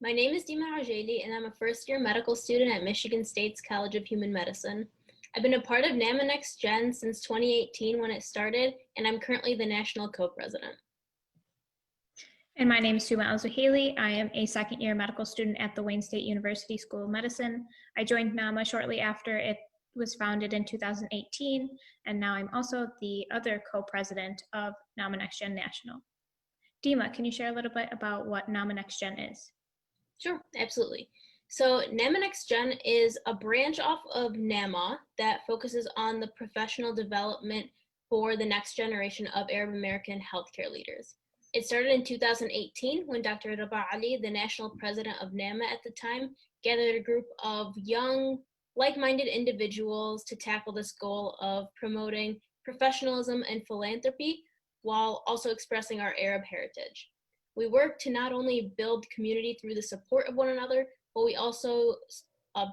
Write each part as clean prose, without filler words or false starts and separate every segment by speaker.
Speaker 1: My name is Dima Rajeli, and I'm a first-year medical student at Michigan State's College of Human Medicine. I've been a part of NAAMA Next Gen since 2018 when it started, and I'm currently the national co-president.
Speaker 2: And my name is Suma Al-Zuhaili. I am a second-year medical student at the Wayne State University School of Medicine. I joined NAAMA shortly after it was founded in 2018, and now I'm also the other co-president of NAAMA Next Gen National. Dima, can you share a little bit about what NAAMA Next Gen is?
Speaker 1: Sure, absolutely. So NAAMA Next Gen is a branch off of NAAMA that focuses on the professional development for the next generation of Arab American healthcare leaders. It started in 2018 when Dr. Rabah Ali, the national president of NAAMA at the time, gathered a group of young, like-minded individuals to tackle this goal of promoting professionalism and philanthropy while also expressing our Arab heritage. We work to not only build community through the support of one another, but we also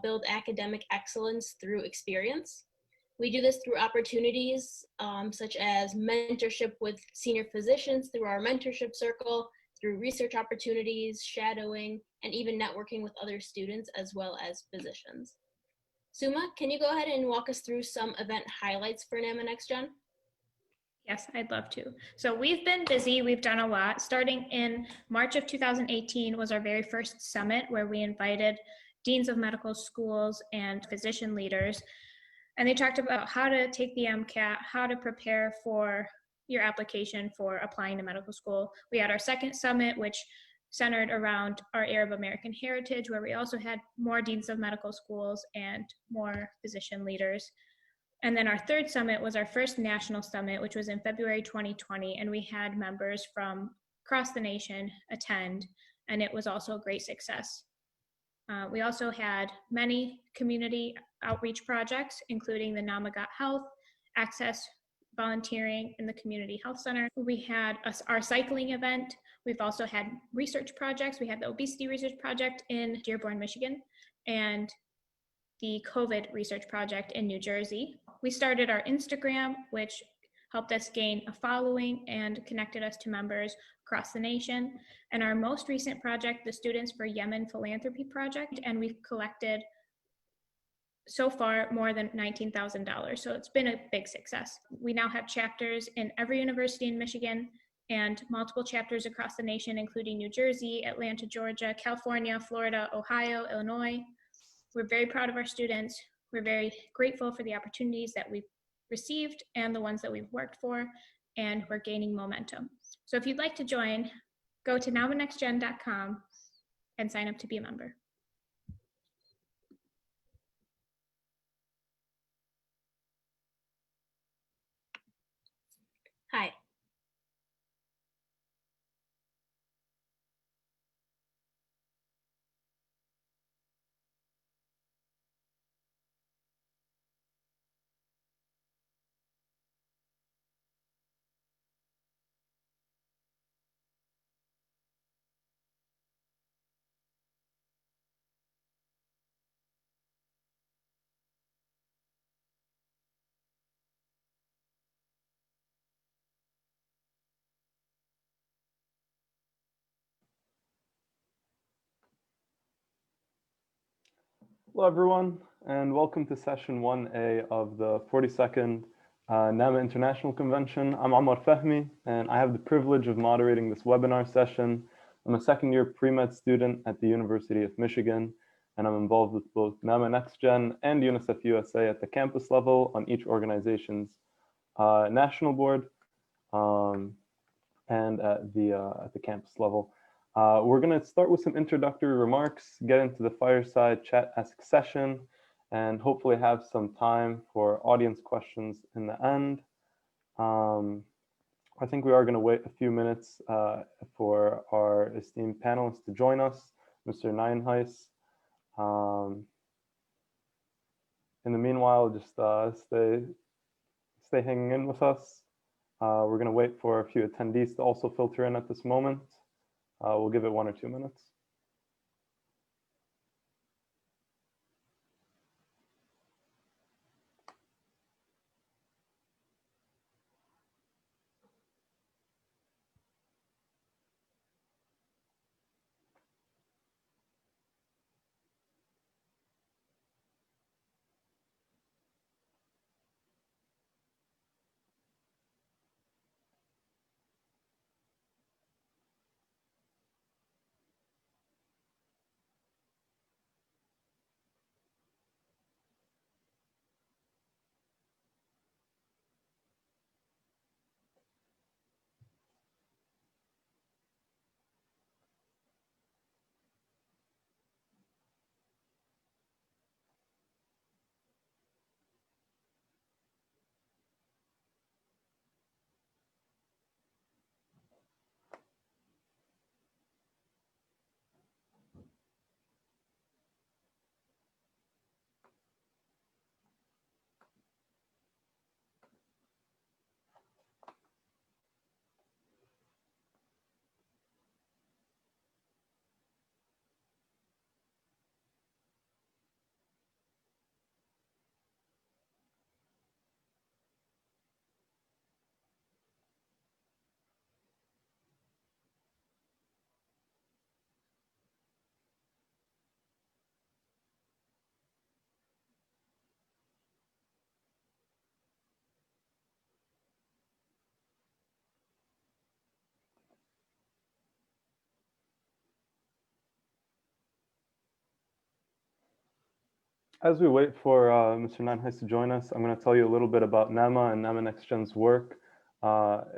Speaker 1: build academic excellence through experience. We do this through opportunities such as mentorship with senior physicians through our mentorship circle, through research opportunities, shadowing, and even networking with other students as well as physicians. Suma, can you go ahead and walk us through some event highlights for NAAMA Next Gen?
Speaker 2: Yes, I'd love to. So we've been busy, we've done a lot. Starting in March of 2018 was our very first summit where we invited deans of medical schools and physician leaders. And they talked about how to take the MCAT, how to prepare for your application for applying to medical school. We had our second summit, which centered around our Arab American heritage, where we also had more deans of medical schools and more physician leaders. And then our third summit was our first national summit, which was in February 2020, and we had members from across the nation attend, and it was also a great success. We also had many community outreach projects, including the NAAMA Got Health, Access Volunteering in the Community Health Center. We had our cycling event. We've also had research projects. We had the obesity research project in Dearborn, Michigan, and the COVID research project in New Jersey. We started our Instagram, which helped us gain a following and connected us to members across the nation. And our most recent project, the Students for Yemen Philanthropy Project, and we've collected so far more than $19,000. So it's been a big success. We now have chapters in every university in Michigan and multiple chapters across the nation, including New Jersey, Atlanta, Georgia, California, Florida, Ohio, Illinois. We're very proud of our students. We're very grateful for the opportunities that we've received and the ones that we've worked for, and we're gaining momentum. So if you'd like to join, go to naamanextgen.com and sign up to be a member.
Speaker 1: Hi.
Speaker 3: Hello, everyone, and welcome to session 1A of the 42nd NAAMA International Convention. I'm Omar Fahmy, and I have the privilege of moderating this webinar session. I'm a second-year pre-med student at the University of Michigan, and I'm involved with both NAAMA Next Gen and UNICEF USA at the campus level on each organization's national board and at the campus level. We're going to start with some introductory remarks, get into the fireside chat ask session, and hopefully have some time for audience questions in the end. I think we are going to wait a few minutes for our esteemed panelists to join us, Mr. Nijenhuis. In the meanwhile, just stay hanging in with us. We're going to wait for a few attendees to also filter in at this moment. We'll give it 1 or 2 minutes. As we wait for Mr. Nanhais to join us, I'm going to tell you a little bit about NAAMA and NAAMA Next Gen's work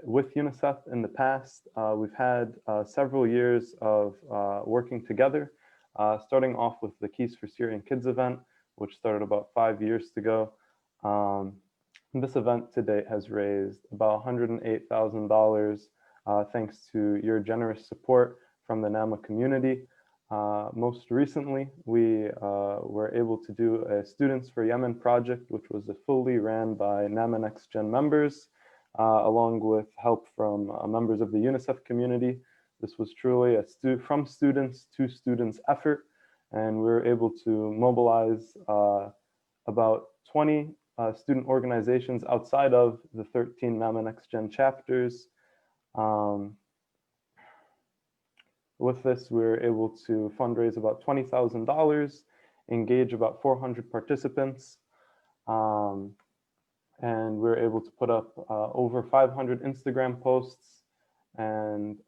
Speaker 3: with UNICEF in the past. We've had several years of working together, starting off with the Keys for Syrian Kids event, which started about 5 years ago. This event to date has raised about $108,000 thanks to your generous support from the NAAMA community. Most recently, we were able to do a Students for Yemen project, which was fully ran by NAAMA Next Gen members, along with help from members of the UNICEF community. This was truly a from students to students effort, and we were able to mobilize about 20 student organizations outside of the 13 NAAMA Next Gen chapters. With this, we were able to fundraise about $20,000, engage about 400 participants, and we were able to put up over 500 Instagram posts, and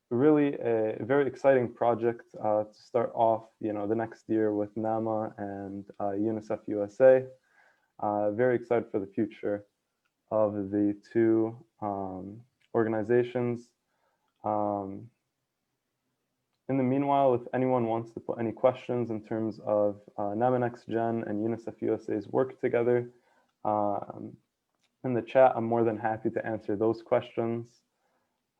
Speaker 3: really a very exciting project to start off, the next year with NAAMA and UNICEF USA. Very excited for the future of the two organizations. In the meanwhile, if anyone wants to put any questions in terms of NAAMA Next Gen and UNICEF USA's work together in the chat, I'm more than happy to answer those questions.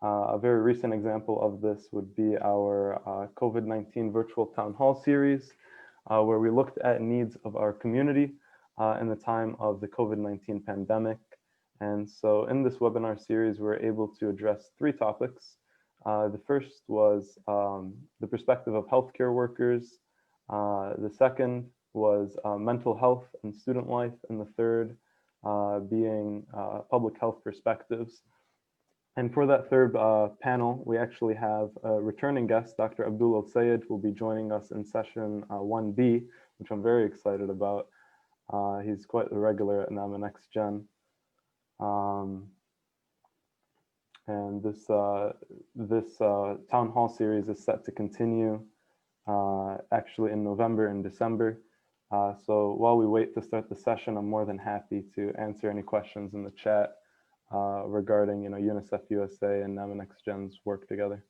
Speaker 3: A very recent example of this would be our COVID-19 virtual town hall series, where we looked at needs of our community in the time of the COVID-19 pandemic. And so in this webinar series, we're able to address 3 topics. The first was the perspective of healthcare workers. The second was mental health and student life. And the third being public health perspectives. And for that third panel, we actually have a returning guest, Dr. Abdul El-Sayed, who will be joining us in session 1B, which I'm very excited about. He's quite the regular at NAAMA Next Gen. And this town hall series is set to continue actually in November and December. So while we wait to start the session, I'm more than happy to answer any questions in the chat regarding UNICEF USA and NAAMA Next Gen's work together.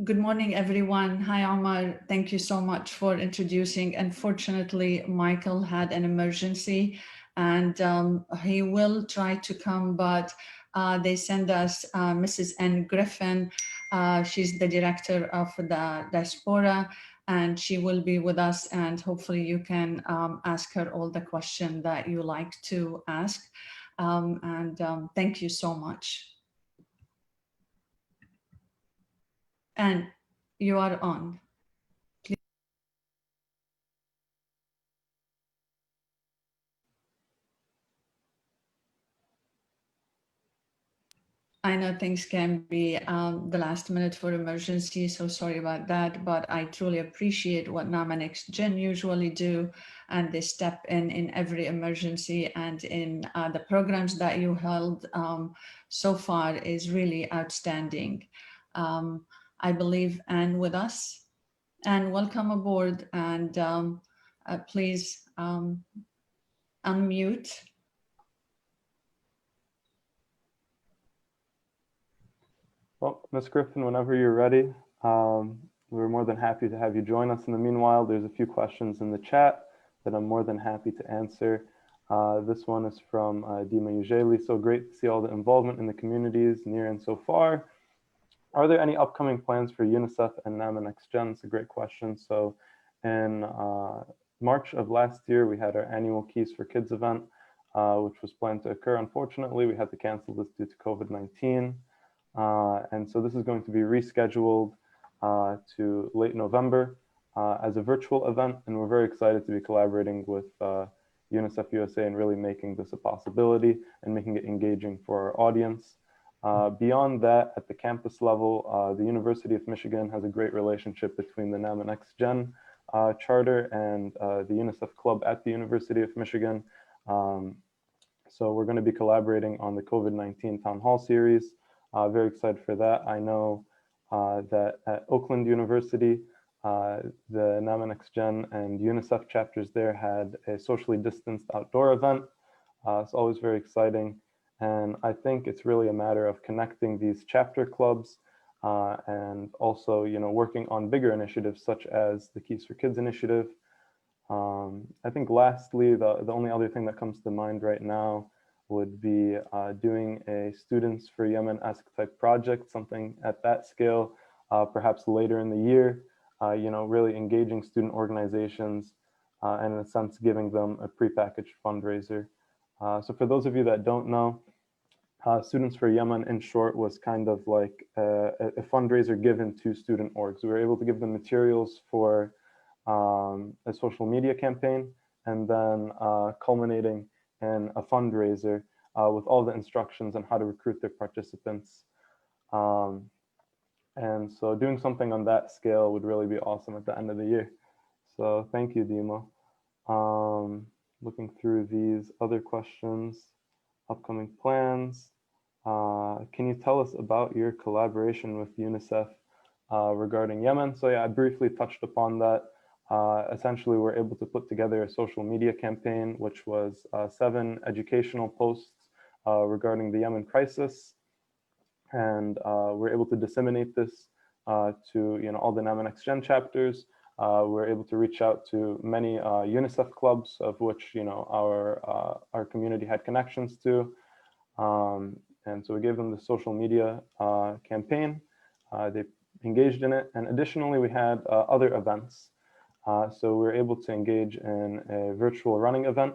Speaker 4: Good morning, everyone. Hi, Omar. Thank you so much for introducing. Unfortunately, Michael had an emergency and he will try to come, but they send us Mrs. N. Griffin. She's the director of the diaspora, and she will be with us, and hopefully you can ask her all the questions that you like to ask. Thank you so much. And you are on. Please. I know things can be the last minute for emergency, so sorry about that, but I truly appreciate what NAAMA Next Gen usually do, and they step in every emergency, and in the programs that you held so far is really outstanding. I believe Anne with us. Anne, welcome aboard, and please unmute.
Speaker 3: Well, Ms. Griffin, whenever you're ready, we're more than happy to have you join us. In the meanwhile, there's a few questions in the chat that I'm more than happy to answer. This one is from Dima Ujeli. So great to see all the involvement in the communities near and so far. Are there any upcoming plans for UNICEF and NAAMA Next Gen? It's a great question. So in March of last year, we had our annual Keys for Kids event, which was planned to occur. Unfortunately, we had to cancel this due to COVID-19. And so this is going to be rescheduled to late November as a virtual event. And we're very excited to be collaborating with UNICEF USA and really making this a possibility and making it engaging for our audience. Beyond that, at the campus level, the University of Michigan has a great relationship between the NAAMA Next Gen charter and the UNICEF Club at the University of Michigan. So we're going to be collaborating on the COVID-19 Town Hall series. Very excited for that. I know that at Oakland University, the NAAMA Next Gen and UNICEF chapters there had a socially distanced outdoor event. It's always very exciting. And I think it's really a matter of connecting these chapter clubs and also, working on bigger initiatives such as the Keys for Kids initiative. I think lastly, the only other thing that comes to mind right now would be doing a Students for Yemen-esque type project, something at that scale, perhaps later in the year, really engaging student organizations and in a sense giving them a prepackaged fundraiser. So for those of you that don't know, Students for Yemen, in short, was kind of like a fundraiser given to student orgs. We were able to give them materials for a social media campaign, and then culminating in a fundraiser with all the instructions on how to recruit their participants. And so doing something on that scale would really be awesome at the end of the year. So thank you, Dima. Looking through these other questions. Upcoming plans. Can you tell us about your collaboration with UNICEF regarding Yemen? So yeah, I briefly touched upon that. Essentially, we're able to put together a social media campaign, which was 7 educational posts regarding the Yemen crisis. And we're able to disseminate this to all the NAAMA Next Gen chapters. We're able to reach out to many UNICEF clubs, of which our community had connections to, and so we gave them the social media campaign. They engaged in it, and additionally, we had other events. So we were able to engage in a virtual running event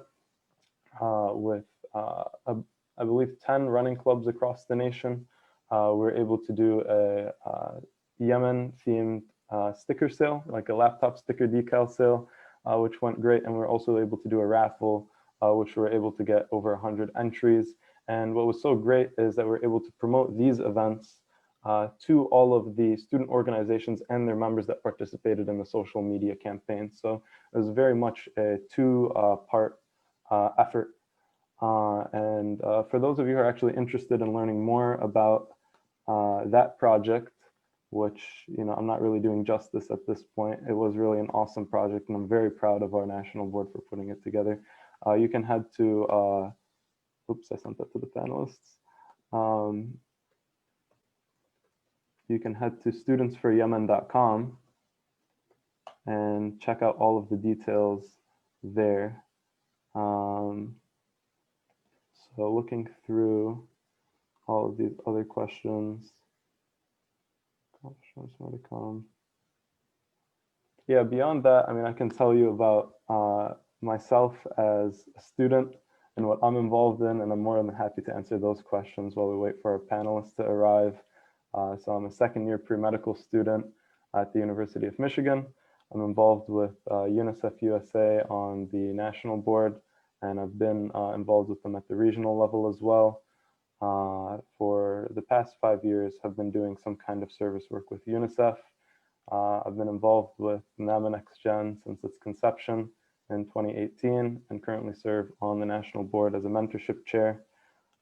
Speaker 3: with, I believe, 10 running clubs across the nation. We were able to do a Yemen-themed sticker sale, like a laptop sticker decal sale, which went great. And we were also able to do a raffle, which we were able to get over 100 entries. And what was so great is that we're able to promote these events to all of the student organizations and their members that participated in the social media campaign. So it was very much a two-part effort. And for those of you who are actually interested in learning more about that project, which I'm not really doing justice at this point, it was really an awesome project, and I'm very proud of our national board for putting it together. You can head to, oops, I sent that to the panelists. You can head to studentsforyemen.com and check out all of the details there. So looking through all of these other questions. Yeah, beyond that, I mean, I can tell you about myself as a student and what I'm involved in, and I'm more than happy to answer those questions while we wait for our panelists to arrive. So I'm a second-year pre-medical student at the University of Michigan. I'm involved with UNICEF USA on the national board, and I've been involved with them at the regional level as well. For the past 5 years, have been doing some kind of service work with UNICEF. I've been involved with NAAMA Next Gen since its conception in 2018, and currently serve on the national board as a mentorship chair.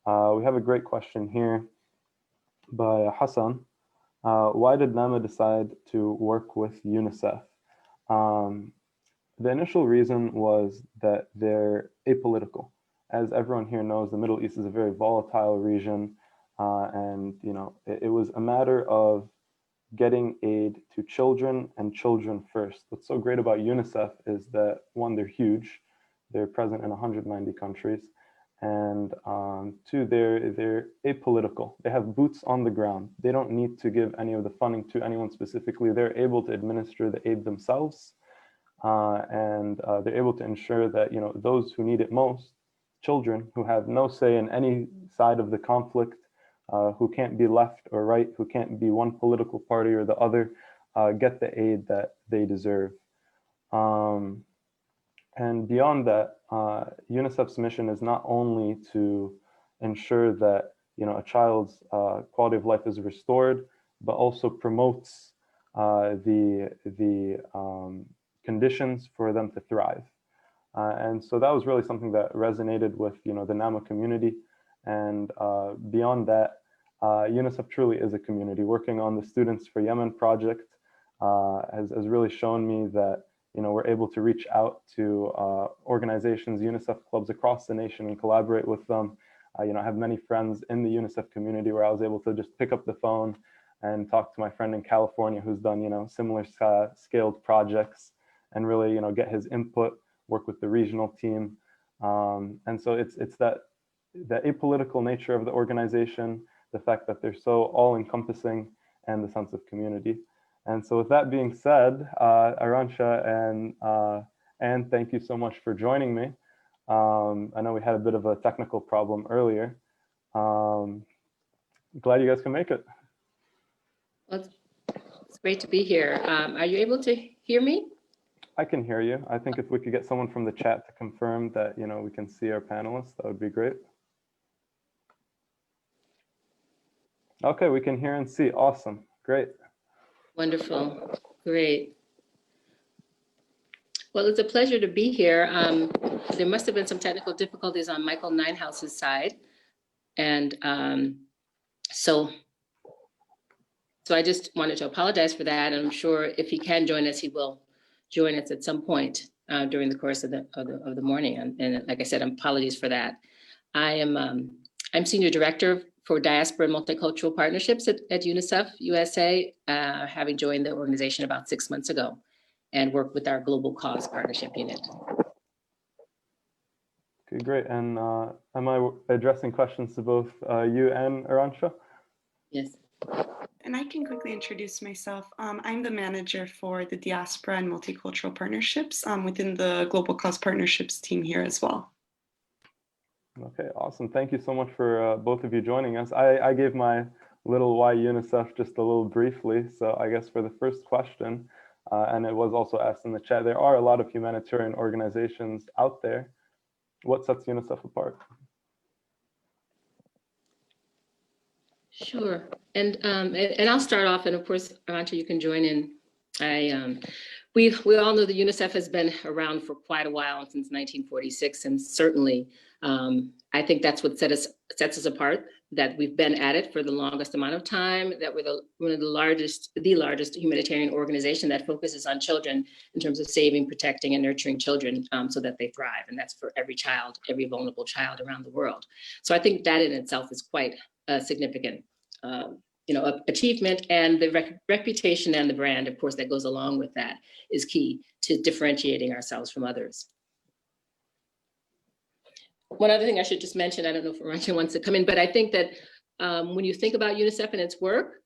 Speaker 3: We have a great question here by Hassan. Why did NAAMA decide to work with UNICEF? The initial reason was that they're apolitical. As everyone here knows, the Middle East is a very volatile region, and it was a matter of getting aid to children and children first. What's so great about UNICEF is that, one, they're huge. They're present in 190 countries. And two, they're apolitical. They have boots on the ground. They don't need to give any of the funding to anyone specifically. They're able to administer the aid themselves. And they're able to ensure that those who need it most, children who have no say in any side of the conflict, who can't be left or right, who can't be one political party or the other, get the aid that they deserve. And beyond that, UNICEF's mission is not only to ensure that a child's quality of life is restored, but also promotes the conditions for them to thrive. And so that was really something that resonated with the NAAMA community. And beyond that, UNICEF truly is a community. Working on the Students for Yemen project has really shown me that we're able to reach out to organizations, UNICEF clubs across the nation and collaborate with them. I have many friends in the UNICEF community where I was able to just pick up the phone and talk to my friend in California who's done similar scaled projects, and really get his input, work with the regional team. And so it's that apolitical nature of the organization, the fact that they're so all-encompassing, and the sense of community. And so with that being said, Arantxa and Anne, thank you so much for joining me. I know we had a bit of a technical problem earlier. Glad you guys can make it.
Speaker 5: Well, it's great to be here. Are you able to hear me?
Speaker 3: I can hear you. I think if we could get someone from the chat to confirm that we can see our panelists, that would be great. Okay, we can hear and see. Awesome. Great.
Speaker 5: Wonderful. Great. Well, it's a pleasure to be here. There must have been some technical difficulties on Michael Ninehouse's side. And so I just wanted to apologize for that. And I'm sure if he can join us, he will join us at some point during the course of the morning. And like I said, apologies for that. I'm Senior Director for Diaspora and Multicultural Partnerships at UNICEF USA, having joined the organization about 6 months ago, and work with our Global Cause Partnership Unit.
Speaker 3: Okay, great. And am I addressing questions to both you and Arantxa?
Speaker 5: Yes.
Speaker 6: And I can quickly introduce myself. I'm the manager for the Diaspora and Multicultural Partnerships within the Global Cause Partnerships team here as well.
Speaker 3: Okay, awesome. Thank you so much for both of you joining us. I gave my little why UNICEF just a little briefly. So I guess for the first question, and it was also asked in the chat, there are a lot of humanitarian organizations out there. What sets UNICEF apart?
Speaker 5: Sure. And I'll start off, and of course, Arantxa, you can join in. We all know that UNICEF has been around for quite a while, since 1946, and certainly I think that's what sets us apart, that we've been at it for the longest amount of time, that we're one of the largest humanitarian organization that focuses on children in terms of saving, protecting, and nurturing children so that they thrive. And that's for every child, every vulnerable child around the world. So I think that in itself is quite a significant achievement, and the reputation and the brand, of course, that goes along with that is key to differentiating ourselves from others. One other thing I should just mention, I don't know if Arantxa wants to come in, but I think that when you think about UNICEF and its work,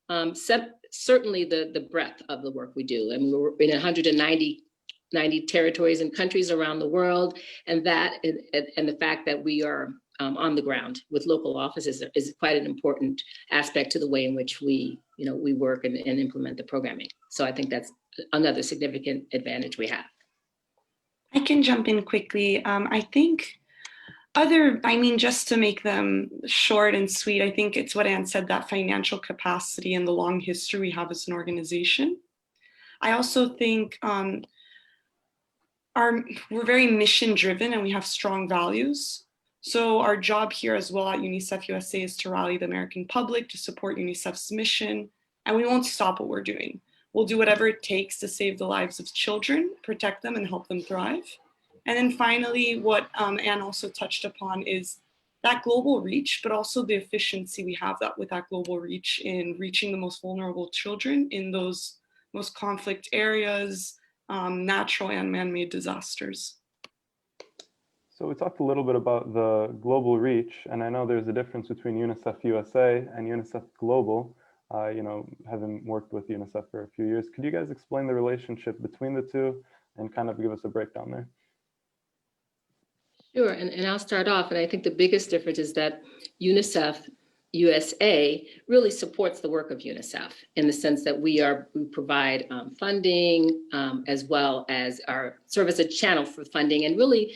Speaker 5: certainly the breadth of the work we do, and we're in 190 territories and countries around the world, and the fact that we are on the ground with local offices is quite an important aspect to the way in which we work and implement the programming. So I think that's another significant advantage we have.
Speaker 6: I can jump in quickly. I think just to make them short and sweet, I think it's what Anne said, that financial capacity and the long history we have as an organization. I also think we're very mission driven and we have strong values. So our job here as well at UNICEF USA is to rally the American public to support UNICEF's mission, and we won't stop what we're doing. We'll do whatever it takes to save the lives of children, protect them, and help them thrive. And then finally, what Anne also touched upon is that global reach, but also the efficiency we have with that global reach in reaching the most vulnerable children in those most conflict areas, natural and man-made disasters.
Speaker 3: So we talked a little bit about the global reach, and I know there's a difference between UNICEF USA and UNICEF Global, having worked with UNICEF for a few years. Could you guys explain the relationship between the two and kind of give us a breakdown there?
Speaker 5: Sure, and I'll start off, and I think the biggest difference is that UNICEF USA really supports the work of UNICEF in the sense that we provide funding as well as serve as a channel for funding and really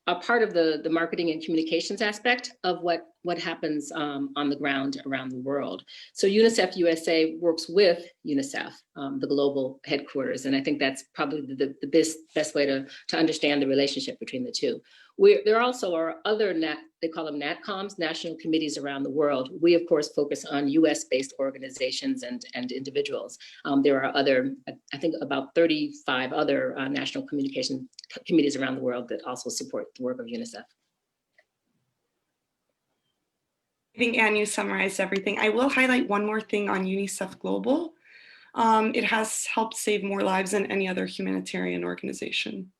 Speaker 5: a part of the marketing and communications aspect of what happens on the ground around the world. So UNICEF USA works with UNICEF, the global headquarters, and I think that's probably the best way to understand the relationship between the two. There also are other they call them NATCOMs, national committees around the world. We of course focus on US-based organizations and individuals. There are I think about 35 other national communication committees around the world that also support the work of UNICEF.
Speaker 6: I think, Anne, you summarized everything. I will highlight one more thing on UNICEF Global. It has helped save more lives than any other humanitarian organization.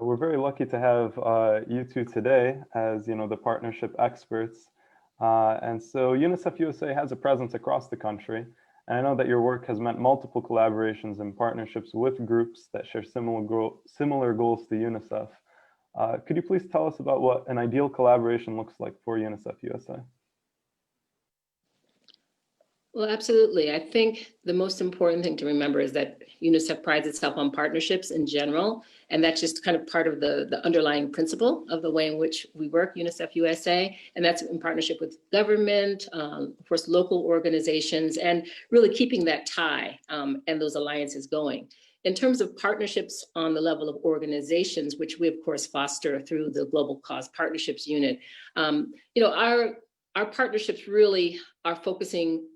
Speaker 3: We're very lucky to have you two today as the partnership experts. And so UNICEF USA has a presence across the country. And I know that your work has meant multiple collaborations and partnerships with groups that share similar goals to UNICEF. Could you please tell us about what an ideal collaboration looks like for UNICEF USA?
Speaker 5: Well, absolutely. I think the most important thing to remember is that UNICEF prides itself on partnerships in general, and that's just kind of part of the underlying principle of the way in which we work, UNICEF USA, and that's in partnership with government, of course, local organizations, and really keeping that tie and those alliances going. In terms of partnerships on the level of organizations, which we of course foster through the Global Cause Partnerships Unit, our partnerships really are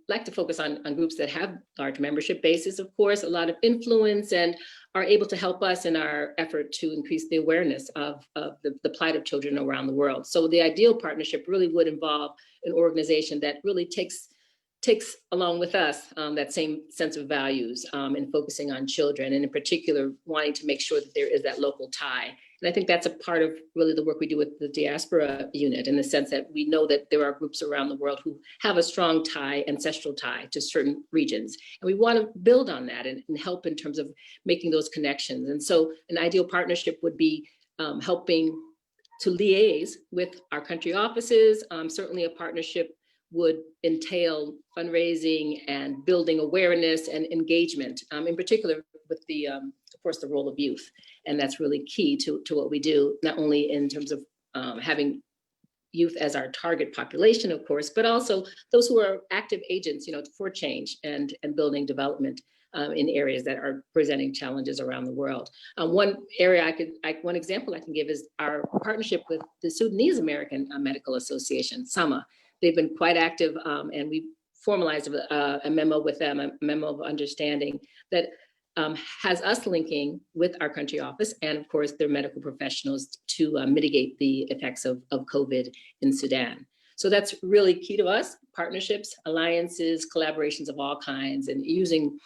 Speaker 5: like to focus on groups that have large membership bases, of course, a lot of influence, and are able to help us in our effort to increase the awareness of the plight of children around the world. So the ideal partnership really would involve an organization that really takes along with us that same sense of values in focusing on children, and in particular, wanting to make sure that there is that local tie. And I think that's a part of really the work we do with the diaspora unit, in the sense that we know that there are groups around the world who have a strong tie, ancestral tie to certain regions. And we want to build on that and help in terms of making those connections. And so an ideal partnership would be helping to liaise with our country offices. Certainly a partnership would entail fundraising and building awareness and engagement, in particular with of course, the role of youth. And that's really key to what we do, not only in terms of having youth as our target population, of course, but also those who are active agents, for change and building development in areas that are presenting challenges around the world. One example I can give is our partnership with the Sudanese American Medical Association, SAMA. They've been quite active, and we formalized a memo with them, a memo of understanding that has us linking with our country office and, of course, their medical professionals to mitigate the effects of COVID in Sudan. So that's really key to us: partnerships, alliances, collaborations of all kinds, and using,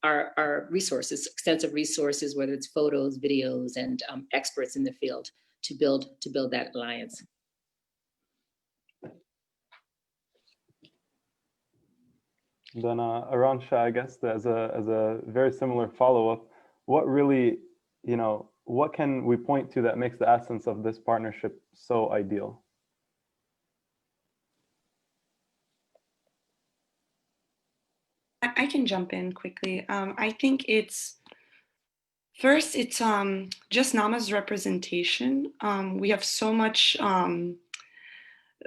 Speaker 5: our resources, extensive resources, whether it's photos, videos, and experts in the field to build that alliance.
Speaker 3: Then Aransha, I guess as a very similar follow-up, what really, what can we point to that makes the essence of this partnership so ideal?
Speaker 6: I can jump in quickly. I think it's just NAAMA's representation. We have so much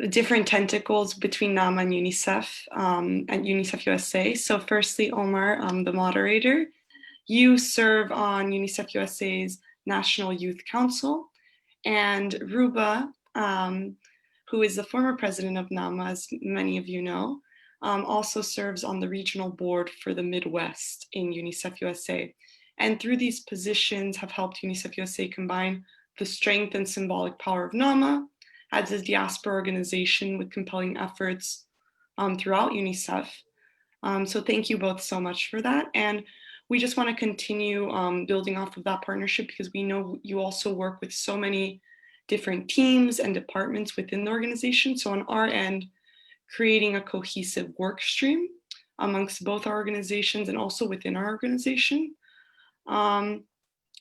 Speaker 6: different tentacles between NAAMA and UNICEF USA. So firstly, Omar, the moderator, you serve on UNICEF USA's National Youth Council, and Ruba, who is the former president of NAAMA, as many of you know, also serves on the regional board for the Midwest in UNICEF USA. And through these positions have helped UNICEF USA combine the strength and symbolic power of NAAMA as a diaspora organization with compelling efforts throughout UNICEF. So thank you both so much for that. And we just want to continue building off of that partnership, because we know you also work with so many different teams and departments within the organization. So on our end, creating a cohesive work stream amongst both our organizations and also within our organization.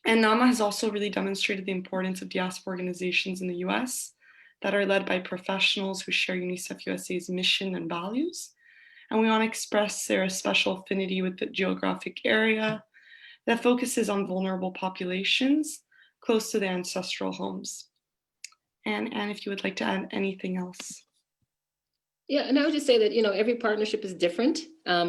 Speaker 6: And NAAMA has also really demonstrated the importance of diaspora organizations in the US that are led by professionals who share UNICEF USA's mission and values. And we want to express their special affinity with the geographic area that focuses on vulnerable populations close to their ancestral homes. And if you would like to add anything else.
Speaker 5: Yeah, and I would just say that, every partnership is different.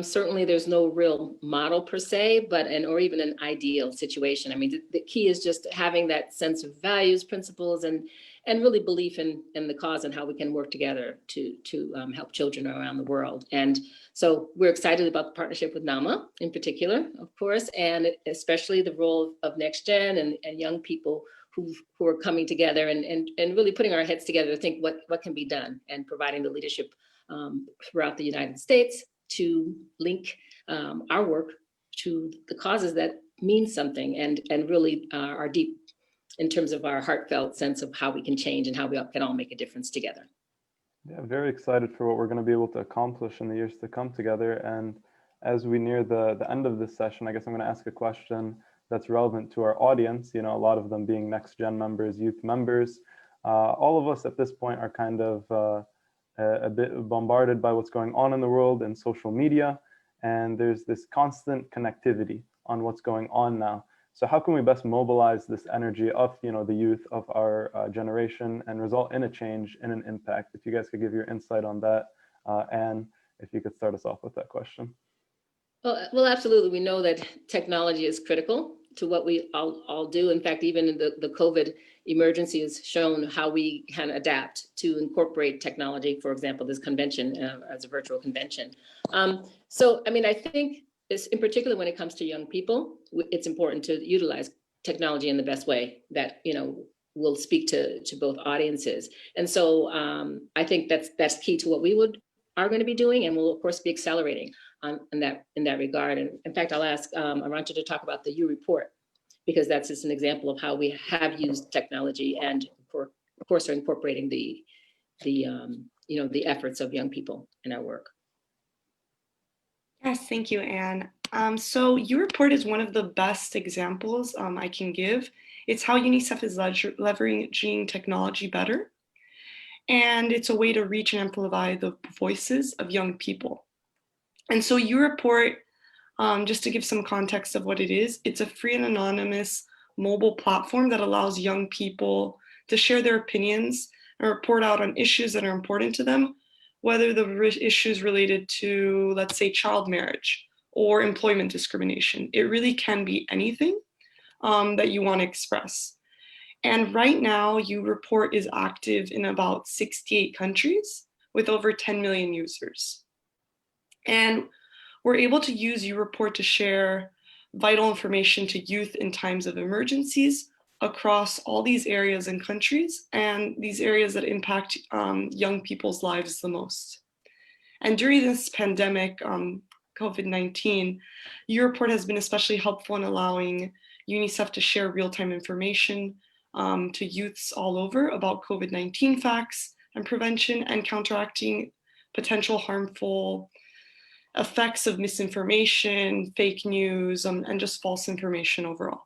Speaker 5: Certainly there's no real model per se, or even an ideal situation. I mean, the key is just having that sense of values, principles, and really belief in the cause and how we can work together to help children around the world. And so we're excited about the partnership with NAAMA in particular, of course, and especially the role of Next Gen and young people who are coming together and really putting our heads together to think what can be done, and providing the leadership throughout the United States to link our work to the causes that mean something and really are deep in terms of our heartfelt sense of how we can change and how we can all make a difference together.
Speaker 3: Yeah, very excited for what we're going to be able to accomplish in the years to come together. And as we near the end of this session, I guess I'm going to ask a question that's relevant to our audience, a lot of them being Next Gen members, youth members. All of us at this point are kind of a bit bombarded by what's going on in the world and social media, and there's this constant connectivity on what's going on now. So how can we best mobilize this energy of the youth of our generation and result in a change and an impact? If you guys could give your insight on that, and if you could start us off with that question.
Speaker 5: Well, absolutely. We know that technology is critical to what we all do. In fact, even in the COVID emergency has shown how we can adapt to incorporate technology, for example, this convention as a virtual convention. So, I mean, I think in particular, when it comes to young people, it's important to utilize technology in the best way that, will speak to both audiences. And so I think that's key to what we are going to be doing, and we'll of course be accelerating in that regard. And in fact, I'll ask Arantxa to talk about the U report, because that's just an example of how we have used technology and of course are incorporating the efforts of young people in our work.
Speaker 6: Yes, thank you, Anne. So U report is one of the best examples I can give. It's how UNICEF is leveraging technology better. And it's a way to reach and amplify the voices of young people. And so U report, just to give some context of what it is, it's a free and anonymous mobile platform that allows young people to share their opinions and report out on issues that are important to them, whether the issues related to, let's say, child marriage or employment discrimination. It really can be anything that you want to express. And right now, U report is active in about 68 countries with over 10 million users. And we're able to use U report to share vital information to youth in times of emergencies across all these areas and countries, and these areas that impact young people's lives the most. And during this pandemic, COVID-19, U report has been especially helpful in allowing UNICEF to share real-time information to youths all over about COVID-19 facts and prevention and counteracting potential harmful effects of misinformation, fake news, and just false information overall.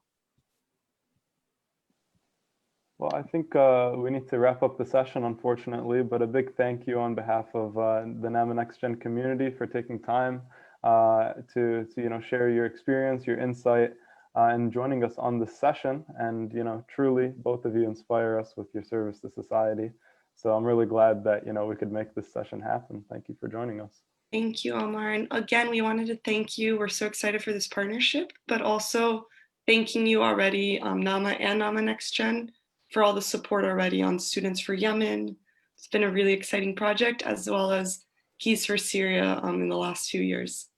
Speaker 3: Well, I think we need to wrap up the session, unfortunately, but a big thank you on behalf of the NAAMA Next Gen community for taking time to share your experience, your insight, and joining us on this session. And truly, both of you inspire us with your service to society. So I'm really glad that we could make this session happen. Thank you for joining us.
Speaker 6: Thank you, Omar. And again, we wanted to thank you. We're so excited for this partnership, but also thanking you already, NAAMA and NAAMA Next Gen, for all the support already on Students for Yemen. It's been a really exciting project, as well as Keys for Syria in the last few years.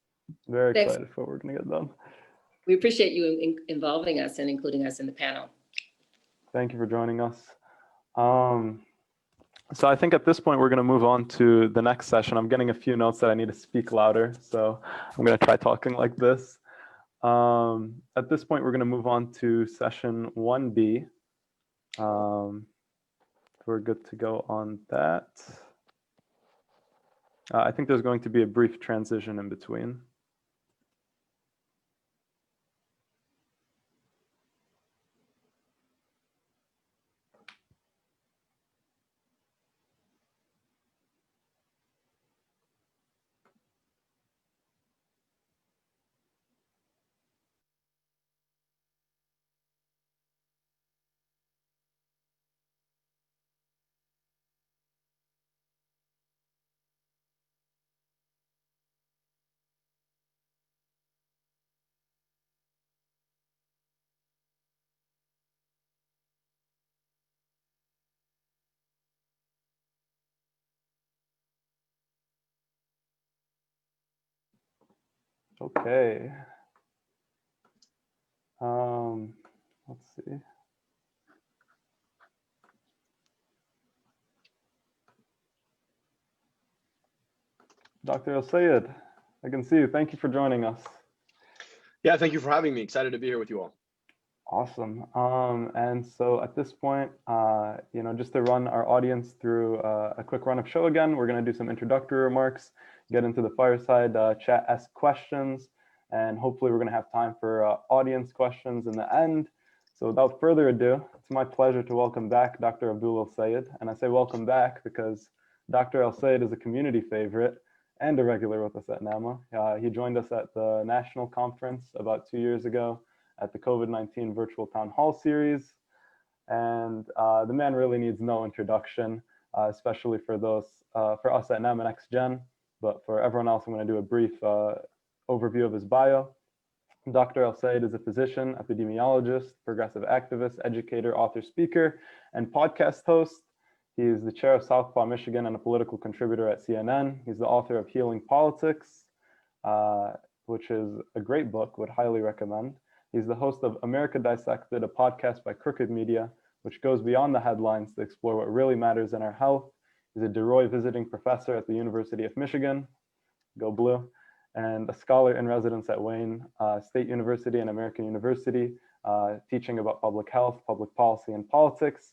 Speaker 3: Very excited for what we're going to get done.
Speaker 5: We appreciate you involving us and including us in the panel.
Speaker 3: Thank you for joining us. So I think at this point, we're going to move on to the next session. I'm getting a few notes that I need to speak louder, so I'm going to try talking like this. At this point, we're going to move on to session 1B. We're good to go on that. I think there's going to be a brief transition in between. Okay. Let's see. Dr. El Sayed, I can see you. Thank you for joining us.
Speaker 7: Yeah, thank you for having me. Excited to be here with you all.
Speaker 3: Awesome. And so at this point, just to run our audience through a quick run of show again, we're going to do some introductory remarks, get into the fireside chat, ask questions, and hopefully we're going to have time for audience questions in the end. So without further ado, it's my pleasure to welcome back Dr. Abdul El Sayed. And I say welcome back because Dr. El Sayed is a community favorite and a regular with us at NAAMA. He joined us at the national conference about 2 years ago at the COVID-19 virtual town hall series. And the man really needs no introduction, especially for us at NAAMA Next Gen. But for everyone else, I'm going to do a brief overview of his bio. Dr. El Sayed is a physician, epidemiologist, progressive activist, educator, author, speaker, and podcast host. He is the chair of Southpaw Michigan and a political contributor at CNN. He's the author of Healing Politics, which is a great book, would highly recommend. He's the host of America Dissected, a podcast by Crooked Media, which goes beyond the headlines to explore what really matters in our health. He's a DeRoy visiting professor at the University of Michigan, go blue, and a scholar in residence at Wayne State University and American University, teaching about public health, public policy, and politics.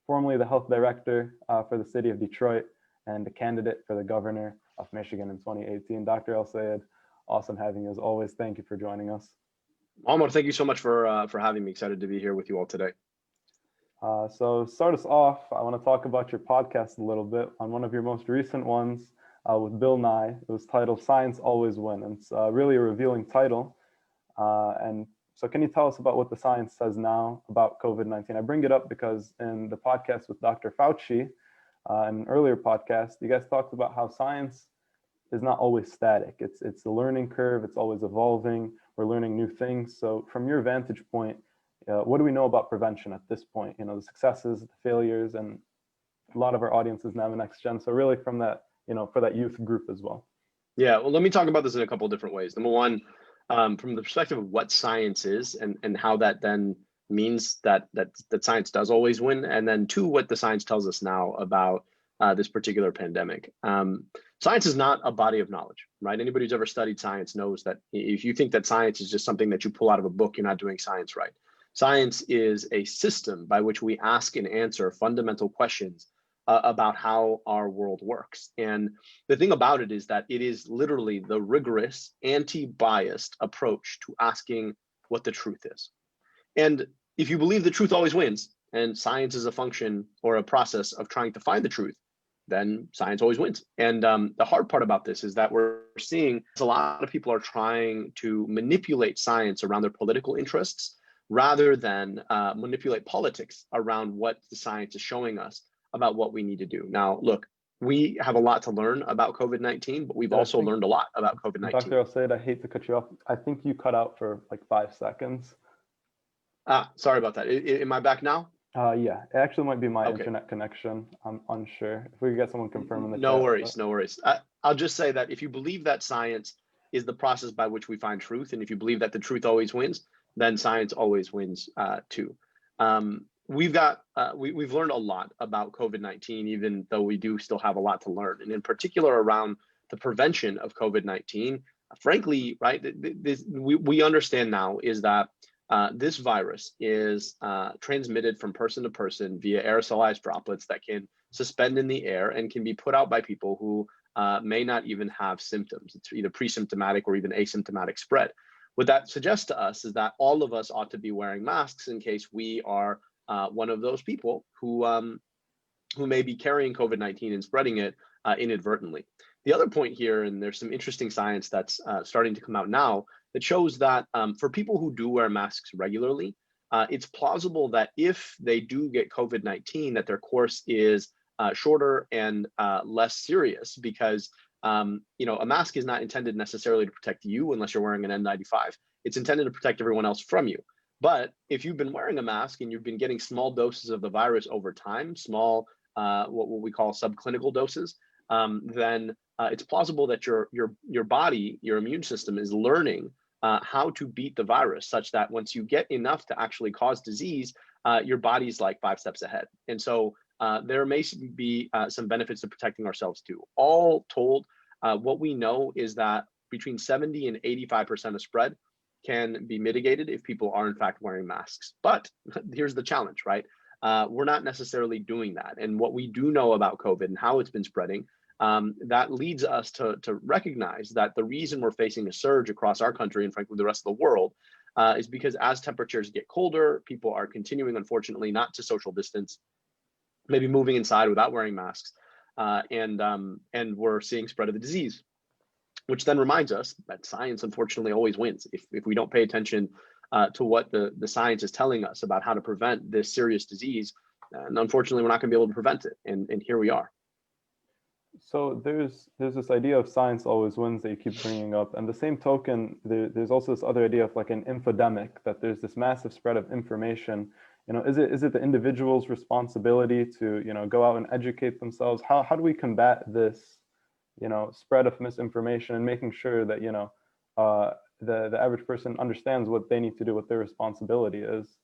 Speaker 3: Formerly the health director for the city of Detroit and a candidate for the governor of Michigan in 2018. Dr. El Sayed, awesome having you as always. Thank you for joining us.
Speaker 7: Omar, thank you so much for having me. Excited to be here with you all today.
Speaker 3: So start us off, I want to talk about your podcast a little bit. On one of your most recent ones with Bill Nye, it was titled Science Always Wins. It's really a revealing title. And so can you tell us about what the science says now about COVID-19? I bring it up because in the podcast with Dr. Fauci, an earlier podcast, you guys talked about how science is not always static. It's a learning curve. It's always evolving. We're learning new things. So from your vantage point, what do we know about prevention at this point? The successes, the failures, and a lot of our audience is now the next gen. So really from that, for that youth group as well.
Speaker 7: Yeah, well, let me talk about this in a couple of different ways. Number one, from the perspective of what science is and how that then means that science does always win. And then two, what the science tells us now about this particular pandemic. Science is not a body of knowledge, right? Anybody who's ever studied science knows that if you think that science is just something that you pull out of a book, you're not doing science right. Science is a system by which we ask and answer fundamental questions about how our world works. And the thing about it is that it is literally the rigorous, anti-biased approach to asking what the truth is. And if you believe the truth always wins, and science is a function or a process of trying to find the truth, then science always wins. And the hard part about this is that we're seeing a lot of people are trying to manipulate science around their political interests rather than manipulate politics around what the science is showing us about what we need to do. Now, look, we have a lot to learn about COVID-19, but we've also learned a lot about COVID-19.
Speaker 3: Dr. El Sayed, I hate to cut you off. I think you cut out for like 5 seconds.
Speaker 7: Sorry about that. Am I back now?
Speaker 3: Yeah, it actually might be my
Speaker 7: Okay.
Speaker 3: internet connection. I'm unsure. If we could get someone confirm in the
Speaker 7: No
Speaker 3: chat.
Speaker 7: worries, no worries. I'll just say that if you believe that science is the process by which we find truth, and if you believe that the truth always wins, then science always wins too. We've learned a lot about COVID-19, even though we do still have a lot to learn, and in particular around the prevention of COVID-19. Frankly, right, we understand now is that this virus is transmitted from person to person via aerosolized droplets that can suspend in the air and can be put out by people who may not even have symptoms. It's either pre-symptomatic or even asymptomatic spread. What that suggests to us is that all of us ought to be wearing masks in case we are one of those people who may be carrying COVID-19 and spreading it inadvertently. The other point here, and there's some interesting science that's starting to come out now that shows that for people who do wear masks regularly, it's plausible that if they do get COVID-19, that their course is shorter and less serious because a mask is not intended necessarily to protect you unless you're wearing an N95. It's intended to protect everyone else from you. But if you've been wearing a mask and you've been getting small doses of the virus over time, small, what we call subclinical doses, then it's plausible that your body, your immune system, is learning how to beat the virus, such that once you get enough to actually cause disease, your body's like 5 steps ahead. And so there may be some benefits to protecting ourselves too. All told, what we know is that between 70 and 85% of spread can be mitigated if people are in fact wearing masks. But here's the challenge, right? We're not necessarily doing that. And what we do know about COVID and how it's been spreading, that leads us to recognize that the reason we're facing a surge across our country and frankly the rest of the world is because as temperatures get colder, people are continuing, unfortunately, not to social distance, maybe moving inside without wearing masks, and we're seeing spread of the disease, which then reminds us that science, unfortunately, always wins. If we don't pay attention to what the science is telling us about how to prevent this serious disease, and unfortunately, we're not going to be able to prevent it. And here we are.
Speaker 3: So there's this idea of science always wins that you keep bringing up, and the same token, there's also this other idea of like an infodemic, that there's this massive spread of information. You know, is it the individual's responsibility to, you know, go out and educate themselves? How do we combat this, you know, spread of misinformation, and making sure that, you know, the average person understands what they need to do, what their responsibility is,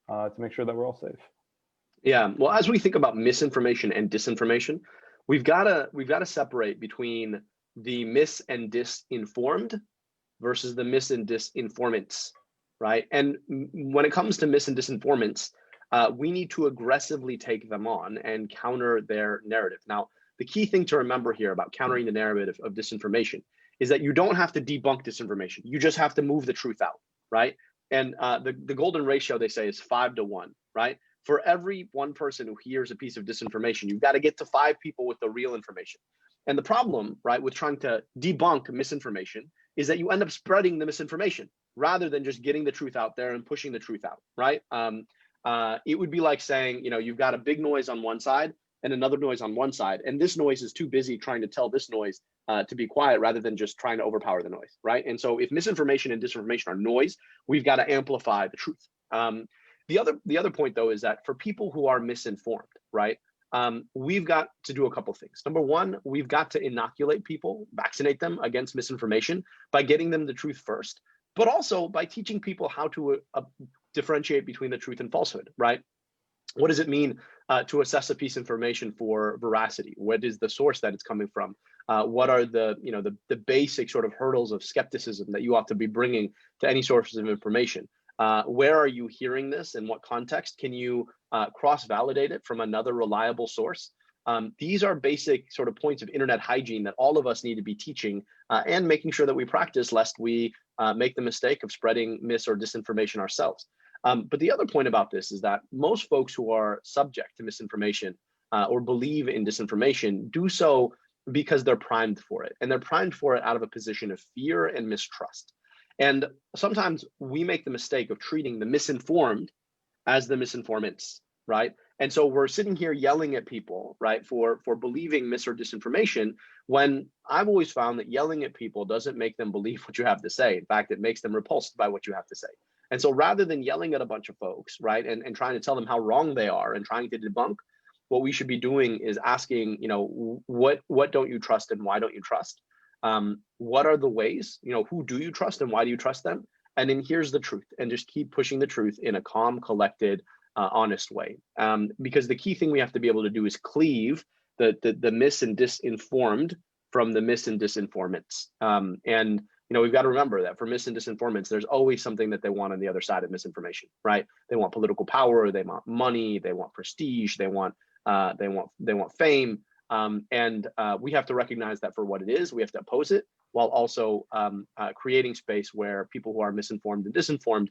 Speaker 3: to make sure that we're all safe?
Speaker 7: Yeah, well, as we think about misinformation and disinformation, we've got to separate between the mis and disinformed versus the mis and disinformants, right? And when it comes to mis and disinformants, we need to aggressively take them on and counter their narrative. Now, the key thing to remember here about countering the narrative of disinformation is that you don't have to debunk disinformation. You just have to move the truth out, right? And the golden ratio, they say, is 5 to 1, right? For every one person who hears a piece of disinformation, you've got to get to 5 people with the real information. And the problem, right, with trying to debunk misinformation is that you end up spreading the misinformation rather than just getting the truth out there and pushing the truth out, right? It would be like saying, you know, you've got a big noise on one side and another noise on one side, and this noise is too busy trying to tell this noise to be quiet rather than just trying to overpower the noise, right? And so if misinformation and disinformation are noise, we've got to amplify the truth. The other point, though, is that for people who are misinformed, right, we've got to do a couple things. Number one, we've got to inoculate people, vaccinate them against misinformation by getting them the truth first, but also by teaching people how to differentiate between the truth and falsehood, right? What does it mean to assess a piece of information for veracity? What is the source that it's coming from? What are the basic sort of hurdles of skepticism that you ought to be bringing to any sources of information? Where are you hearing this? In what context? Can you cross-validate it from another reliable source? These are basic sort of points of internet hygiene that all of us need to be teaching and making sure that we practice, lest we make the mistake of spreading mis or disinformation ourselves. But the other point about this is that most folks who are subject to misinformation or believe in disinformation do so because they're primed for it. And they're primed for it out of a position of fear and mistrust. And sometimes we make the mistake of treating the misinformed as the misinformants, right? And so we're sitting here yelling at people, right, for believing mis or disinformation, when I've always found that yelling at people doesn't make them believe what you have to say. In fact, it makes them repulsed by what you have to say. And so rather than yelling at a bunch of folks, right, and trying to tell them how wrong they are and trying to debunk, what we should be doing is asking, you know, what don't you trust and why don't you trust? What are the ways, you know, who do you trust and why do you trust them? And then here's the truth, and just keep pushing the truth in a calm, collected, honest way. Because the key thing we have to be able to do is cleave the mis and disinformed from the mis and disinformants. And you know, we've got to remember that for mis and disinformants, there's always something that they want on the other side of misinformation, right? They want political power, they want money, they want prestige, they want fame. And we have to recognize that for what it is. We have to oppose it, while also creating space where people who are misinformed and disinformed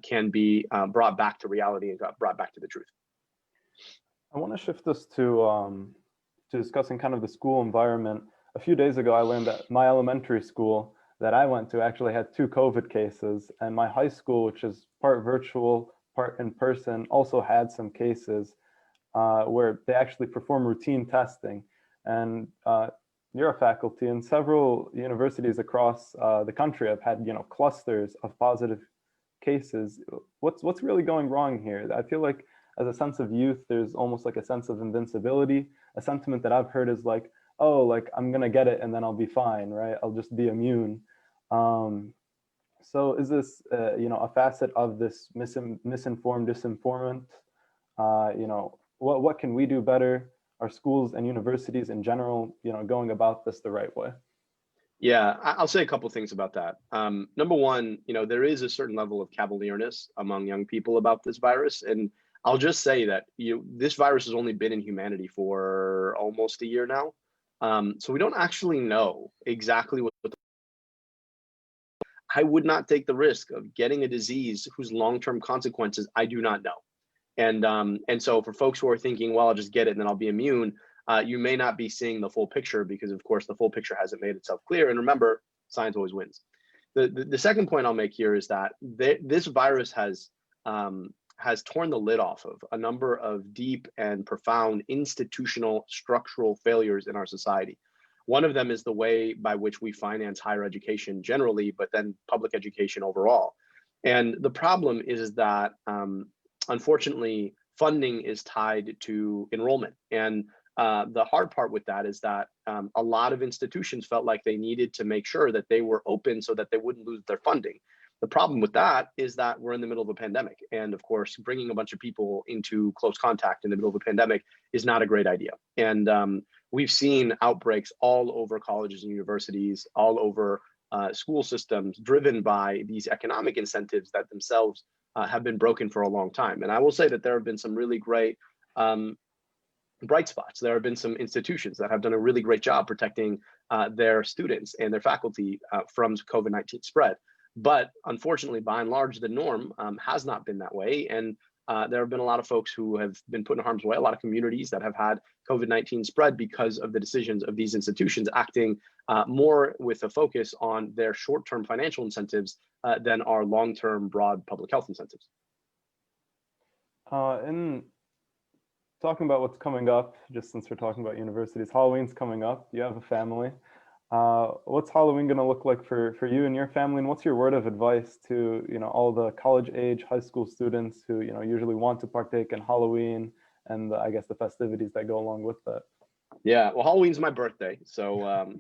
Speaker 7: can be brought back to reality and brought back to the truth.
Speaker 3: I want to shift us to discussing kind of the school environment. A few days ago, I learned that my elementary school that I went to actually had 2 COVID cases, and my high school, which is part virtual, part in person, also had some cases where they actually perform routine testing. And you're a faculty, and several universities across the country have had, you know, clusters of positive cases. What's really going wrong here? I feel like as a sense of youth, there's almost like a sense of invincibility. A sentiment that I've heard is like, oh, like I'm gonna get it and then I'll be fine, right? I'll just be immune. So is this, a facet of this misinformed disinformant? What can we do better? Are schools and universities in general, going about this the right way?
Speaker 7: Yeah, I'll say a couple things about that. Number one, there is a certain level of cavalierness among young people about this virus. And I'll just say that this virus has only been in humanity for almost a year now. So we don't actually know exactly what I would not take the risk of getting a disease whose long-term consequences I do not know. And so for folks who are thinking, well, I'll just get it and then I'll be immune, you may not be seeing the full picture because, of course, the full picture hasn't made itself clear. And remember, science always wins. The second point I'll make here is that this virus has torn the lid off of a number of deep and profound institutional structural failures in our society. One of them is the way by which we finance higher education generally, but then public education overall. And the problem is that, unfortunately, funding is tied to enrollment. And the hard part with that is that a lot of institutions felt like they needed to make sure that they were open so that they wouldn't lose their funding. The problem with that is that we're in the middle of a pandemic. And of course, bringing a bunch of people into close contact in the middle of a pandemic is not a great idea. And we've seen outbreaks all over colleges and universities, all over school systems, driven by these economic incentives that themselves have been broken for a long time. And I will say that there have been some really great bright spots. There have been some institutions that have done a really great job protecting their students and their faculty from COVID-19 spread. But unfortunately, by and large, the norm has not been that way. And there have been a lot of folks who have been put in harm's way, a lot of communities that have had COVID-19 spread because of the decisions of these institutions acting more with a focus on their short-term financial incentives than our long-term broad public health incentives.
Speaker 3: In talking about what's coming up, just since we're talking about universities, Halloween's coming up. You have a family. What's Halloween going to look like for you and your family, and what's your word of advice to all the college age high school students who usually want to partake in Halloween and I guess the festivities that go along with that?
Speaker 7: Yeah, well, Halloween's my birthday, so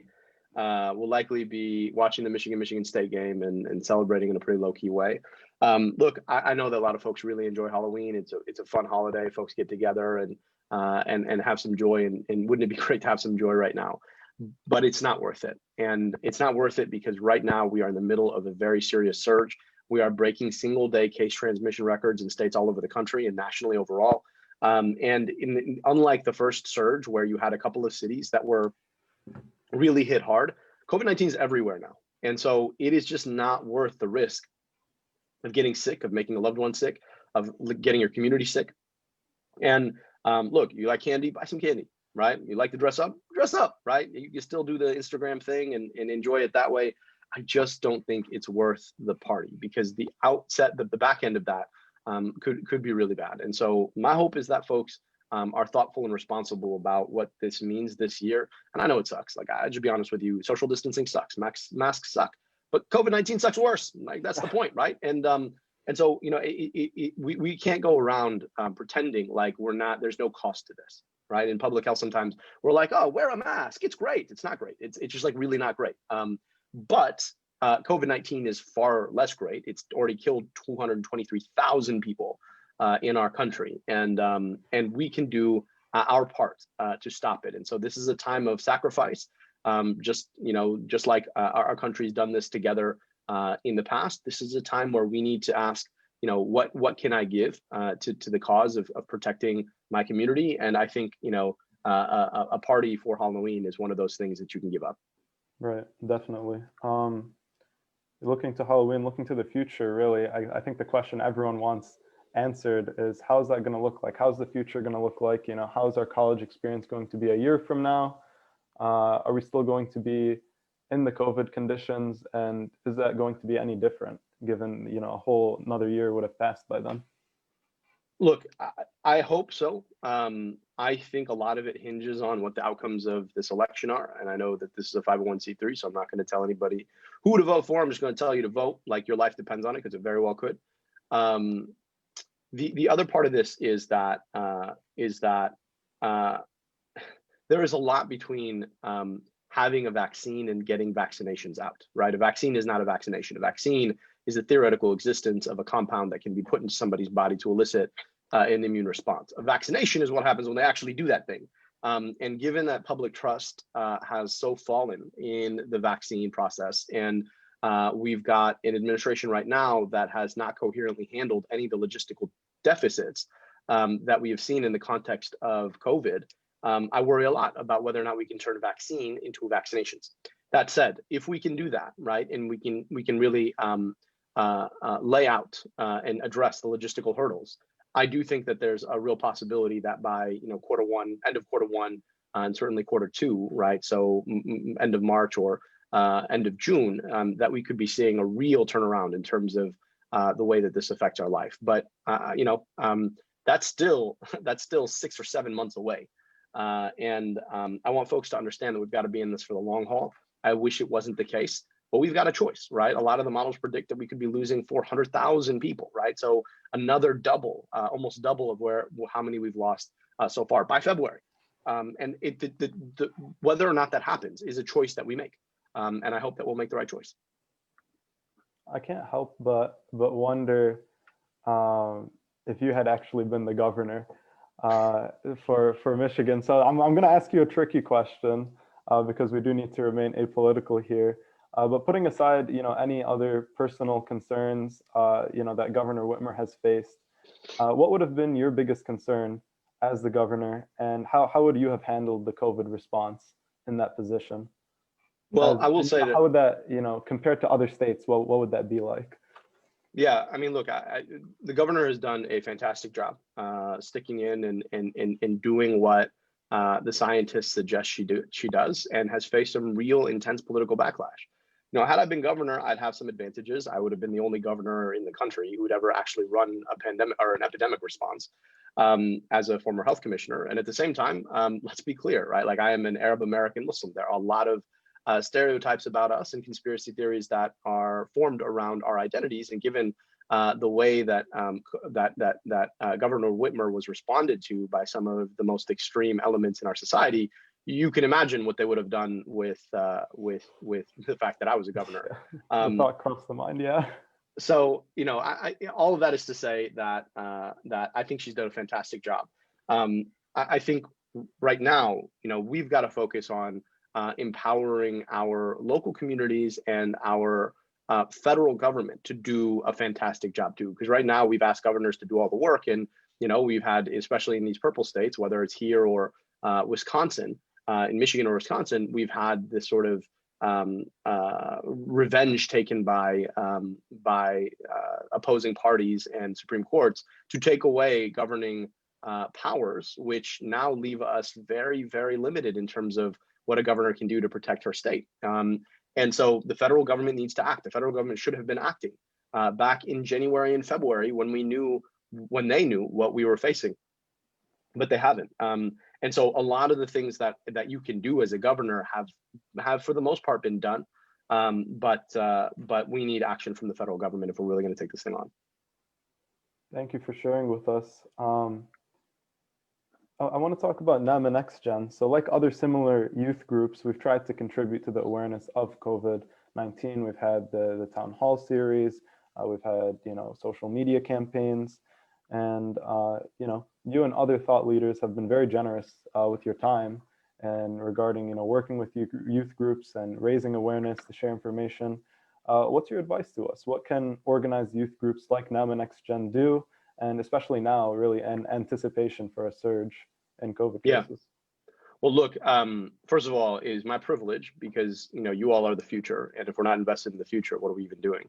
Speaker 7: we'll likely be watching the Michigan State game and celebrating in a pretty low key way. Look, I know that a lot of folks really enjoy Halloween. It's a fun holiday. Folks get together and have some joy, and wouldn't it be great to have some joy right now? But it's not worth it. And it's not worth it because right now we are in the middle of a very serious surge. We are breaking single day case transmission records in states all over the country and nationally overall. And unlike the first surge where you had a couple of cities that were really hit hard, COVID-19 is everywhere now. And so it is just not worth the risk of getting sick, of making a loved one sick, of getting your community sick. And look, you like candy, buy some candy. Right? You like to dress up, right? You can still do the Instagram thing and enjoy it that way. I just don't think it's worth the party because the outset, the back end of that could be really bad. And so my hope is that folks are thoughtful and responsible about what this means this year. And I know it sucks. Like, I should be honest with you, social distancing sucks, masks suck, but COVID-19 sucks worse. Like, that's the point, right? And so, we can't go around pretending like there's no cost to this. Right? In public health, sometimes we're like, oh, wear a mask. It's great. It's not great. It's just like really not great. But COVID-19 is far less great. It's already killed 223,000 people in our country. And we can do our part to stop it. And so this is a time of sacrifice. Just like our country's done this together in the past, this is a time where we need to ask, what can I give to the cause of protecting my community? And I think, a party for Halloween is one of those things that you can give up.
Speaker 3: Right, definitely. Looking to Halloween, looking to the future, really, I think the question everyone wants answered is, how's that going to look like? How's the future going to look like? How's our college experience going to be a year from now? Are we still going to be in the COVID conditions? And is that going to be any different given, a whole another year would have passed by then?
Speaker 7: Look, I hope so. I think a lot of it hinges on what the outcomes of this election are. And I know that this is a 501c3, so I'm not going to tell anybody who to vote for. I'm just going to tell you to vote like your life depends on it, because it very well could. The other part of this is that there is a lot between having a vaccine and getting vaccinations out, right? A vaccine is not a vaccination. A vaccine is the theoretical existence of a compound that can be put into somebody's body to elicit an immune response. A vaccination is what happens when they actually do that thing. And given that public trust has so fallen in the vaccine process, and we've got an administration right now that has not coherently handled any of the logistical deficits that we have seen in the context of COVID, I worry a lot about whether or not we can turn a vaccine into vaccinations. That said, if we can do that, right, and we can really lay out and address the logistical hurdles, I do think that there's a real possibility that by quarter one, end of quarter one, and certainly quarter two, right, so end of March or end of June, that we could be seeing a real turnaround in terms of the way that this affects our life. But that's still 6 or 7 months away. And I want folks to understand that we've got to be in this for the long haul. I wish it wasn't the case, but we've got a choice, right? A lot of the models predict that we could be losing 400,000 people, right? So another double, almost double of how many we've lost so far by February. And whether or not that happens is a choice that we make. And I hope that we'll make the right choice.
Speaker 3: I can't help but wonder if you had actually been the governor for Michigan. So I'm going to ask you a tricky question because we do need to remain apolitical here. But putting aside, any other personal concerns, that Governor Whitmer has faced, what would have been your biggest concern as the governor, and how would you have handled the COVID response in that position?
Speaker 7: Well, I will say that.
Speaker 3: How would that, compared to other states, what would that be like?
Speaker 7: Yeah, I mean, look, the governor has done a fantastic job sticking in and doing what the scientists suggest she does, and has faced some real intense political backlash. Had I been governor, I'd have some advantages. I would have been the only governor in the country who would ever actually run a pandemic or an epidemic response as a former health commissioner. And at the same time, let's be clear, right? Like, I am an Arab American Muslim. There are a lot of stereotypes about us and conspiracy theories that are formed around our identities. And given the way that Governor Whitmer was responded to by some of the most extreme elements in our society, you can imagine what they would have done with the fact that I was a governor.
Speaker 3: The thought crossed the mind, yeah.
Speaker 7: So all of that is to say that I think she's done a fantastic job. I think right now, we've got to focus on empowering our local communities and our federal government to do a fantastic job too. Because right now we've asked governors to do all the work, and we've had, especially in these purple states, whether it's here or Wisconsin, in Michigan or Wisconsin, we've had this sort of revenge taken by opposing parties and Supreme Courts to take away governing powers, which now leave us very, very limited in terms of what a governor can do to protect her state. And so the federal government needs to act. The federal government should have been acting back in January and February when they knew what we were facing, but they haven't. And so a lot of the things that you can do as a governor have for the most part been done, but we need action from the federal government if we're really going to take this thing on.
Speaker 3: Thank you for sharing with us. I want to talk about NAAMA Next Gen. So like other similar youth groups, we've tried to contribute to the awareness of COVID-19. We've had the town hall series, we've had social media campaigns, and you and other thought leaders have been very generous with your time and regarding working with youth groups and raising awareness to share information. What's your advice to us? What can organized youth groups like NAAMA Next Gen do? And especially now, really, in anticipation for a surge in COVID cases.
Speaker 7: Yeah. Well, look, first of all, it is my privilege because, you all are the future. And if we're not invested in the future, what are we even doing?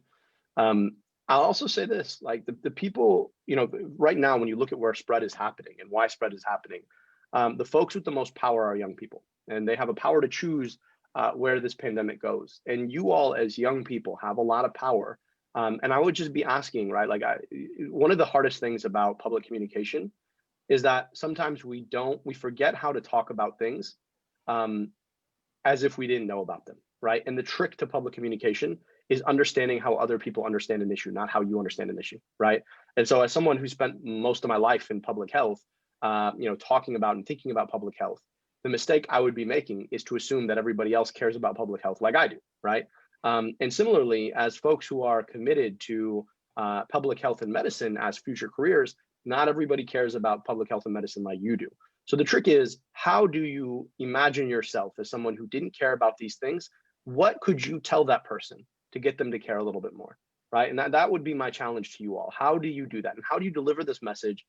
Speaker 7: I'll also say this, like the people, right now, when you look at where spread is happening and why spread is happening, the folks with the most power are young people, and they have a power to choose where this pandemic goes. And you all as young people have a lot of power. And I would just be asking, right? Like one of the hardest things about public communication is that sometimes we forget how to talk about things as if we didn't know about them, right? And the trick to public communication is understanding how other people understand an issue, not how you understand an issue, right? And so as someone who spent most of my life in public health, talking about and thinking about public health, the mistake I would be making is to assume that everybody else cares about public health like I do, right? And similarly, as folks who are committed to public health and medicine as future careers, not everybody cares about public health and medicine like you do. So the trick is, how do you imagine yourself as someone who didn't care about these things? What could you tell that person to get them to care a little bit more, right? And that would be my challenge to you all. How do you do that? And how do you deliver this message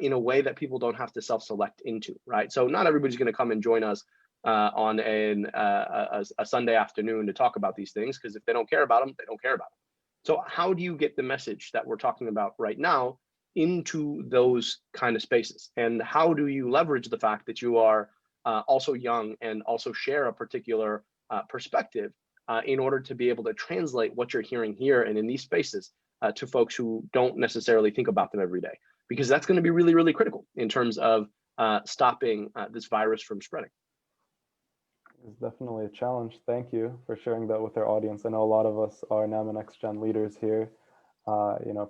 Speaker 7: in a way that people don't have to self-select into, right? So not everybody's going to come and join us on a Sunday afternoon to talk about these things, because if they don't care about them, they don't care about them. So how do you get the message that we're talking about right now into those kind of spaces? And how do you leverage the fact that you are also young and also share a particular perspective in order to be able to translate what you're hearing here and in these spaces to folks who don't necessarily think about them every day? Because that's going to be really, really critical in terms of stopping this virus from spreading.
Speaker 3: It's definitely a challenge. Thank you for sharing that with our audience. I know a lot of us are NAAMA Next Gen leaders here,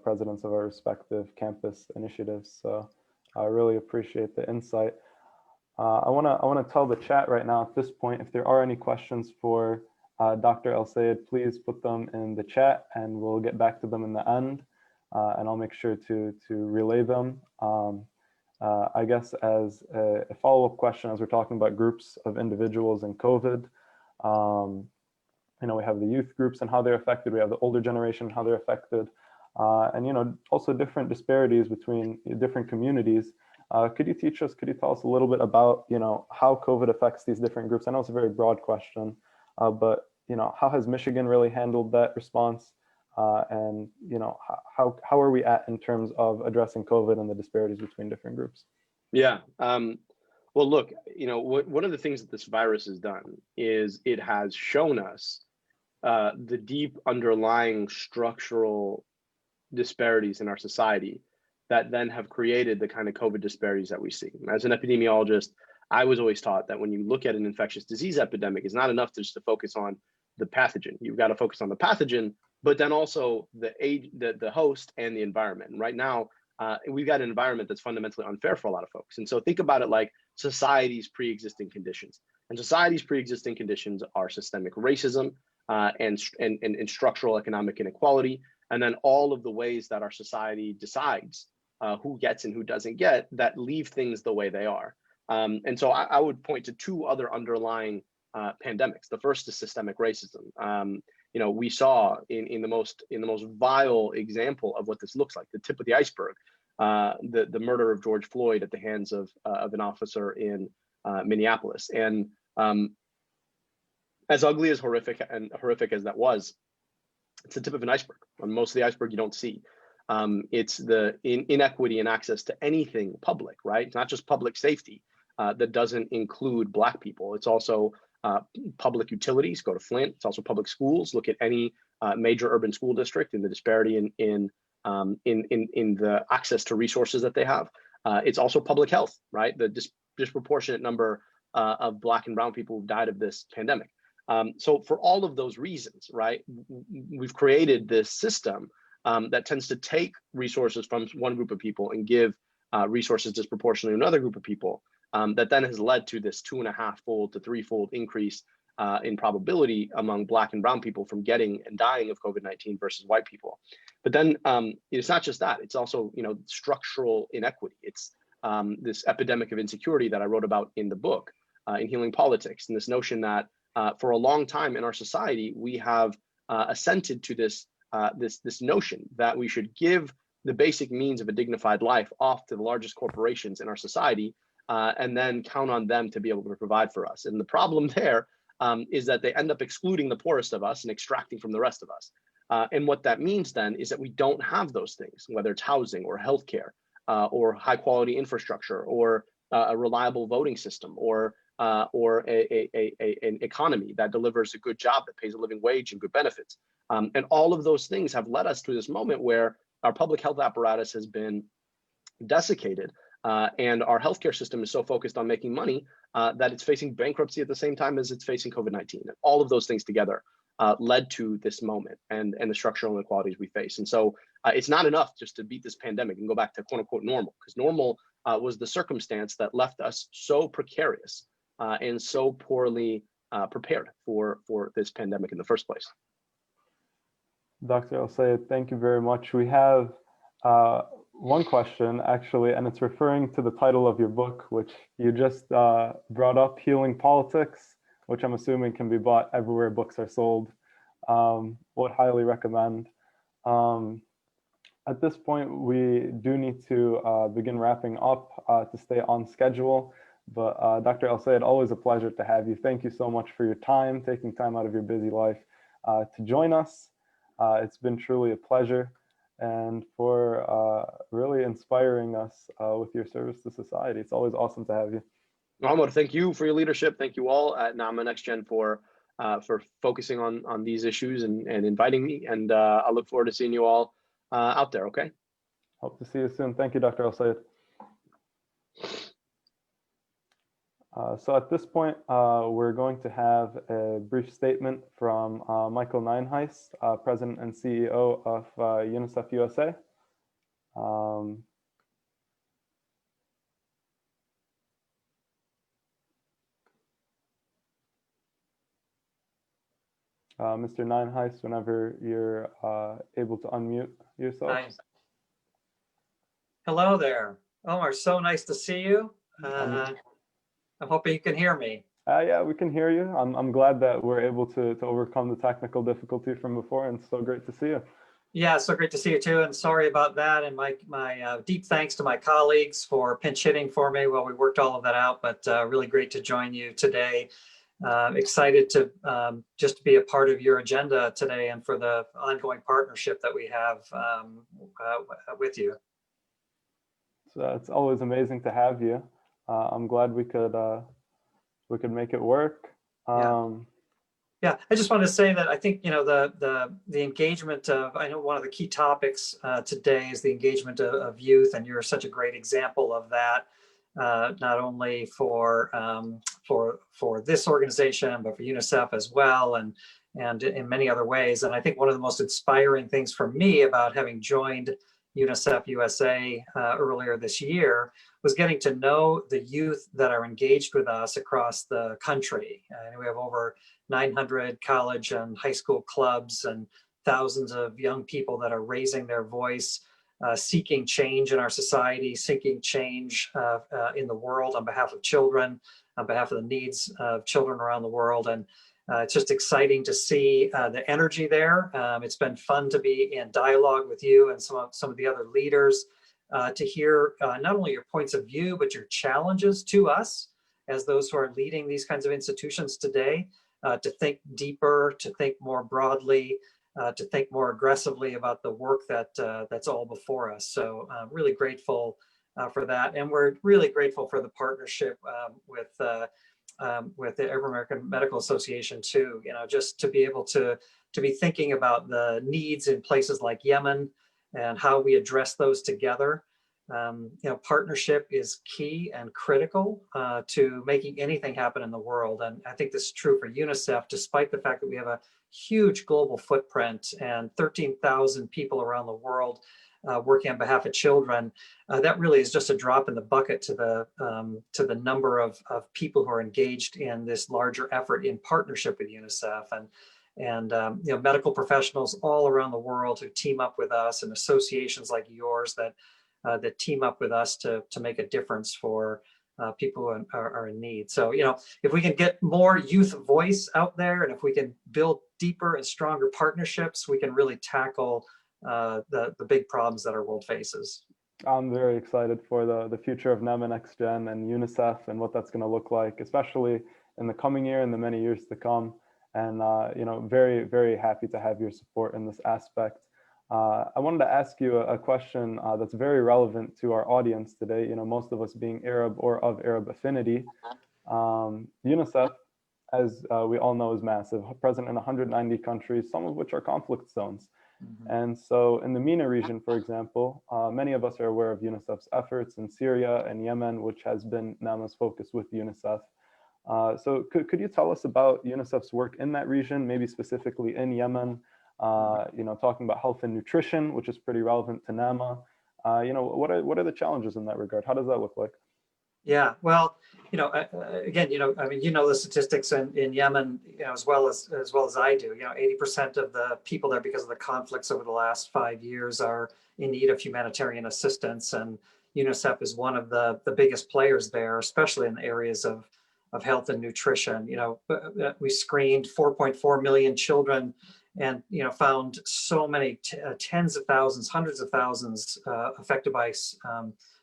Speaker 3: presidents of our respective campus initiatives. So I really appreciate the insight. I want to tell the chat right now at this point, if there are any questions for Dr. El Sayed, please put them in the chat and we'll get back to them in the end. And I'll make sure to relay them. I guess as a follow-up question, as we're talking about groups of individuals and COVID, we have the youth groups and how they're affected. We have the older generation, how they're affected. And, also different disparities between different communities. Could you tell us a little bit about, how COVID affects these different groups? I know it's a very broad question, but, how has Michigan really handled that response? And how are we at in terms of addressing COVID and the disparities between different groups?
Speaker 7: Yeah. Well, look, one of the things that this virus has done is it has shown us the deep underlying structural disparities in our society that then have created the kind of COVID disparities that we see. As an epidemiologist, I was always taught that when you look at an infectious disease epidemic, it's not enough just to focus on the pathogen. You've got to focus on the pathogen, but then also the host and the environment. And right now, we've got an environment that's fundamentally unfair for a lot of folks. And so think about it like society's pre-existing conditions. And society's pre-existing conditions are systemic racism and structural economic inequality, and then all of the ways that our society decides who gets and who doesn't get, that leave things the way they are. And so I would point to two other underlying pandemics. The first is systemic racism. We saw in the most vile example of what this looks like, the tip of the iceberg, the murder of George Floyd at the hands of an officer in Minneapolis. And as ugly as horrific as that was, it's the tip of an iceberg. On most of the iceberg you don't see. It's the inequity in access to anything public, right? It's not just public safety that doesn't include Black people. It's also public utilities. Go to Flint. It's also public schools. Look at any major urban school district and the disparity in the access to resources that they have. It's also public health, right? The disproportionate number of Black and brown people who've died of this pandemic. So for all of those reasons, right, we've created this system that tends to take resources from one group of people and give resources disproportionately to another group of people. That then has led to this 2.5-fold to 3-fold increase in probability among Black and brown people from getting and dying of COVID-19 versus white people. But then it's not just that, it's also structural inequity. It's this epidemic of insecurity that I wrote about in the book, in Healing Politics, and this notion that for a long time in our society, we have assented to this notion that we should give the basic means of a dignified life off to the largest corporations in our society, and then count on them to be able to provide for us. And the problem there is that they end up excluding the poorest of us and extracting from the rest of us. And what that means then is that we don't have those things, whether it's housing or healthcare or high quality infrastructure or a reliable voting system or an economy that delivers a good job that pays a living wage and good benefits. And all of those things have led us to this moment where our public health apparatus has been desiccated. And our healthcare system is so focused on making money that it's facing bankruptcy at the same time as it's facing COVID-19. And all of those things together led to this moment and the structural inequalities we face. And so it's not enough just to beat this pandemic and go back to quote unquote normal, because normal was the circumstance that left us so precarious and so poorly prepared for this pandemic in the first place.
Speaker 3: Dr. El-Sayed, thank you very much. We have one question, actually, and it's referring to the title of your book, which you just brought up, Healing Politics, which I'm assuming can be bought everywhere books are sold. Would highly recommend. At this point, we do need to begin wrapping up to stay on schedule. But Dr. El-Sayed, always a pleasure to have you. Thank you so much for your time, taking time out of your busy life to join us. It's been truly a pleasure, and for really inspiring us with your service to society. It's always awesome to have you.
Speaker 7: Muhammad, thank you for your leadership. Thank you all at NAAMA Next Gen for focusing on these issues and inviting me. And I look forward to seeing you all out there, okay?
Speaker 3: Hope to see you soon. Thank you, Dr. El-Sayed. So at this point, we're going to have a brief statement from Michael Nienhuis, President and CEO of UNICEF USA. Mr. Nienhuis, whenever you're able to unmute yourself.
Speaker 8: Hi. Hello there. Omar, so nice to see you. I'm hoping you can hear me.
Speaker 3: Yeah, we can hear you. I'm glad that we're able to overcome the technical difficulty from before, and it's so great to see you.
Speaker 8: Yeah, so great to see you too. And sorry about that. And my deep thanks to my colleagues for pinch hitting for me while we worked all of that out, but really great to join you today. Excited to just be a part of your agenda today and for the ongoing partnership that we have with you.
Speaker 3: So it's always amazing to have you. I'm glad we could make it work.
Speaker 8: Yeah, I just wanted to say that I think, you know, the engagement of, I know one of the key topics today is the engagement of youth, and you're such a great example of that, not only for this organization, but for UNICEF as well, and in many other ways. And I think one of the most inspiring things for me about having joined UNICEF USA earlier this year was getting to know the youth that are engaged with us across the country. We have over 900 college and high school clubs and thousands of young people that are raising their voice, seeking change in our society, seeking change in the world on behalf of children, on behalf of the needs of children around the world. And it's just exciting to see the energy there. It's been fun to be in dialogue with you and some of the other leaders to hear not only your points of view, but your challenges to us as those who are leading these kinds of institutions today, to think deeper, to think more broadly, to think more aggressively about the work that's all before us. So really grateful for that. And we're really grateful for the partnership with the Arab American Medical Association too, you know, just to be able to be thinking about the needs in places like Yemen and how we address those together. You know, partnership is key and critical to making anything happen in the world. And I think this is true for UNICEF, despite the fact that we have a huge global footprint and 13,000 people around the world working on behalf of children. That really is just a drop in the bucket to the number of people who are engaged in this larger effort in partnership with UNICEF, and you know, medical professionals all around the world who team up with us, and associations like yours that team up with us to make a difference for people who are in need. So, you know, if we can get more youth voice out there, and if we can build deeper and stronger partnerships, we can really tackle the big problems that our world faces.
Speaker 3: I'm very excited for the future of NAAMA Next Gen and UNICEF and what that's going to look like, especially in the coming year and the many years to come. And you know, very, very happy to have your support in this aspect. I wanted to ask you a question that's very relevant to our audience today. You know, most of us being Arab or of Arab affinity. UNICEF, as we all know, is massive, present in 190 countries, some of which are conflict zones. And so in the MENA region, for example, many of us are aware of UNICEF's efforts in Syria and Yemen, which has been NAAMA's focus with UNICEF. So could you tell us about UNICEF's work in that region, maybe specifically in Yemen, you know, talking about health and nutrition, which is pretty relevant to NAAMA. You know, what are the challenges in that regard? How does that look like?
Speaker 8: Yeah, well, again, I mean, the statistics in Yemen, as well as I do. 80% of the people there, because of the conflicts over the last 5 years, are in need of humanitarian assistance, and UNICEF is one of the biggest players there, especially in the areas of health and nutrition. We screened 4.4 million children, and found so many tens of thousands, hundreds of thousands affected by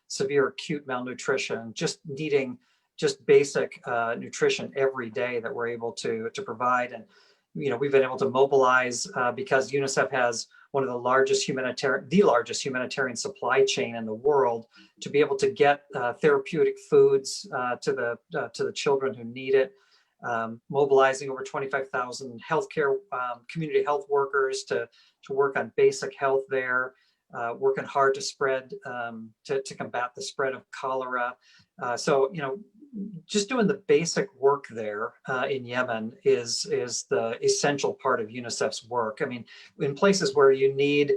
Speaker 8: severe acute malnutrition, just needing just basic nutrition every day that we're able to provide. And we've been able to mobilize because UNICEF has one of the largest humanitarian supply chain in the world, to be able to get therapeutic foods to the children who need it. Mobilizing over 25,000 healthcare community health workers to work on basic health there. Working hard to spread to combat the spread of cholera. So just doing the basic work there in Yemen is the essential part of UNICEF's work. I mean, in places where you need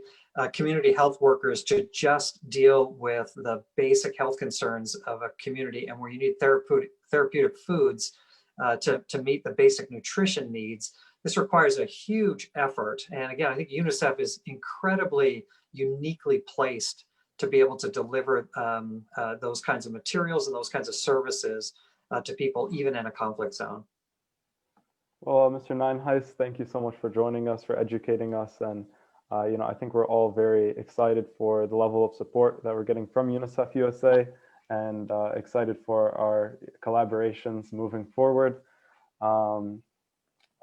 Speaker 8: community health workers to just deal with the basic health concerns of a community, and where you need therapeutic foods to meet the basic nutrition needs, this requires a huge effort. And again, I think UNICEF is incredibly uniquely placed to be able to deliver those kinds of materials and those kinds of services to people, even in a conflict zone.
Speaker 3: Well, Mr. Ninehuis, thank you so much for joining us, for educating us. And, I think we're all very excited for the level of support that we're getting from UNICEF USA, and excited for our collaborations moving forward.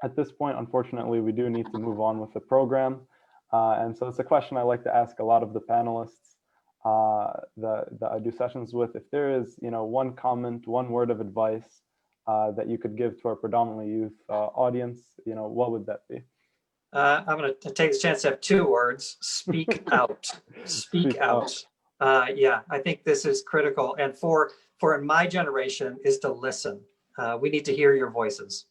Speaker 3: At this point, unfortunately, we do need to move on with the program. And so it's a question I like to ask a lot of the panelists that I do sessions with. If there is, one comment, one word of advice that you could give to our predominantly youth audience, what would that be?
Speaker 8: I'm going to take this chance to have 2 words: speak out. Speak out. Yeah, I think this is critical. And for in my generation is to listen. We need to hear your voices.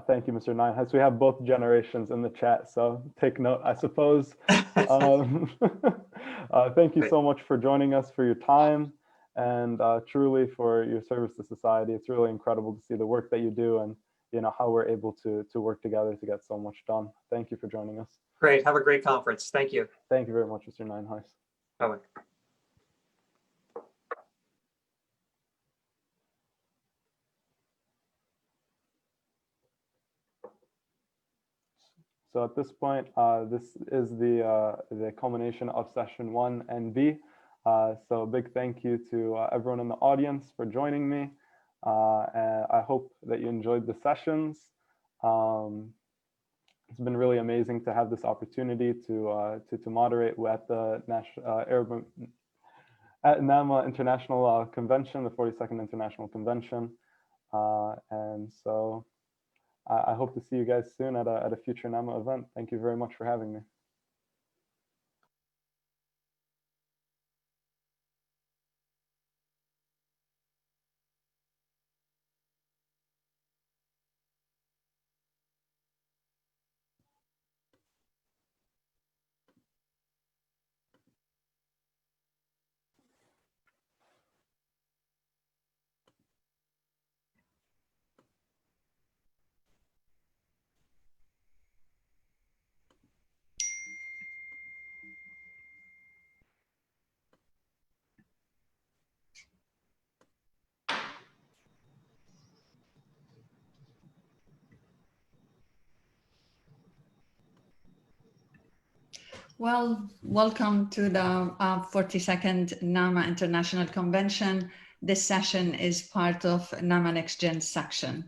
Speaker 3: Thank you, Mr. Ninehuis. We have both generations in the chat, so take note, I suppose. Thank you so much for joining us, for your time, and truly for your service to society. It's really incredible to see the work that you do, and how we're able to work together to get so much done. Thank you for joining us.
Speaker 8: Great. Have a great conference. Thank you.
Speaker 3: Thank you very much, Mr. Ninehuis.
Speaker 8: Bye-bye.
Speaker 3: So at this point, this is the culmination of session 1 and B. So a big thank you to everyone in the audience for joining me. And I hope that you enjoyed the sessions. It's been really amazing to have this opportunity to moderate at the at NAAMA International Convention, the 42nd International Convention. And so I hope to see you guys soon at a future NAAMA event. Thank you very much for having me.
Speaker 4: Well, welcome to the 42nd NAAMA International Convention. This session is part of NAAMA Next Gen section.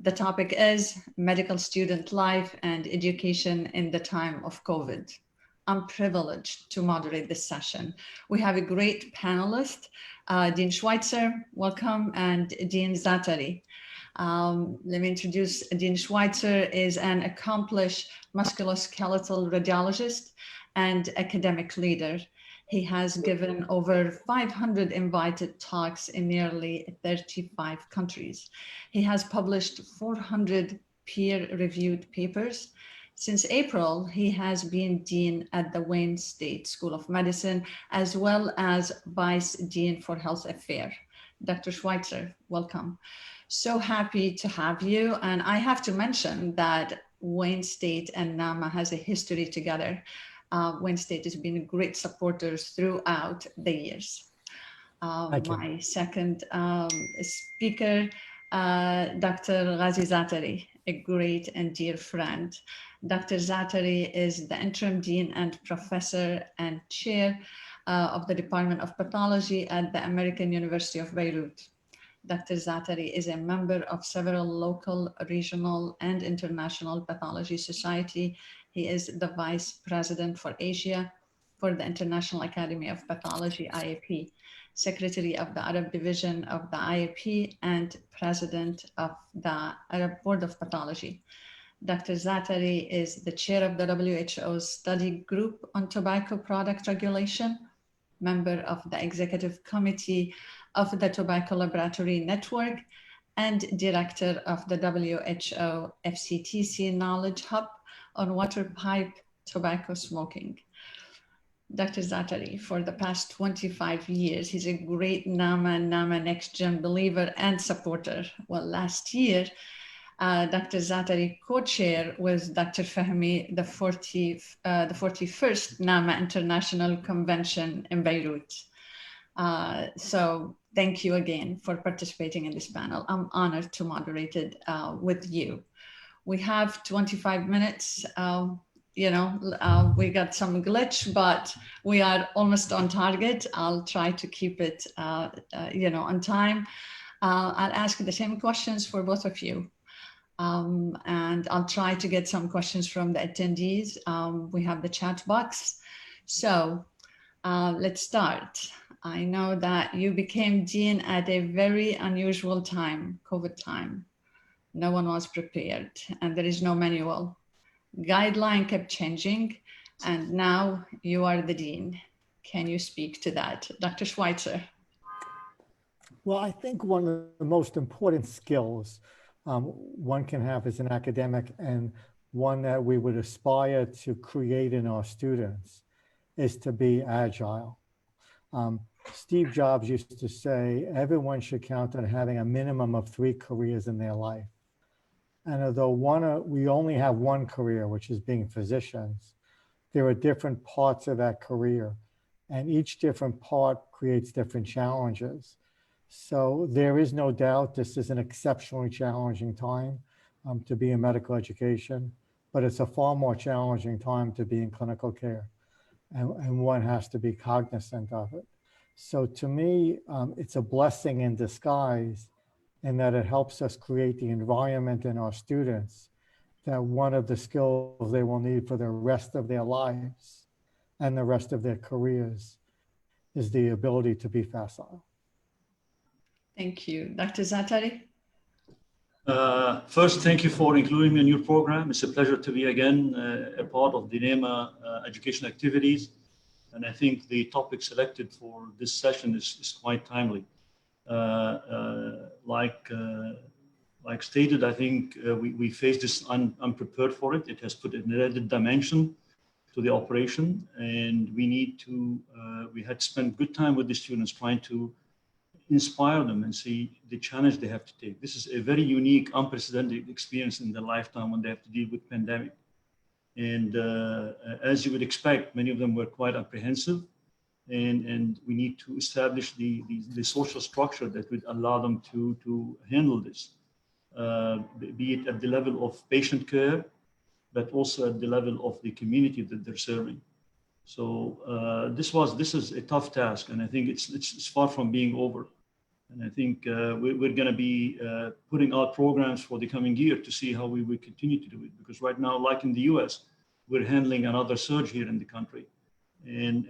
Speaker 4: The topic is medical student life and education in the time of COVID. I'm privileged to moderate this session. We have a great panelist, Dean Schweitzer, welcome, and Dean Zatari. Let me introduce Dean Schweitzer is an accomplished musculoskeletal radiologist and academic leader. He has given over 500 invited talks in nearly 35 countries. He has published 400 peer-reviewed papers. Since April, he has been dean at the Wayne State School of Medicine, as well as vice dean for health affairs. Dr. Schweitzer, welcome. So happy to have you. And I have to mention that Wayne State and NAAMA has a history together. Wayne State has been great supporters throughout the years. My second speaker, Dr. Ghazi Zatari, a great and dear friend. Dr. Zatari is the interim dean and professor and chair of the Department of Pathology at the American University of Beirut. Dr. Zatari is a member of several local, regional, and international pathology society. He is the vice president for Asia for the International Academy of Pathology, IAP, secretary of the Arab division of the IAP, and president of the Arab Board of Pathology. Dr. Zatari is the chair of the WHO's study group on tobacco product regulation, member of the executive committee of the Tobacco Laboratory Network, and director of the WHO FCTC Knowledge Hub on water pipe tobacco smoking. Dr. Zatari, for the past 25 years, he's a great NAAMA Next Gen believer and supporter. Well, last year, Dr. Zatari co-chair with Dr. Fahmy the 41st NAAMA International Convention in Beirut. So thank you again for participating in this panel. I'm honored to moderate it with you. We have 25 minutes. We got some glitch, but we are almost on target. I'll try to keep it, on time. I'll ask the same questions for both of you. And I'll try to get some questions from the attendees. We have the chat box. So let's start. I know that you became dean at a very unusual time, COVID time. No one was prepared and there is no manual. Guideline kept changing and now you are the dean. Can you speak to that? Dr. Schweitzer.
Speaker 9: Well, I think one of the most important skills one can have as an academic, and one that we would aspire to create in our students, is to be agile. Steve Jobs used to say, everyone should count on having a minimum of 3 careers in their life. And although we only have one career, which is being physicians, there are different parts of that career, and each different part creates different challenges. So there is no doubt this is an exceptionally challenging time to be in medical education, but it's a far more challenging time to be in clinical care. And one has to be cognizant of it. So to me, it's a blessing in disguise in that it helps us create the environment in our students that one of the skills they will need for the rest of their lives and the rest of their careers is the ability to be facile.
Speaker 4: Thank you. Dr. Zatari?
Speaker 10: First, thank you for including me in your program. It's a pleasure to be again a part of the NAAMA education activities. And I think the topic selected for this session is quite timely. Like stated, I think we faced this unprepared for it. It has put an added dimension to the operation, and we had spent good time with the students trying to inspire them and see the challenge they have to take. This is a very unique, unprecedented experience in their lifetime when they have to deal with pandemic. And as you would expect, many of them were quite apprehensive, and we need to establish the social structure that would allow them to handle this, be it at the level of patient care, but also at the level of the community that they're serving. So this is a tough task, and I think it's far from being over. And I think we're going to be putting out programs for the coming year to see how we will continue to do it. Because right now, like in the US, we're handling another surge here in the country, and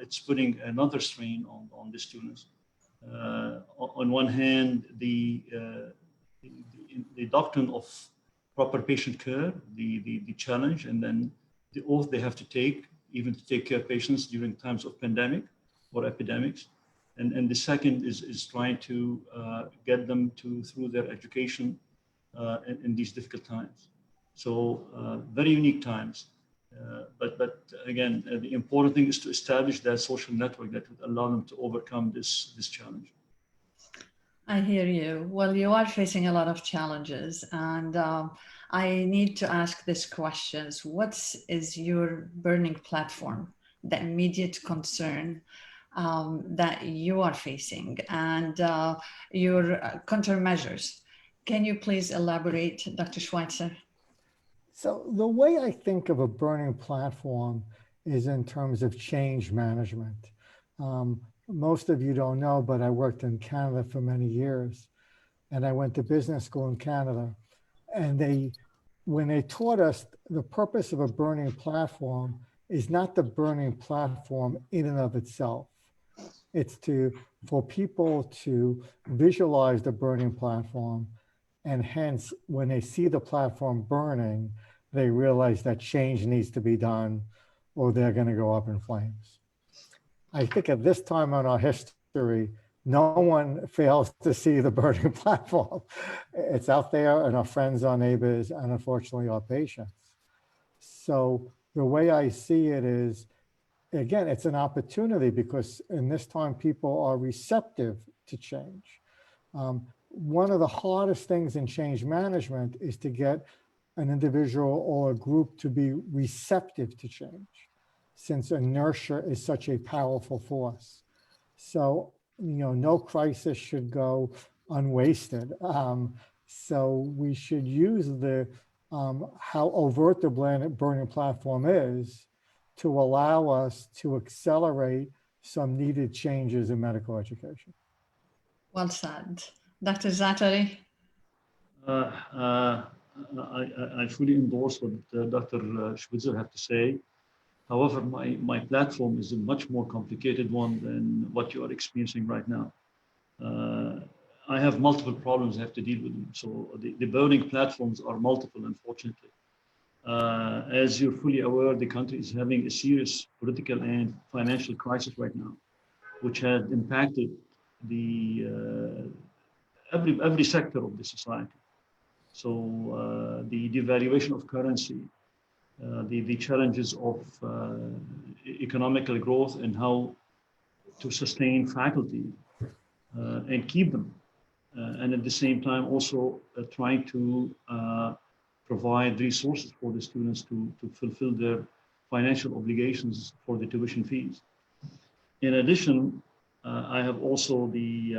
Speaker 10: it's putting another strain on the students. On one hand, the doctrine of proper patient care, the challenge, and then the oath they have to take, even to take care of patients during times of pandemic or epidemics. And the second is trying to get them through their education in these difficult times. So very unique times. But again, the important thing is to establish that social network that would allow them to overcome this challenge.
Speaker 4: I hear you. Well, you are facing a lot of challenges, and I need to ask these questions. What is your burning platform, the immediate concern that you are facing, and your countermeasures? Can you please elaborate, Dr. Schweitzer?
Speaker 9: So the way I think of a burning platform is in terms of change management. Most of you don't know, but I worked in Canada for many years, and I went to business school in Canada. And when they taught us, the purpose of a burning platform is not the burning platform in and of itself. It's for people to visualize the burning platform, and hence, when they see the platform burning, they realize that change needs to be done, or they're going to go up in flames. I think at this time in our history, no one fails to see the burning platform. It's out there, and our friends, our neighbors, and unfortunately our patients. So the way I see it is, again, it's an opportunity, because in this time people are receptive to change. One of the hardest things in change management is to get an individual or a group to be receptive to change, since inertia is such a powerful force. So, no crisis should go unwasted. So we should use how overt the burning platform is to allow us to accelerate some needed changes in medical education.
Speaker 4: Well said. Dr. Zatari?
Speaker 10: I fully endorse what Dr. Schweitzer had to say. However, my platform is a much more complicated one than what you are experiencing right now. I have multiple problems I have to deal with. So the burning platforms are multiple, unfortunately. As you're fully aware, the country is having a serious political and financial crisis right now, which has impacted every sector of the society. So the devaluation of currency, the challenges of economical growth and how to sustain faculty and keep them. And at the same time, also trying to provide resources for the students to fulfill their financial obligations for the tuition fees. In addition, I have also the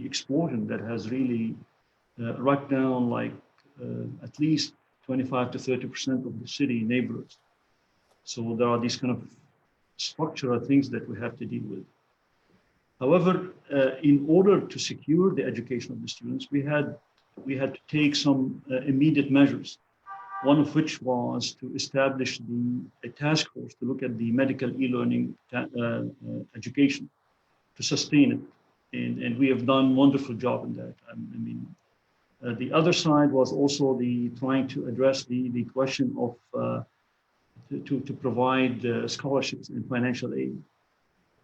Speaker 10: explosion that has really right down like at least 25 to 30% of the city neighborhoods. So there are these kind of structural things that we have to deal with. However, in order to secure the education of the students, we had to take some immediate measures. One of which was to establish a task force to look at the medical e-learning education, to sustain it. And we have done a wonderful job in that. The other side was also trying to address the question of to provide scholarships and financial aid.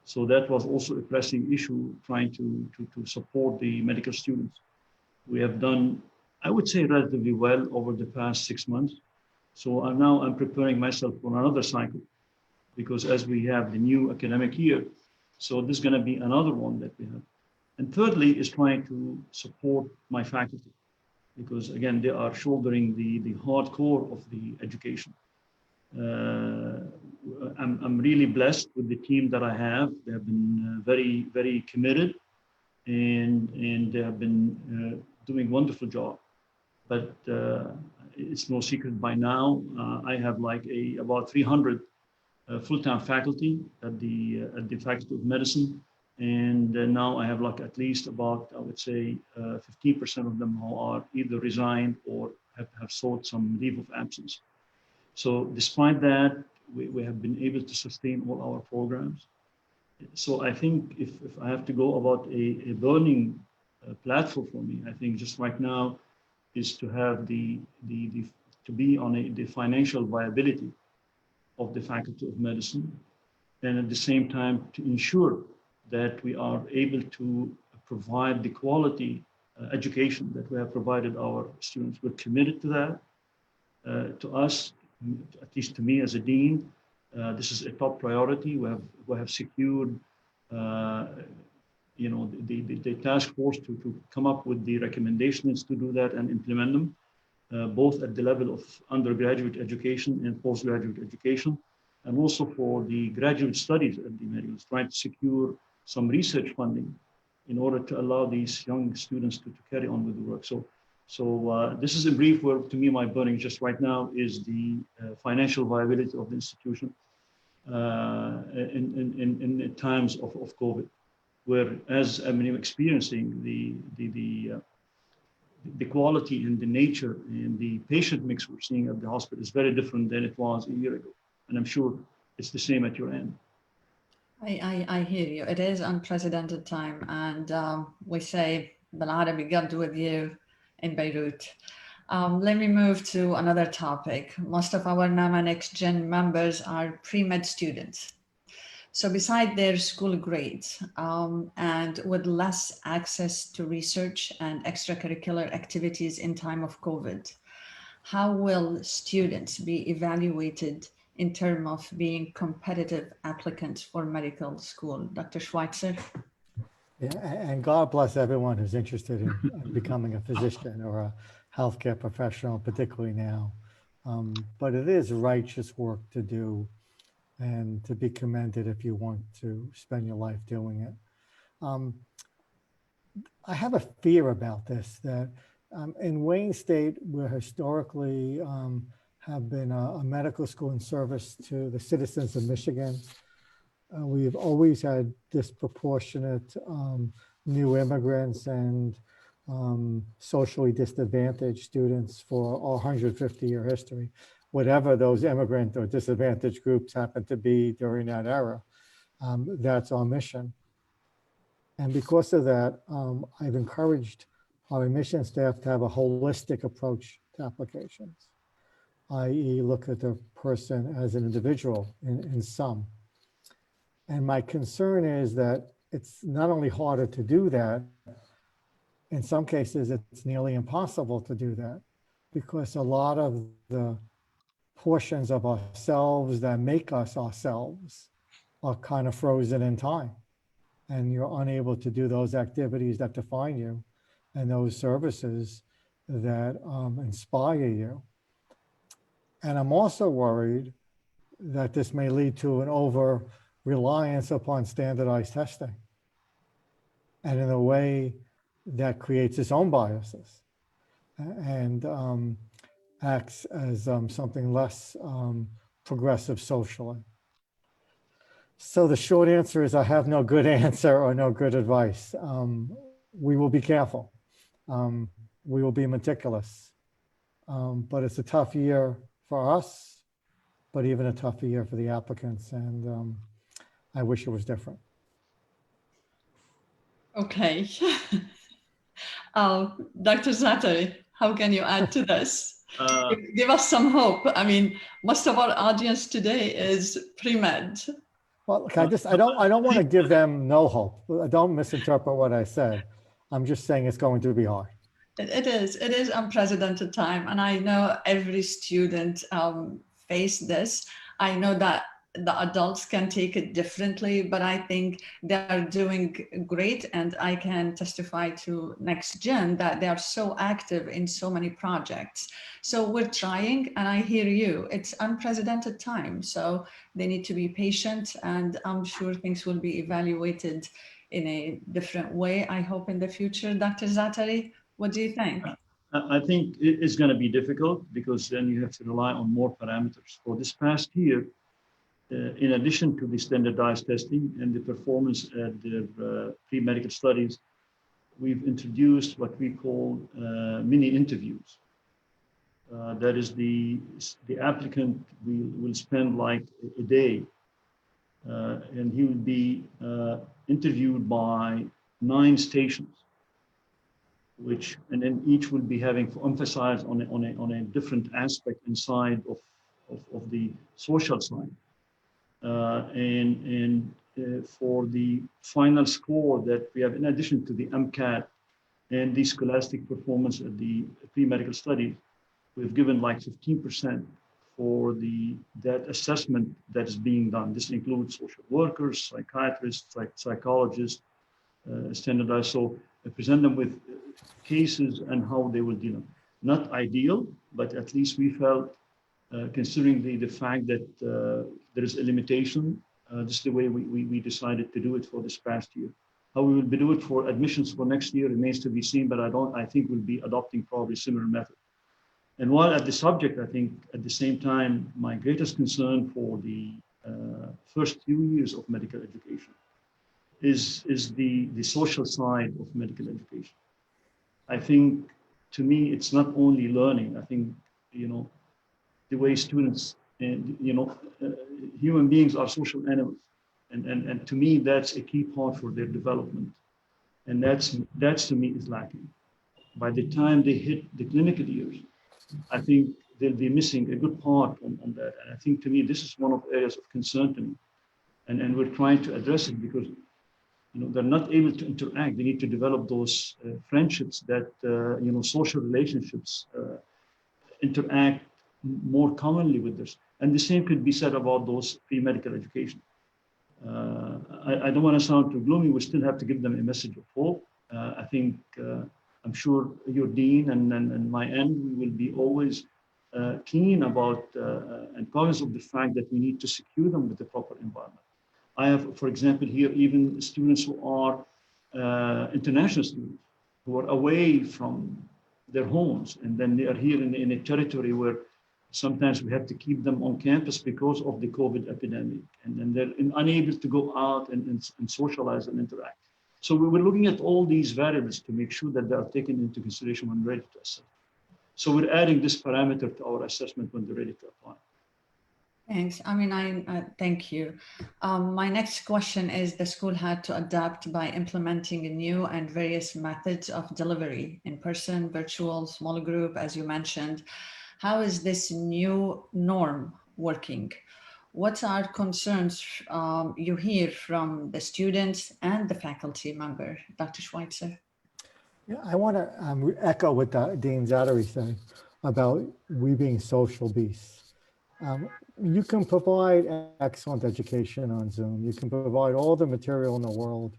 Speaker 10: So that was also a pressing issue, trying to support the medical students. We have done, I would say, relatively well over the past 6 months. So now I'm preparing myself for another cycle, because as we have the new academic year, so this is going to be another one that we have. And thirdly is trying to support my faculty, because again, they are shouldering the hardcore of the education. I'm really blessed with the team that I have. They have been very, very committed, and they have been doing a wonderful job. But it's no secret by now, I have like about 300 full-time faculty at the Faculty of Medicine. And now I have like at least about, I would say, 15% of them who are either resigned or have sought some leave of absence. So despite that, we have been able to sustain all our programs. So I think if I have to go about a burning platform for me, I think just right now is to have to be on the financial viability of the Faculty of Medicine, and at the same time to ensure that we are able to provide the quality education that we have provided our students. We're committed to that. To us, at least to me as a dean, this is a top priority. We have secured, the task force to come up with the recommendations to do that and implement them, both at the level of undergraduate education and postgraduate education, and also for the graduate studies at the Americans, trying to secure some research funding in order to allow these young students to carry on with the work. So this is in brief where, to me, my burning just right now is the financial viability of the institution in times of COVID, where, as I'm experiencing, the quality and the nature and the patient mix we're seeing at the hospital is very different than it was a year ago. And I'm sure it's the same at your end.
Speaker 4: I hear you. It is unprecedented time. And we say, Balarabi, God with you in Beirut. Let me move to another topic. Most of our NAAMA Next Gen members are pre-med students. So beside their school grades and with less access to research and extracurricular activities in time of COVID, how will students be evaluated in terms of being competitive applicants for medical school? Dr. Schweitzer?
Speaker 9: Yeah, and God bless everyone who's interested in becoming a physician or a healthcare professional, particularly now. But it is righteous work to do and to be commended if you want to spend your life doing it. I have a fear about this, that in Wayne State, we're historically have been a medical school in service to the citizens of Michigan. We've always had disproportionate new immigrants and socially disadvantaged students for our 150-year history, whatever those immigrant or disadvantaged groups happen to be during that era. That's our mission. And because of that, I've encouraged our admission staff to have a holistic approach to applications, i.e. look at the person as an individual in sum. And my concern is that it's not only harder to do that, in some cases it's nearly impossible to do that, because a lot of the portions of ourselves that make us ourselves are kind of frozen in time. And you're unable to do those activities that define you and those services that inspire you. And I'm also worried that this may lead to an over-reliance upon standardized testing, and in a way that creates its own biases and acts as something less progressive socially. So the short answer is I have no good answer or no good advice. We will be careful. We will be meticulous. But it's a tough year for us, but even a tougher year for the applicants. And I wish it was different.
Speaker 4: Okay. Dr. Zatari, how can you add to this? Give us some hope. I mean, most of our audience today is pre-med.
Speaker 9: Well, I don't want to give them no hope. Don't misinterpret what I said. I'm just saying it's going to be hard.
Speaker 4: It is unprecedented time. And I know every student face this. I know that the adults can take it differently, but I think they're doing great. And I can testify to Next Gen that they are so active in so many projects. So we're trying, and I hear you. It's unprecedented time. So they need to be patient, and I'm sure things will be evaluated in a different way, I hope, in the future. Dr. Zatari, what do you think?
Speaker 10: I think it's going to be difficult because then you have to rely on more parameters. For this past year, in addition to the standardized testing and the performance at the pre-medical studies, we've introduced what we call mini interviews. That is the applicant will spend like a day and he will be interviewed by 9 stations, and then each will be having to emphasize on a different aspect inside of the social side. For the final score that we have, in addition to the MCAT and the scholastic performance at the pre-medical studies, we've given like 15% for that assessment that is being done. This includes social workers, psychiatrists, psychologists, standardized. So present them with cases and how they will deal them. Not ideal, but at least we felt, considering the fact that there is a limitation, this is the way we decided to do it for this past year. How we will be doing it for admissions for next year remains to be seen, but I think we'll be adopting probably similar method. And while at the subject, I think at the same time, my greatest concern for the first few years of medical education is the social side of medical education. I think, to me, it's not only learning. I think, the way students and, human beings are social animals. And to me, that's a key part for their development. And that's to me is lacking. By the time they hit the clinical years, I think they'll be missing a good part on that. And I think, to me, this is one of the areas of concern to me. And we're trying to address it because, they're not able to interact. They need to develop those friendships that, social relationships interact more commonly with this. And the same could be said about those pre-medical education. I don't want to sound too gloomy. We still have to give them a message of hope. I think, I'm sure your dean and my end, we will be always keen about and cognizant of the fact that we need to secure them with the proper environment. I have, for example, here even students who are international students who are away from their homes, and then they are here in a territory where sometimes we have to keep them on campus because of the COVID epidemic, and then they're unable to go out and socialize and interact. So we were looking at all these variables to make sure that they are taken into consideration when ready to assess. So we're adding this parameter to our assessment when they're ready to apply.
Speaker 4: Thanks. I thank you. My next question is, the school had to adapt by implementing new and various methods of delivery, in person, virtual, small group, as you mentioned. How is this new norm working? What are concerns you hear from the students and the faculty member? Dr. Schweitzer.
Speaker 9: Yeah, I want to echo what Dean Zattery said about we being social beasts. You can provide excellent education on Zoom. You can provide all the material in the world,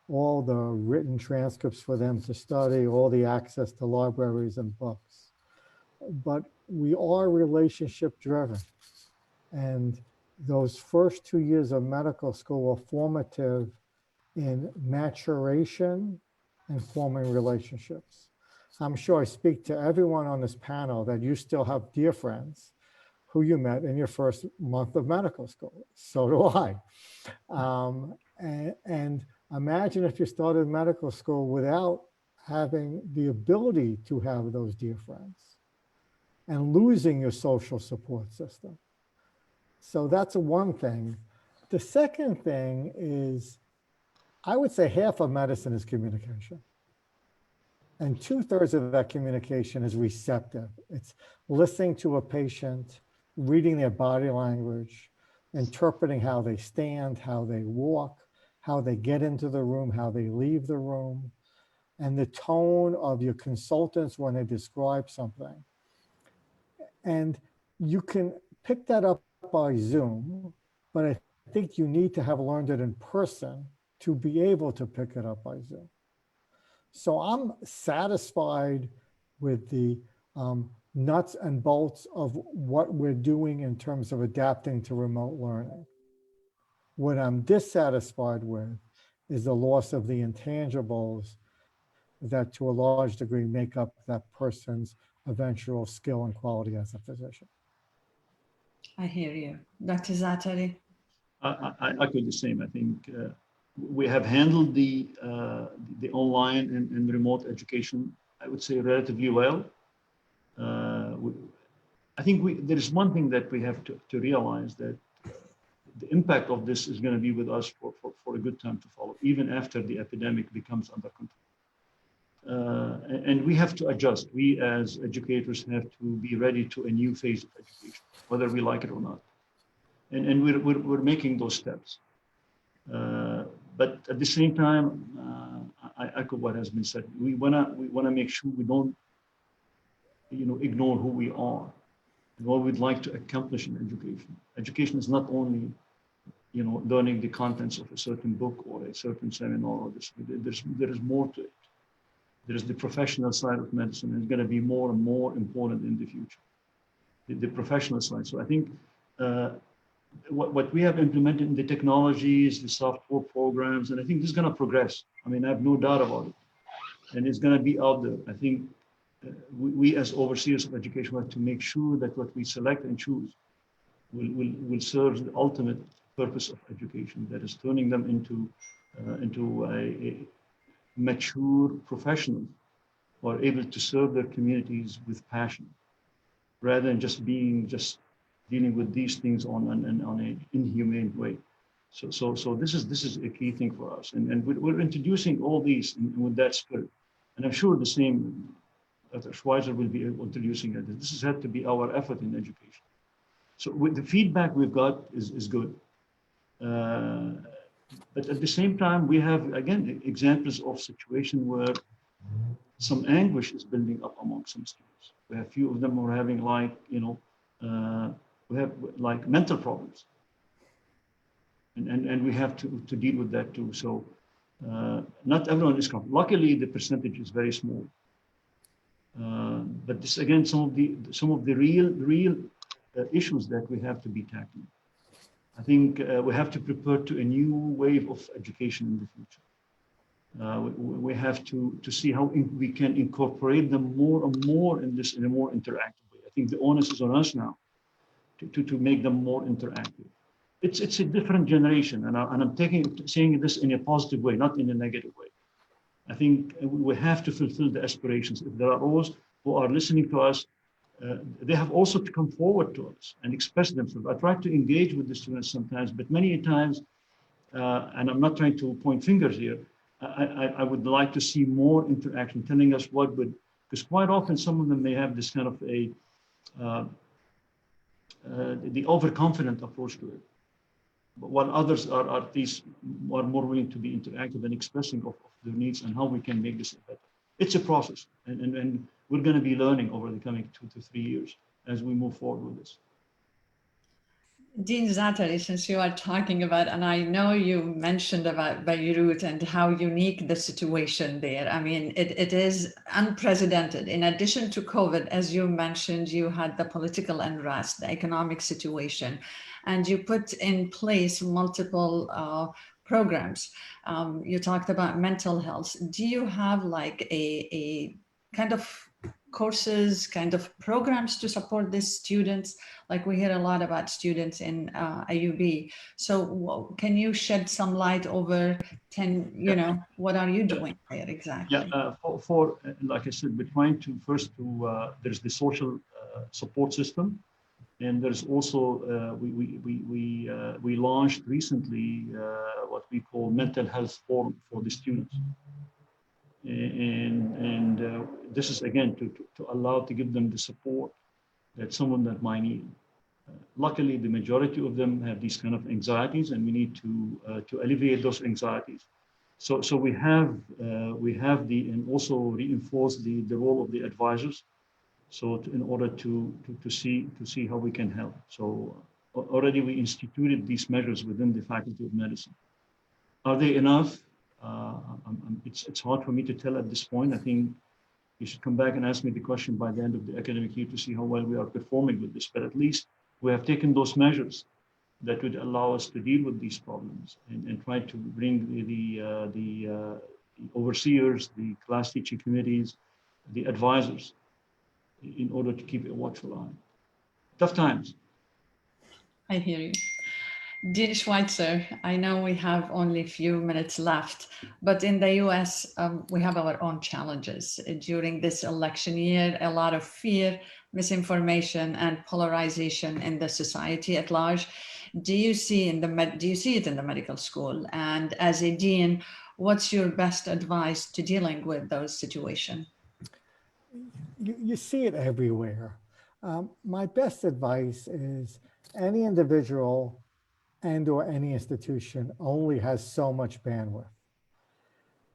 Speaker 9: all the written transcripts for them to study, all the access to libraries and books. But we are relationship driven. And those first 2 years of medical school are formative in maturation and forming relationships. I'm sure I speak to everyone on this panel that you still have dear friends who you met in your first month of medical school. So do I. And imagine if you started medical school without having the ability to have those dear friends and losing your social support system. So that's one thing. The second thing is, I would say half of medicine is communication. And 2/3 of that communication is receptive. It's listening to a patient, reading their body language, interpreting how they stand, how they walk, how they get into the room, how they leave the room, and the tone of your consultants when they describe something. And you can pick that up by Zoom, but I think you need to have learned it in person to be able to pick it up by Zoom. So I'm satisfied with the nuts and bolts of what we're doing in terms of adapting to remote learning. What I'm dissatisfied with is the loss of the intangibles that to a large degree make up that person's eventual skill and quality as a physician.
Speaker 4: I hear you. Dr. Zattery.
Speaker 10: I could the same. I think we have handled the online and remote education, I would say, relatively well. I think there is one thing that we have to realize, that the impact of this is going to be with us for a good time to follow, even after the epidemic becomes under control. And we have to adjust. We as educators have to be ready to a new phase of education, whether we like it or not. And we're making those steps. But at the same time, I echo what has been said. We wanna make sure we don't, ignore who we are and what we'd like to accomplish in education. Education is not only, learning the contents of a certain book or a certain seminar or this. There is more to it. There is the professional side of medicine, and it's going to be more and more important in the future. The professional side. So I think what we have implemented in the technologies, the software programs, and I think this is going to progress. I mean, I have no doubt about it. And it's going to be out there. I think we as overseers of education have to make sure that what we select and choose will serve the ultimate purpose of education, that is turning them into a mature professionals who are able to serve their communities with passion, rather than just dealing with these things on an inhumane way. So this is a key thing for us, and we're introducing all these with that spirit, and I'm sure the same Dr. Schweizer will be introducing it. This has had to be our effort in education. So with the feedback we've got is good, but at the same time we have again examples of situations where some anguish is building up among some students. We have few of them who are having we have like mental problems. And we have to deal with that too. So not everyone is comfortable. Luckily, the percentage is very small. But this again, some of the real issues that we have to be tackling. I think we have to prepare to a new wave of education in the future. We have to see how we can incorporate them more and more in a more interactive way. I think the onus is on us now to make them more interactive. It's a different generation, and I'm saying this in a positive way, not in a negative way. I think we have to fulfill the aspirations. If there are those who are listening to us, they have also to come forward to us and express themselves. I try to engage with the students sometimes, but many times, and I'm not trying to point fingers here, I would like to see more interaction, telling us what would, because quite often some of them may have this kind of the overconfident approach to it. But while others are more willing to be interactive and expressing of their needs and how we can make this better. It's a process, and we're going to be learning over the coming 2 to 3 years as we move forward with this.
Speaker 4: Dean Zatari, since you are talking about, and I know you mentioned about Beirut and how unique the situation there. I mean, it is unprecedented. In addition to COVID, as you mentioned, you had the political unrest, the economic situation, and you put in place multiple programs. You talked about mental health. Do you have like a kind of courses, kind of programs to support these students? Like we hear a lot about students in IUB. So can you shed some light over 10, what are you doing there exactly?
Speaker 10: Yeah, for like I said, we're trying to there's the social support system. And there's also, we launched recently what we call mental health forum for the students. And this is again to allow to give them the support that someone that might need. Luckily, the majority of them have these kind of anxieties, and we need to alleviate those anxieties. So we have and also reinforce the role of the advisors. So in order to see how we can help. So already we instituted these measures within the Faculty of Medicine. Are they enough? It's hard for me to tell at this point. I think you should come back and ask me the question by the end of the academic year to see how well we are performing with this. But at least we have taken those measures that would allow us to deal with these problems and try to bring the overseers, the class teaching committees, the advisors, in order to keep a watchful eye. Tough times.
Speaker 4: I hear you. Dean Schweitzer, I know we have only a few minutes left, but in the US, we have our own challenges. During this election year, a lot of fear, misinformation, and polarization in the society at large. Do you see it in the medical school? And as a dean, what's your best advice to dealing with those situations?
Speaker 9: You see it everywhere. My best advice is any individual and/or any institution only has so much bandwidth.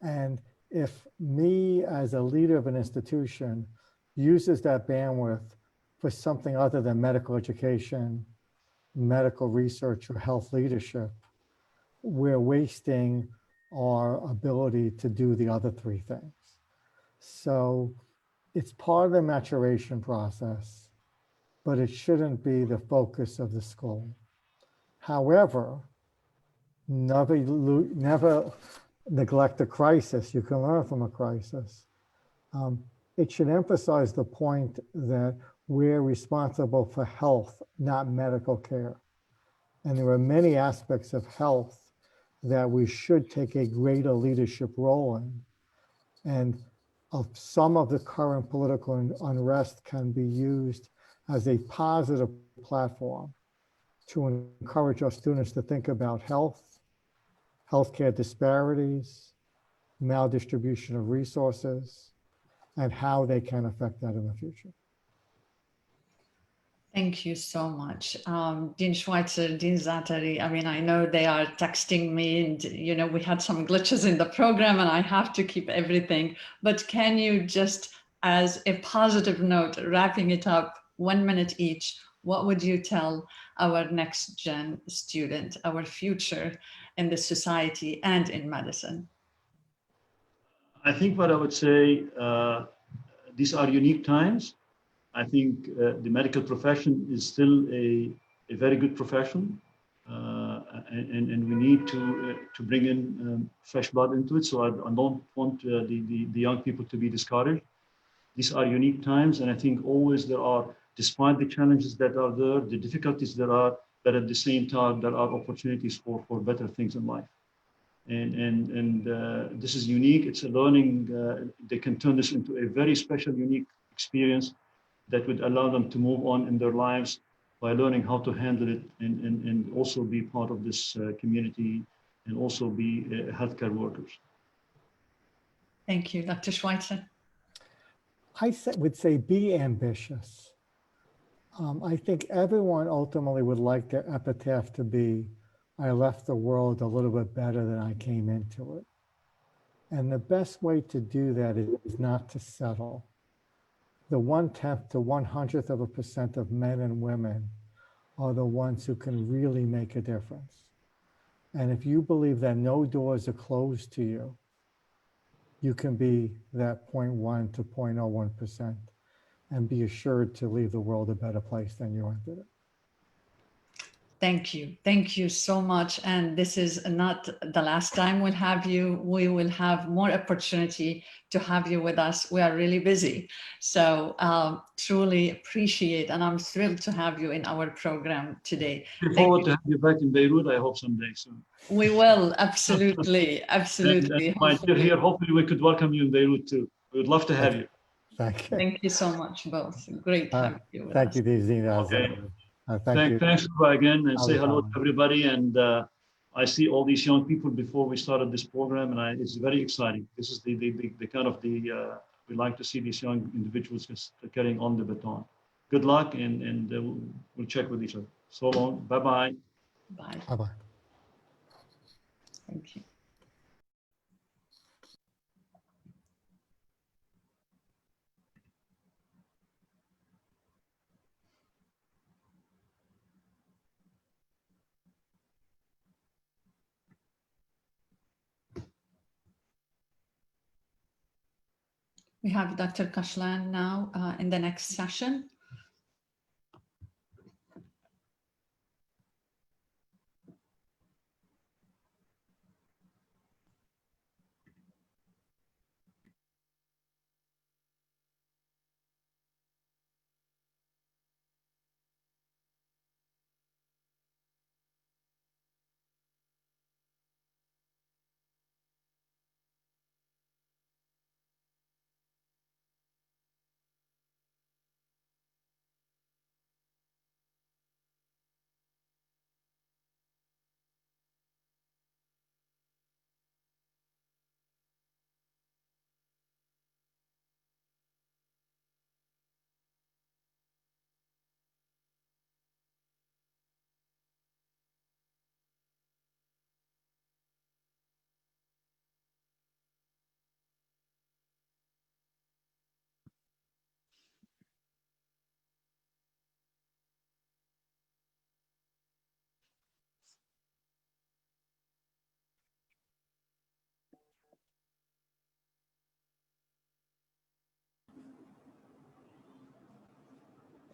Speaker 9: And if me as a leader of an institution uses that bandwidth for something other than medical education, medical research, or health leadership, we're wasting our ability to do the other three things. So it's part of the maturation process, but it shouldn't be the focus of the school. However, never neglect a crisis. You can learn from a crisis. It should emphasize the point that we're responsible for health, not medical care. And there are many aspects of health that we should take a greater leadership role in. And some of the current political unrest can be used as a positive platform to encourage our students to think about health, healthcare disparities, maldistribution of resources, and how they can affect that in the future.
Speaker 4: Thank you so much. Dean Schweitzer, Dean Zatari, I mean, I know they are texting me and, you know, we had some glitches in the program and I have to keep everything, but can you just, as a positive note, wrapping it up 1 minute each, what would you tell our next gen student, our future in the society and in medicine?
Speaker 10: I think what I would say, these are unique times. I think the medical profession is still a very good profession, and we need to bring in fresh blood into it. So I don't want the young people to be discouraged. These are unique times, and I think always there are, despite the challenges that are there, the difficulties there are, that at the same time there are opportunities for better things in life. And this is unique. It's a learning. They can turn this into a very special, unique experience that would allow them to move on in their lives by learning how to handle it and also be part of this community and also be healthcare workers.
Speaker 4: Thank you, Dr. Schweitzer.
Speaker 9: I would say be ambitious. I think everyone ultimately would like their epitaph to be, I left the world a little bit better than I came into it. And the best way to do that is not to settle. The 1/10 to 100% of men and women are the ones who can really make a difference. And if you believe that no doors are closed to you, you can be that 0.1 to 0.01% and be assured to leave the world a better place than you entered it.
Speaker 4: Thank you. Thank you so much. And this is not the last time we'll have you. We will have more opportunity to have you with us. We are really busy. So truly appreciate, and I'm thrilled to have you in our program today.
Speaker 10: Look forward to have you back in Beirut, I hope someday soon.
Speaker 4: We will, absolutely, absolutely.
Speaker 10: And while you're here, hopefully we could welcome you in Beirut too. We would love to have you.
Speaker 9: Thank you.
Speaker 4: Thank you so much, both. Great having you with us.
Speaker 9: Thank you, Dean.
Speaker 10: Okay.
Speaker 9: Thank you.
Speaker 10: Thanks again, and say hello to everybody. And I see all these young people before we started this program, and it's very exciting. This is the kind of we like to see these young individuals just carrying on the baton. Good luck, and we'll check with each other. So long. Bye-bye.
Speaker 4: Bye.
Speaker 9: Bye-bye.
Speaker 4: Thank you. We have Dr. Kashlan now in the next session.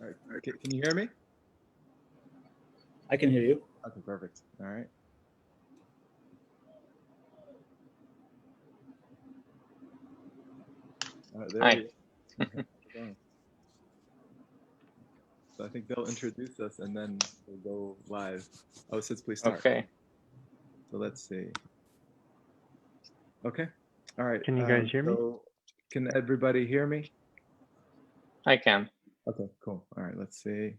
Speaker 11: All right. Okay. Can you hear me?
Speaker 12: I can hear you.
Speaker 11: Okay, perfect. All right. All right, there
Speaker 13: Hi.
Speaker 11: we go. So I think they'll introduce us and then we'll go live. Oh, it says please start.
Speaker 13: Okay.
Speaker 11: So let's see. Okay. All right.
Speaker 13: Can you guys hear me?
Speaker 11: So can everybody hear me?
Speaker 13: I can.
Speaker 11: Okay, cool. All right, let's see.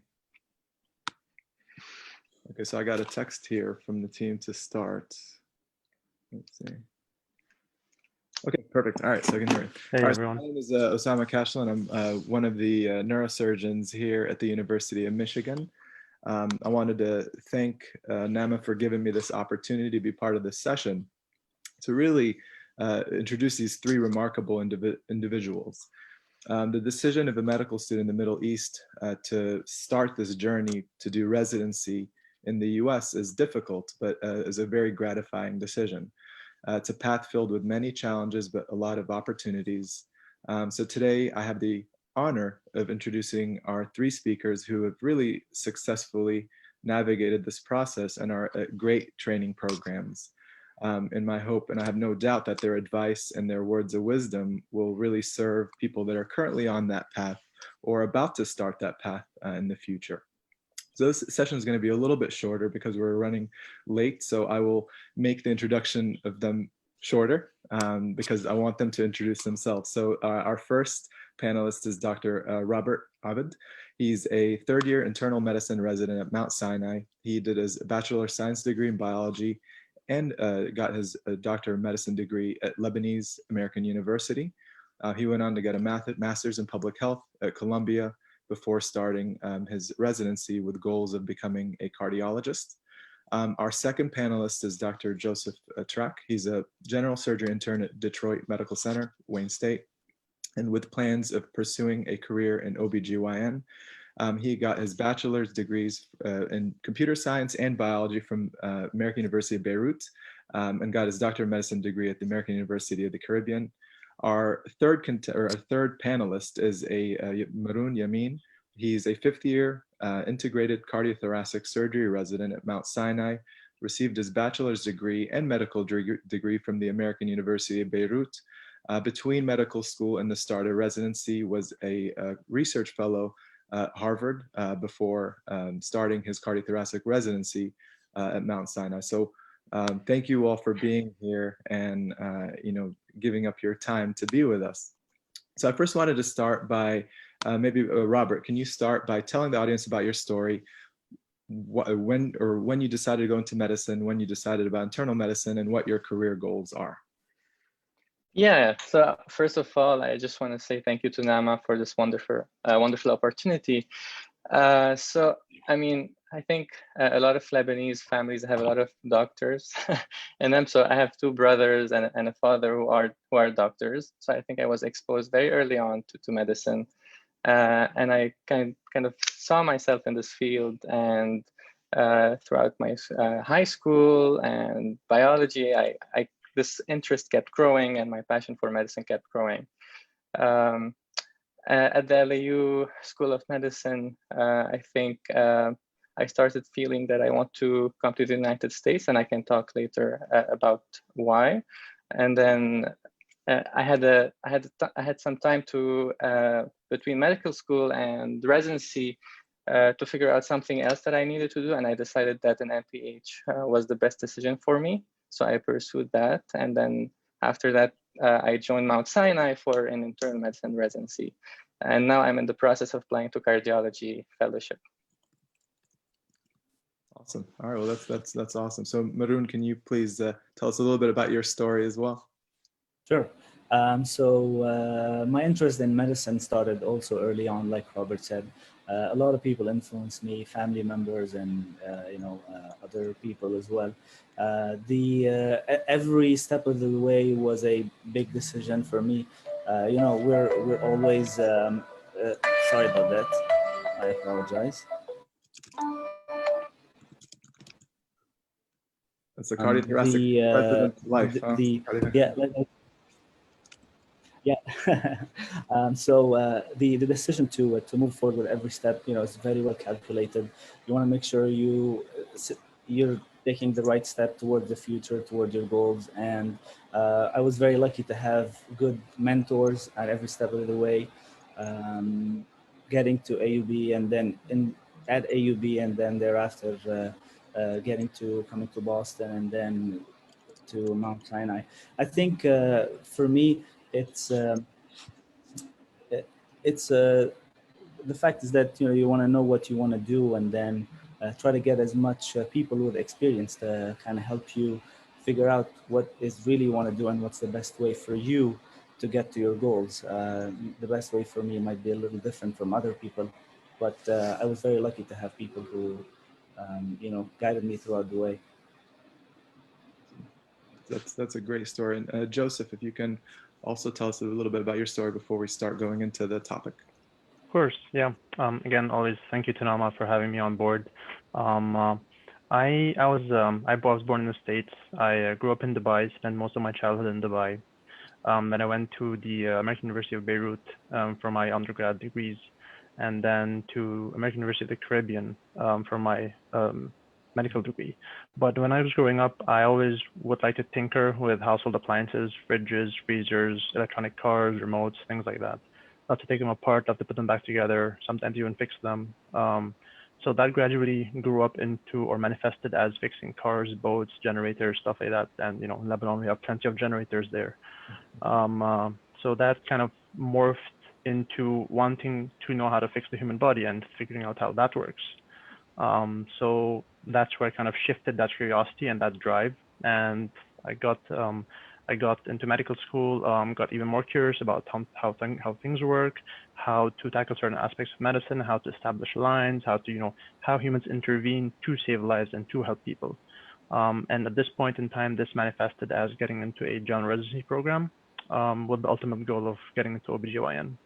Speaker 11: Okay, so I got a text here from the team to start. Let's see. Okay, perfect. All right, so I can hear me.
Speaker 13: Hey,
Speaker 11: All right,
Speaker 13: everyone.
Speaker 11: so my name is Osama Kashlan. I'm one of the neurosurgeons here at the University of Michigan. I wanted to thank NAAMA for giving me this opportunity to be part of this session to really introduce these three remarkable individuals. The decision of a medical student in the Middle East to start this journey to do residency in the US is difficult, but is a very gratifying decision. It's a path filled with many challenges, but a lot of opportunities. So today I have the honor of introducing our three speakers who have really successfully navigated this process and are great training programs. In my hope, and I have no doubt that their advice and their words of wisdom will really serve people that are currently on that path or about to start that path in the future. So this session is going to be a little bit shorter because we're running late. So I will make the introduction of them shorter because I want them to introduce themselves. So our first panelist is Dr. Robert Abed. He's a third-year internal medicine resident at Mount Sinai. He did his Bachelor of Science degree in biology and got his Doctor of Medicine degree at Lebanese American University. He went on to get a master's in public health at Columbia before starting his residency with goals of becoming a cardiologist. Our second panelist is Dr. Joseph Track. He's a general surgery intern at Detroit Medical Center, Wayne State, and with plans of pursuing a career in OBGYN. He got his bachelor's degrees in computer science and biology from American University of Beirut and got his Doctor of Medicine degree at the American University of the Caribbean. Our third panelist is Maroon Yamin. He's a fifth-year integrated cardiothoracic surgery resident at Mount Sinai, received his bachelor's degree and medical degree from the American University of Beirut. Between medical school and the start of residency, was a research fellow at Harvard before starting his cardiothoracic residency at Mount Sinai. So thank you all for being here and giving up your time to be with us. So I first wanted to start by maybe Robert, can you start by telling the audience about your story, when you decided to go into medicine, when you decided about internal medicine, and what your career goals are?
Speaker 13: Yeah, so first of all, I just want to say thank you to NAAMA for this wonderful opportunity. So, I mean, I think a lot of Lebanese families have a lot of doctors in them. So I have two brothers and a father who are doctors. So I think I was exposed very early on to medicine. And I kind of saw myself in this field, and throughout my high school and biology, this interest kept growing and my passion for medicine kept growing. At the LAU School of Medicine, I think I started feeling that I want to come to the United States, and I can talk later about why. And then I had some time to between medical school and residency to figure out something else that I needed to do, and I decided that an MPH was the best decision for me. So I pursued that, and then after that, I joined Mount Sinai for an internal medicine residency, and now I'm in the process of applying to cardiology fellowship.
Speaker 11: Awesome. All right. Well, that's awesome. So Maroon, can you please tell us a little bit about your story as well?
Speaker 12: Sure. So my interest in medicine started also early on, like Robert said. A lot of people influenced me, family members, and other people as well. Every step of the way was a big decision for me. We're always sorry about that. I apologize.
Speaker 11: That's a cardiothoracic resident's life.
Speaker 12: Yeah. The decision to move forward with every step, is very well calculated. You want to make sure you're taking the right step towards the future, toward your goals. And I was very lucky to have good mentors at every step of the way. Getting to AUB and then at AUB and then thereafter coming to Boston and then to Mount Sinai. I think for me, it's the fact is that you want to know what you want to do, and then try to get as much people with experience to kind of help you figure out what is really you want to do and what's the best way for you to get to your goals. The best way for me might be a little different from other people, but I was very lucky to have people who guided me throughout the way.
Speaker 11: That's a great story. And Joseph, if you can also tell us a little bit about your story before we start going into the topic.
Speaker 3: Of course, yeah. Again, always thank you to NAAMA for having me on board. I was born in the States. I grew up in Dubai, spent most of my childhood in Dubai. Then I went to the American University of Beirut for my undergrad degrees, and then to American University of the Caribbean for my medical degree. But when I was growing up, I always would like to tinker with household appliances, fridges, freezers, electronic cars, remotes, things like that. Love to take them apart, love to put them back together, sometimes even fix them. So that gradually grew up into or manifested as fixing cars, boats, generators, stuff like that. And in Lebanon, we have plenty of generators there. So that kind of morphed into wanting to know how to fix the human body and figuring out how that works. So that's where I kind of shifted that curiosity and that drive. And I got into medical school, got even more curious about how things work, how to tackle certain aspects of medicine, how to establish lines, how humans intervene to save lives and to help people. And at this point in time, this manifested as getting into a general residency program with the ultimate goal of getting into OBGYN.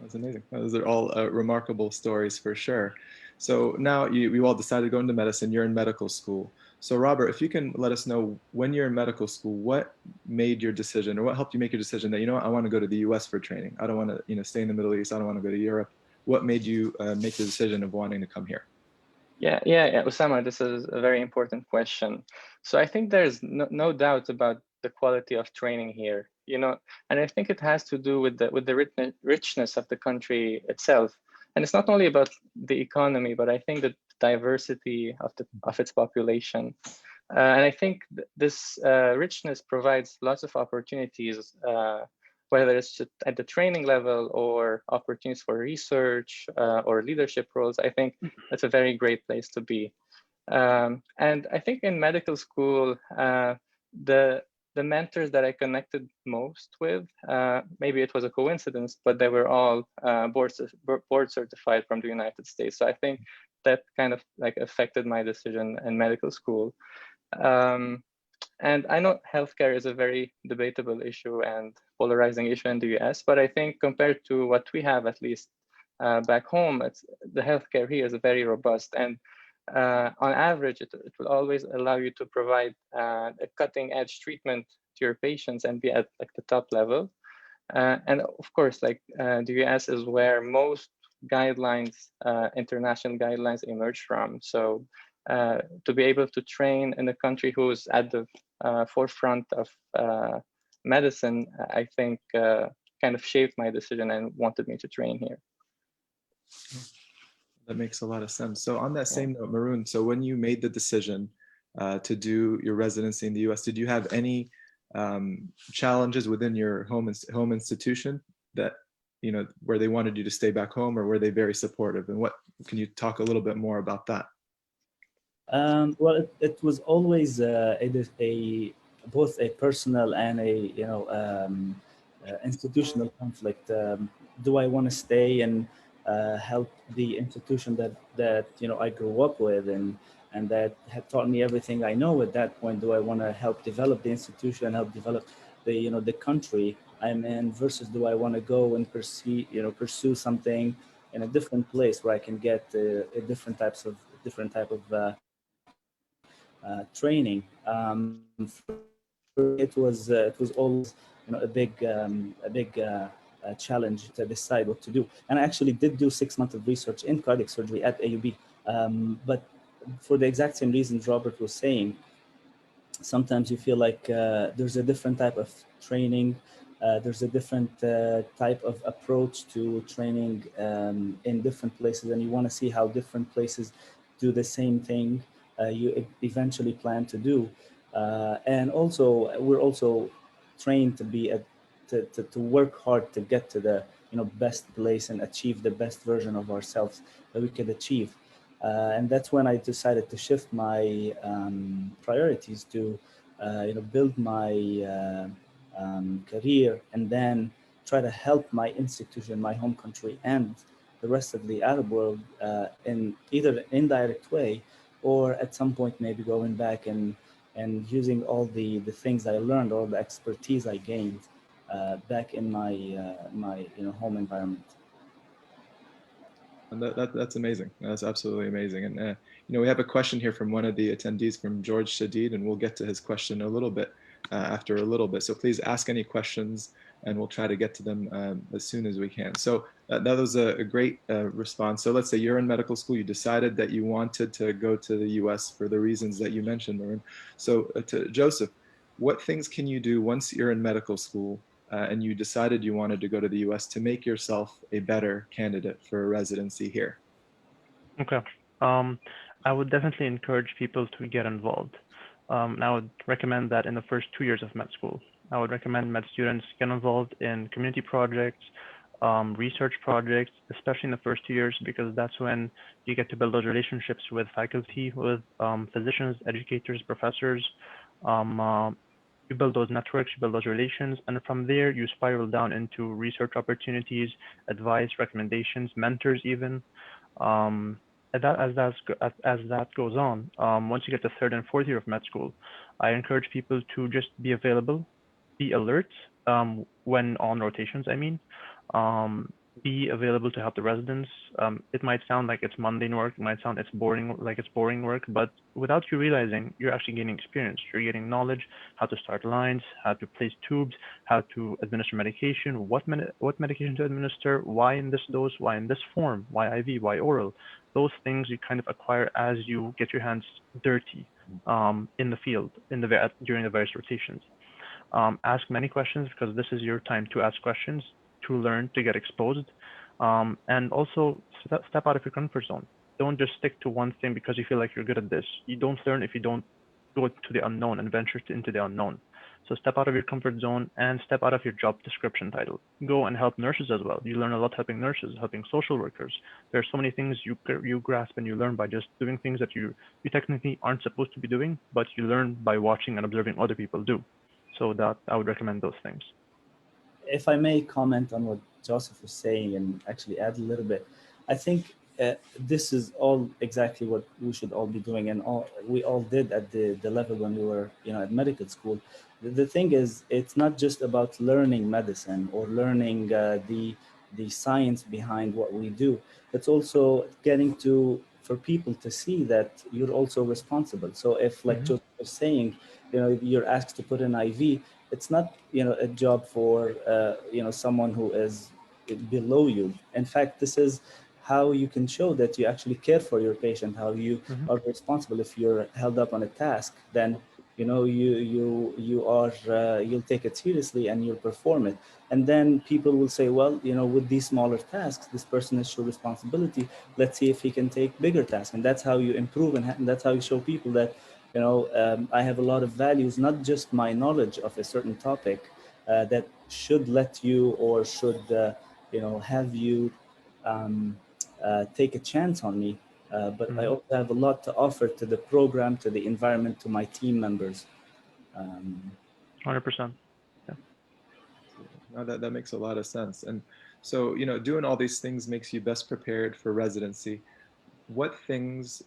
Speaker 11: That's amazing. Those are all remarkable stories for sure. So now you all decided to go into medicine. You're in medical school. So Robert, if you can let us know, when you're in medical school, what made your decision, or what helped you make your decision that, I want to go to the US for training. I don't want to stay in the Middle East. I don't want to go to Europe. What made you make the decision of wanting to come here?
Speaker 13: Yeah, Osama, this is a very important question. So I think there's no doubt about the quality of training here, and I think it has to do with the richness of the country itself. And it's not only about the economy, but I think the diversity of its population. And I think this richness provides lots of opportunities, whether it's at the training level or opportunities for research or leadership roles. I think that's a very great place to be. And I think in medical school, the mentors that I connected most with, maybe it was a coincidence, but they were all board certified from the United States. So I think that kind of affected my decision in medical school. And I know healthcare is a very debatable issue and polarizing issue in the US, but I think compared to what we have, at least back home, the healthcare here is very robust. And on average, it will always allow you to provide a cutting edge treatment to your patients and be at the top level. And of course, the US is where most guidelines, international guidelines emerge from. So to be able to train in a country who's at the forefront of medicine, I think kind of shaped my decision and wanted me to train here.
Speaker 11: That makes a lot of sense. So on that same note, Maroon, so when you made the decision to do your residency in the US, did you have any challenges within your home institution that, where they wanted you to stay back home, or were they very supportive? And what, can you talk a little bit more about that?
Speaker 12: Well, it was always both a personal and institutional conflict. Do I want to stay and help the institution that I grew up with and that had taught me everything I know at that point? Do I want to help develop the institution, help develop the country I'm in, versus do I want to go and pursue something in a different place where I can get a different type of training? It was always a big challenge to decide what to do. And I actually did do 6 months of research in cardiac surgery at AUB. But for the exact same reasons Robert was saying, sometimes you feel like there's a different type of training, there's a different type of approach to training in different places, and you want to see how different places do the same thing you eventually plan to do. And also, we're also trained to be to work hard to get to the best place and achieve the best version of ourselves that we could achieve. And that's when I decided to shift my priorities to, build my career and then try to help my institution, my home country, and the rest of the Arab world in either an indirect way, or at some point maybe going back and using all the things I learned, all the expertise I gained back in my my home environment.
Speaker 11: And that's amazing. That's absolutely amazing. And we have a question here from one of the attendees, from George Shadid, and we'll get to his question a little bit after a little bit. So please ask any questions, and we'll try to get to them as soon as we can. So that was a great response. So let's say you're in medical school, you decided that you wanted to go to the US for the reasons that you mentioned, Maroon. So to Joseph, what things can you do once you're in medical school and you decided you wanted to go to the US to make yourself a better candidate for a residency here?
Speaker 14: Okay. I would definitely encourage people to get involved. And I would recommend that in the first 2 years of med school. I would recommend med students get involved in community projects, research projects, especially in the first 2 years, because that's when you get to build those relationships with faculty, with physicians, educators, professors. You build those networks, you build those relations, and from there you spiral down into research opportunities, advice, recommendations, mentors even. As that goes on, once you get to third and fourth year of med school, I encourage people to just be available, be alert when on rotations, I mean. Be available to help the residents. It might sound like it's mundane work, it might sound it's boring work, but without you realizing, you're actually gaining experience. You're getting knowledge, how to start lines, how to place tubes, how to administer medication, what medication to administer, why in this dose, why in this form, why IV, why oral. Those things you kind of acquire as you get your hands dirty in the field, during the various rotations. Ask many questions, because this is your time to ask questions, to learn, to get exposed, and also step out of your comfort zone. Don't just stick to one thing because you feel like you're good at this. You don't learn if you don't go to the unknown and venture into the unknown. So step out of your comfort zone and step out of your job description title. Go and help nurses as well. You learn a lot helping nurses, helping social workers. There are so many things you grasp and you learn by just doing things that you technically aren't supposed to be doing, but you learn by watching and observing other people do. So that I would recommend those things.
Speaker 12: If I may comment on what Joseph was saying and actually add a little bit, I think this is all exactly what we should all be doing, and we all did at the level when we were at medical school. The thing is, it's not just about learning medicine or learning the science behind what we do. It's also getting for people to see that you're also responsible. So if, like Joseph was saying, you're asked to put an IV, it's not a job for someone who is below you. In fact, this is how you can show that you actually care for your patient, how you are responsible. If you're held up on a task, then you'll take it seriously and you'll perform it. And then people will say, well, with these smaller tasks, this person has shown responsibility. Let's see if he can take bigger tasks. And that's how you improve, and that's how you show people that I have a lot of values, not just my knowledge of a certain topic that should let you or should, have you take a chance on me. But I also have a lot to offer to the program, to the environment, to my team members.
Speaker 14: 100%. Yeah.
Speaker 11: No, that makes a lot of sense. And so, doing all these things makes you best prepared for residency. What things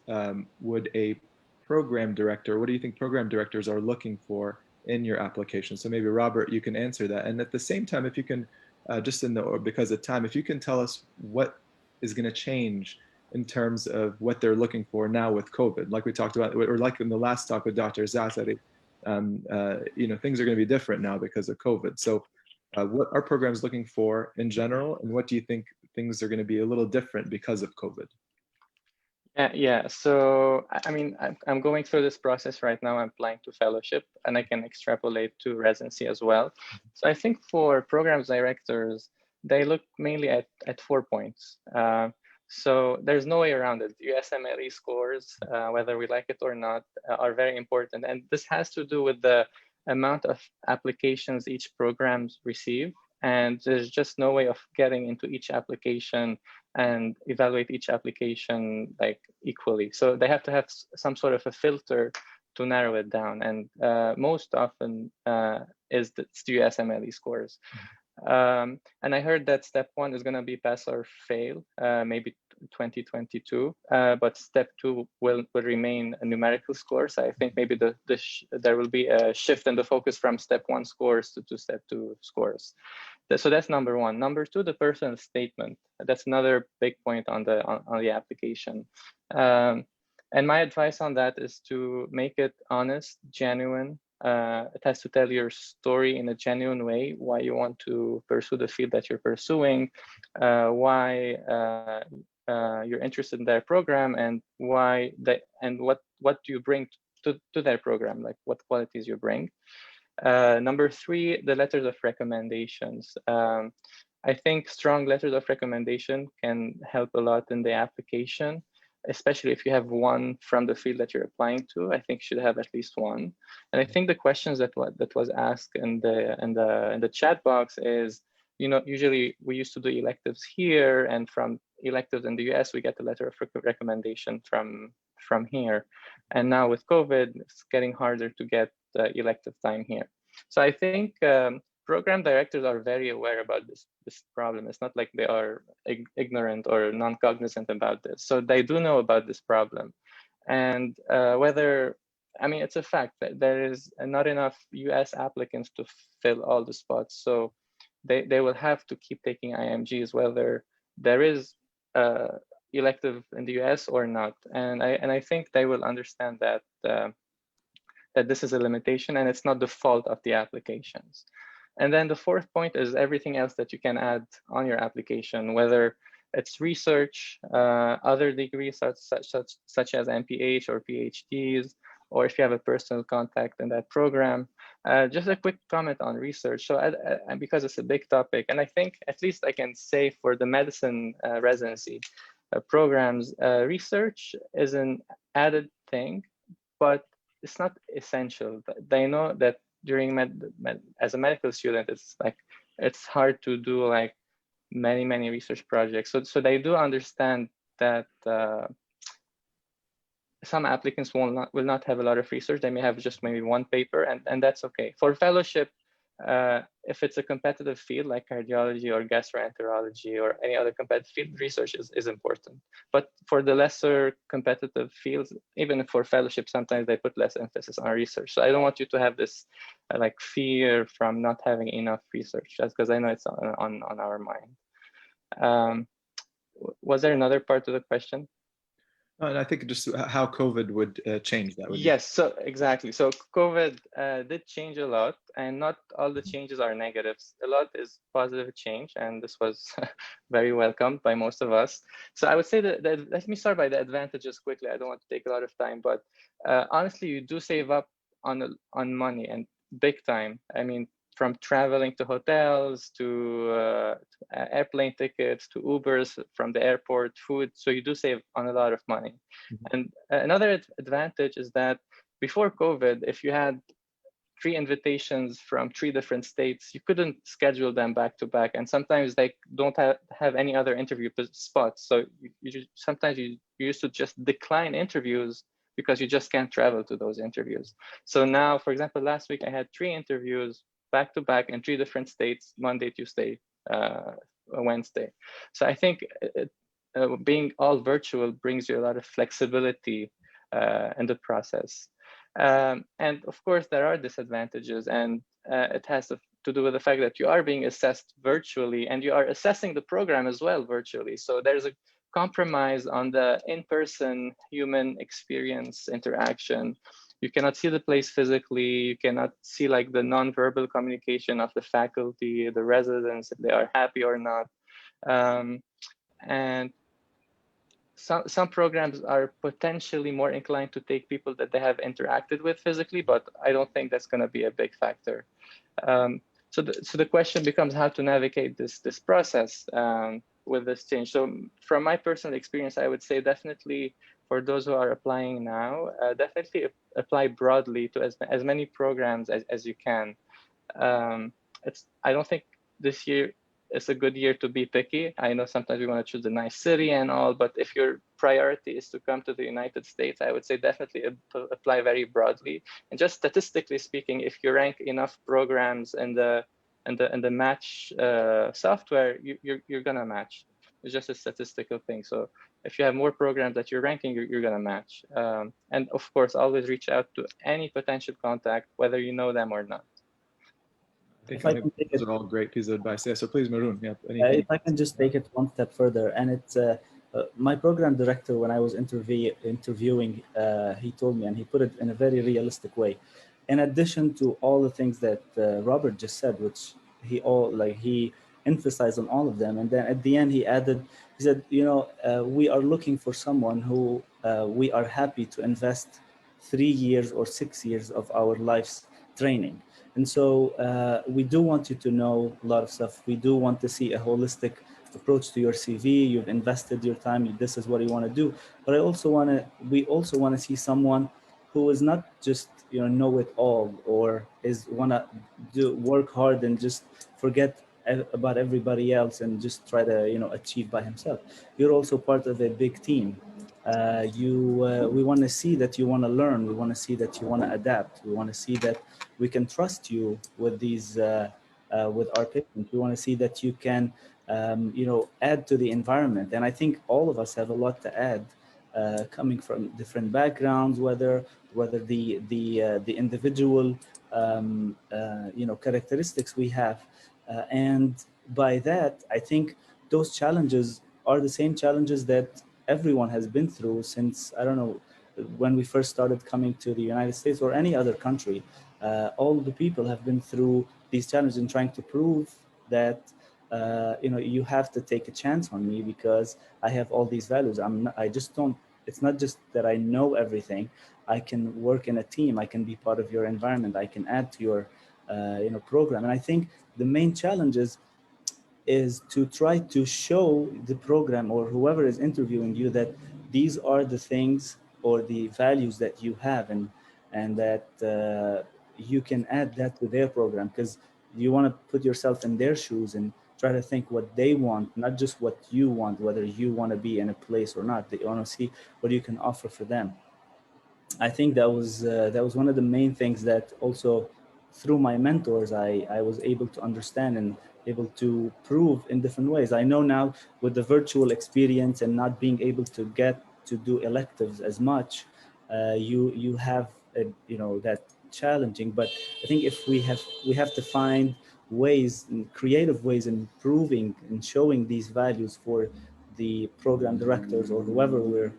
Speaker 11: would a program director, what do you think program directors are looking for in your application? So maybe Robert, you can answer that. And at the same time, if you can, because of time, if you can tell us what is going to change in terms of what they're looking for now with COVID, like we talked about, or like in the last talk with Dr. Zafari, things are going to be different now because of COVID. So what are programs looking for in general, and what do you think things are going to be a little different because of COVID?
Speaker 13: Yeah. So, I mean, I'm going through this process right now. I'm applying to fellowship, and I can extrapolate to residency as well. So I think for programs directors, they look mainly at 4 points. So there's no way around it. USMLE scores, whether we like it or not, are very important. And this has to do with the amount of applications each program receive. And there's just no way of getting into each application and evaluate each application like equally. So they have to have some sort of a filter to narrow it down. And most often is the USMLE scores. And I heard that step 1 is going to be pass or fail, maybe 2022, but step 2 will remain a numerical score. So I think maybe there will be a shift in the focus from step 1 scores to step 2 scores. So that's number 1. Number 2, the personal statement. That's another big point on the application. And my advice on that is to make it honest, genuine. It has to tell your story in a genuine way, why you want to pursue the field that you're pursuing, why you're interested in their program, and what do you bring to their program, like what qualities you bring. Number 3, the letters of recommendations. I think strong letters of recommendation can help a lot in the application, especially if you have one from the field that you're applying to. I think you should have at least one. And I think the questions that was asked in the chat box is, usually we used to do electives here, and from electives in the US, we get the letter of recommendation from here. And now with COVID, it's getting harder to get elective time here. So I think program directors are very aware about this problem. It's not like they are ignorant or non-cognizant about this. So they do know about this problem. And it's a fact that there is not enough US applicants to fill all the spots. So they will have to keep taking IMGs, whether there is elective in the US or not. And I think they will understand that that this is a limitation and it's not the fault of the applications. And then the 4th point is everything else that you can add on your application, whether it's research, other degrees such as MPH or PhDs, or if you have a personal contact in that program. Just a quick comment on research. So because it's a big topic, and I think at least I can say for the medicine residency programs, research is an added thing, but it's not essential. They know that during as a medical student, it's hard to do like many research projects. So they do understand that some applicants will not have a lot of research. They may have just maybe one paper, and that's okay. For fellowship, if it's a competitive field like cardiology or gastroenterology or any other competitive field, research is important. But for the lesser competitive fields, even for fellowship, sometimes they put less emphasis on research. So I don't want you to have this like fear from not having enough research, just because I know it's on our mind. Was there another part of the question?
Speaker 11: And I think just how COVID would change that.
Speaker 13: Yes, so exactly. So COVID did change a lot, and not all the changes are negatives. A lot is positive change, and this was very welcomed by most of us. So I would say that let me start by the advantages quickly. I don't want to take a lot of time, but honestly, you do save up on money, and big time. I mean, from traveling to hotels, to airplane tickets, to Ubers from the airport, food. So you do save on a lot of money. Mm-hmm. And another advantage is that before COVID, if you had 3 invitations from 3 different states, you couldn't schedule them back to back. And sometimes they don't have any other interview spots. So sometimes you used to just decline interviews because you just can't travel to those interviews. So now, for example, last week I had 3 interviews back to back in 3 different states, Monday, Tuesday, Wednesday. So I think being all virtual brings you a lot of flexibility in the process. And of course, there are disadvantages, and it has to do with the fact that you are being assessed virtually and you are assessing the program as well virtually. So there's a compromise on the in-person human experience interaction. you cannot see the place physically. You cannot see like the non-verbal communication of the faculty, the residents, if they are happy or not. And some programs are potentially more inclined to take people that they have interacted with physically, but I don't think that's going to be a big factor. So the question becomes how to navigate this process with this change. So from my personal experience, I would say definitely for those who are applying now, definitely apply broadly to as many programs as you can. I don't think this year is a good year to be picky. I know sometimes we want to choose a nice city and all, but if your priority is to come to the United States, I would say definitely apply very broadly. And just statistically speaking, if you rank enough programs in the match software, you're gonna match. It's just a statistical thing. So if you have more programs that you're ranking, you're gonna match. And of course, always reach out to any potential contact, whether you know them or not.
Speaker 11: I think those are all great pieces of advice. Yeah, so please, Maroon, yeah, anything.
Speaker 12: If I can just take it one step further, and it's my program director, when I was interviewing, he told me, and he put it in a very realistic way. In addition to all the things that Robert just said, which he emphasized on all of them, and then at the end he said, we are looking for someone who we are happy to invest 3 years or 6 years of our life's training. And so we do want you to know a lot of stuff. We do want to see a holistic approach to your CV. You've invested your time. This is what you want to do. But we also want to see someone who is not just know it all, or want to work hard and just forget about everybody else and just try to achieve by himself. You're also part of a big team. We want to see that you want to learn. We want to see that you want to adapt. We want to see that we can trust you with these with our patients. We want to see that you can add to the environment. And I think all of us have a lot to add, coming from different backgrounds, whether the individual characteristics we have, and by that I think those challenges are the same challenges that everyone has been through since, I don't know, when we first started coming to the United States or any other country. All the people have been through these challenges and trying to prove that you have to take a chance on me because I have all these values. It's not just that I know everything. I can work in a team. I can be part of your environment. I can add to your program. And I think the main challenge is to try to show the program or whoever is interviewing you that these are the things or the values that you have, and that you can add that to their program, because you want to put yourself in their shoes and try to think what they want, not just what you want, whether you want to be in a place or not. They want to see what you can offer for them. I think that was one of the main things that also through my mentors I was able to understand and able to prove in different ways. I know now with the virtual experience and not being able to get to do electives as much, you have that challenging. But I think if we have to find ways, creative ways, in proving and showing these values for the program directors or whoever we're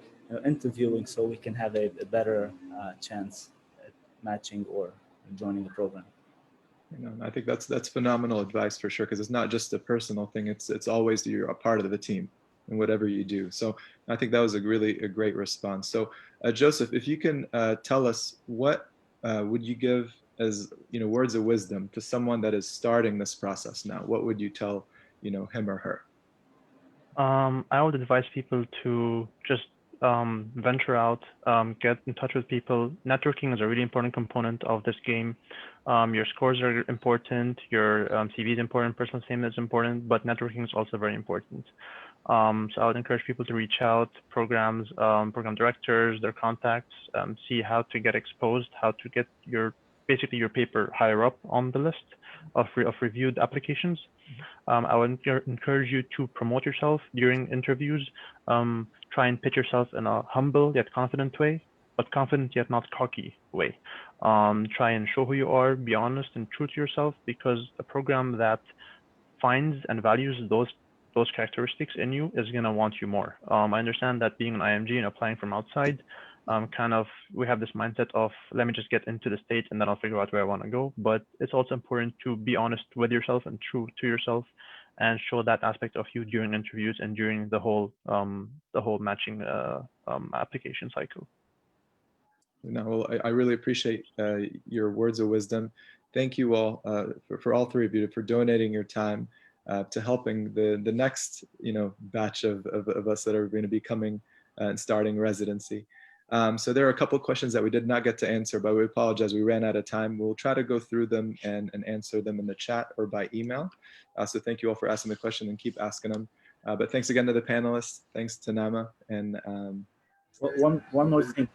Speaker 12: interviewing, so we can have a better chance at matching or joining the program.
Speaker 11: I think that's phenomenal advice for sure, because it's not just a personal thing. It's always you're a part of the team in whatever you do. So I think that was a great response. So Joseph, if you can tell us what would you give as words of wisdom to someone that is starting this process now? What would you tell him or her?
Speaker 14: I would advise people to just venture out, get in touch with people. Networking is a really important component of this game. Your scores are important, your CV is important, personal statement is important, but networking is also very important. So I would encourage people to reach out, program directors, their contacts, see how to get exposed, how to get basically your paper higher up on the list of reviewed applications. I would encourage you to promote yourself during interviews. Try and pitch yourself in a humble yet confident way, but confident yet not cocky way. Try and show who you are, be honest and true to yourself, because a program that finds and values those characteristics in you is going to want you more. I understand that being an IMG and applying from outside, we have this mindset of, let me just get into the state and then I'll figure out where I want to go. But it's also important to be honest with yourself and true to yourself, and show that aspect of you during interviews and during the whole matching application cycle.
Speaker 11: No, well, I really appreciate your words of wisdom. Thank you all, for all three of you, for donating your time to helping the next batch of us that are going to be coming and starting residency. So there are a couple of questions that we did not get to answer, but we apologize. We ran out of time. We'll try to go through them and answer them in the chat or by email. So thank you all for asking the question, and keep asking them. But thanks again to the panelists. Thanks to NAAMA. And
Speaker 12: one more thing.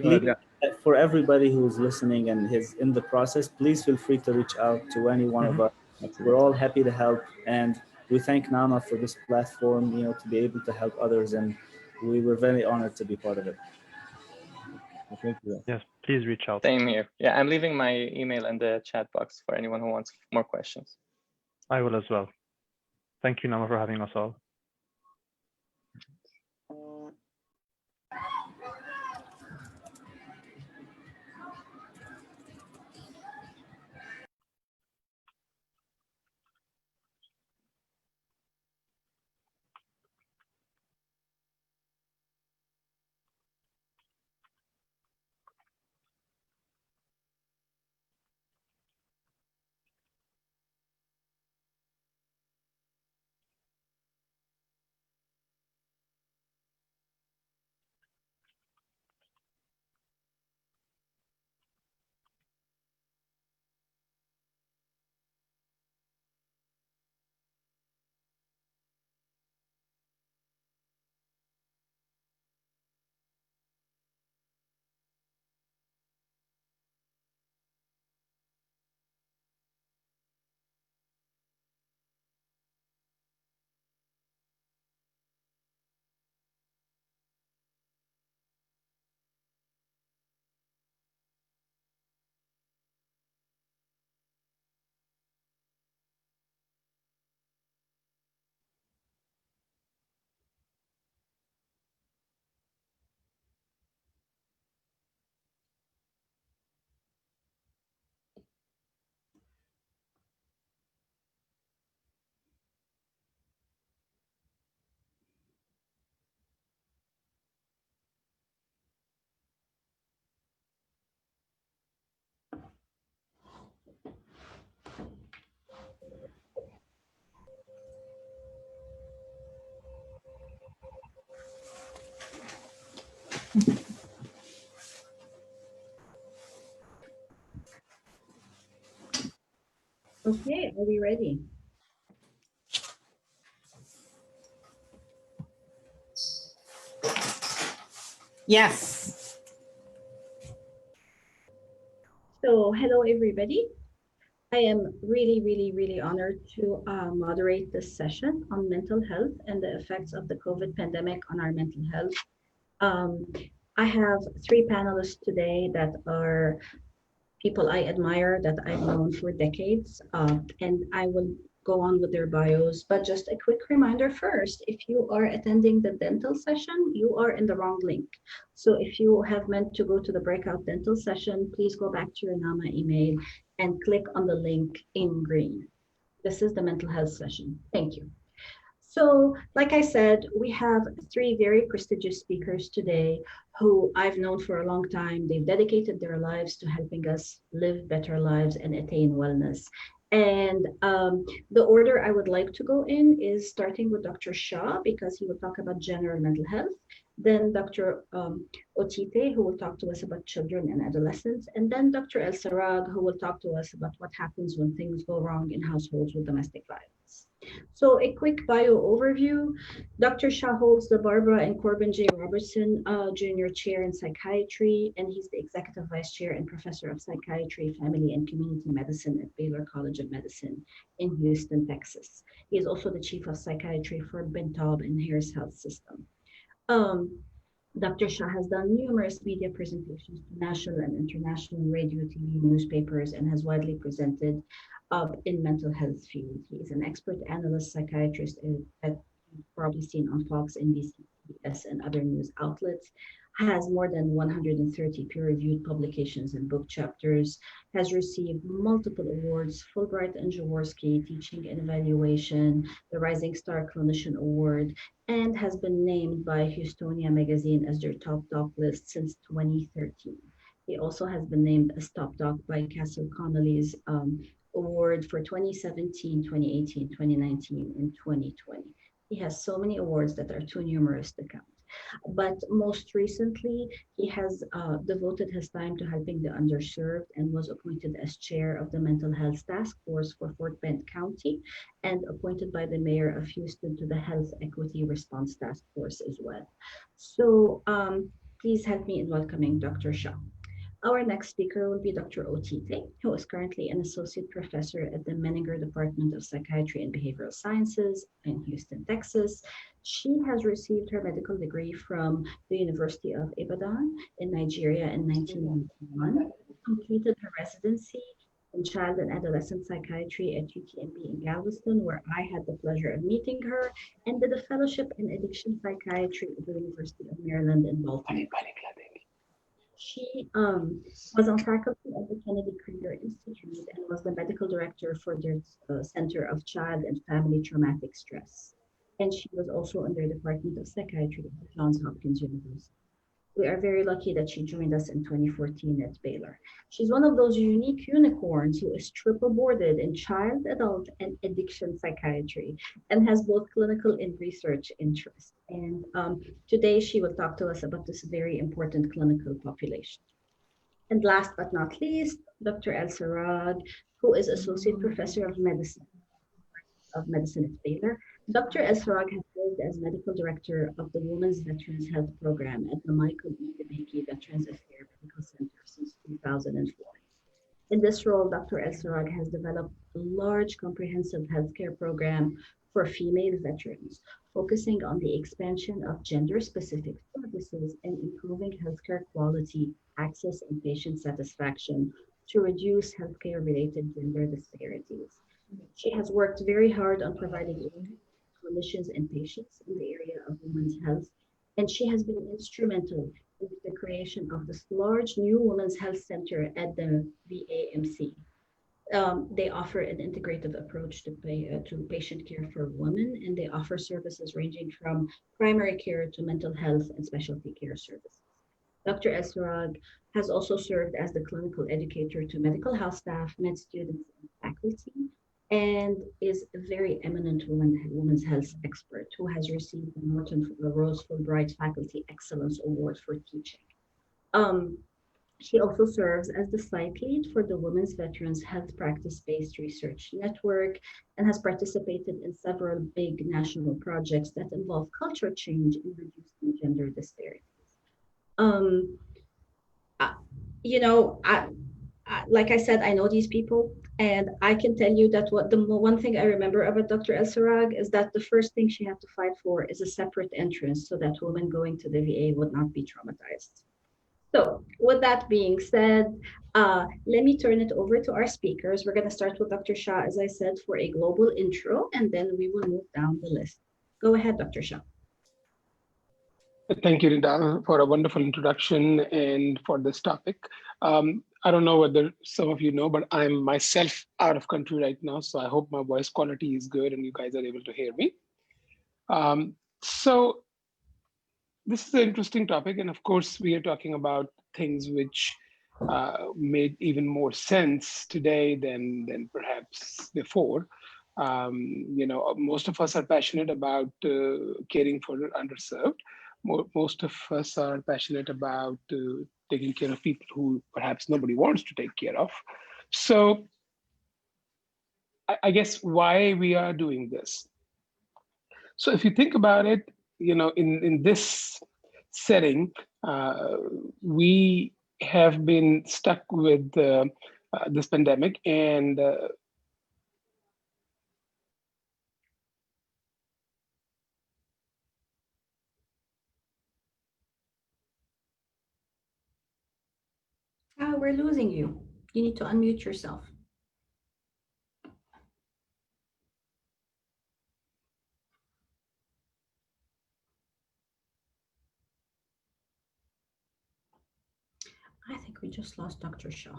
Speaker 11: Yeah.
Speaker 12: For everybody who's listening and is in the process, please feel free to reach out to any one of us.
Speaker 11: Absolutely.
Speaker 12: We're all happy to help, and we thank NAAMA for this platform, to be able to help others, and we were very honored to be part of it.
Speaker 11: Well, thank you.
Speaker 14: Yes, please reach out.
Speaker 13: Same here. Yeah, I'm leaving my email in the chat box for anyone who wants more questions.
Speaker 14: I will as well. Thank you, NAAMA, for having us all.
Speaker 15: Okay, are we ready?
Speaker 16: Yes.
Speaker 15: So hello, everybody. I am really honored to moderate this session on mental health and the effects of the COVID pandemic on our mental health. I have three panelists today that are people I admire, that I've known for decades, and I will go on with their bios. But just a quick reminder first, if you are attending the dental session, you are in the wrong link. So if you have meant to go to the breakout dental session, please go back to your NAAMA email and click on the link in green. This is the mental health session. Thank you. So, like I said, we have three very prestigious speakers today who I've known for a long time. They've dedicated their lives to helping us live better lives and attain wellness. And the order I would like to go in is starting with Dr. Shah, because he will talk about general mental health. Then Dr. Otite, who will talk to us about children and adolescents. And then Dr. El Sarag, who will talk to us about what happens when things go wrong in households with domestic violence. So a quick bio overview. Dr. Shah holds the Barbara and Corbin J. Robertson Jr. Chair in Psychiatry, and he's the Executive Vice Chair and Professor of Psychiatry, Family and Community Medicine at Baylor College of Medicine in Houston, Texas. He is also the Chief of Psychiatry for Ben Taub and Harris Health System. Dr. Shah has done numerous media presentations to national and international radio, TV, newspapers, and has widely presented in mental health field. He is an expert analyst, psychiatrist that you've probably seen on Fox, NBC, CBS, and other news outlets. has more than 130 peer-reviewed publications and book chapters, has received multiple awards, Fulbright and Jaworski Teaching and Evaluation, the Rising Star Clinician Award, and has been named by Houstonia magazine as their top doc list since 2013. He also has been named as top doc by Castle Connolly's award for 2017, 2018, 2019, and 2020. He has so many awards that are too numerous to count. But most recently, he has devoted his time to helping the underserved and was appointed as chair of the Mental Health Task Force for Fort Bend County and appointed by the mayor of Houston to the Health Equity Response Task Force as well. So please help me in welcoming Dr. Shah. Our next speaker will be Dr. Otite, who is currently an associate professor at the Menninger Department of Psychiatry and Behavioral Sciences in Houston, Texas. She has received her medical degree from the University of Ibadan in Nigeria in 1991, completed her residency in child and adolescent psychiatry at UTMB in Galveston, where I had the pleasure of meeting her, and did a fellowship in addiction psychiatry at the University of Maryland in Baltimore. She was on faculty at the Kennedy Krieger Institute and was the medical director for their Center of Child and Family Traumatic Stress. And she was also in their Department of Psychiatry at Johns Hopkins University. We are very lucky that she joined us in 2014 at Baylor. She's one of those unique unicorns who is triple boarded in child, adult, and addiction psychiatry and has both clinical and research interests. And today she will talk to us about this very important clinical population. And last but not least, Dr. El Sarag, who is Associate Professor of Medicine at Baylor. Dr. El Sarag has served as Medical Director of the Women's Veterans Health Program at the Michael E. DeBakey Veterans Affairs Medical Center since 2004. In this role, Dr. El Sarag has developed a large comprehensive healthcare program for female veterans, focusing on the expansion of gender-specific services and improving healthcare quality, access, and patient satisfaction to reduce healthcare-related gender disparities. She has worked very hard on providing clinicians and patients in the area of women's health, and she has been instrumental in the creation of this large new women's health center at the VAMC. They offer an integrative approach to patient care for women, and they offer services ranging from primary care to mental health and specialty care services. Dr. El Sarag has also served as the clinical educator to medical health staff, med students, and faculty, and is a very eminent women's health expert who has received the Norton Rose Fulbright Faculty Excellence Award for teaching. She also serves as the site lead for the Women's Veterans Health Practice-Based Research Network and has participated in several big national projects that involve culture change in reducing gender disparities. Like I said, I know these people, and I can tell you that what the one thing I remember about Dr. El Sarag is that the first thing she had to fight for is a separate entrance so that women going to the VA would not be traumatized. So with that being said, let me turn it over to our speakers. We're going to start with Dr. Shah, as I said, for a global intro, and then we will move down the list. Go ahead, Dr. Shah.
Speaker 17: Thank you, Rida, for a wonderful introduction and for this topic. I don't know whether some of you know, but I'm myself out of country right now, so I hope my voice quality is good and you guys are able to hear me. So this is an interesting topic, and of course, we are talking about things which made even more sense today than perhaps before. Most of us are passionate about caring for the underserved. Most of us are passionate about taking care of people who perhaps nobody wants to take care of. So I guess why we are doing this. So if you think about it, in this setting, we have been stuck with this pandemic, and
Speaker 15: We're losing you. You need to unmute yourself. I think we just lost Dr. Shaw.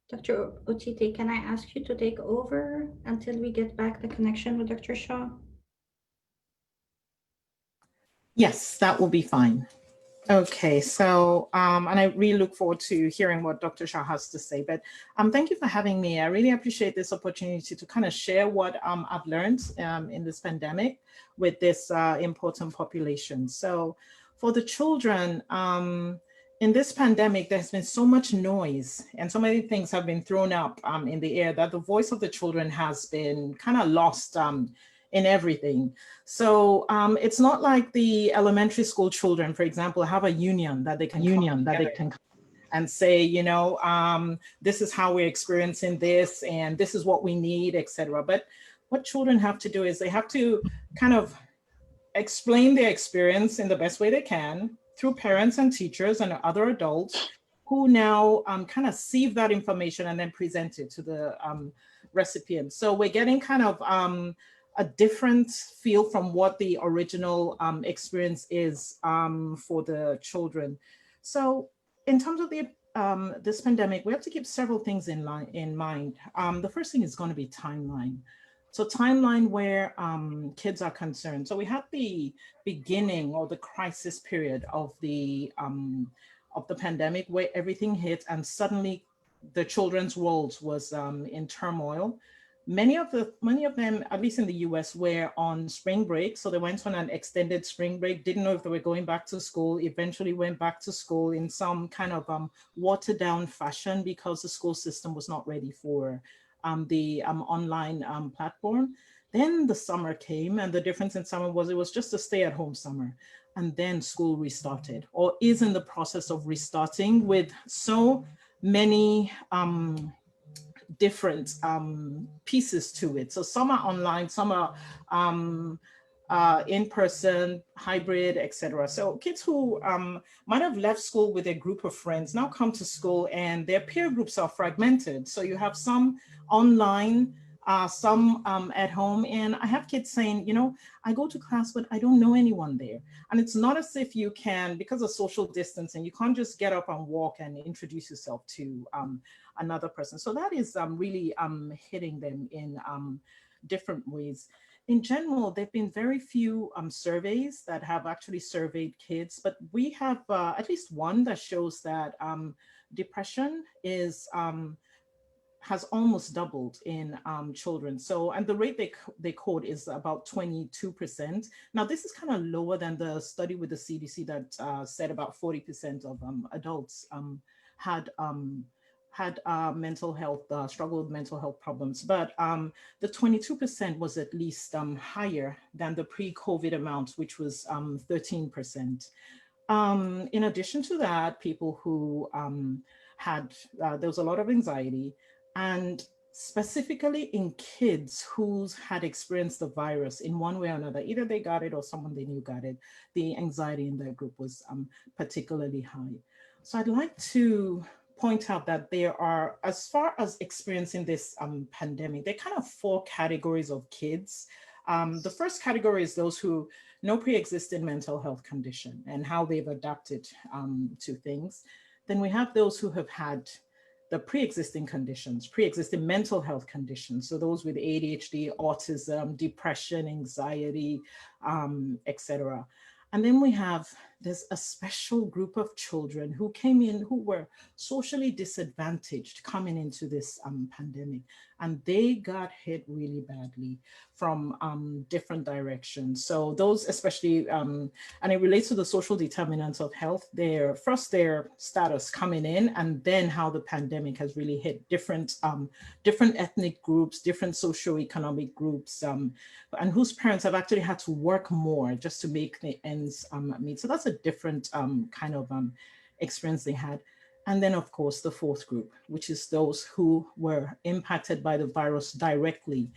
Speaker 15: Dr. Otite, can I ask you to take over until we get back the connection with Dr. Shaw?
Speaker 16: Yes, that will be fine. Okay, so, and I really look forward to hearing what Dr. Shah has to say, but thank you for having me. I really appreciate this opportunity to kind of share what I've learned in this pandemic with this important population. So for the children, in this pandemic, there's been so much noise and so many things have been thrown up in the air that the voice of the children has been kind of lost in everything. So it's not like the elementary school children, for example, have a union that they can and say, you know, this is how we're experiencing this and this is what we need, etc. But what children have to do is they have to kind of explain their experience in the best way they can through parents and teachers and other adults who now kind of sieve that information and then present it to the recipients. So we're getting kind of a different feel from what the original experience is for the children. So in terms of the this pandemic, we have to keep several things in mind. The first thing is going to be timeline. So timeline where kids are concerned. So we had the beginning or the crisis period of the pandemic where everything hit and suddenly the children's worlds was in turmoil. Many of them, at least in the US, were on spring break. So they went on an extended spring break, didn't know if they were going back to school, eventually went back to school in some kind of watered down fashion because the school system was not ready for the online platform. Then the summer came, and the difference in summer was it was just a stay-at-home summer. And then school restarted, or is in the process of restarting with so many different pieces to it. So some are online, some are in-person, hybrid, etc. So kids who might have left school with a group of friends now come to school and their peer groups are fragmented. So you have some online, some at home. And I have kids saying, you know, I go to class, but I don't know anyone there. And it's not as if you can, because of social distancing, you can't just get up and walk and introduce yourself to another person. So that is really hitting them in different ways. In general, there have been very few surveys that have actually surveyed kids, but we have at least one that shows that depression is has almost doubled in children. So, and the rate they quote is about 22%. Now, this is kind of lower than the study with the CDC that said about 40% of adults had mental health, struggled with mental health problems. But the 22% was at least higher than the pre-COVID amount, which was 13%. In addition to that, people who there was a lot of anxiety, and specifically in kids who had experienced the virus in one way or another, either they got it or someone they knew got it, the anxiety in their group was particularly high. So I'd like to point out that there are, as far as experiencing this pandemic, there are kind of 4 categories of kids. The first category is those who no pre-existing mental health condition and how they've adapted to things. Then we have those who have had the pre-existing conditions, pre-existing mental health conditions. So those with ADHD, autism, depression, anxiety, etc. And then there's a special group of children who came in who were socially disadvantaged coming into this pandemic. And they got hit really badly from different directions. So those especially, and it relates to the social determinants of health, their status coming in, and then how the pandemic has really hit different ethnic groups, different socioeconomic groups, and whose parents have actually had to work more just to make the ends meet. So that's a different kind of experience they had. And then, of course, the fourth group, which is those who were impacted by the virus directly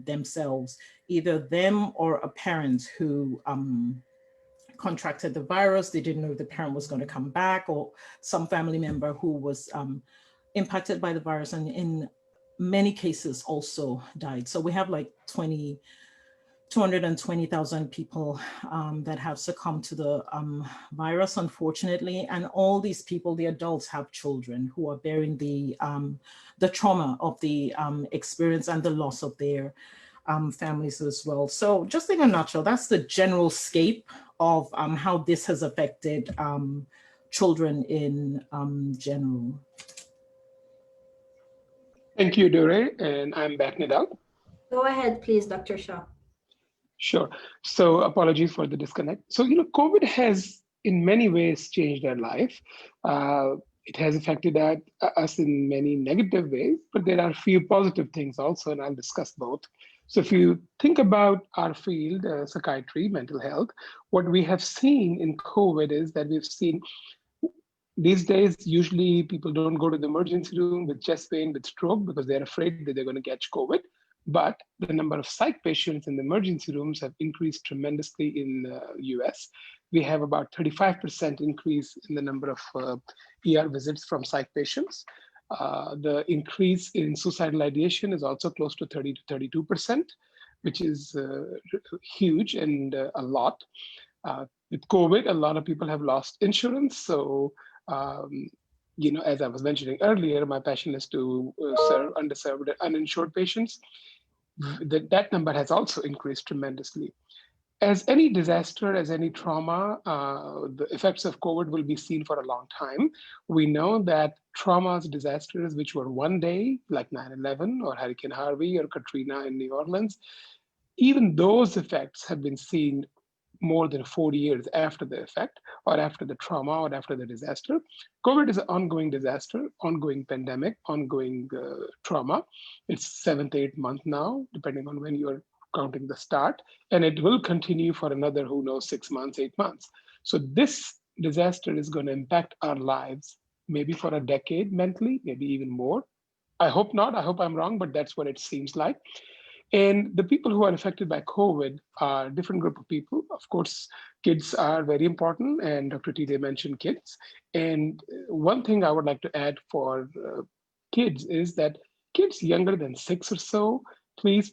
Speaker 16: themselves, either them or a parent who contracted the virus. They didn't know if the parent was going to come back, or some family member who was impacted by the virus and in many cases also died. So we have like 20 220,000 people that have succumbed to the virus, unfortunately. And all these people, the adults, have children who are bearing the trauma of the experience and the loss of their families as well. So just in a nutshell, that's the general scape of how this has affected children in general.
Speaker 17: Thank you, Dore, and I'm back, Nidal.
Speaker 15: Go ahead, please, Dr. Shah.
Speaker 17: Sure. So apologies for the disconnect. So, COVID has in many ways changed our life. It has affected us in many negative ways, but there are a few positive things also, and I'll discuss both. So if you think about our field, psychiatry, mental health, what we have seen in COVID is that we've seen these days, usually people don't go to the emergency room with chest pain, with stroke, because they're afraid that they're going to catch COVID. But the number of psych patients in the emergency rooms have increased tremendously in the US. We have about 35% increase in the number of ER visits from psych patients. The increase in suicidal ideation is also close to 30 to 32%, which is huge and a lot. With COVID, a lot of people have lost insurance. So, as I was mentioning earlier, my passion is to serve underserved and uninsured patients. That number has also increased tremendously. As any disaster, as any trauma, the effects of COVID will be seen for a long time. We know that traumas, disasters, which were one day, like 9/11 or Hurricane Harvey or Katrina in New Orleans, even those effects have been seen more than 40 years after the effect, or after the trauma, or after the disaster. COVID is an ongoing disaster, ongoing pandemic, ongoing trauma. It's 7th to 8th month now, depending on when you're counting the start, and it will continue for another, 6 months, 8 months. So this disaster is going to impact our lives, maybe for a decade mentally, maybe even more. I hope not, I hope I'm wrong, but that's what it seems like. And the people who are affected by COVID are a different group of people. Of course, kids are very important, and Dr. Tide mentioned kids. And one thing I would like to add for kids is that kids younger than 6 or so, please,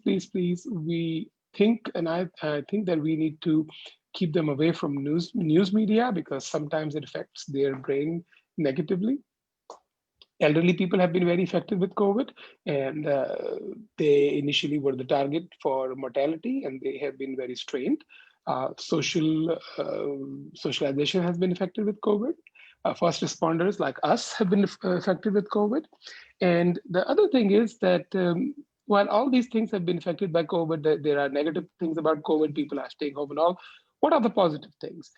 Speaker 17: we think, and I think that we need to keep them away from news media, because sometimes it affects their brain negatively. Elderly people have been very affected with COVID, and they initially were the target for mortality, and they have been very strained. Socialization has been affected with COVID. First responders like us have been affected with COVID. And the other thing is that while all these things have been affected by COVID, there are negative things about COVID, people are staying home and all. What are the positive things?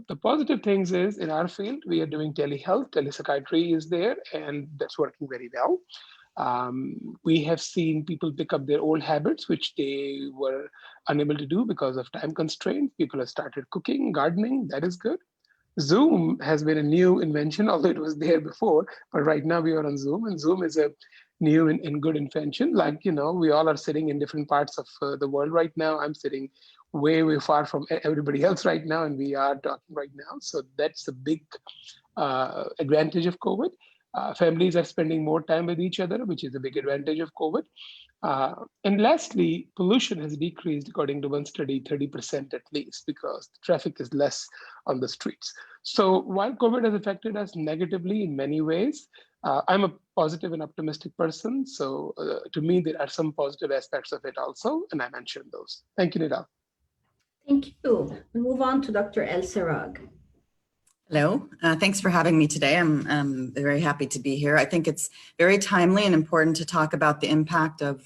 Speaker 17: The positive things is, in our field, we are doing telehealth, telepsychiatry is there, and that's working very well. We have seen people pick up their old habits, which they were unable to do because of time constraints. People have started cooking, gardening, that is good. Zoom has been a new invention, although it was there before, but right now we are on Zoom, and Zoom is a new and good invention. Like, we all are sitting in different parts of the world right now. I'm sitting way far from everybody else right now, and we are talking right now. So that's a big advantage of COVID. Families are spending more time with each other, which is a big advantage of COVID. And lastly, pollution has decreased, according to one study, 30% at least, because the traffic is less on the streets. So while COVID has affected us negatively in many ways, I'm a positive and optimistic person. So to me, there are some positive aspects of it also, and I mentioned those. Thank you, Nidal.
Speaker 15: Thank you. We'll move on to Dr. El Serag.
Speaker 18: Hello, thanks for having me today. I'm very happy to be here. I think it's very timely and important to talk about the impact of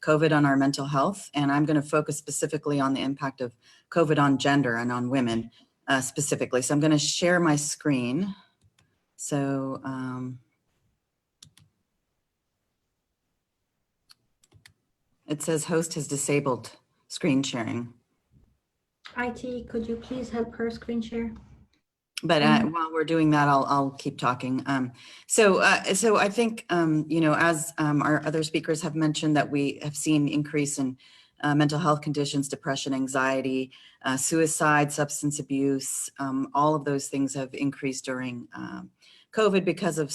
Speaker 18: COVID on our mental health, and I'm going to focus specifically on the impact of COVID on gender and on women specifically. So I'm going to share my screen. So it says host has disabled screen sharing.
Speaker 15: IT, could you please help her screen share?
Speaker 18: But while we're doing that, I'll keep talking. So I think, as our other speakers have mentioned, that we have seen increase in mental health conditions, depression, anxiety, suicide, substance abuse. All of those things have increased during COVID because of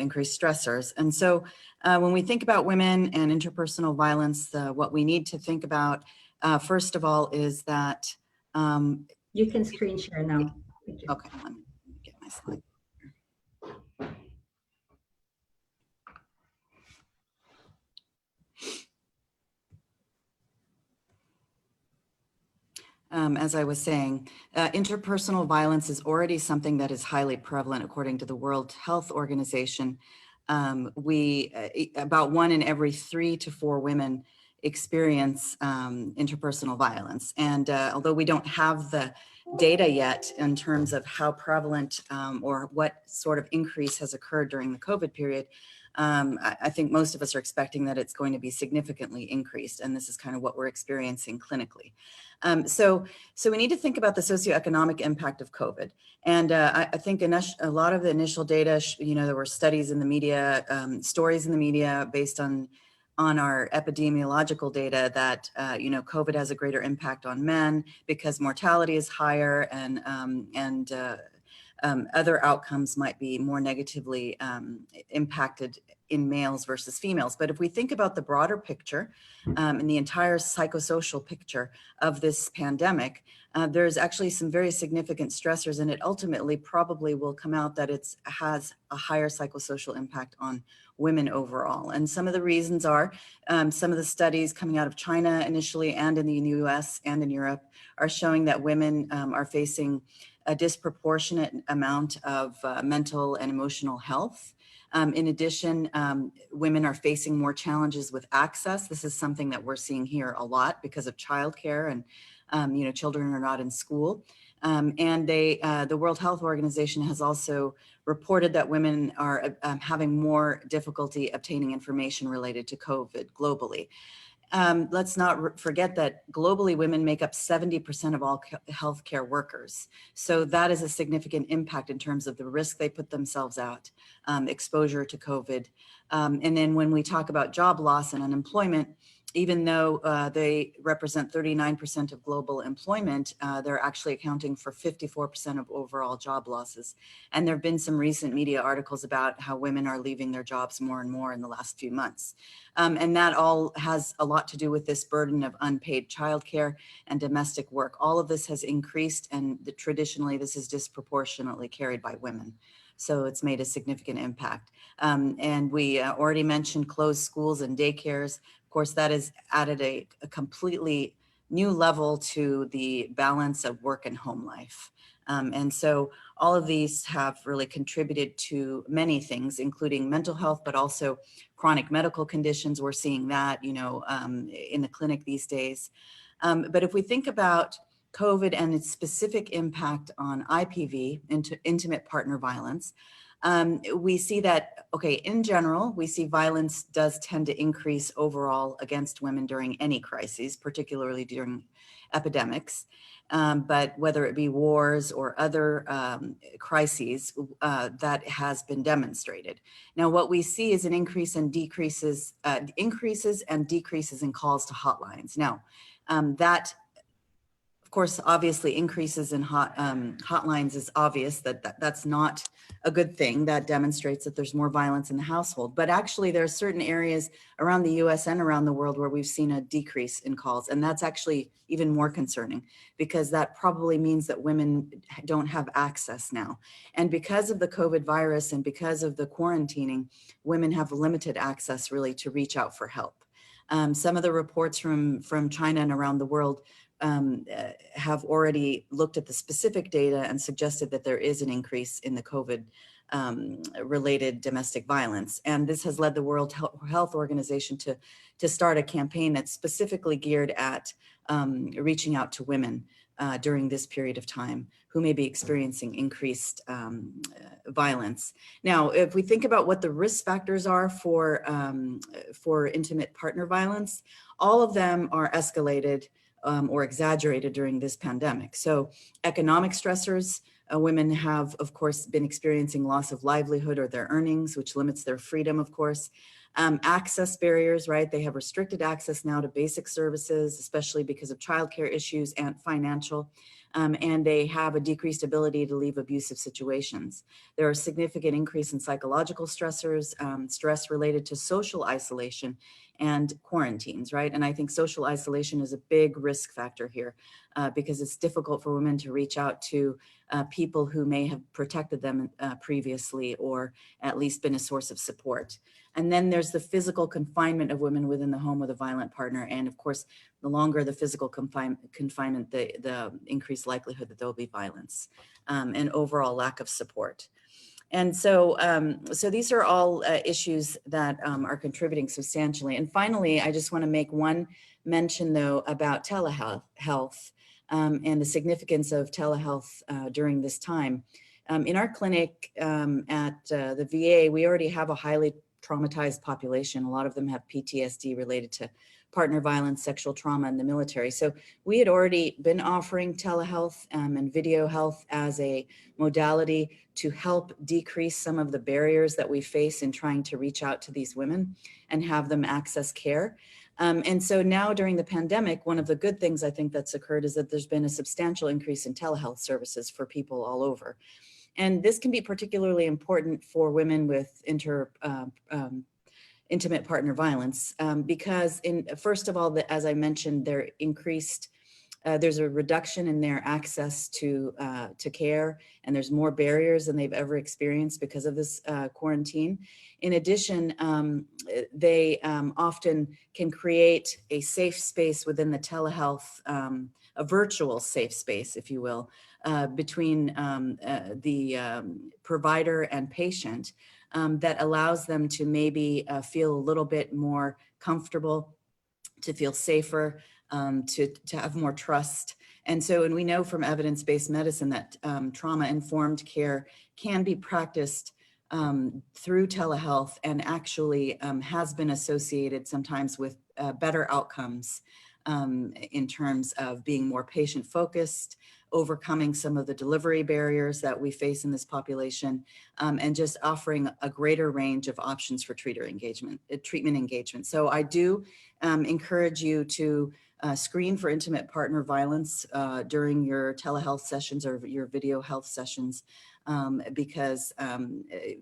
Speaker 18: increased stressors. And so when we think about women and interpersonal violence, what we need to think about First of all is that
Speaker 15: you can screen share now.
Speaker 18: Okay, let me get my slide. As I was saying, interpersonal violence is already something that is highly prevalent according to the World Health Organization. About 1 in every 3 to 4 women experience interpersonal violence. And although we don't have the data yet in terms of how prevalent or what sort of increase has occurred during the COVID period, I think most of us are expecting that it's going to be significantly increased, and this is kind of what we're experiencing clinically. So we need to think about the socioeconomic impact of COVID. And I think a lot of the initial data, there were studies in the media, stories in the media based on our epidemiological data that, COVID has a greater impact on men because mortality is higher and other outcomes might be more negatively impacted in males versus females. But if we think about the broader picture and the entire psychosocial picture of this pandemic, there's actually some very significant stressors, and it ultimately probably will come out that it has a higher psychosocial impact on women overall. And some of the reasons are some of the studies coming out of China initially and in the US and in Europe are showing that women are facing a disproportionate amount of mental and emotional health. In addition, women are facing more challenges with access. This is something that we're seeing here a lot because of childcare and children are not in school. And the World Health Organization has also reported that women are having more difficulty obtaining information related to COVID globally. Let's not forget that globally women make up 70% of all healthcare workers. So that is a significant impact in terms of the risk they put themselves at, exposure to COVID. And then when we talk about job loss and unemployment, even though they represent 39% of global employment, they're actually accounting for 54% of overall job losses. And there have been some recent media articles about how women are leaving their jobs more and more in the last few months. And that all has a lot to do with this burden of unpaid childcare and domestic work. All of this has increased, and traditionally this is disproportionately carried by women. So it's made a significant impact. And we already mentioned closed schools and daycares. Of course, that has added a completely new level to the balance of work and home life. And so all of these have really contributed to many things, including mental health, but also chronic medical conditions. We're seeing that, in the clinic these days. But if we think about COVID and its specific impact on IPV, intimate partner violence, we see that, in general, we see violence does tend to increase overall against women during any crises, particularly during epidemics. But whether it be wars or other crises, that has been demonstrated. Now, what we see is an increase and increases and decreases in calls to hotlines. Now, that, of course, obviously increases in hotlines is obvious that's not a good thing. That demonstrates that there's more violence in the household. But actually, there are certain areas around the US and around the world where we've seen a decrease in calls. And that's actually even more concerning because that probably means that women don't have access now. And because of the COVID virus and because of the quarantining, women have limited access really to reach out for help. Some of the reports from China and around the world have already looked at the specific data and suggested that there is an increase in the COVID related domestic violence. And this has led the World Health Organization to start a campaign that's specifically geared at reaching out to women during this period of time who may be experiencing increased violence. Now, if we think about what the risk factors are for intimate partner violence, all of them are escalated or exaggerated during this pandemic. So economic stressors, women have, of course, been experiencing loss of livelihood or their earnings, which limits their freedom, of course. Access barriers, right? They have restricted access now to basic services, especially because of childcare issues and financial, and they have a decreased ability to leave abusive situations. There are significant increase in psychological stressors, stress related to social isolation and quarantines, right? And I think social isolation is a big risk factor here because it's difficult for women to reach out to people who may have protected them previously or at least been a source of support. And then there's the physical confinement of women within the home with a violent partner. And of course, the longer the physical confinement, the increased likelihood that there will be violence and overall lack of support. And so, so these are all issues that are contributing substantially. And finally, I just want to make one mention though about telehealth and the significance of telehealth during this time. In our clinic at the VA, we already have a highly traumatized population. A lot of them have PTSD related to partner violence, sexual trauma in the military. So we had already been offering telehealth and video health as a modality to help decrease some of the barriers that we face in trying to reach out to these women and have them access care. And so now during the pandemic, one of the good things I think that's occurred is that there's been a substantial increase in telehealth services for people all over. And this can be particularly important for women with intimate partner violence because first of all, as I mentioned, there's a reduction in their access to care, and there's more barriers than they've ever experienced because of this quarantine. In addition, they often can create a safe space within the telehealth, a virtual safe space, if you will, between the provider and patient that allows them to maybe feel a little bit more comfortable, to feel safer, to have more trust. And so, and we know from evidence-based medicine that trauma-informed care can be practiced through telehealth and actually has been associated sometimes with better outcomes in terms of being more patient-focused, overcoming some of the delivery barriers that we face in this population, and just offering a greater range of options for treatment engagement. So I do encourage you to screen for intimate partner violence during your telehealth sessions or your video health sessions, because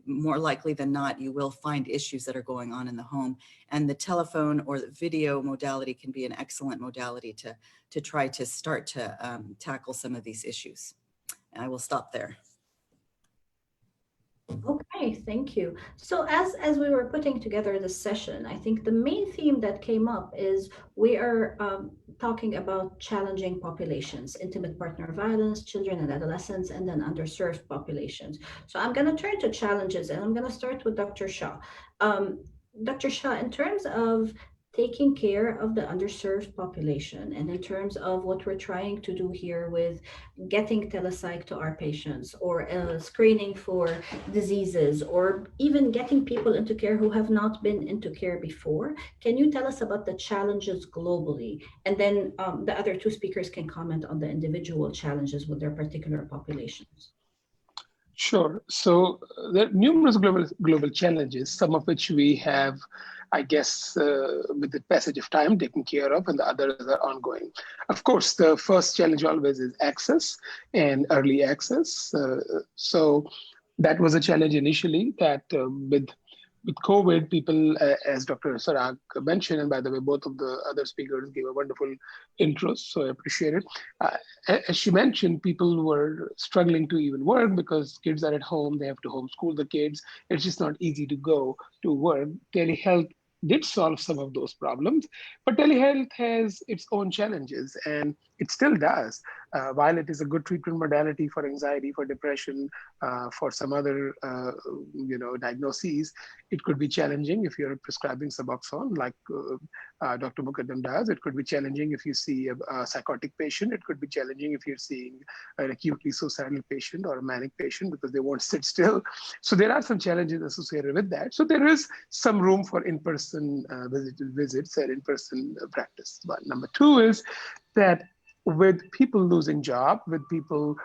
Speaker 18: more likely than not, you will find issues that are going on in the home. And the telephone or the video modality can be an excellent modality to try to start to tackle some of these issues. And I will stop there.
Speaker 15: Okay, thank you. So as we were putting together this session, I think the main theme that came up is we are talking about challenging populations, intimate partner violence, children and adolescents, and then underserved populations. So I'm going to turn to challenges, and I'm going to start with Dr. Shah. Dr. Shah, in terms of taking care of the underserved population, and in terms of what we're trying to do here with getting telepsych to our patients, or screening for diseases, or even getting people into care who have not been into care before, can you tell us about the challenges globally? And then the other two speakers can comment on the individual challenges with their particular populations.
Speaker 17: Sure. So there are numerous global challenges, some of which we have, I guess, with the passage of time taken care of, and the others are ongoing. Of course, the first challenge always is access and early access. So that was a challenge initially that with COVID, people, as Dr. Sarag mentioned, and by the way, both of the other speakers gave a wonderful intro, so I appreciate it. As she mentioned, people were struggling to even work because kids are at home, they have to homeschool the kids. It's just not easy to go to work. Telehealth did solve some of those problems, but telehealth has its own challenges, and it still does. While it is a good treatment modality for anxiety, for depression, for some other diagnoses, it could be challenging if you're prescribing Suboxone, like Dr. Mukaddam does. It could be challenging if you see a psychotic patient. It could be challenging if you're seeing an acutely suicidal patient or a manic patient, because they won't sit still. So there are some challenges associated with that. So there is some room for in-person visits and in-person practice. But number two is that with people losing job, with people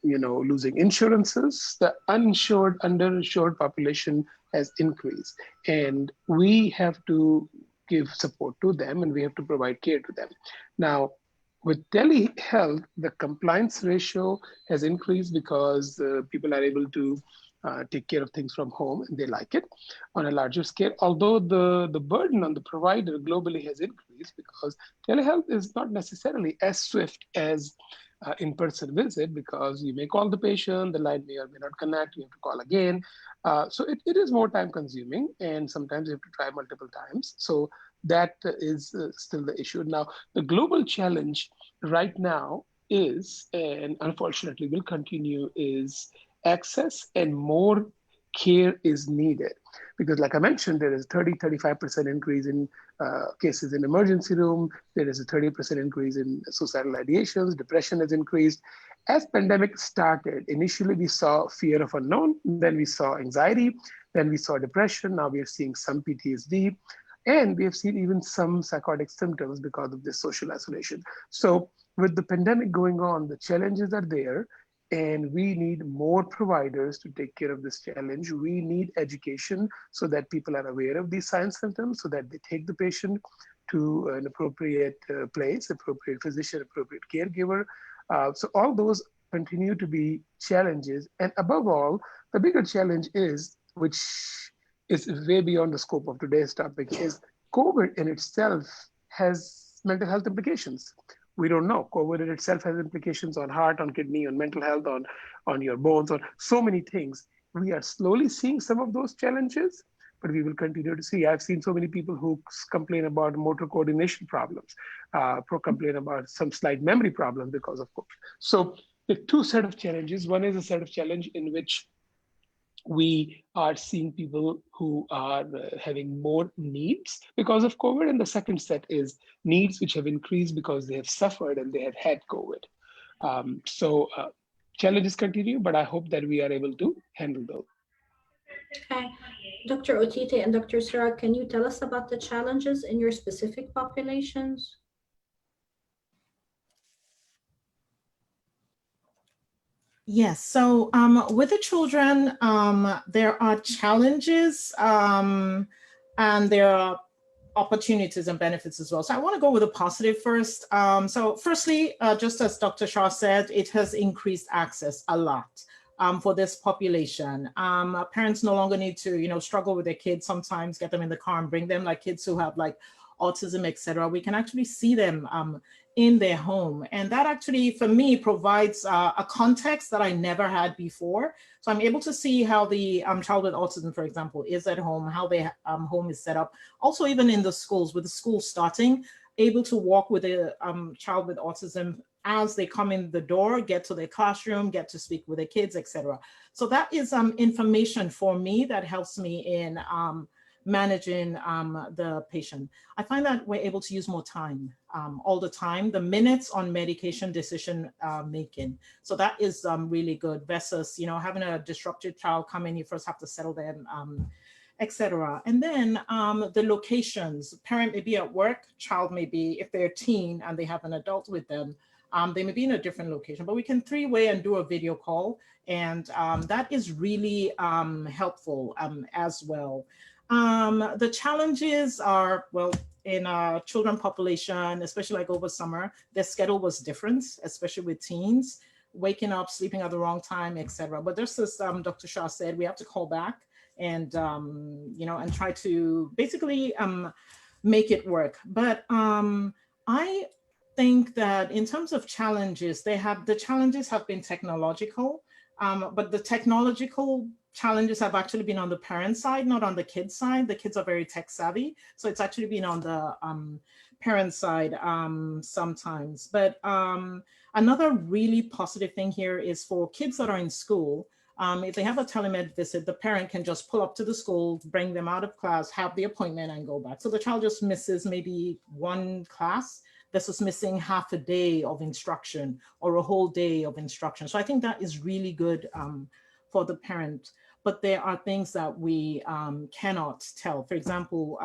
Speaker 17: losing insurances, the uninsured, underinsured population has increased, and we have to give support to them, and we have to provide care to them. Now, with telehealth, the compliance ratio has increased because people are able to take care of things from home, and they like it on a larger scale. Although the burden on the provider globally has increased because telehealth is not necessarily as swift as in-person visit, because you may call the patient, the line may or may not connect, you have to call again. So it is more time consuming, and sometimes you have to try multiple times. So that is still the issue. Now, the global challenge right now is, and unfortunately will continue, is access, and more care is needed. Because like I mentioned, there is 35% increase in cases in emergency room. There is a 30% increase in suicidal ideations. Depression has increased. As pandemic started, initially we saw fear of unknown, then we saw anxiety, then we saw depression. Now we are seeing some PTSD, and we have seen even some psychotic symptoms because of this social isolation. So with the pandemic going on, the challenges are there, and we need more providers to take care of this challenge. We need education so that people are aware of these signs and symptoms, so that they take the patient to an appropriate place, appropriate physician, appropriate caregiver. So all those continue to be challenges. And above all, the bigger challenge is, which is way beyond the scope of today's topic, is COVID in itself has mental health implications. We don't know. COVID in itself has implications on heart, on kidney, on mental health, on your bones, on so many things. We are slowly seeing some of those challenges, but we will continue to see. I've seen so many people who complain about motor coordination problems, complain about some slight memory problems because of COVID. So the two set of challenges. One is a set of challenge in which we are seeing people who are having more needs because of COVID. And the second set is needs which have increased because they have suffered and they have had COVID. So challenges continue, but I hope that we are able to handle those.
Speaker 15: Okay. Dr. Otite and Dr. Sirag, can you tell us about the challenges in your specific populations?
Speaker 16: Yes, so with the children, there are challenges and there are opportunities and benefits as well. So I want to go with the positive first. So firstly, just as Dr. Shah said, it has increased access a lot for this population. Parents no longer need to, struggle with their kids sometimes, get them in the car and bring them, like kids who have like autism, etc. We can actually see them in their home. And that actually, for me, provides a context that I never had before. So I'm able to see how the child with autism, for example, is at home, how their home is set up. Also, even in the schools, with the school starting, able to walk with a child with autism as they come in the door, get to their classroom, get to speak with their kids, etc. So that is information for me that helps me in managing the patient. I find that we're able to use more time all the time, the minutes on medication decision making. So that is really good versus, having a disrupted child come in, you first have to settle them, etc. And then the locations, parent may be at work, child may be, if they're a teen and they have an adult with them, they may be in a different location, but we can three-way and do a video call. And that is really helpful as well. The challenges are, well, in a children population, especially like over summer, their schedule was different, especially with teens, waking up, sleeping at the wrong time, etc. But just as Dr. Shah said, we have to call back and, and try to basically make it work. But I think that in terms of challenges, the challenges have been technological, but the technological challenges have actually been on the parent side, not on the kid side. The kids are very tech savvy. So it's actually been on the parent side sometimes. But another really positive thing here is for kids that are in school, if they have a telemed visit, the parent can just pull up to the school, bring them out of class, have the appointment and go back. So the child just misses maybe one class. This is missing half a day of instruction or a whole day of instruction. So I think that is really good for the parent. but there are things that we cannot tell. For example,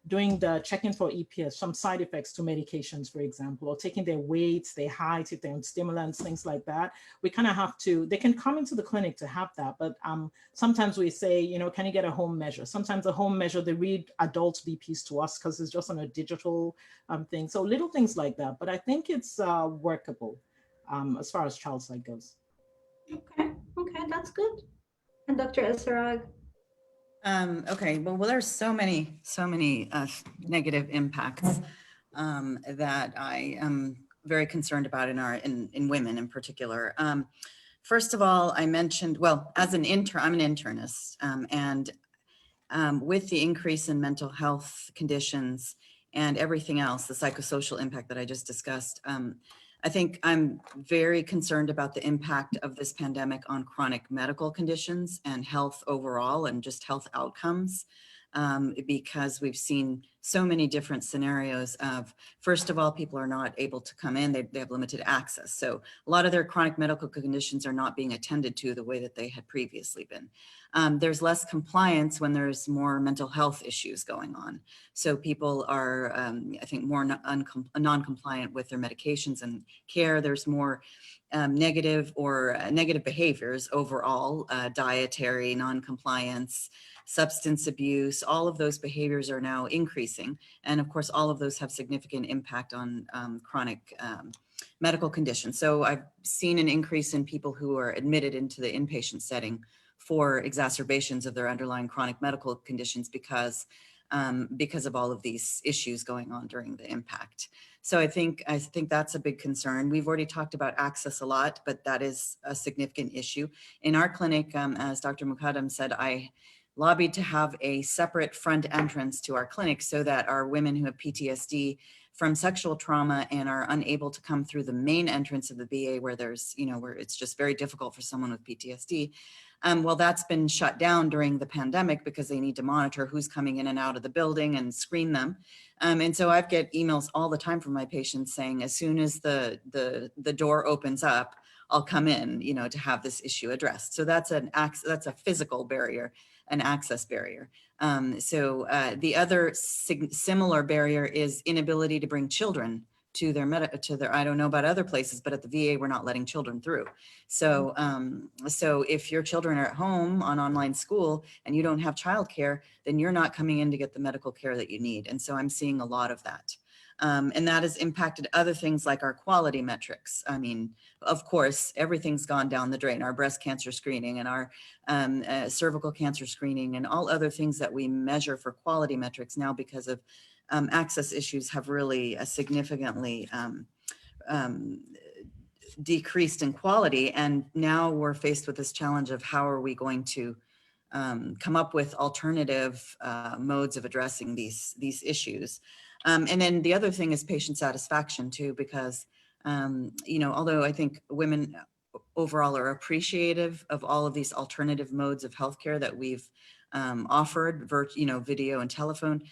Speaker 16: doing the checking for EPS, some side effects to medications, for example, or taking their weights, their height, if they're on stimulants, things like that. We kind of have to, they can come into the clinic to have that, but sometimes we say, you know, can you get a home measure? Sometimes a home measure, they read adult BPs to us because it's just on a digital thing. So little things like that, but I think it's workable as far as child side goes.
Speaker 15: Okay, that's good. And Dr. Esarag?
Speaker 18: Okay, well, there's so many negative impacts that I am very concerned about in women in particular. First of all, I mentioned, well, as an intern, I'm an internist, and with the increase in mental health conditions and everything else, the psychosocial impact that I just discussed, I think I'm very concerned about the impact of this pandemic on chronic medical conditions and health overall and just health outcomes, because we've seen so many different scenarios of, first of all, people are not able to come in, they have limited access. So a lot of their chronic medical conditions are not being attended to the way that they had previously been. There's less compliance when there's more mental health issues going on. So people are, I think, more non-compliant with their medications and care. There's more negative behaviors overall, dietary non-compliance, substance abuse, all of those behaviors are now increasing. And of course, all of those have significant impact on chronic medical conditions. So I've seen an increase in people who are admitted into the inpatient setting for exacerbations of their underlying chronic medical conditions because of all of these issues going on during the impact. So I think that's a big concern. We've already talked about access a lot, but that is a significant issue. In our clinic, as Dr. Mukaddam said, I lobbied to have a separate front entrance to our clinic so that our women who have PTSD from sexual trauma and are unable to come through the main entrance of the VA where there's, where it's just very difficult for someone with PTSD. Well, that's been shut down during the pandemic because they need to monitor who's coming in and out of the building and screen them. And so I get emails all the time from my patients saying, as soon as the door opens up, I'll come in, to have this issue addressed. So that's a physical barrier, an access barrier. The other similar barrier is inability to bring children to their, I don't know about other places, but at the VA, we're not letting children through. So, so if your children are at home on online school and you don't have childcare, then you're not coming in to get the medical care that you need. And so I'm seeing a lot of that. And that has impacted other things like our quality metrics. I mean, of course, everything's gone down the drain, our breast cancer screening and our cervical cancer screening and all other things that we measure for quality metrics now because of access issues have really significantly decreased in quality. And now we're faced with this challenge of how are we going to come up with alternative modes of addressing these issues. And then the other thing is patient satisfaction too, because, although I think women overall are appreciative of all of these alternative modes of healthcare that we've offered, video and telephone,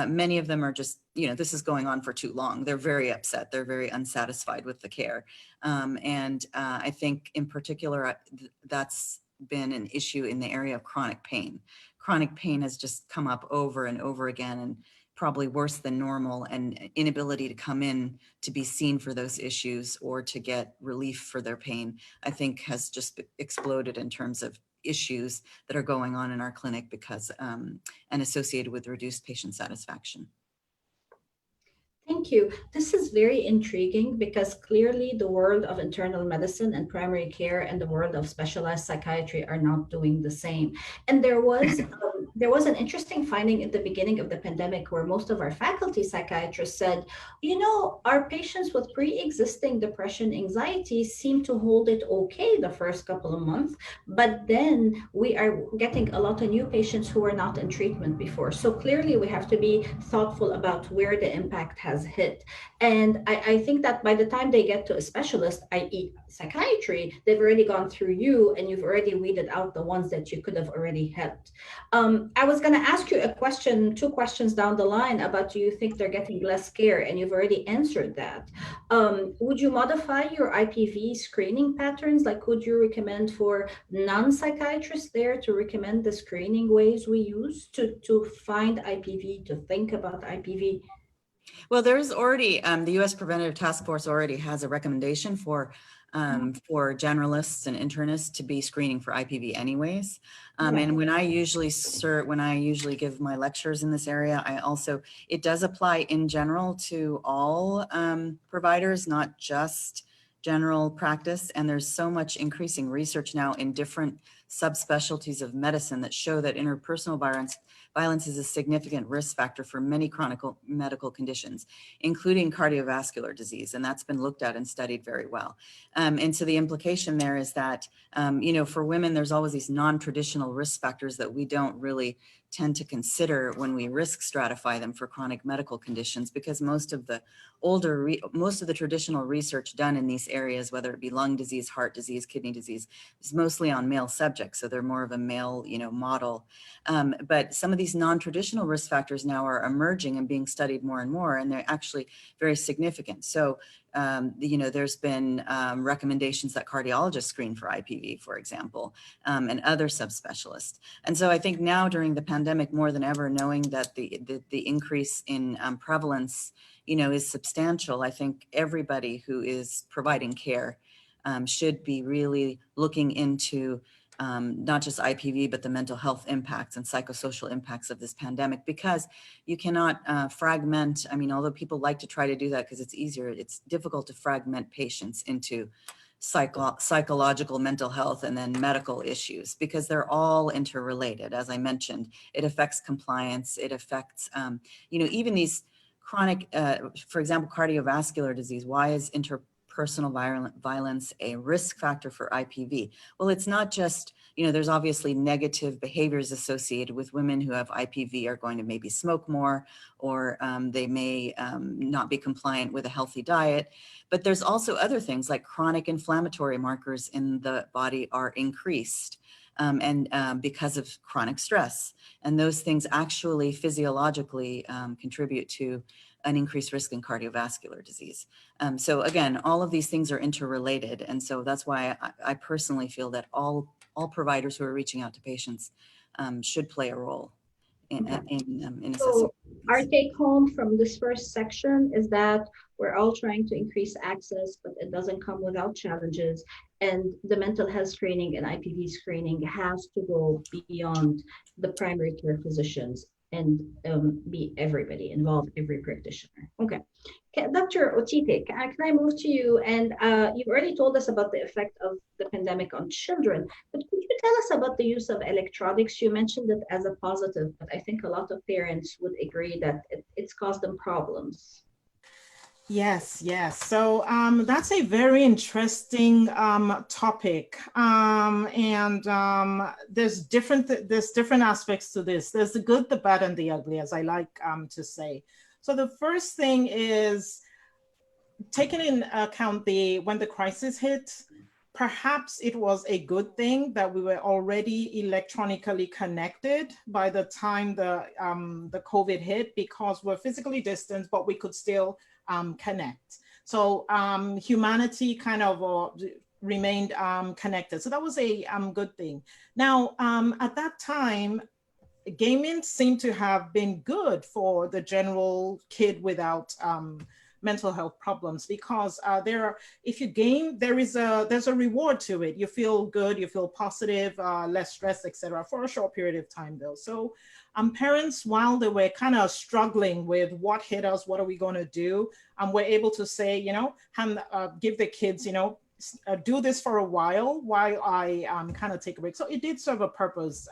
Speaker 18: many of them are just, this is going on for too long. They're very upset. They're very unsatisfied with the care. And I think in particular, that's been an issue in the area of chronic pain. Chronic pain has just come up over and over again and probably worse than normal, and inability to come in to be seen for those issues or to get relief for their pain, I think has just exploded in terms of issues that are going on in our clinic because and associated with reduced patient satisfaction.
Speaker 15: Thank you. This is very intriguing because clearly the world of internal medicine and primary care and the world of specialized psychiatry are not doing the same. And there was an interesting finding at the beginning of the pandemic where most of our faculty psychiatrists said, our patients with pre-existing depression, anxiety seem to hold it okay the first couple of months, but then we are getting a lot of new patients who were not in treatment before. So clearly we have to be thoughtful about where the impact has hit. And I think that by the time they get to a specialist, i.e. psychiatry, they've already gone through you and you've already weeded out the ones that you could have already helped. I was going to ask you a question, 2 questions down the line about do you think they're getting less care? And you've already answered that. Would you modify your IPV screening patterns? Like, could you recommend for non-psychiatrists there to recommend the screening ways we use to find IPV, to think about IPV?
Speaker 18: Well, there's already, the U.S. Preventative Task Force already has a recommendation for generalists and internists to be screening for IPV anyways. And when I usually give my lectures in this area, it does apply in general to all providers, not just general practice. And there's so much increasing research now in different subspecialties of medicine that show that interpersonal violence is a significant risk factor for many chronic medical conditions, including cardiovascular disease. And that's been looked at and studied very well. And so the implication there is that, for women, there's always these non-traditional risk factors that we don't really tend to consider when we risk stratify them for chronic medical conditions, because most of the traditional research done in these areas, whether it be lung disease, heart disease, kidney disease, is mostly on male subjects. So they're more of a male, model. But some of these non-traditional risk factors now are emerging and being studied more and more, and they're actually very significant. So, there's been recommendations that cardiologists screen for IPV, for example, and other subspecialists. And so I think now during the pandemic, more than ever, knowing that the increase in prevalence, is substantial, I think everybody who is providing care should be really looking into not just IPV, but the mental health impacts and psychosocial impacts of this pandemic, because you cannot fragment. I mean, although people like to try to do that because it's easier, it's difficult to fragment patients into psychological mental health and then medical issues, because they're all interrelated. As I mentioned, it affects compliance. It affects, even these chronic, for example, cardiovascular disease. Why is interpersonal violence a risk factor for IPV? Well, it's not just, there's obviously negative behaviors associated with women who have IPV are going to maybe smoke more, or they may not be compliant with a healthy diet. But there's also other things like chronic inflammatory markers in the body are increased because of chronic stress. And those things actually physiologically contribute to an increased risk in cardiovascular disease. So again, all of these things are interrelated. And so that's why I personally feel that all providers who are reaching out to patients should play a role in assessing.
Speaker 15: So our take home from this first section is that we're all trying to increase access, but it doesn't come without challenges. And the mental health screening and IPV screening has to go beyond the primary care physicians and be everybody involved, every practitioner. Okay, Dr. Otite, can I move to you? And you've already told us about the effect of the pandemic on children, but could you tell us about the use of electronics? You mentioned it as a positive, but I think a lot of parents would agree that it's caused them problems.
Speaker 16: Yes. So that's a very interesting topic, and there's different aspects to this. There's the good, the bad, and the ugly, as I like to say. So the first thing is taking in account when the crisis hit. Perhaps it was a good thing that we were already electronically connected by the time the COVID hit, because we're physically distanced, but we could still connect. So humanity kind of remained connected. So that was a good thing. Now, at that time, gaming seemed to have been good for the general kid without mental health problems, because if you game, there's a reward to it. You feel good, you feel positive, less stress, etc. for a short period of time though. So parents, while they were kind of struggling with what hit us, what are we going to do, we're able to say, give the kids, do this for a while I kind of take a break. So it did serve a purpose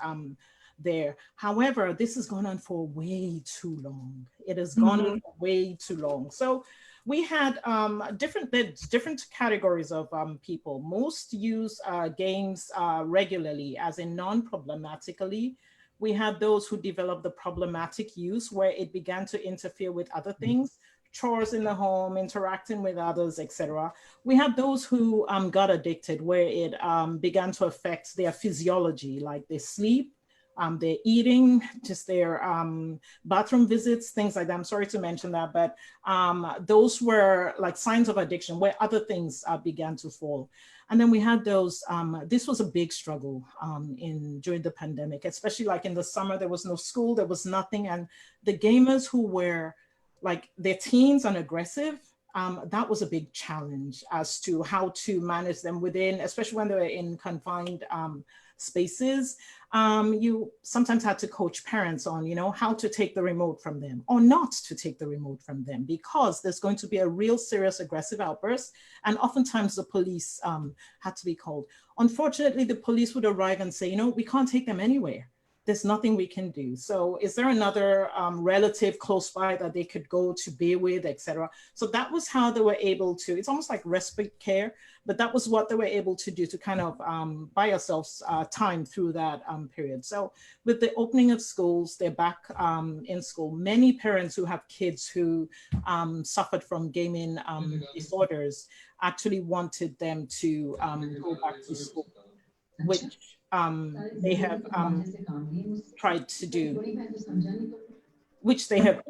Speaker 16: there. However, this has gone on for way too long. It has gone on for way too long. So we had different categories of people. Most use games regularly, as in non-problematically. We had those who developed the problematic use, where it began to interfere with other things, chores in the home, interacting with others, etc. We had those who got addicted, where it began to affect their physiology, like they sleep, their eating, just their bathroom visits, things like that. I'm sorry to mention that, but those were like signs of addiction where other things began to fall. And then we had those, this was a big struggle during the pandemic, especially like in the summer, there was no school, there was nothing. And the gamers who were like their teens and aggressive, that was a big challenge as to how to manage them within, especially when they were in confined spaces. You sometimes had to coach parents on, how to take the remote from them or not to take the remote from them, because there's going to be a real serious aggressive outburst. And oftentimes the police had to be called. Unfortunately, the police would arrive and say, we can't take them anywhere. There's nothing we can do. So is there another relative close by that they could go to be with, etc.? So that was how they were able to, it's almost like respite care, but that was what they were able to do to kind of buy ourselves time through that period. So with the opening of schools, they're back in school. Many parents who have kids who suffered from gaming disorders actually wanted them to go back to school, which they have tried to do, which they have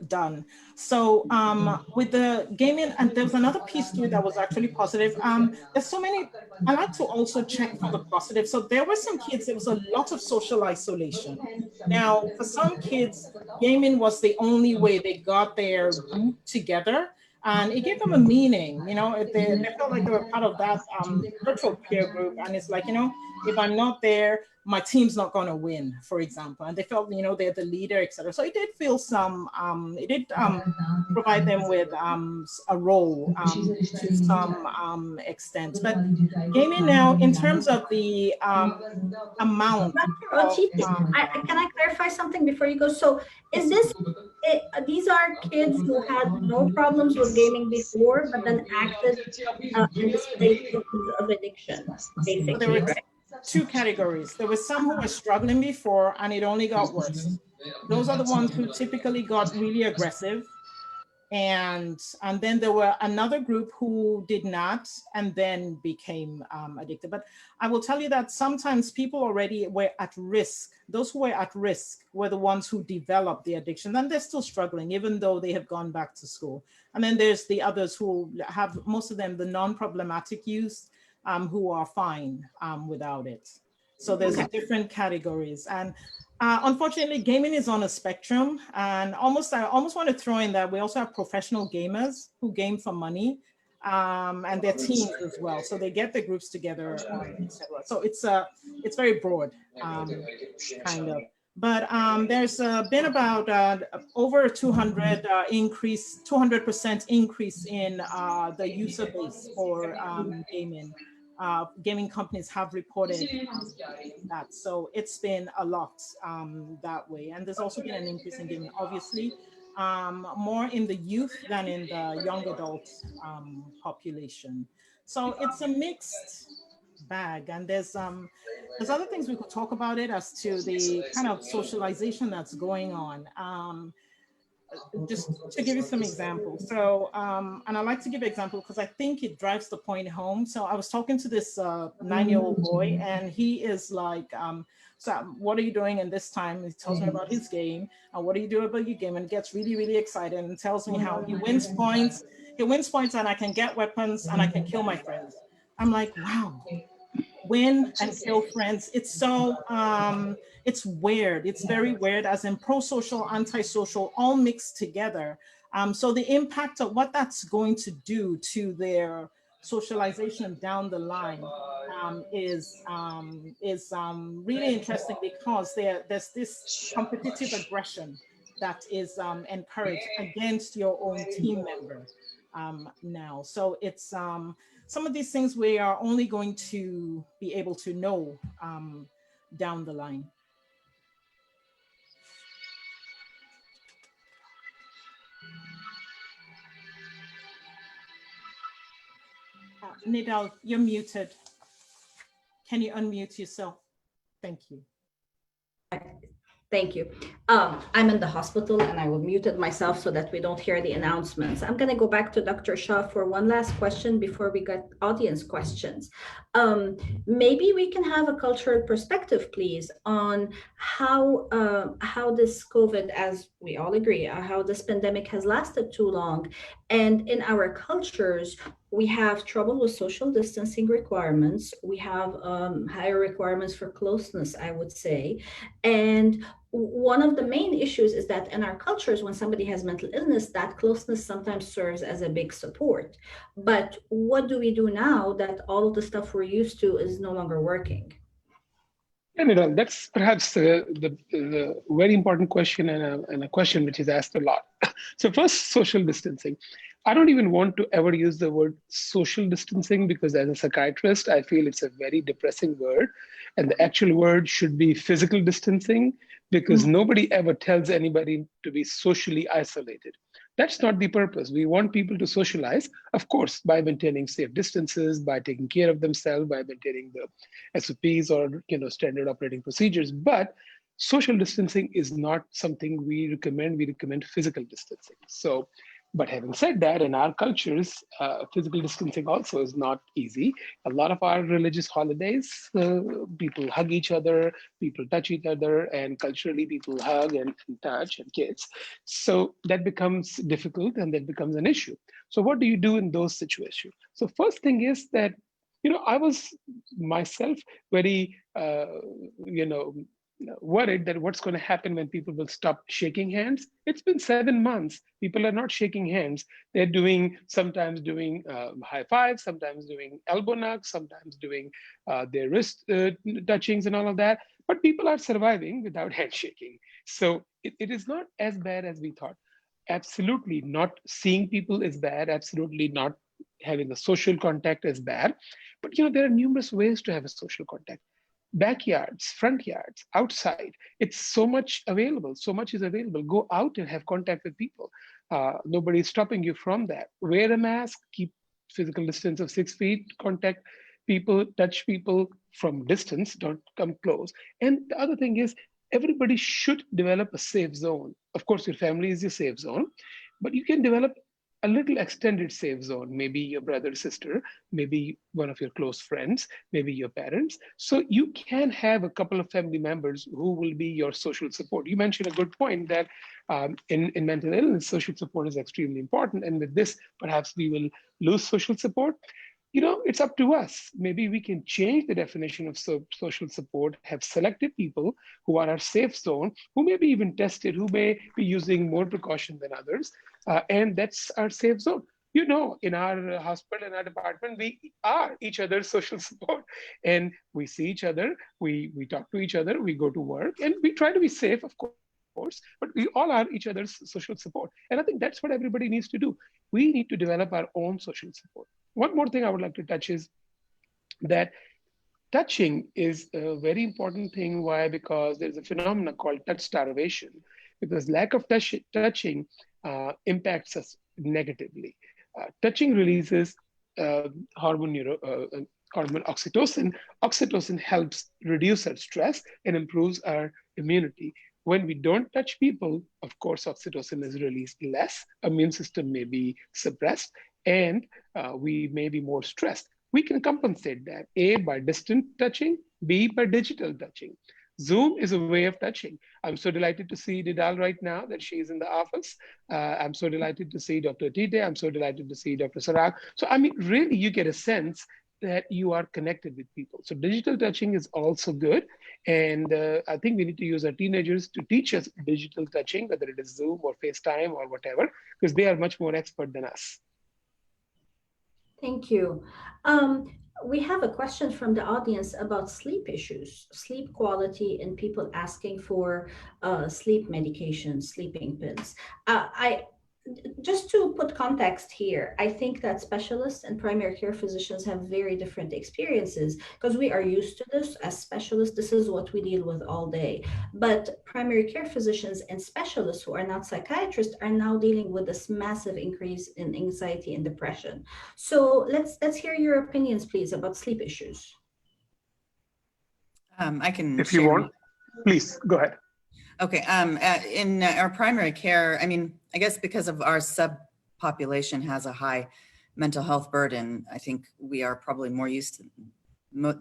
Speaker 16: done. So with the gaming, and there was another piece to it that was actually positive. There's so many, I like to also check for the positive. So there were some kids, there was a lot of social isolation. Now, for some kids, gaming was the only way they got their group together. And it gave them a meaning, they felt like they were part of that virtual peer group. And it's like, if I'm not there, my team's not going to win, for example. And they felt, they're the leader, etc. So it did feel it did provide them with a role to some extent. But gaming now, in terms of the amount of,
Speaker 15: can I clarify something before you go? So is these are kids who had no problems with gaming before, but then acted and displayed symptoms of addiction, basically, right?
Speaker 16: Two categories. There were some who were struggling before and it only got worse. Those are the ones who typically got really aggressive. And then there were another group who did not and then became addicted. But I will tell you that sometimes people already were at risk. Those who were at risk were the ones who developed the addiction, and they're still struggling even though they have gone back to school. And then there's the others who have, most of them, the non-problematic use, who are fine without it. So there's different categories. And unfortunately, gaming is on a spectrum. And I almost want to throw in that we also have professional gamers who game for money, and their teams as well. So they get their groups together, etc. So it's very broad, kind of. But there's been about over 200% increase in the user base for gaming. Gaming companies have reported that. So it's been a lot that way. And there's also been an increase in gaming, obviously, more in the youth than in the young adult population. So it's a mixed bag. And there's other things we could talk about it as to the kind of socialization that's going on. Just to give you some examples. So, and I like to give an example because I think it drives the point home. So I was talking to this 9-year-old boy, and he is like, so what are you doing in this time? He tells me about his game. What do you do about your game? And gets really, really excited and tells me how he wins points. He wins points and I can get weapons and I can kill my friends. I'm like, wow. Win and kill friends. It's so, it's weird. It's very weird, as in pro-social, anti-social, all mixed together. So the impact of what that's going to do to their socialization down the line is really interesting, because there's this competitive aggression that is encouraged against your own team member now. So it's, some of these things we are only going to be able to know down the line. Nidal, you're muted. Can you unmute yourself? Thank you.
Speaker 15: Thank you. I'm in the hospital and I will muted myself so that we don't hear the announcements. I'm going to go back to Dr. Shah for one last question before we get audience questions. Maybe we can have a cultural perspective, please, on how this COVID, as we all agree, how this pandemic has lasted too long. And in our cultures, we have trouble with social distancing requirements. We have higher requirements for closeness, I would say. And one of the main issues is that in our cultures, when somebody has mental illness, that closeness sometimes serves as a big support. But what do we do now that all of the stuff we're used to is no longer working?
Speaker 17: And that's perhaps the very important question, and a question which is asked a lot. So first, social distancing. I don't even want to ever use the word social distancing because as a psychiatrist, I feel it's a very depressing word. And the actual word should be physical distancing because nobody ever tells anybody to be socially isolated. That's not the purpose. We want people to socialize, of course, by maintaining safe distances, by taking care of themselves, by maintaining the SOPs or standard operating procedures. But social distancing is not something we recommend. We recommend physical distancing. So, but having said that, in our cultures, physical distancing also is not easy. A lot of our religious holidays, people hug each other, people touch each other, and culturally people hug and touch and kiss. So that becomes difficult and that becomes an issue. So what do you do in those situations? So first thing is that, I was myself very, worried that what's going to happen when people will stop shaking hands. It's been 7 months. People are not shaking hands. They're sometimes doing high fives, sometimes doing elbow knocks, sometimes doing their wrist touchings and all of that. But people are surviving without handshaking. So it is not as bad as we thought. Absolutely not seeing people is bad. Absolutely not having a social contact is bad. But there are numerous ways to have a social contact. Backyards, front yards, outside. It's so much available. So much is available. Go out and have contact with people. Nobody's stopping you from that. Wear a mask, keep physical distance of 6 feet, contact people, touch people from distance, don't come close. And the other thing is, everybody should develop a safe zone. Of course, your family is your safe zone, but you can develop a little extended safe zone, maybe your brother, sister, maybe one of your close friends, maybe your parents. So you can have a couple of family members who will be your social support. You mentioned a good point that in mental illness, social support is extremely important. And with this, perhaps we will lose social support. It's up to us. Maybe we can change the definition of social support, have selected people who are our safe zone, who may be even tested, who may be using more precaution than others. And that's our safe zone. In our hospital, in our department, we are each other's social support. And we see each other, we talk to each other, we go to work, and we try to be safe, of course, but we all are each other's social support. And I think that's what everybody needs to do. We need to develop our own social support. One more thing I would like to touch is that touching is a very important thing. Why? Because there's a phenomenon called touch starvation, because lack of touching impacts us negatively. Touching releases hormone oxytocin. Oxytocin helps reduce our stress and improves our immunity. When we don't touch people, of course, oxytocin is released less, immune system may be suppressed, and we may be more stressed. We can compensate that, A, by distant touching, B, by digital touching. Zoom is a way of touching. I'm so delighted to see Didal right now that she's in the office. I'm so delighted to see Dr. Tite. I'm so delighted to see Dr. Sarag. So, really, you get a sense that you are connected with people. So digital touching is also good. And I think we need to use our teenagers to teach us digital touching, whether it is Zoom or FaceTime or whatever, because they are much more expert than us.
Speaker 15: Thank you. We have a question from the audience about sleep issues, sleep quality, and people asking for sleep medication, sleeping pills. Just to put context here, I think that specialists and primary care physicians have very different experiences because we are used to this as specialists. This is what we deal with all day. But primary care physicians and specialists who are not psychiatrists are now dealing with this massive increase in anxiety and depression. So let's hear your opinions, please, about sleep issues.
Speaker 18: I can.
Speaker 17: If you want, please go ahead.
Speaker 18: Okay, in our primary care, I mean, I guess because of our subpopulation has a high mental health burden, I think we are probably more used to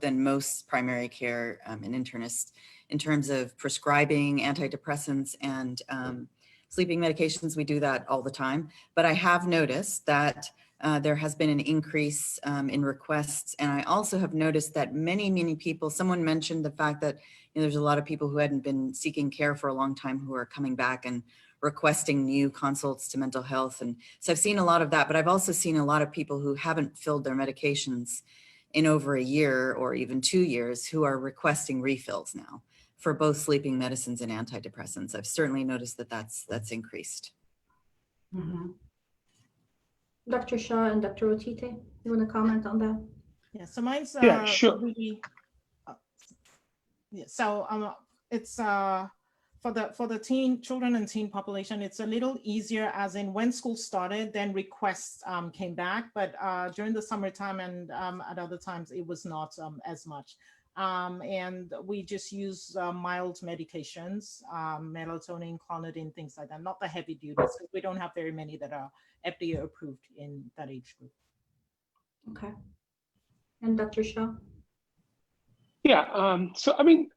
Speaker 18: than most primary care and internists in terms of prescribing antidepressants and sleeping medications. We do that all the time. But I have noticed that there has been an increase in requests. And I also have noticed that many people, someone mentioned the fact that there's a lot of people who hadn't been seeking care for a long time who are coming back and requesting new consults to mental health. And so I've seen a lot of that, but I've also seen a lot of people who haven't filled their medications in over a year or even 2 years who are requesting refills now for both sleeping medicines and antidepressants. I've certainly noticed that that's increased.
Speaker 15: Mm-hmm. Dr. Shah and Dr. Otite, you want to comment on that?
Speaker 16: Yeah, so mine's
Speaker 17: yeah, sure.
Speaker 16: really, yeah, so it's for the children and teen population, it's a little easier, as in when school started, then requests came back, but during the summertime and at other times it was not as much. And we just use mild medications, melatonin, clonidine, things like that, not the heavy duties, because we don't have very many that are FDA approved in that age group.
Speaker 15: Okay. And Dr. Shah?
Speaker 17: Yeah, so I mean,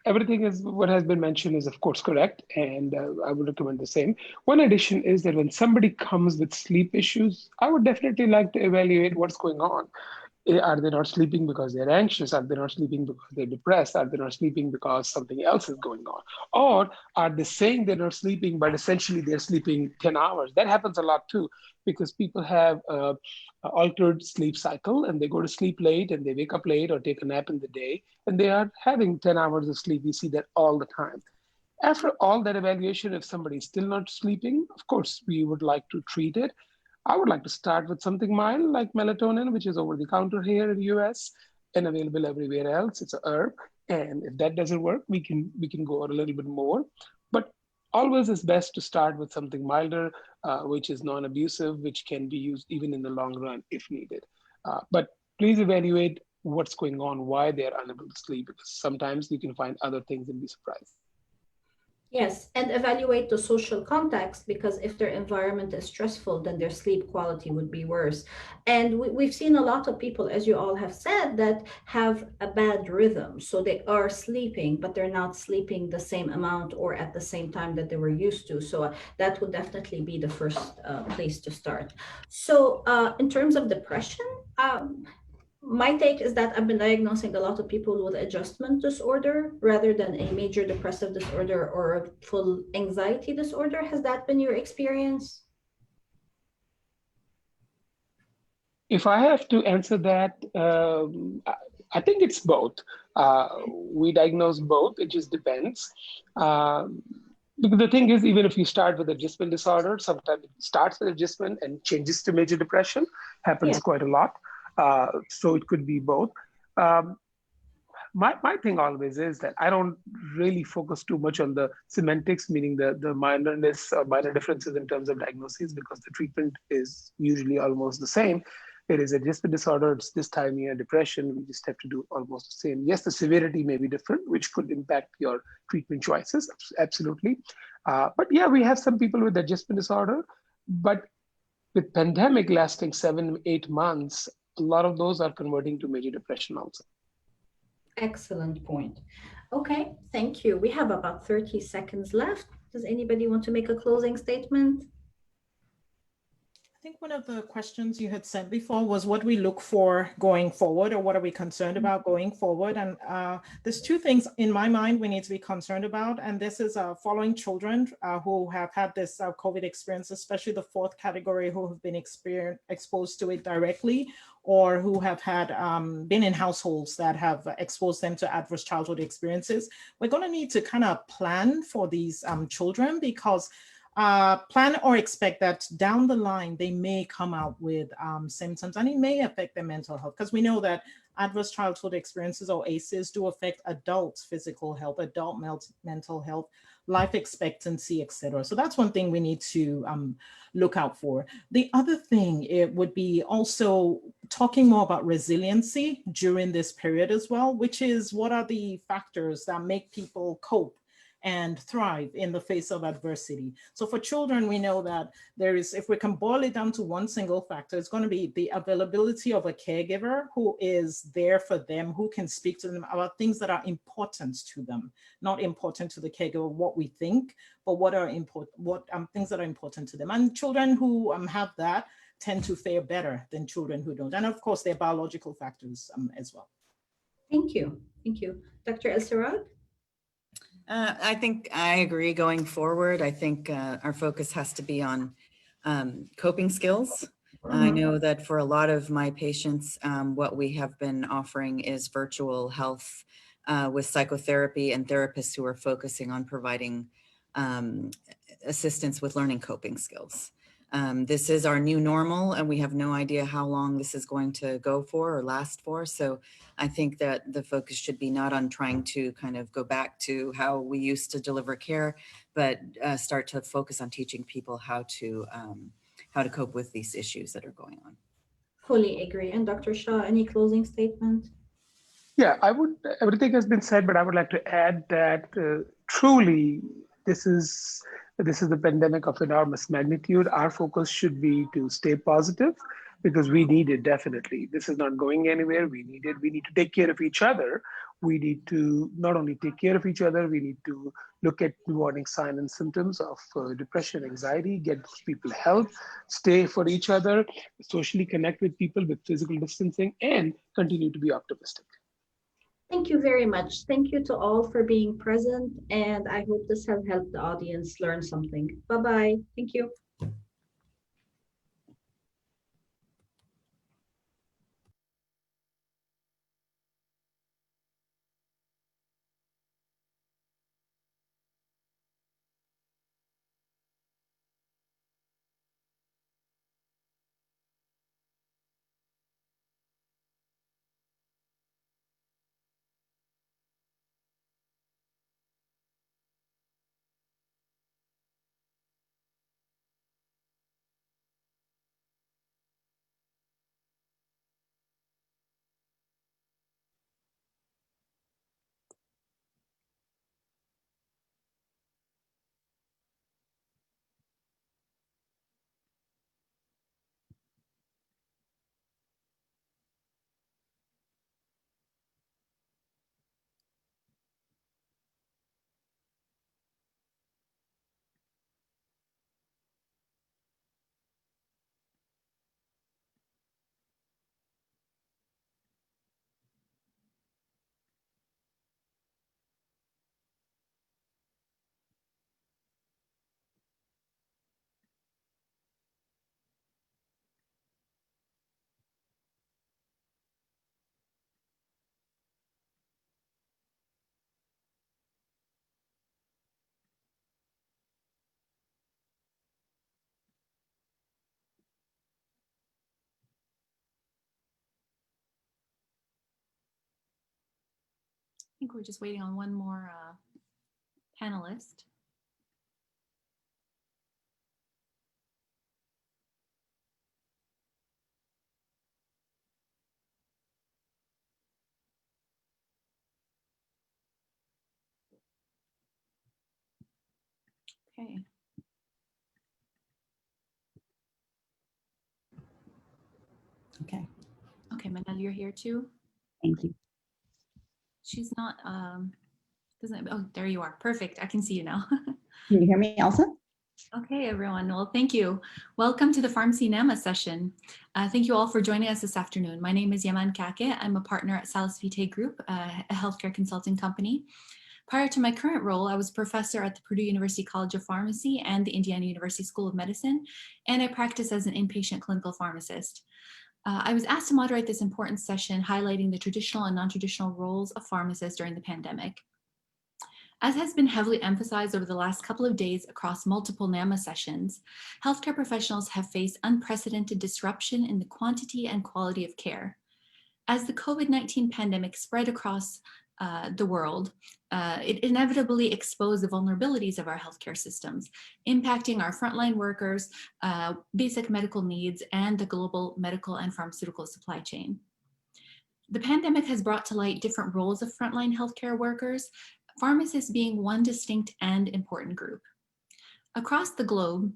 Speaker 17: everything is what has been mentioned is of course correct, and I would recommend the same. One addition is that when somebody comes with sleep issues, I would definitely like to evaluate what's going on. Are they not sleeping because they're anxious? Are they not sleeping because they're depressed? Are they not sleeping because something else is going on? Or are they saying they're not sleeping, but essentially they're sleeping 10 hours? That happens a lot too, because people have altered sleep cycle and they go to sleep late and they wake up late or take a nap in the day and they are having 10 hours of sleep. We see that all the time. After all that evaluation, if somebody is still not sleeping, of course, we would like to treat it. I would like to start with something mild like melatonin, which is over the counter here in the US and available everywhere else. It's a herb. And if that doesn't work, we can go a little bit more. But always it's best to start with something milder, which is non-abusive, which can be used even in the long run if needed. But please evaluate what's going on, why they're unable to sleep, because sometimes you can find other things and be surprised.
Speaker 15: Yes, and evaluate the social context, because if their environment is stressful, then their sleep quality would be worse. And we've seen a lot of people, as you all have said, that have a bad rhythm. So they are sleeping, but they're not sleeping the same amount or at the same time that they were used to. So that would definitely be the first place to start. So in terms of depression, my take is that I've been diagnosing a lot of people with adjustment disorder rather than a major depressive disorder or a full anxiety disorder. Has that been your experience?
Speaker 17: If I have to answer that, I think it's both. We diagnose both, it just depends. Because the thing is, even if you start with adjustment disorder, sometimes it starts with adjustment and changes to major depression, happens quite a lot. So it could be both. My thing always is that I don't really focus too much on the semantics, meaning the minoreness or minor differences in terms of diagnoses, because the treatment is usually almost the same. It is adjustment disorder, it's dysthymia, depression, we just have to do almost the same. Yes, the severity may be different, which could impact your treatment choices, absolutely. But yeah, we have some people with adjustment disorder, but with pandemic lasting 7-8 months, a lot of those are converting to major depression also.
Speaker 15: Excellent point. Okay, thank you. We have about 30 seconds left. Does anybody want to make a closing statement?
Speaker 16: I think one of the questions you had sent before was what we look for going forward, or what are we concerned about going forward? And there's two things in my mind we need to be concerned about. And this is following children who have had this COVID experience, especially the fourth category, who have been exposed to it directly, or who have had been in households that have exposed them to adverse childhood experiences. We're going to need to kind of plan for these children, because plan or expect that down the line they may come out with symptoms, and it may affect their mental health, because we know that adverse childhood experiences, or ACEs, do affect adults' physical health, adult mental health, life expectancy, etc. So that's one thing we need to look out for. The other thing, it would be also talking more about resiliency during this period as well, which is what are the factors that make people cope and thrive in the face of adversity. So for children, we know that there is, if we can boil it down to one single factor, it's going to be the availability of a caregiver who is there for them, who can speak to them about things that are important to them, not important to the caregiver, what we think, but what are things that are important to them. And children who have that tend to fare better than children who don't. And of course, there are biological factors as well.
Speaker 15: Thank you. Thank you. Dr. El-Sarraj?
Speaker 18: I think I agree going forward. I think our focus has to be on coping skills. I know that for a lot of my patients, what we have been offering is virtual health with psychotherapy and therapists who are focusing on providing assistance with learning coping skills. This is our new normal, and we have no idea how long this is going to go for or last for. So I think that the focus should be not on trying to kind of go back to how we used to deliver care, but start to focus on teaching people how to cope with these issues that are going on.
Speaker 15: Fully agree. And Dr. Shah, any closing statement?
Speaker 17: Yeah, everything has been said, but I would like to add that truly this is the pandemic of enormous magnitude. Our focus should be to stay positive because we need it definitely. This is not going anywhere. We need it. We need to take care of each other. We need to not only take care of each other, we need to look at the warning signs and symptoms of depression, anxiety, get people help, stay for each other, socially connect with people with physical distancing, and continue to be optimistic.
Speaker 15: Thank you very much. Thank you to all for being present, and I hope this has helped the audience learn something. Bye-bye. Thank you.
Speaker 19: I think we're just waiting on one more panelist. Okay.
Speaker 20: Okay.
Speaker 19: Okay, Manal, you're here too?
Speaker 20: Thank you.
Speaker 19: She's not, doesn't, oh, there you are. Perfect. I can see you now.
Speaker 20: Can you hear me also?
Speaker 19: Okay, everyone. Well, thank you. Welcome to the Pharmacy NAAMA session. Thank you all for joining us this afternoon. My name is Yaman Kake. I'm a partner at Salis Vitae Group, a healthcare consulting company. Prior to my current role, I was a professor at the Purdue University College of Pharmacy and the Indiana University School of Medicine, and I practice as an inpatient clinical pharmacist. I was asked to moderate this important session highlighting the traditional and non-traditional roles of pharmacists during the pandemic. As has been heavily emphasized over the last couple of days across multiple NAAMA sessions, healthcare professionals have faced unprecedented disruption in the quantity and quality of care. As the COVID-19 pandemic spread across the world, it inevitably exposed the vulnerabilities of our healthcare systems, impacting our frontline workers, basic medical needs, and the global medical and pharmaceutical supply chain. The pandemic has brought to light different roles of frontline healthcare workers, pharmacists being one distinct and important group. Across the globe,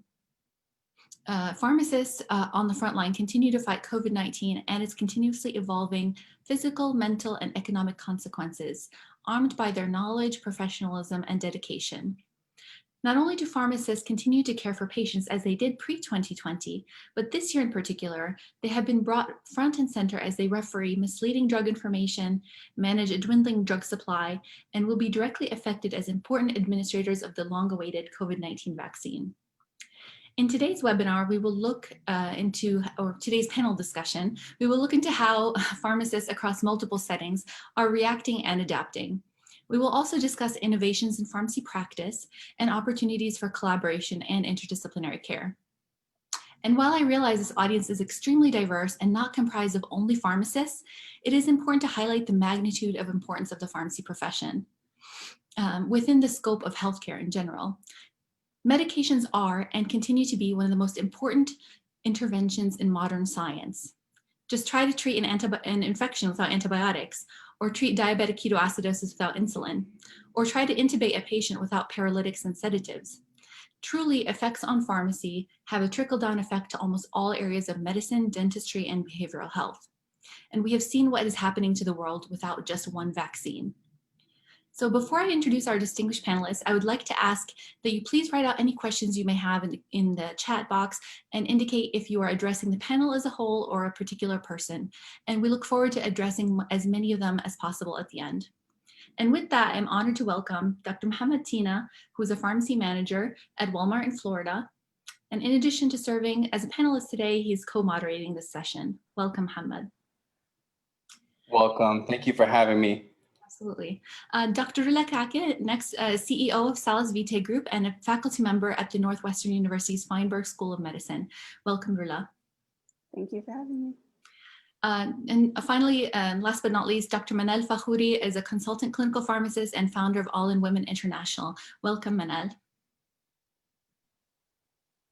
Speaker 19: pharmacists on the front line continue to fight COVID-19 and its continuously evolving physical, mental, and economic consequences, armed by their knowledge, professionalism, and dedication. Not only do pharmacists continue to care for patients as they did pre-2020, but this year in particular, they have been brought front and center as they referee misleading drug information, manage a dwindling drug supply, and will be directly affected as important administrators of the long-awaited COVID-19 vaccine. In today's webinar, we will look today's panel discussion, we will look into how pharmacists across multiple settings are reacting and adapting. We will also discuss innovations in pharmacy practice and opportunities for collaboration and interdisciplinary care. And while I realize this audience is extremely diverse and not comprised of only pharmacists, it is important to highlight the magnitude of importance of the pharmacy profession within the scope of healthcare in general. Medications are and continue to be one of the most important interventions in modern science. Just try to treat an infection without antibiotics, or treat diabetic ketoacidosis without insulin, or try to intubate a patient without paralytics and sedatives. Truly, effects on pharmacy have a trickle-down effect to almost all areas of medicine, dentistry, and behavioral health. And we have seen what is happening to the world without just one vaccine. So before I introduce our distinguished panelists, I would like to ask that you please write out any questions you may have in the chat box and indicate if you are addressing the panel as a whole or a particular person. And we look forward to addressing as many of them as possible at the end. And with that, I'm honored to welcome Dr. Muhammad Tina, who is a pharmacy manager at Walmart in Florida. And in addition to serving as a panelist today, he's co-moderating this session. Welcome, Muhammad.
Speaker 21: Welcome. Thank you for having me.
Speaker 19: Absolutely. Dr. Rula Kake, next CEO of Salus Vitae Group and a faculty member at the Northwestern University's Feinberg School of Medicine. Welcome, Rula.
Speaker 22: Thank you for having me.
Speaker 19: And finally, last but not least, Dr. Manal Fakhouri is a consultant clinical pharmacist and founder of All in Women International. Welcome, Manal.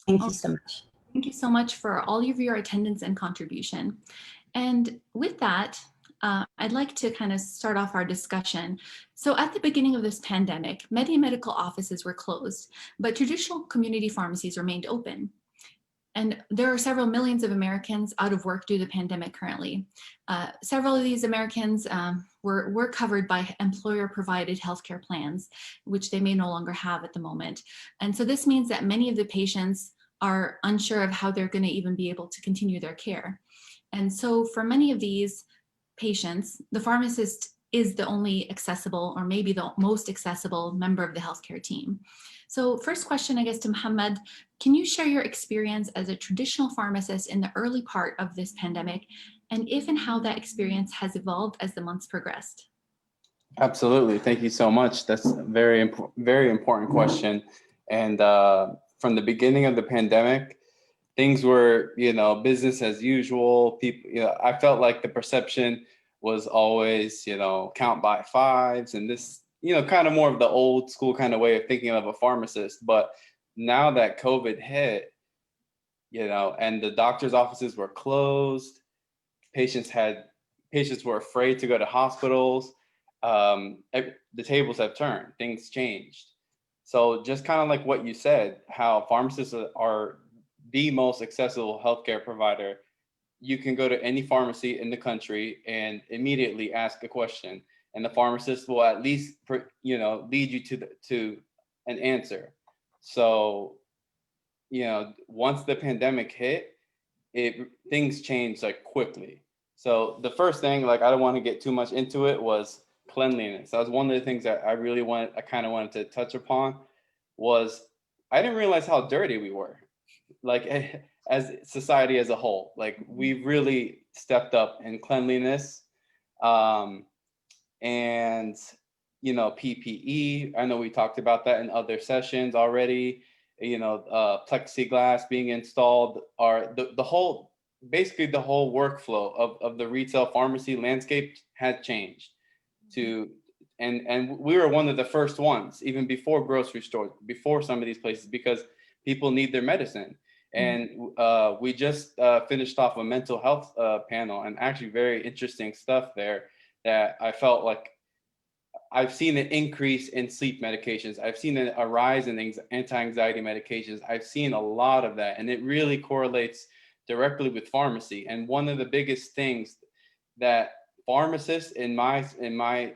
Speaker 22: Thank you so much.
Speaker 19: Thank you so much for all of your attendance and contribution. And with that, I'd like to kind of start off our discussion. So at the beginning of this pandemic, many medical offices were closed, but traditional community pharmacies remained open. And there are several millions of Americans out of work due to the pandemic currently. Several of these Americans were covered by employer-provided healthcare plans, which they may no longer have at the moment. And so this means that many of the patients are unsure of how they're going to even be able to continue their care. And so for many of these patients, the pharmacist is the only accessible or maybe the most accessible member of the healthcare team. So first question, I guess, to Muhammad, can you share your experience as a traditional pharmacist in the early part of this pandemic, and if and how that experience has evolved as the months progressed?
Speaker 21: Absolutely. Thank you so much. That's a very important question. And from the beginning of the pandemic, things were, business as usual. People, I felt like the perception was always, count by fives and this, kind of more of the old school kind of way of thinking of a pharmacist. But now that COVID hit, and the doctor's offices were closed, patients were afraid to go to hospitals. The tables have turned, things changed. So just kind of like what you said, how pharmacists are the most accessible healthcare provider. You can go to any pharmacy in the country and immediately ask a question, and the pharmacist will at least, lead you to an answer. So, once the pandemic hit, things changed like quickly. So the first thing, like I don't want to get too much into it, was cleanliness. That was one of the things that I kind of wanted to touch upon. Was I didn't realize how dirty we were. Like as society as a whole, like we really stepped up in cleanliness, and PPE. I know we talked about that in other sessions already. Plexiglass being installed, are the whole workflow of the retail pharmacy landscape had changed to, and we were one of the first ones, even before grocery stores, before some of these places, because people need their medicine. And we just finished off a mental health panel, and actually very interesting stuff there that I felt like I've seen an increase in sleep medications. I've seen a rise in anti-anxiety medications. I've seen a lot of that, and it really correlates directly with pharmacy. And one of the biggest things that pharmacists in my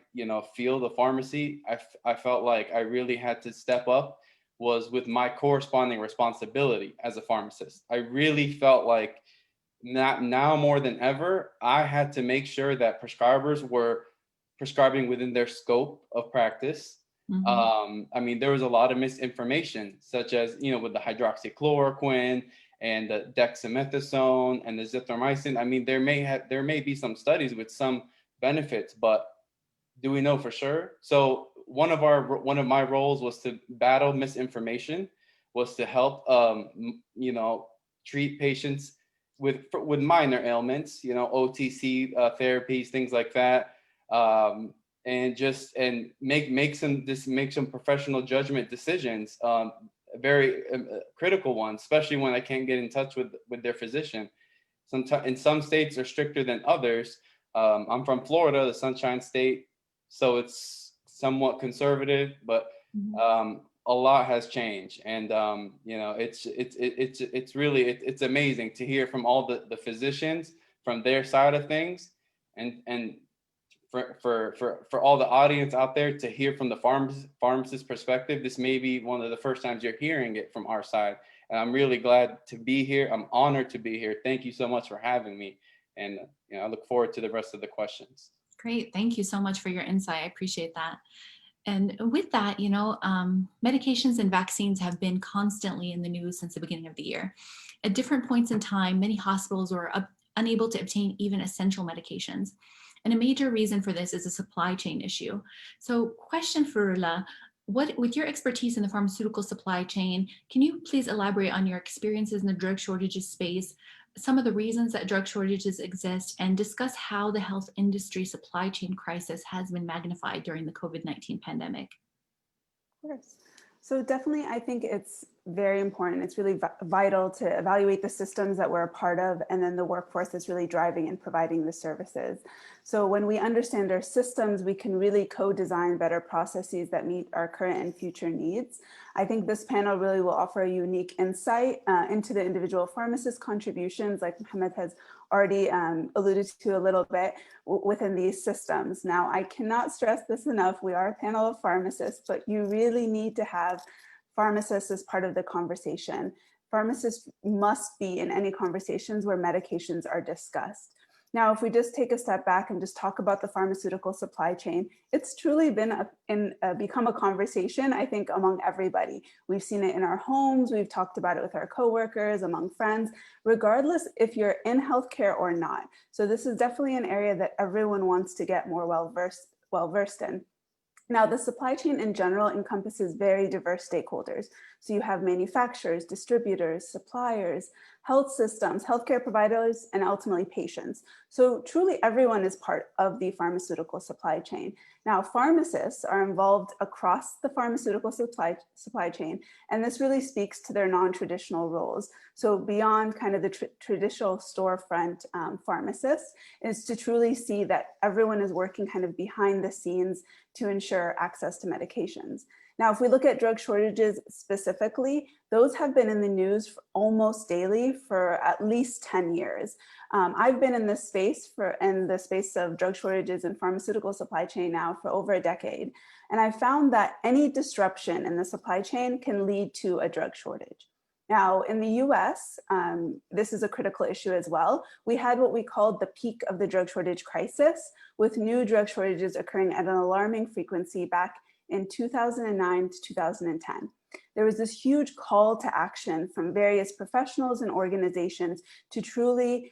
Speaker 21: field of pharmacy, I felt like I really had to step up was with my corresponding responsibility as a pharmacist. I really felt like now more than ever, I had to make sure that prescribers were prescribing within their scope of practice. I mean, there was a lot of misinformation, such as, with the hydroxychloroquine and the dexamethasone and the zithromycin. I mean, there may be some studies with some benefits, but do we know for sure? So one of my roles was to battle misinformation, was to help treat patients with minor ailments, OTC therapies, things like that. And make some professional judgment decisions, very critical ones, especially when I can't get in touch with their physician. In some states are stricter than others. I'm from Florida, the Sunshine State, so it's somewhat conservative, but a lot has changed, and it's really amazing to hear from all the physicians from their side of things, and for all the audience out there to hear from the pharmacist perspective. This may be one of the first times you're hearing it from our side, and I'm really glad to be here. I'm honored to be here. Thank you so much for having me, and I look forward to the rest of the questions.
Speaker 19: Great, thank you so much for your insight. I appreciate that. And with that, medications and vaccines have been constantly in the news since the beginning of the year. At different points in time, many hospitals were unable to obtain even essential medications. And a major reason for this is a supply chain issue. So question for Rula, with your expertise in the pharmaceutical supply chain, can you please elaborate on your experiences in the drug shortages space, some of the reasons that drug shortages exist, and discuss how the health industry supply chain crisis has been magnified during the COVID-19 pandemic?
Speaker 22: Of course. So definitely, I think it's very important. It's really vital to evaluate the systems that we're a part of, and then the workforce that's really driving and providing the services. So when we understand our systems, we can really co-design better processes that meet our current and future needs. I think this panel really will offer a unique insight into the individual pharmacist contributions, like Mohammed has already alluded to a little bit within these systems. Now, I cannot stress this enough. We are a panel of pharmacists, but you really need to have pharmacists as part of the conversation. Pharmacists must be in any conversations where medications are discussed. Now, if we just take a step back and just talk about the pharmaceutical supply chain, it's truly been become a conversation, I think, among everybody. We've seen it in our homes, we've talked about it with our coworkers, among friends, regardless if you're in healthcare or not. So this is definitely an area that everyone wants to get more well-versed in. Now, the supply chain in general encompasses very diverse stakeholders. So you have manufacturers, distributors, suppliers, health systems, healthcare providers, and ultimately patients. So truly everyone is part of the pharmaceutical supply chain. Now, pharmacists are involved across the pharmaceutical supply chain, and this really speaks to their non-traditional roles. So beyond kind of the traditional storefront pharmacists, is to truly see that everyone is working kind of behind the scenes to ensure access to medications. Now, if we look at drug shortages specifically, those have been in the news almost daily for at least 10 years. I've been in this space in the space of drug shortages and pharmaceutical supply chain now for over a decade. And I found that any disruption in the supply chain can lead to a drug shortage. Now, in the US, this is a critical issue as well. We had what we called the peak of the drug shortage crisis, with new drug shortages occurring at an alarming frequency back in 2009 to 2010. There was this huge call to action from various professionals and organizations to truly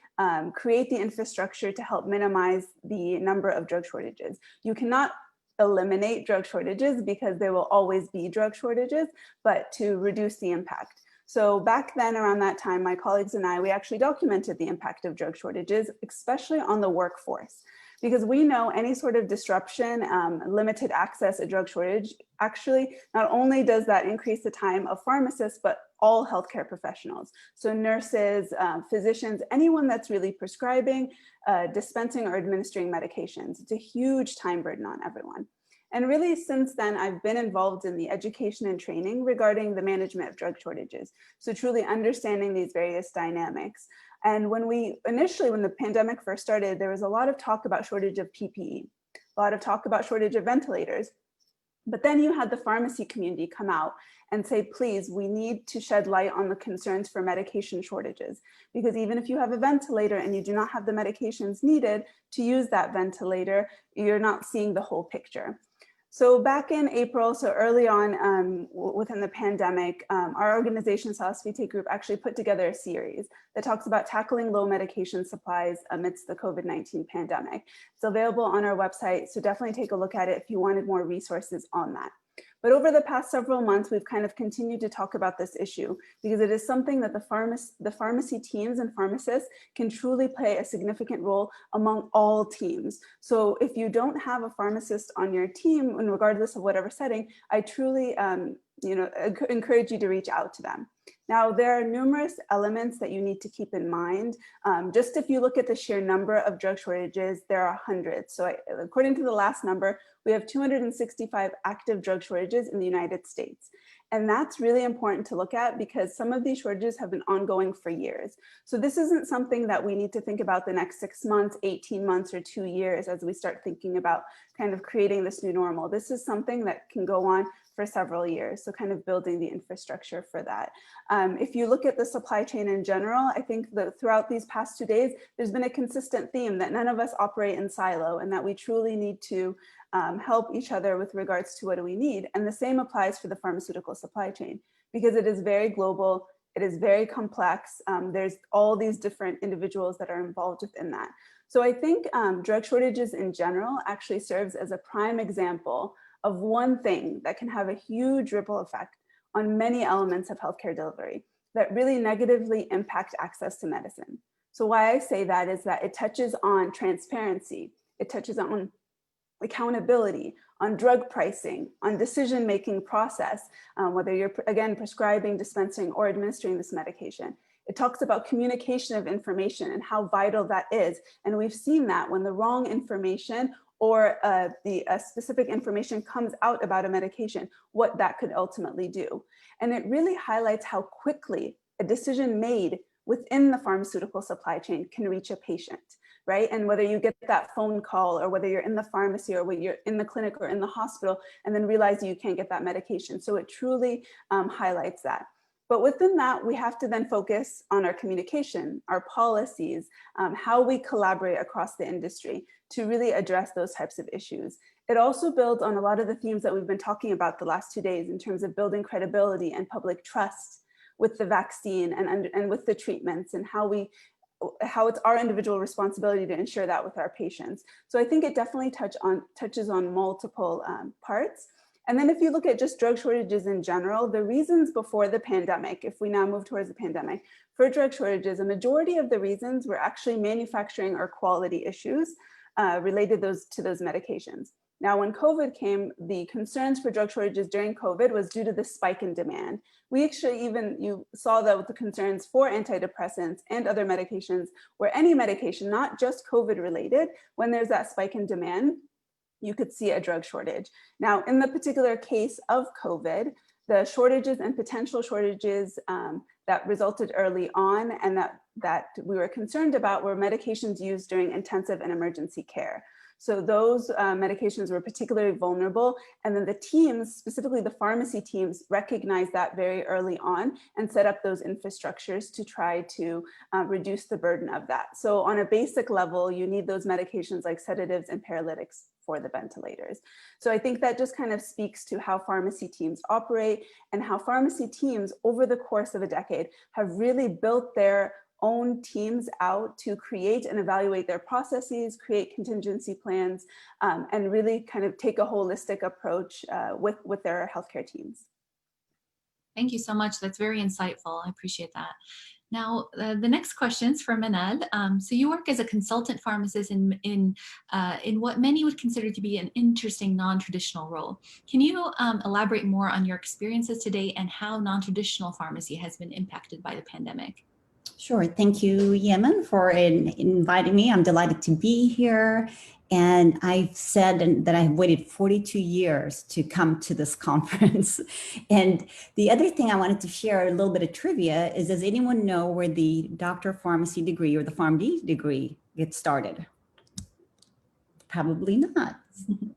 Speaker 22: create the infrastructure to help minimize the number of drug shortages. You cannot eliminate drug shortages because there will always be drug shortages, but to reduce the impact. So back then, around that time, my colleagues and I, we actually documented the impact of drug shortages, especially on the workforce. Because we know any sort of disruption, limited access, a drug shortage, actually, not only does that increase the time of pharmacists, but all healthcare professionals. So nurses, physicians, anyone that's really prescribing, dispensing or administering medications. It's a huge time burden on everyone. And really since then, I've been involved in the education and training regarding the management of drug shortages. So truly understanding these various dynamics. And when the pandemic first started, there was a lot of talk about shortage of PPE, a lot of talk about shortage of ventilators. But then you had the pharmacy community come out and say, please, we need to shed light on the concerns for medication shortages, because even if you have a ventilator and you do not have the medications needed to use that ventilator, you're not seeing the whole picture. So back in April, so early on within the pandemic, our organization, Salas Vitae Group, actually put together a series that talks about tackling low medication supplies amidst the COVID-19 pandemic. It's available on our website, so definitely take a look at it if you wanted more resources on that. But over the past several months, we've kind of continued to talk about this issue because it is something that the pharmacy teams and pharmacists can truly play a significant role among all teams. So if you don't have a pharmacist on your team, and regardless of whatever setting, I truly encourage you to reach out to them. Now, there are numerous elements that you need to keep in mind. Just if you look at the sheer number of drug shortages, there are hundreds. So according to the last number, we have 265 active drug shortages in the United States. And that's really important to look at because some of these shortages have been ongoing for years. So this isn't something that we need to think about the next 6 months, 18 months, or 2 years as we start thinking about kind of creating this new normal. This is something that can go on for several years. So kind of building the infrastructure for that. If you look at the supply chain in general, I think that throughout these past 2 days, there's been a consistent theme that none of us operate in silo and that we truly need to help each other with regards to what do we need. And the same applies for the pharmaceutical supply chain because it is very global, it is very complex. There's all these different individuals that are involved within that. So I think drug shortages in general actually serves as a prime example of one thing that can have a huge ripple effect on many elements of healthcare delivery that really negatively impact access to medicine. So why I say that is that it touches on transparency, it touches on accountability, on drug pricing, on decision-making process, whether you're, again, prescribing, dispensing, or administering this medication. It talks about communication of information and how vital that is. And we've seen that when the wrong information or the specific information comes out about a medication, what that could ultimately do. And it really highlights how quickly a decision made within the pharmaceutical supply chain can reach a patient, right? And whether you get that phone call or whether you're in the pharmacy or whether you're in the clinic or in the hospital and then realize you can't get that medication. So it truly highlights that. But within that, we have to then focus on our communication, our policies, how we collaborate across the industry to really address those types of issues. It also builds on a lot of the themes that we've been talking about the last 2 days in terms of building credibility and public trust with the vaccine and with the treatments and how it's our individual responsibility to ensure that with our patients. So I think it definitely touches on multiple parts. And then if you look at just drug shortages in general, the reasons before the pandemic, if we now move towards the pandemic, for drug shortages, a majority of the reasons were actually manufacturing or quality issues related to those medications. Now, when COVID came, the concerns for drug shortages during COVID was due to the spike in demand. We actually you saw that with the concerns for antidepressants and other medications, where any medication, not just COVID related, when there's that spike in demand, you could see a drug shortage. Now, in the particular case of COVID, the shortages and potential shortages that resulted early on and that we were concerned about were medications used during intensive and emergency care. So those medications were particularly vulnerable. And then the teams, specifically the pharmacy teams, recognized that very early on and set up those infrastructures to try to reduce the burden of that. So on a basic level, you need those medications like sedatives and paralytics for the ventilators. So I think that just kind of speaks to how pharmacy teams operate and how pharmacy teams over the course of a decade have really built their own teams out to create and evaluate their processes, create contingency plans, and really kind of take a holistic approach with their healthcare teams.
Speaker 19: Thank you so much. That's very insightful. I appreciate that. Now, the next question is for Manal. So you work as a consultant pharmacist in what many would consider to be an interesting non-traditional role. Can you elaborate more on your experiences today and how non-traditional pharmacy has been impacted by the pandemic?
Speaker 20: Sure. Thank you, Yemen, for inviting me. I'm delighted to be here. And I've said that I've waited 42 years to come to this conference. And the other thing I wanted to share, a little bit of trivia, is does anyone know where the Doctor of Pharmacy degree or the PharmD degree gets started? Probably not.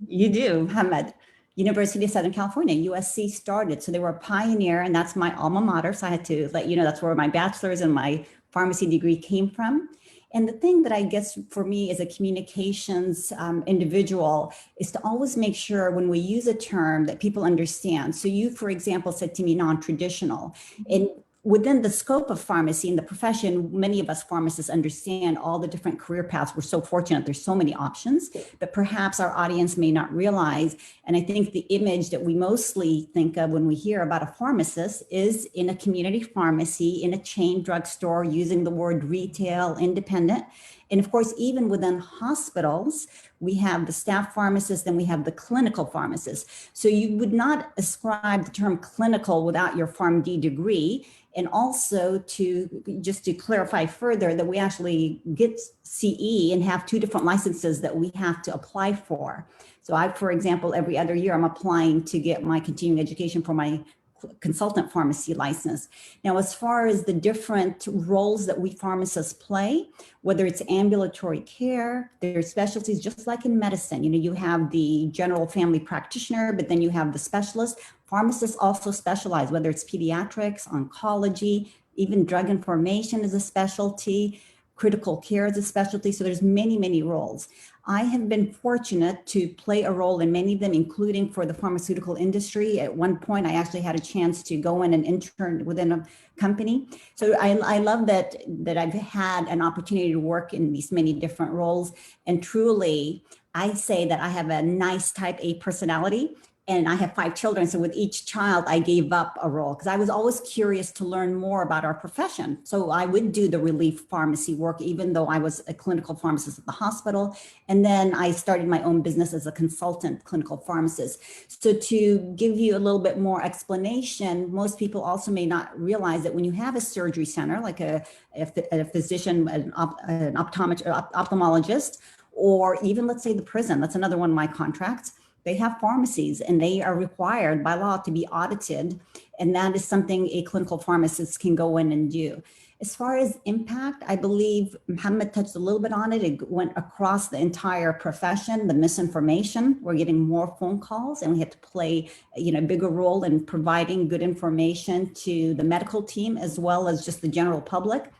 Speaker 20: You do, Muhammad. University of Southern California, USC started. So they were a pioneer, and that's my alma mater. So I had to let you know that's where my bachelor's and my pharmacy degree came from. And the thing that I guess for me as a communications individual is to always make sure when we use a term that people understand. So you, for example, said to me non-traditional. And within the scope of pharmacy and the profession, many of us pharmacists understand all the different career paths. We're so fortunate, there's so many options, but perhaps our audience may not realize. And I think the image that we mostly think of when we hear about a pharmacist is in a community pharmacy, in a chain drugstore, using the word retail, independent. And of course, even within hospitals, we have the staff pharmacists, then we have the clinical pharmacists. So you would not ascribe the term clinical without your PharmD degree. And also just to clarify further that we actually get CE and have two different licenses that we have to apply for. So for example, every other year I'm applying to get my continuing education for my consultant pharmacy license. Now, as far as the different roles that we pharmacists play, whether it's ambulatory care, there's specialties just like in medicine. You have the general family practitioner, but then you have the specialist. Pharmacists also specialize, whether it's pediatrics, oncology, even drug information is a specialty, critical care is a specialty. So there's many, many roles. I have been fortunate to play a role in many of them, including for the pharmaceutical industry. At one point, I actually had a chance to go in and intern within a company. So I love that I've had an opportunity to work in these many different roles. And truly, I say that I have a nice type A personality. And I have 5 children. So with each child, I gave up a role because I was always curious to learn more about our profession. So I would do the relief pharmacy work, even though I was a clinical pharmacist at the hospital. And then I started my own business as a consultant clinical pharmacist. So to give you a little bit more explanation, most people also may not realize that when you have a surgery center, like a physician, an ophthalmologist, or even let's say the prison, that's another one of my contracts, they have pharmacies and they are required by law to be audited. And that is something a clinical pharmacist can go in and do. As far as impact, I believe Muhammad touched a little bit on it. It went across the entire profession, the misinformation. We're getting more phone calls and we have to play a bigger role in providing good information to the medical team as well as just the general public.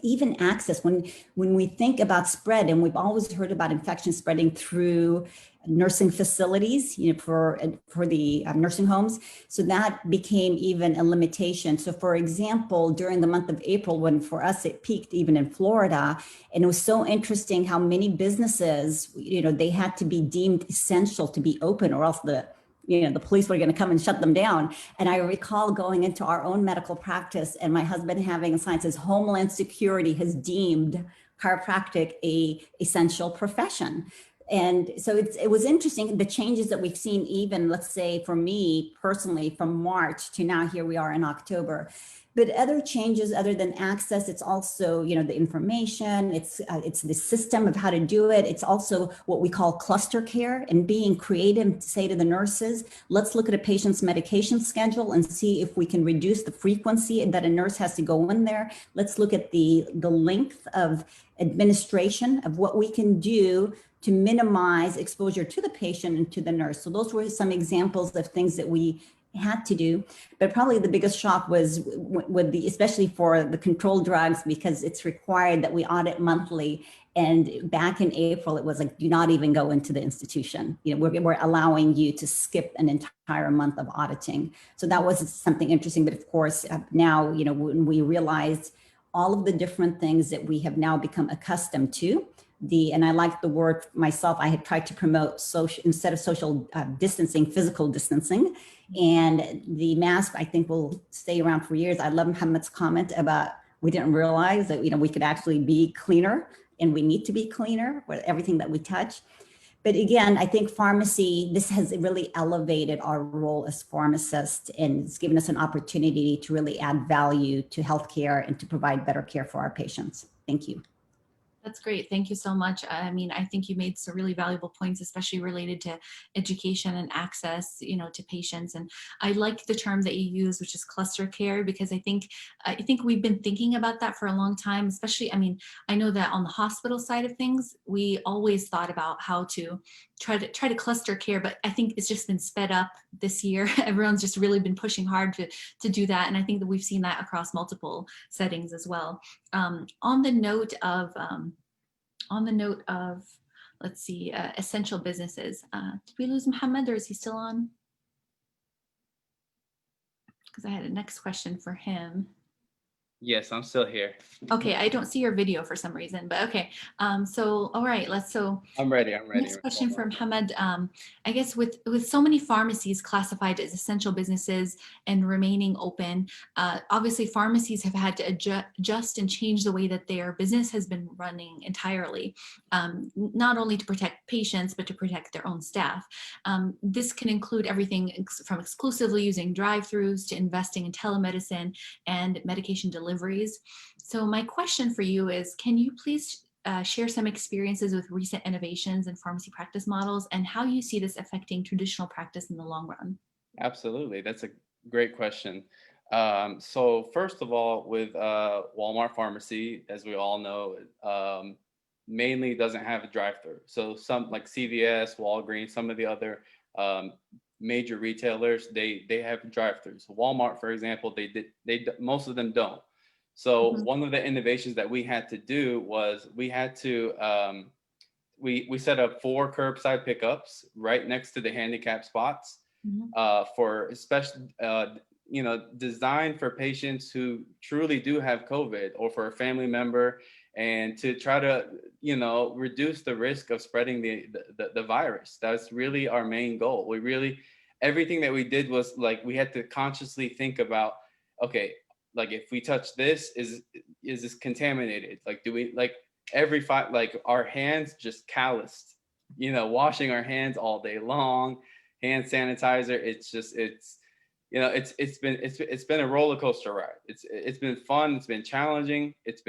Speaker 20: Even access, when we think about spread, and we've always heard about infection spreading through nursing facilities, for the nursing homes. So that became even a limitation. So for example, during the month of April, when for us it peaked even in Florida, and it was so interesting how many businesses, they had to be deemed essential to be open or else the police were going to come and shut them down. And I recall going into our own medical practice and my husband having a sign that says Homeland Security has deemed chiropractic a essential profession. And so it was interesting, the changes that we've seen, even let's say for me personally, from March to now, here we are in October. But other changes other than access, it's also, the information, it's the system of how to do it. It's also what we call cluster care and being creative to say to the nurses, let's look at a patient's medication schedule and see if we can reduce the frequency that a nurse has to go in there. Let's look at the length of administration of what we can do to minimize exposure to the patient and to the nurse. So those were some examples of things that we had to do, but probably the biggest shock was especially for the controlled drugs, because it's required that we audit monthly. And back in April, it was like, do not even go into the institution. We're allowing you to skip an entire month of auditing. So that was something interesting. But of course, now, when we realized all of the different things that we have now become accustomed to, and I like the word myself, I had tried to promote social, instead of social distancing, physical distancing. And the mask, I think, will stay around for years. I love Muhammad's comment about we didn't realize that, we could actually be cleaner, and we need to be cleaner with everything that we touch. But again, I think pharmacy, this has really elevated our role as pharmacists, and it's given us an opportunity to really add value to healthcare and to provide better care for our patients. Thank you.
Speaker 19: That's great. Thank you so much. I mean, I think you made some really valuable points, especially related to education and access, to patients. And I like the term that you use, which is cluster care, because I think we've been thinking about that for a long time, especially, I mean, I know that on the hospital side of things, we always thought about how to try to cluster care, but I think it's just been sped up this year. Everyone's just really been pushing hard to do that. And I think that we've seen that across multiple settings as well. On the note of, let's see, essential businesses. Did we lose Mohammed, or is he still on? Because I had a next question for him.
Speaker 21: Yes, I'm still here.
Speaker 19: Okay, I don't see your video for some reason, but okay. So, all right,
Speaker 21: I'm ready.
Speaker 19: Next question for Mohammed. I guess with so many pharmacies classified as essential businesses and remaining open, obviously pharmacies have had to adjust and change the way that their business has been running entirely, not only to protect patients, but to protect their own staff. This can include everything from exclusively using drive-thrus to investing in telemedicine and medication deliveries. So my question for you is, can you please share some experiences with recent innovations in pharmacy practice models and how you see this affecting traditional practice in the long run?
Speaker 21: Absolutely. That's a great question. So first of all, with Walmart Pharmacy, as we all know, mainly doesn't have a drive-through. So some like CVS, Walgreens, some of the other major retailers, they have drive-throughs. Walmart, for example, most of them don't. So one of the innovations that we had to do was we had to we set up 4 curbside pickups right next to the handicap spots for especially designed for patients who truly do have COVID or for a family member, and to try to reduce the risk of spreading the virus. That's really our main goal. Everything that we did was like we had to consciously think about, okay, like if we touch this, is this contaminated? Like do we our hands just calloused, washing our hands all day long, hand sanitizer. It's been a roller coaster ride. It's been fun. It's been challenging. It's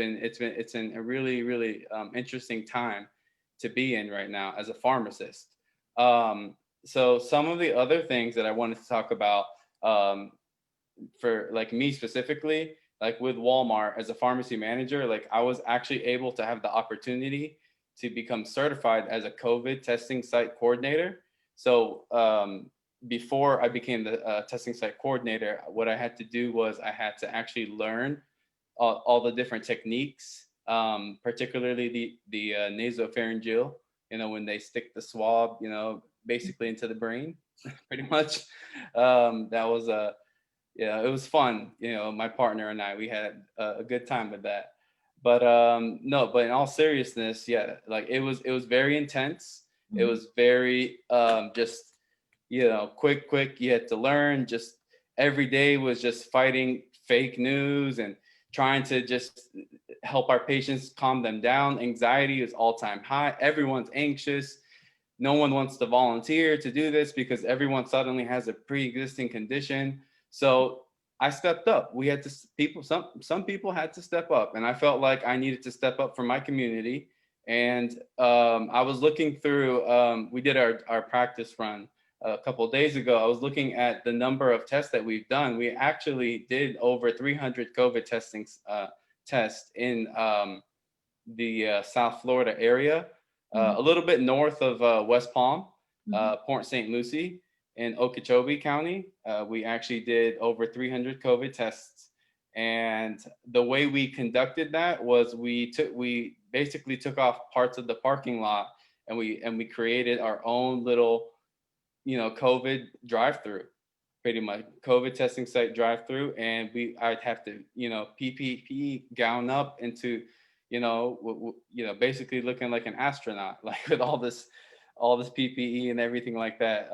Speaker 21: in a really, really interesting time to be in right now as a pharmacist. So some of the other things that I wanted to talk about for like me specifically, like with Walmart as a pharmacy manager, like I was actually able to have the opportunity to become certified as a COVID testing site coordinator. So before I became the testing site coordinator, what I had to do was I had to actually learn all the different techniques, particularly the nasopharyngeal, when they stick the swab, basically into the brain, pretty much. It was fun. My partner and I, we had a good time with that. But but in all seriousness, yeah, like it was very intense. It was very just, quick. You had to learn. Just every day was just fighting fake news and trying to just help our patients calm them down. Anxiety is all-time high. Everyone's anxious. No one wants to volunteer to do this because everyone suddenly has a pre-existing condition. So I stepped up. We had to some people had to step up, and I felt like I needed to step up for my community. And I was looking through. We did our practice run a couple of days ago. I was looking at the number of tests that we've done. We actually did over 300 COVID tests in the South Florida area, a little bit north of West Palm, Port St. Lucie. In Okeechobee County, we actually did over 300 COVID tests. And the way we conducted that was we basically took off parts of the parking lot and we created our own little, COVID drive-through, pretty much COVID testing site drive-through. And I'd have to, PPE gown up into, basically looking like an astronaut, like with all this PPE and everything like that.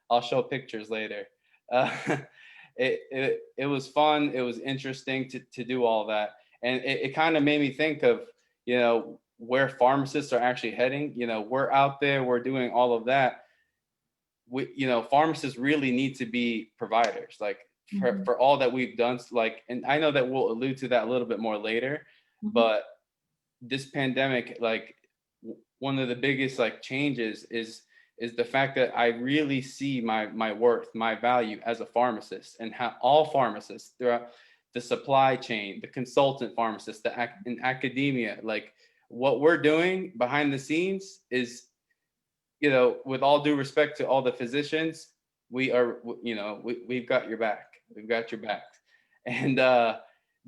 Speaker 21: I'll show pictures later. It was fun. It was interesting to do all that. And it kind of made me think of, where pharmacists are actually heading. We're out there, we're doing all of that. Pharmacists really need to be providers, like for all that we've done. And I know that we'll allude to that a little bit more later, but this pandemic, like one of the biggest like changes is the fact that I really see my worth, my value as a pharmacist, and how all pharmacists throughout the supply chain, the consultant pharmacists, in academia, like what we're doing behind the scenes is, you know, with all due respect to all the physicians, we are, you know, we've got your back. We've got your back. And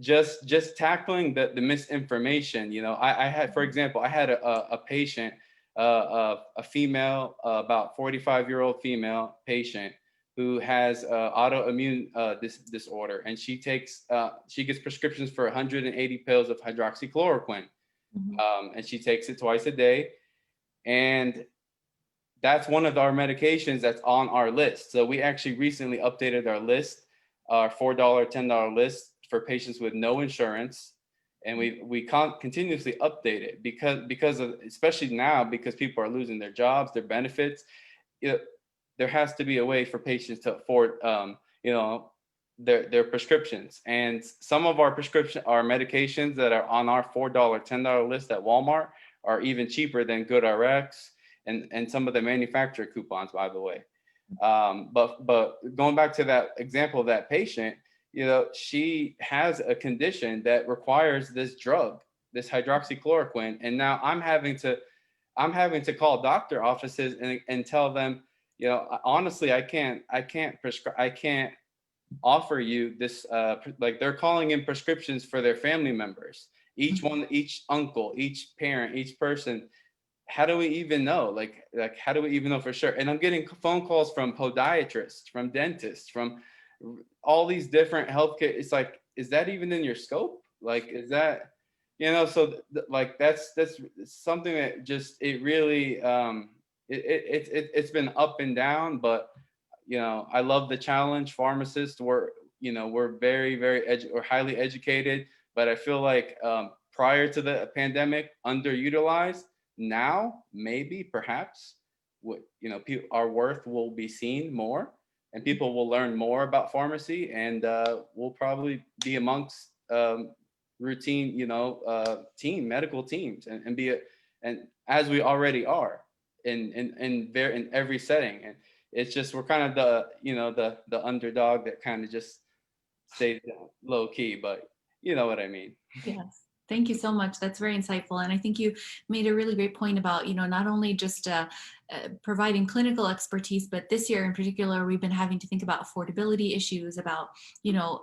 Speaker 21: just tackling the misinformation, you know, I had, for example, I had a patient, a female, about 45-year-old female patient who has autoimmune disorder, and she gets prescriptions for 180 pills of hydroxychloroquine, and she takes it twice a day, and that's one of our medications that's on our list. So we actually recently updated our list, our $4, $10 list for patients with no insurance. And we continuously update it because of, especially now, because people are losing their jobs, their benefits. There has to be a way for patients to afford, you know, their prescriptions. And some of our medications that are on our $4, $10 list at Walmart are even cheaper than GoodRx and some of the manufacturer coupons, by the way. But going back to that example of that patient, you know, she has a condition that requires this drug, this hydroxychloroquine, and now I'm having to call doctor offices and tell them, you know, honestly, I can't offer you this. Like, they're calling in prescriptions for their family members, each uncle, each parent, each person. How do we even know? Like how do we even know for sure? And I'm getting phone calls from podiatrists, from dentists, from all these different healthcare. It's like, is that even in your scope? Like, is that, you know? So like that's something that just, it really it's been up and down. But you know, I love the challenge. Pharmacists, we're very highly educated, but I feel like prior to the pandemic, underutilized. Now, maybe, perhaps, you know, our worth will be seen more, and people will learn more about pharmacy, and we'll probably be amongst routine, you know, medical teams, and as we already are in every setting. And it's just, we're kind of the underdog that kind of just stays low key, but you know what I mean.
Speaker 19: Yes. Thank you so much. That's very insightful. And I think you made a really great point about, you know, not only just providing clinical expertise, but this year in particular, we've been having to think about affordability issues, about, you know,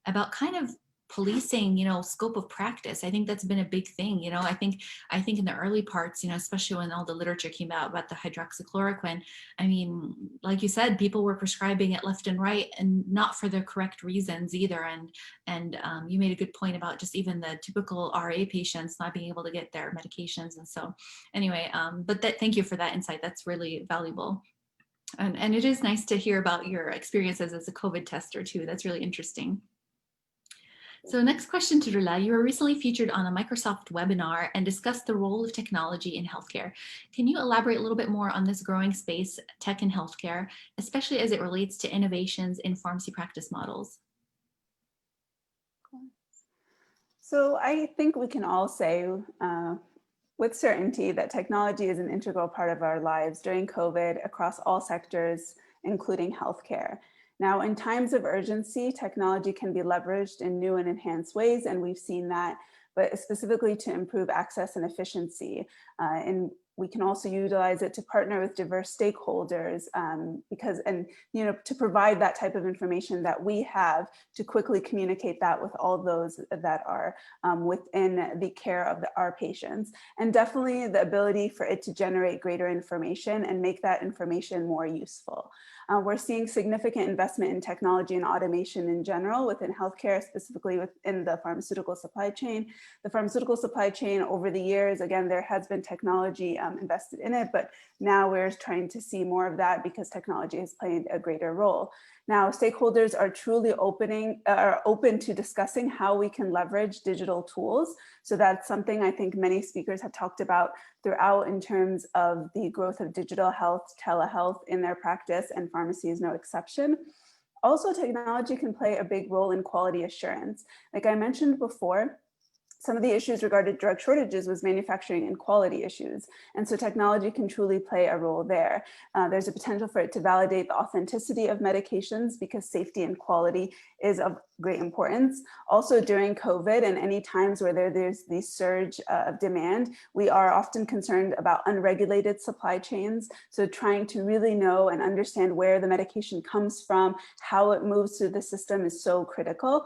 Speaker 19: about kind of policing, you know, scope of practice. I think that's been a big thing. You know, I think in the early parts, you know, especially when all the literature came out about the hydroxychloroquine, I mean, like you said, people were prescribing it left and right, and not for the correct reasons either. And you made a good point about just even the typical RA patients not being able to get their medications. And so anyway, but thank you for that insight. That's really valuable. And it is nice to hear about your experiences as a COVID tester too. That's really interesting. So next question to Rula, you were recently featured on a Microsoft webinar and discussed the role of technology in healthcare. Can you elaborate a little bit more on this growing space, tech in healthcare, especially as it relates to innovations in pharmacy practice models?
Speaker 22: So I think we can all say with certainty that technology is an integral part of our lives during COVID across all sectors, including healthcare. Now, in times of urgency, technology can be leveraged in new and enhanced ways, and we've seen that, but specifically to improve access and efficiency. And we can also utilize it to partner with diverse stakeholders to provide that type of information that we have, to quickly communicate that with all those that are within the care of our patients. And definitely the ability for it to generate greater information and make that information more useful. We're seeing significant investment in technology and automation in general within healthcare, specifically within the pharmaceutical supply chain. The pharmaceutical supply chain over the years, again, there has been technology invested in it, but now we're trying to see more of that because technology has played a greater role. Now, stakeholders are truly open to discussing how we can leverage digital tools. So that's something I think many speakers have talked about throughout in terms of the growth of digital health, telehealth in their practice, and pharmacy is no exception. Also, technology can play a big role in quality assurance. Like I mentioned before, some of the issues regarding drug shortages was manufacturing and quality issues. And so technology can truly play a role there. There's a potential for it to validate the authenticity of medications because safety and quality is of great importance. Also during COVID and any times where there's the surge of demand, we are often concerned about unregulated supply chains. So trying to really know and understand where the medication comes from, how it moves through the system is so critical.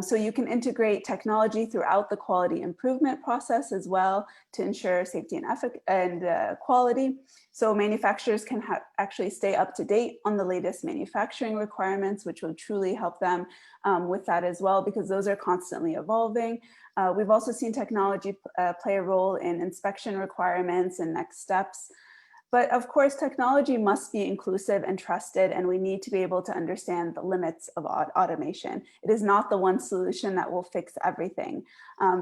Speaker 22: So you can integrate technology throughout the quality improvement process as well to ensure safety and quality. So manufacturers can actually stay up to date on the latest manufacturing requirements, which will truly help them with that as well, because those are constantly evolving. We've also seen technology play a role in inspection requirements and next steps. But of course, technology must be inclusive and trusted, and we need to be able to understand the limits of automation. It is not the one solution that will fix everything.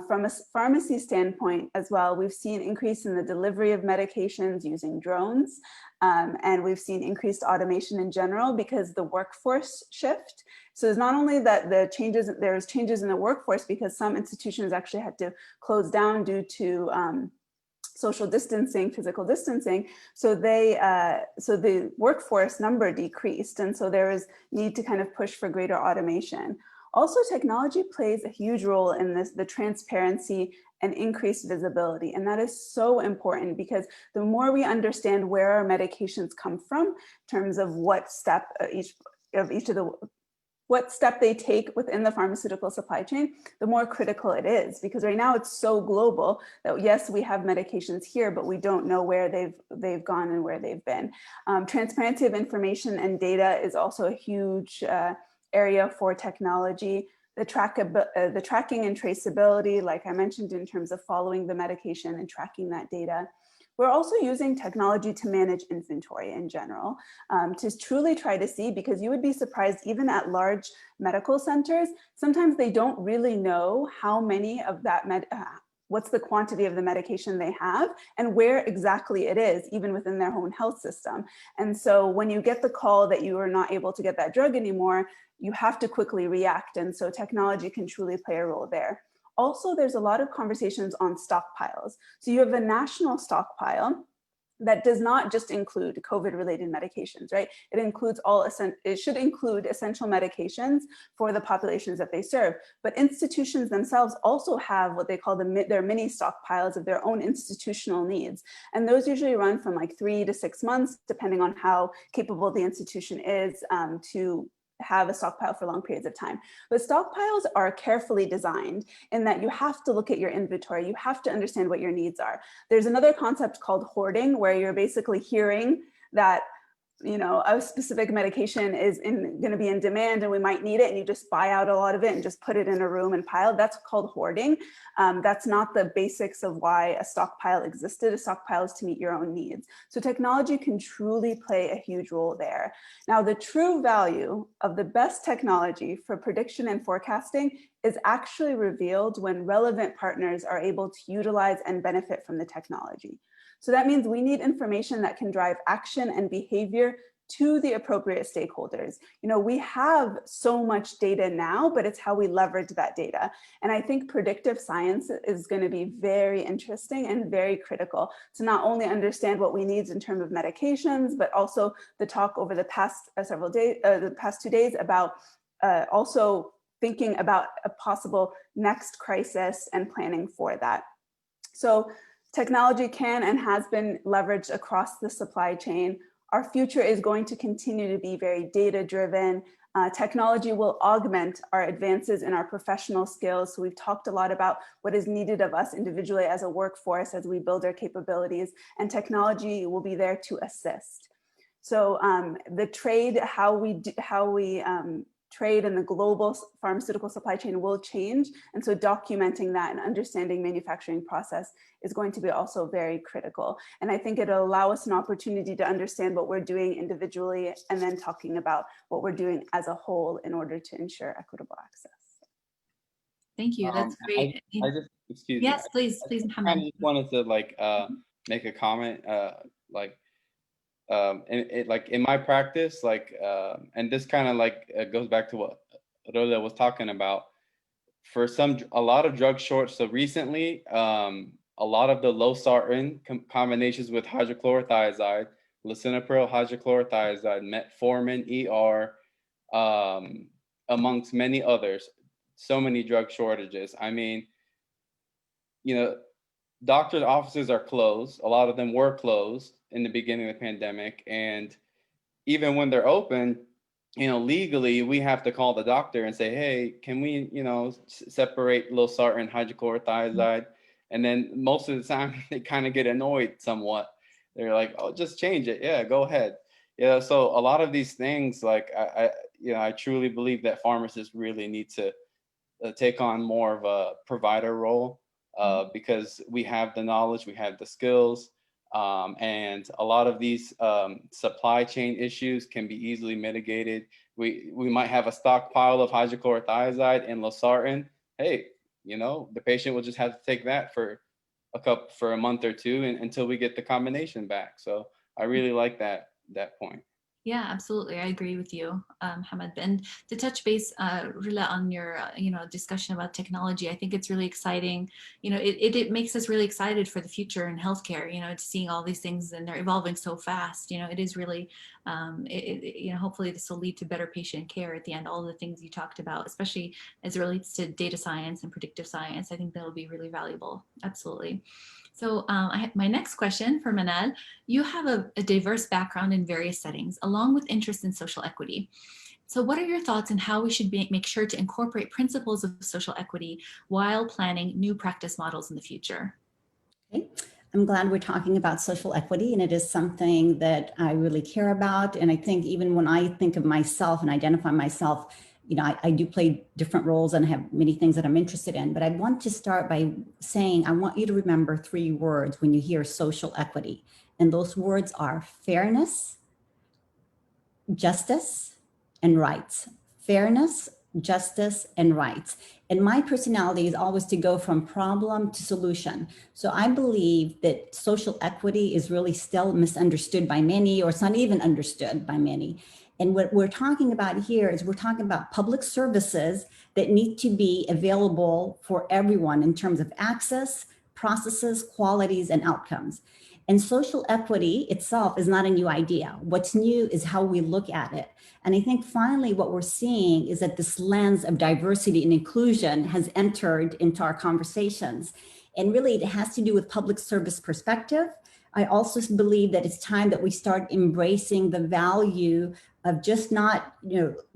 Speaker 22: From a pharmacy standpoint as well, we've seen increase in the delivery of medications using drones, and we've seen increased automation in general because the workforce shift. So it's not only that there's changes in the workforce because some institutions actually had to close down due to social distancing, physical distancing. So the workforce number decreased. And so there is need to kind of push for greater automation. Also, technology plays a huge role in the transparency and increased visibility. And that is so important because the more we understand where our medications come from in terms of what step what step they take within the pharmaceutical supply chain, the more critical it is. Because right now it's so global that yes, we have medications here, but we don't know where they've gone and where they've been. Transparency of information and data is also a huge area for technology. The tracking and traceability, like I mentioned, in terms of following the medication and tracking that data. We're also using technology to manage inventory in general, to truly try to see, because you would be surprised, even at large medical centers, sometimes they don't really know how many of that what's the quantity of the medication they have and where exactly it is, even within their own health system. And so when you get the call that you are not able to get that drug anymore, you have to quickly react. And so technology can truly play a role there. Also, there's a lot of conversations on stockpiles. So you have a national stockpile that does not just include COVID-related medications, right? It should include essential medications for the populations that they serve. But institutions themselves also have what they call their mini stockpiles of their own institutional needs. And those usually run from like 3 to 6 months, depending on how capable the institution is to have a stockpile for long periods of time. But stockpiles are carefully designed in that you have to look at your inventory. You have to understand what your needs are. There's another concept called hoarding, where you're basically hearing that a specific medication is going to be in demand and we might need it, and you just buy out a lot of it and just put it in a room and pile. That's called hoarding. That's not the basics of why a stockpile existed. A stockpile is to meet your own needs. So technology can truly play a huge role there. Now, the true value of the best technology for prediction and forecasting is actually revealed when relevant partners are able to utilize and benefit from the technology. So that means we need information that can drive action and behavior to the appropriate stakeholders. We have so much data now, but it's how we leverage that data. And I think predictive science is going to be very interesting and very critical to not only understand what we need in terms of medications, but also the talk over the past the past 2 days about also thinking about a possible next crisis and planning for that. So technology can and has been leveraged across the supply chain. Our future is going to continue to be very data-driven. Technology will augment our advances in our professional skills. So we've talked a lot about what is needed of us individually as a workforce as we build our capabilities, and technology will be there to assist. So the trade, how we trade in the global pharmaceutical supply chain will change. And so documenting that and understanding manufacturing process is going to be also very critical. And I think it'll allow us an opportunity to understand what we're doing individually and then talking about what we're doing as a whole in order to ensure equitable access.
Speaker 19: Thank you, that's great.
Speaker 21: Excuse
Speaker 19: yes,
Speaker 21: me.
Speaker 19: please,
Speaker 21: I
Speaker 19: Mohammed.
Speaker 21: kind of just wanted to make a comment, in my practice, and this kind of goes back to what Roda was talking about. for a lot of drug shorts. So recently, a lot of the losartan combinations with hydrochlorothiazide, lisinopril, hydrochlorothiazide, metformin, ER, amongst many others. So many drug shortages. I mean, you know, doctors' offices are closed. A lot of them were closed in the beginning of the pandemic. And even when they're open, you know, legally, we have to call the doctor and say, hey, can we, you know, separate losartan, hydrochlorothiazide? And then most of the time they kind of get annoyed somewhat. They're like, oh, just change it. Yeah, go ahead. Yeah. So a lot of these things, like I truly believe that pharmacists really need to take on more of a provider role, because we have the knowledge, we have the skills, and a lot of these supply chain issues can be easily mitigated. We might have a stockpile of hydrochlorothiazide and losartan. Hey, you know, the patient will just have to take that for a month or two until we get the combination back. So I really like that point.
Speaker 19: Yeah, absolutely. I agree with you, Hamad. And to touch base, Rila, on your, discussion about technology, I think it's really exciting. You know, it makes us really excited for the future in healthcare, you know, seeing all these things and they're evolving so fast. You know, it is really, hopefully this will lead to better patient care at the end, all the things you talked about, especially as it relates to data science and predictive science. I think that'll be really valuable. Absolutely. So my next question for Manal, you have a diverse background in various settings, along with interest in social equity. So what are your thoughts on how we should make sure to incorporate principles of social equity while planning new practice models in the future?
Speaker 20: Okay. I'm glad we're talking about social equity, and it is something that I really care about. And I think even when I think of myself and identify myself, you know, I do play different roles and I have many things that I'm interested in, but I want to start by saying, I want you to remember 3 words when you hear social equity. And those words are fairness, justice, and rights. Fairness, justice, and rights. And my personality is always to go from problem to solution. So I believe that social equity is really still misunderstood by many, or it's not even understood by many. And what we're talking about here is we're talking about public services that need to be available for everyone in terms of access, processes, qualities, and outcomes. And social equity itself is not a new idea. What's new is how we look at it. And I think finally what we're seeing is that this lens of diversity and inclusion has entered into our conversations. And really it has to do with public service perspective. I also believe that it's time that we start embracing the value of just not,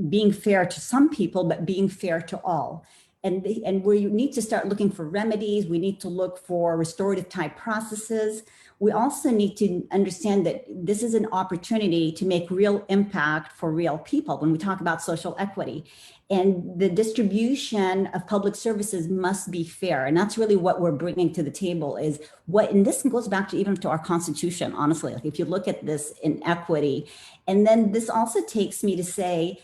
Speaker 20: being fair to some people, but being fair to all. And we need to start looking for remedies. We need to look for restorative type processes. We also need to understand that this is an opportunity to make real impact for real people when we talk about social equity. And the distribution of public services must be fair. And that's really what we're bringing to the table is and this goes back to even to our Constitution, honestly, like if you look at this in equity. And then this also takes me to say,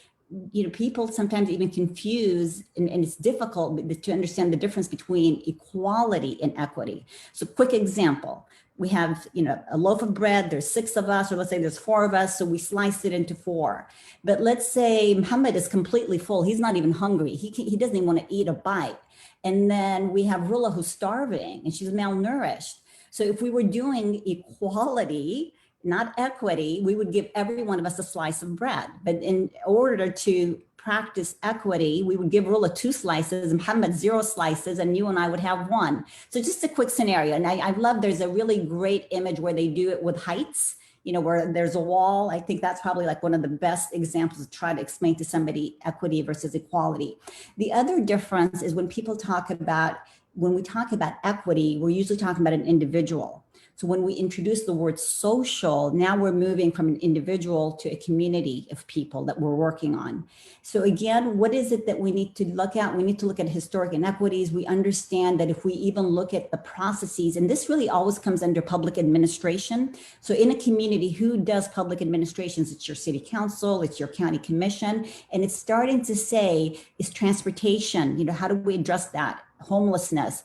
Speaker 20: people sometimes even confuse, and it's difficult to understand the difference between equality and equity. So quick example, we have, a loaf of bread, there's 6 of us, or let's say there's 4 of us, so we slice it into 4. But let's say Muhammad is completely full, he's not even hungry, he doesn't even want to eat a bite. And then we have Rula who's starving and she's malnourished. So if we were doing equality, not equity, we would give every one of us a slice of bread. But in order to practice equity, we would give Rula 2 slices, Muhammad 0 slices, and you and I would have 1. So just a quick scenario. And I love, there's a really great image where they do it with heights, where there's a wall. I think that's probably like one of the best examples to try to explain to somebody equity versus equality. The other difference is when we talk about equity, we're usually talking about an individual. So when we introduce the word social, now we're moving from an individual to a community of people that we're working on. So again, what is it that we need to look at? We need to look at historic inequities. We understand that if we even look at the processes, and this really always comes under public administration. So in a community, who does public administrations? It's your city council, it's your county commission, and it's starting to say, is transportation, how do we address that? Homelessness,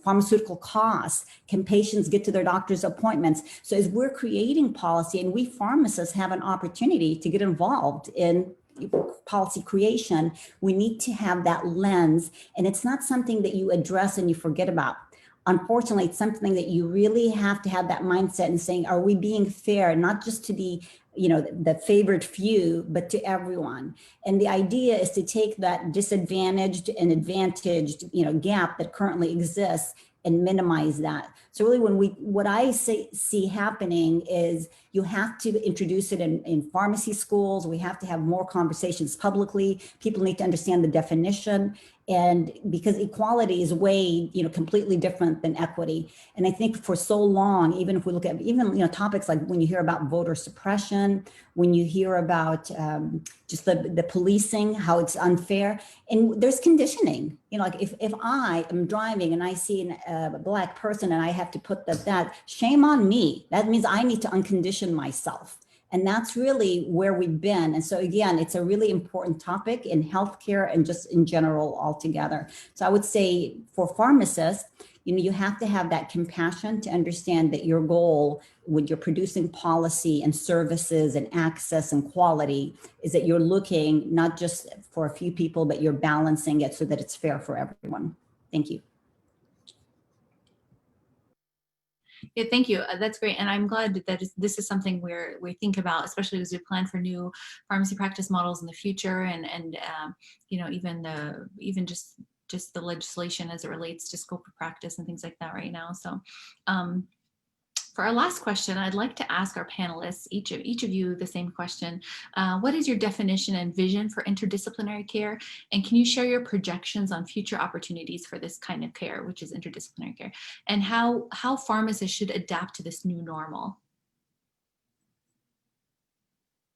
Speaker 20: pharmaceutical costs, can patients get to their doctor's appointments? So as we're creating policy, and we pharmacists have an opportunity to get involved in policy creation, we need to have that lens, and it's not something that you address and you forget about. Unfortunately, it's something that you really have to have that mindset and saying, are we being fair, not just to the, the favored few, but to everyone? And the idea is to take that disadvantaged and advantaged, gap that currently exists and minimize that. So really what I see happening is you have to introduce it in pharmacy schools. We have to have more conversations publicly. People need to understand the definition, and because equality is way, completely different than equity. And I think for so long, even if we look at topics like when you hear about voter suppression, when you hear about just the policing, how it's unfair, and there's conditioning. Like if I am driving and I see a Black person and I have to put that, shame on me. That means I need to uncondition myself. And that's really where we've been. And so again, it's a really important topic in healthcare and just in general altogether. So I would say for pharmacists, you have to have that compassion to understand that your goal when you're producing policy and services and access and quality is that you're looking not just for a few people, but you're balancing it so that it's fair for everyone. Thank you.
Speaker 19: Yeah, thank you. That's great. And I'm glad that this is something we think about, especially as we plan for new pharmacy practice models in the future, and even just the legislation as it relates to scope of practice and things like that right now. So for our last question, I'd like to ask our panelists, each of you, the same question. What is your definition and vision for interdisciplinary care? And can you share your projections on future opportunities for this kind of care, which is interdisciplinary care, and how pharmacists should adapt to this new normal?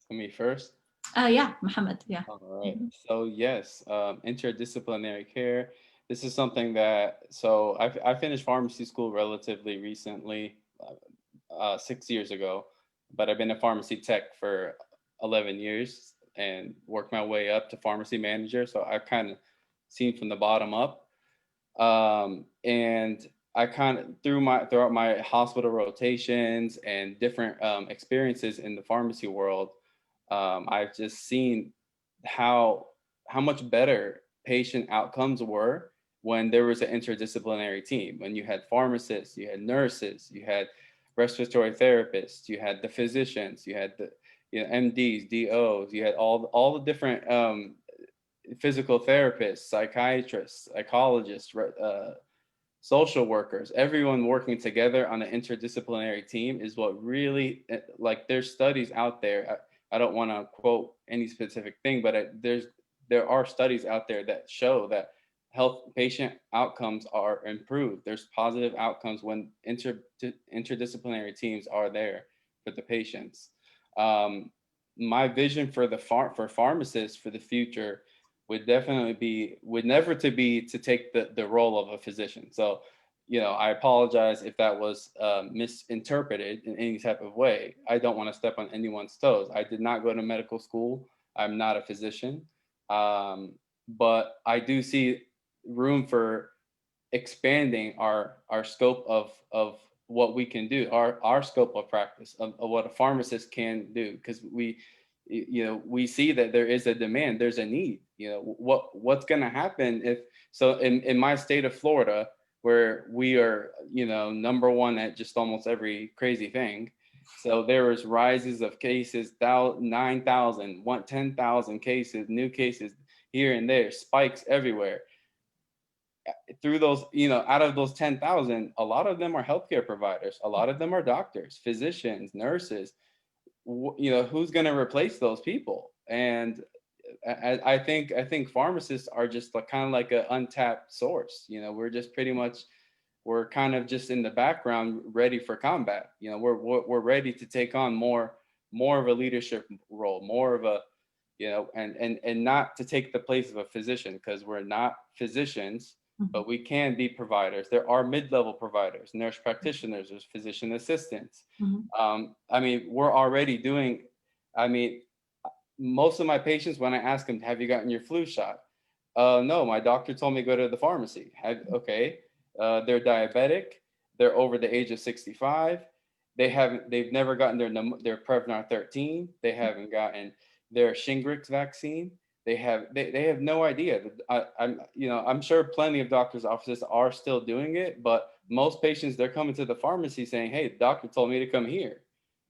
Speaker 21: For me first?
Speaker 19: Yeah, Mohammed, yeah.
Speaker 21: All right, so yes, interdisciplinary care. This is something that, so I finished pharmacy school relatively recently, 6 years ago, but I've been a pharmacy tech for 11 years and worked my way up to pharmacy manager. So I've kind of seen from the bottom up. And I kind of, throughout my hospital rotations and different experiences in the pharmacy world, I've just seen how much better patient outcomes were when there was an interdisciplinary team. When you had pharmacists, you had nurses, you had respiratory therapists, you had the physicians, you had the MDs, DOs, you had all the different physical therapists, psychiatrists, psychologists, social workers, everyone working together on an interdisciplinary team is what really, like, there's studies out there. I don't want to quote any specific thing, but there are studies out there that show that patient outcomes are improved. There's positive outcomes when interdisciplinary teams are there for the patients. My vision for for pharmacists for the future would definitely never to take the role of a physician. So, I apologize if that was misinterpreted in any type of way. I don't want to step on anyone's toes. I did not go to medical school. I'm not a physician, but I do see room for expanding our scope of what we can do, our scope of practice of what a pharmacist can do, because we see that there is a demand, there's a need. What's going to happen if, so in my state of Florida, where we are number one at just almost every crazy thing, so there was rises of cases, 9,000, 10,000 cases, new cases here and there, spikes everywhere. Through those, out of those 10,000, a lot of them are healthcare providers. A lot of them are doctors, physicians, nurses. Who's going to replace those people? And I think pharmacists are just kind of like an untapped source. We're just we're kind of just in the background, ready for combat. We're ready to take on more of a leadership role, more of a, and not to take the place of a physician, because we're not physicians. But we can be providers. There are mid-level providers, nurse practitioners, there's physician assistants. We're already doing, most of my patients, when I ask them, have you gotten your flu shot? No, my doctor told me go to the pharmacy. Okay, they're diabetic, they're over the age of 65, they've never gotten their Prevnar 13, they haven't gotten, their Shingrix vaccine. They have no idea. I'm sure plenty of doctors' offices are still doing it, but most patients, they're coming to the pharmacy saying, "Hey, the doctor told me to come here."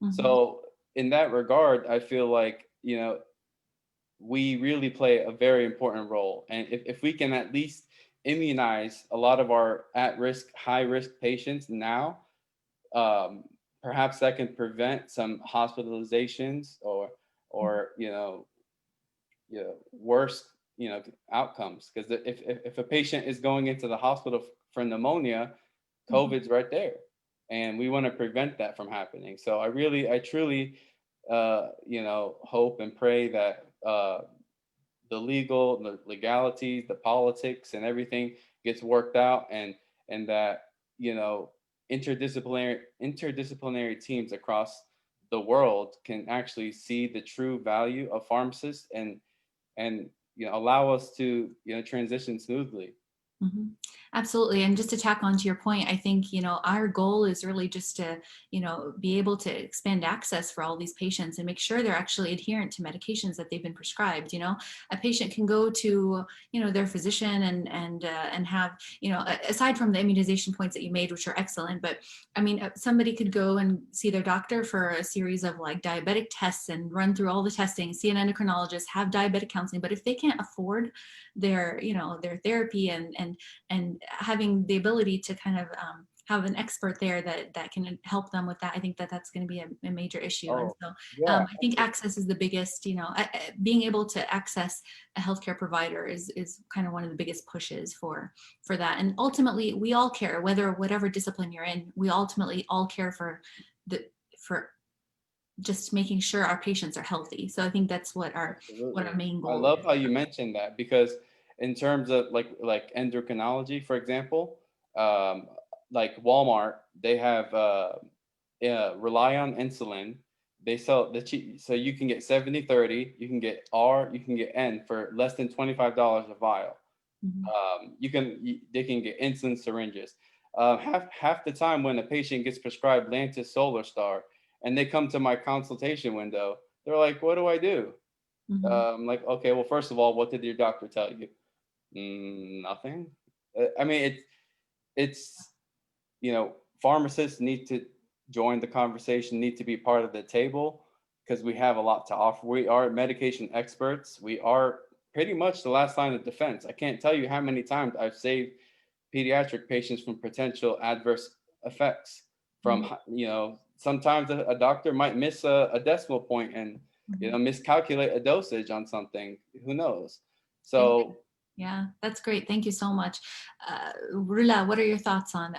Speaker 21: Mm-hmm. So in that regard, I feel like, we really play a very important role. And if we can at least immunize a lot of our at-risk, high-risk patients now, perhaps that can prevent some hospitalizations or worse, outcomes. Because if a patient is going into the hospital for pneumonia, COVID's right there, and we want to prevent that from happening. So I truly, hope and pray that the legalities, the politics, and everything gets worked out, and that interdisciplinary teams across the world can actually see the true value of pharmacists and allow us to transition smoothly.
Speaker 19: Mm-hmm. Absolutely. And just to tack on to your point, I think, our goal is really just to, be able to expand access for all these patients and make sure they're actually adherent to medications that they've been prescribed. A patient can go to, their physician and have, aside from the immunization points that you made, which are excellent, but I mean, somebody could go and see their doctor for a series of like diabetic tests and run through all the testing, see an endocrinologist, have diabetic counseling. But if they can't afford their, their therapy and having the ability to kind of have an expert there that can help them with that, I think that's going to be a major issue. And so I think access is the biggest, being able to access a healthcare provider is kind of one of the biggest pushes for that. And ultimately, we all care, whatever discipline you're in, we ultimately all care for just making sure our patients are healthy. So I think that's what our main goal is.
Speaker 21: I love how you mentioned that, because in terms of like endocrinology, for example, like Walmart, they have rely on insulin. They sell so you can get 70/30, you can get R, you can get N for less than $25 a vial. Mm-hmm. They can get insulin syringes. Half the time when a patient gets prescribed Lantus Solar Star and they come to my consultation window, they're like, "What do I do?" Mm-hmm. I'm like, "Okay, well, first of all, what did your doctor tell you?" Nothing. I mean, it's pharmacists need to join the conversation, need to be part of the table, because we have a lot to offer. We are medication experts. We are pretty much the last line of defense. I can't tell you how many times I've saved pediatric patients from potential adverse effects from, sometimes a doctor might miss a decimal point and, miscalculate a dosage on something. Who knows? So
Speaker 19: yeah, that's great. Thank you so much. Rula, what are your thoughts on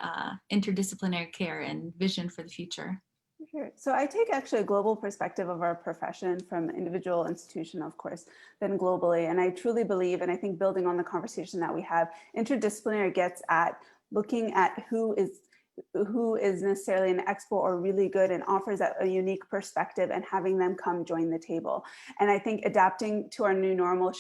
Speaker 19: interdisciplinary care and vision for the future?
Speaker 22: Sure. So I take actually a global perspective of our profession from individual institution, of course, then globally. And I truly believe, and I think building on the conversation that we have, interdisciplinary gets at looking at who is necessarily an expert or really good and offers a unique perspective, and having them come join the table. And I think adapting to our new normal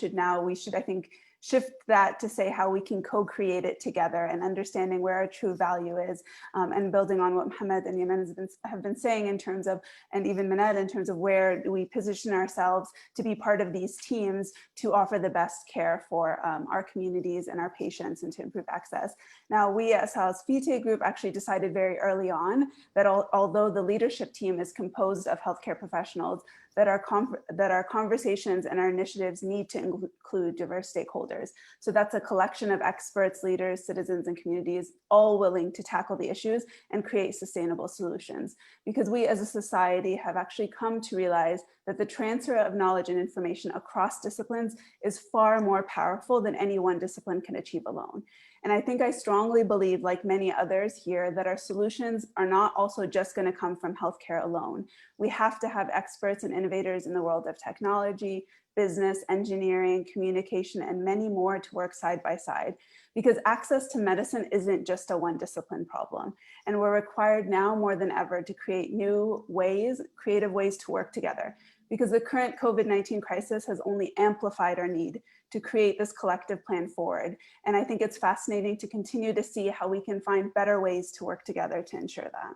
Speaker 22: we should, I think, shift that to say how we can co-create it together, and understanding where our true value is, and building on what Mohammed and Yemen have been saying in terms of, and even Maned, in terms of where we position ourselves to be part of these teams to offer the best care for our communities and our patients, and to improve access. Now, we at Salus Vitae Group actually decided very early on that although the leadership team is composed of healthcare professionals, that our conversations and our initiatives need to include diverse stakeholders. So that's a collection of experts, leaders, citizens, and communities, all willing to tackle the issues and create sustainable solutions. Because we as a society have actually come to realize that the transfer of knowledge and information across disciplines is far more powerful than any one discipline can achieve alone. And I think I strongly believe, like many others here, that our solutions are not also just going to come from healthcare alone. We have to have experts and innovators in the world of technology, business, engineering, communication, and many more to work side by side, because access to medicine isn't just a one discipline problem. And we're required now more than ever to create creative ways to work together, because the current COVID-19 crisis has only amplified our need to create this collective plan forward. And I think it's fascinating to continue to see how we can find better ways to work together to ensure that.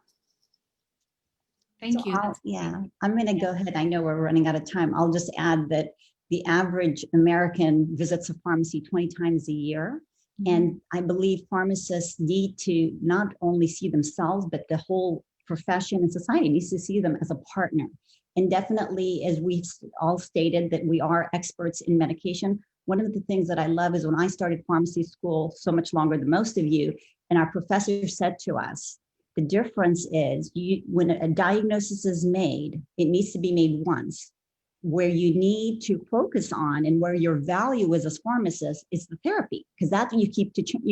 Speaker 19: Thank you.
Speaker 20: Yeah, I'm going to go ahead. I know we're running out of time. I'll just add that the average American visits a pharmacy 20 times a year. And I believe pharmacists need to not only see themselves, but the whole profession and society needs to see them as a partner. And definitely, as we've all stated, that we are experts in medication. One of the things that I love is when I started pharmacy school so much longer than most of you, and our professor said to us, the difference is when a diagnosis is made, it needs to be made once. Where you need to focus on and where your value is as pharmacists is the therapy, because that's what you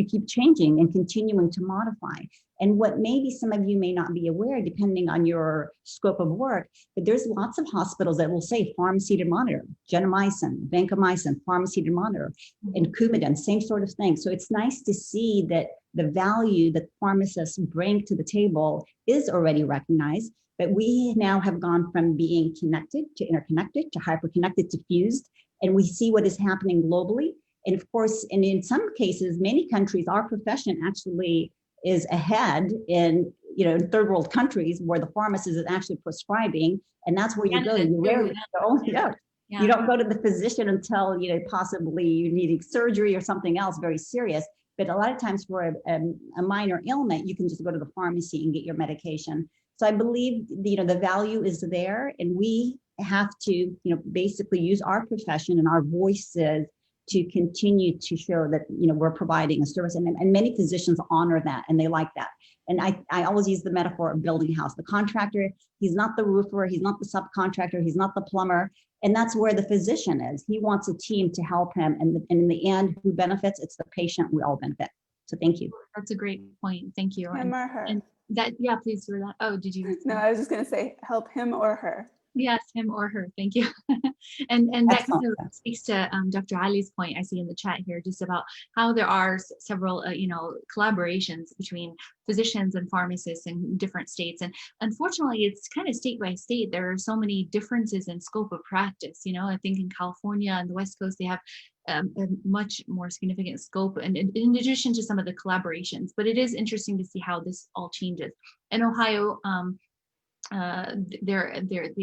Speaker 20: keep changing and continuing to modify. And what maybe some of you may not be aware, depending on your scope of work, but there's lots of hospitals that will say pharmacy to monitor, gentamicin, vancomycin, pharmacy to monitor, and Coumadin, same sort of thing. So it's nice to see that the value that pharmacists bring to the table is already recognized. But we now have gone from being connected to interconnected to hyperconnected to fused, and we see what is happening globally. And of course, and in some cases, many countries, our profession actually is ahead in third world countries where the pharmacist is actually prescribing, and that's where you go. You rarely go. You don't go to the physician until possibly you need surgery or something else very serious. But a lot of times for a minor ailment, you can just go to the pharmacy and get your medication. So I believe the value is there, and we have to basically use our profession and our voices to continue to show that we're providing a service, and many physicians honor that and they like that. And I always use the metaphor of building a house. The contractor, he's not the roofer, he's not the subcontractor, he's not the plumber, and that's where the physician is. He wants a team to help him, and in the end, who benefits? It's the patient. We all benefit. So thank you.
Speaker 19: That's a great point. Thank you.
Speaker 22: Him or her.
Speaker 19: Yeah, please do that. Oh, did you?
Speaker 22: No, I was just going to say help him or her.
Speaker 19: Yes, him or her. Thank you. and that kind of speaks to Dr. Ali's point I see in the chat here, just about how there are several, collaborations between physicians and pharmacists in different states. And unfortunately, it's kind of state by state. There are so many differences in scope of practice. I think in California and the West Coast, they have a much more significant scope, and in addition to some of the collaborations. But it is interesting to see how this all changes. In Ohio, they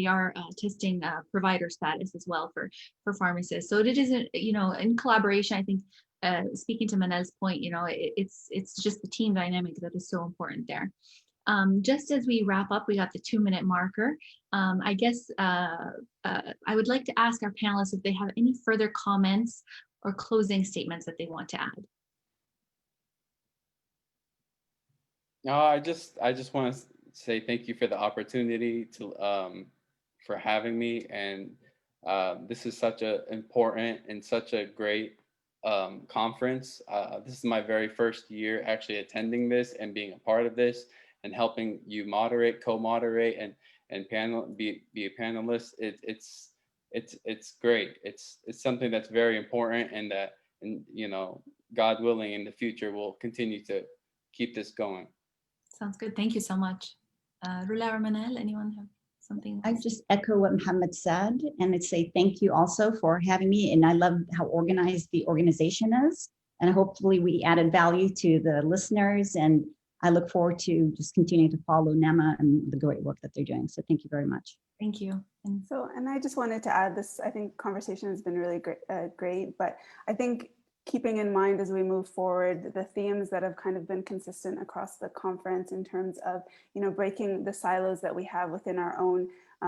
Speaker 19: are testing provider status as well for pharmacists. So it isn't, in collaboration. I think speaking to Manel's point, it's just the team dynamic that is so important there. Just as we wrap up, we got the 2-minute marker. I guess I would like to ask our panelists if they have any further comments or closing statements that they want to add.
Speaker 21: No, I just want to say thank you for the opportunity to for having me, and this is such an important and such a great conference. This is my very first year actually attending this and being a part of this and helping you moderate, co-moderate, and be a panelist. It's great. It's something that's very important, and that, God willing, in the future we'll continue to keep this going.
Speaker 19: Sounds good. Thank you so much. Rula or Manel, anyone have something?
Speaker 20: I just echo what Muhammad said, and I'd say thank you also for having me. And I love how organized the organization is, and hopefully we added value to the listeners. And I look forward to just continuing to follow NAAMA and the great work that they're doing. So thank you very much.
Speaker 19: Thank you.
Speaker 22: And I just wanted to add this. I think conversation has been really great, but I think keeping in mind as we move forward, the themes that have kind of been consistent across the conference in terms of, breaking the silos that we have within our own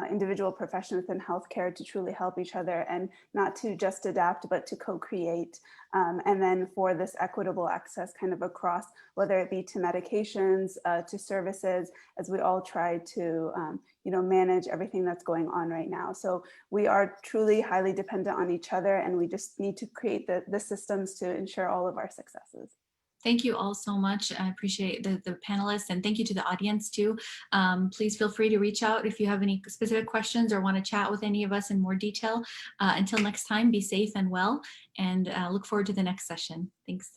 Speaker 22: individual profession within healthcare to truly help each other and not to just adapt, but to co-create. And then for this equitable access kind of across, whether it be to medications, to services, as we all try to, manage everything that's going on right now. So we are truly highly dependent on each other, and we just need to create the systems to ensure all of our successes.
Speaker 19: Thank you all so much. I appreciate the panelists, and thank you to the audience too. Please feel free to reach out if you have any specific questions or want to chat with any of us in more detail. Until next time, be safe and well, and look forward to the next session. Thanks.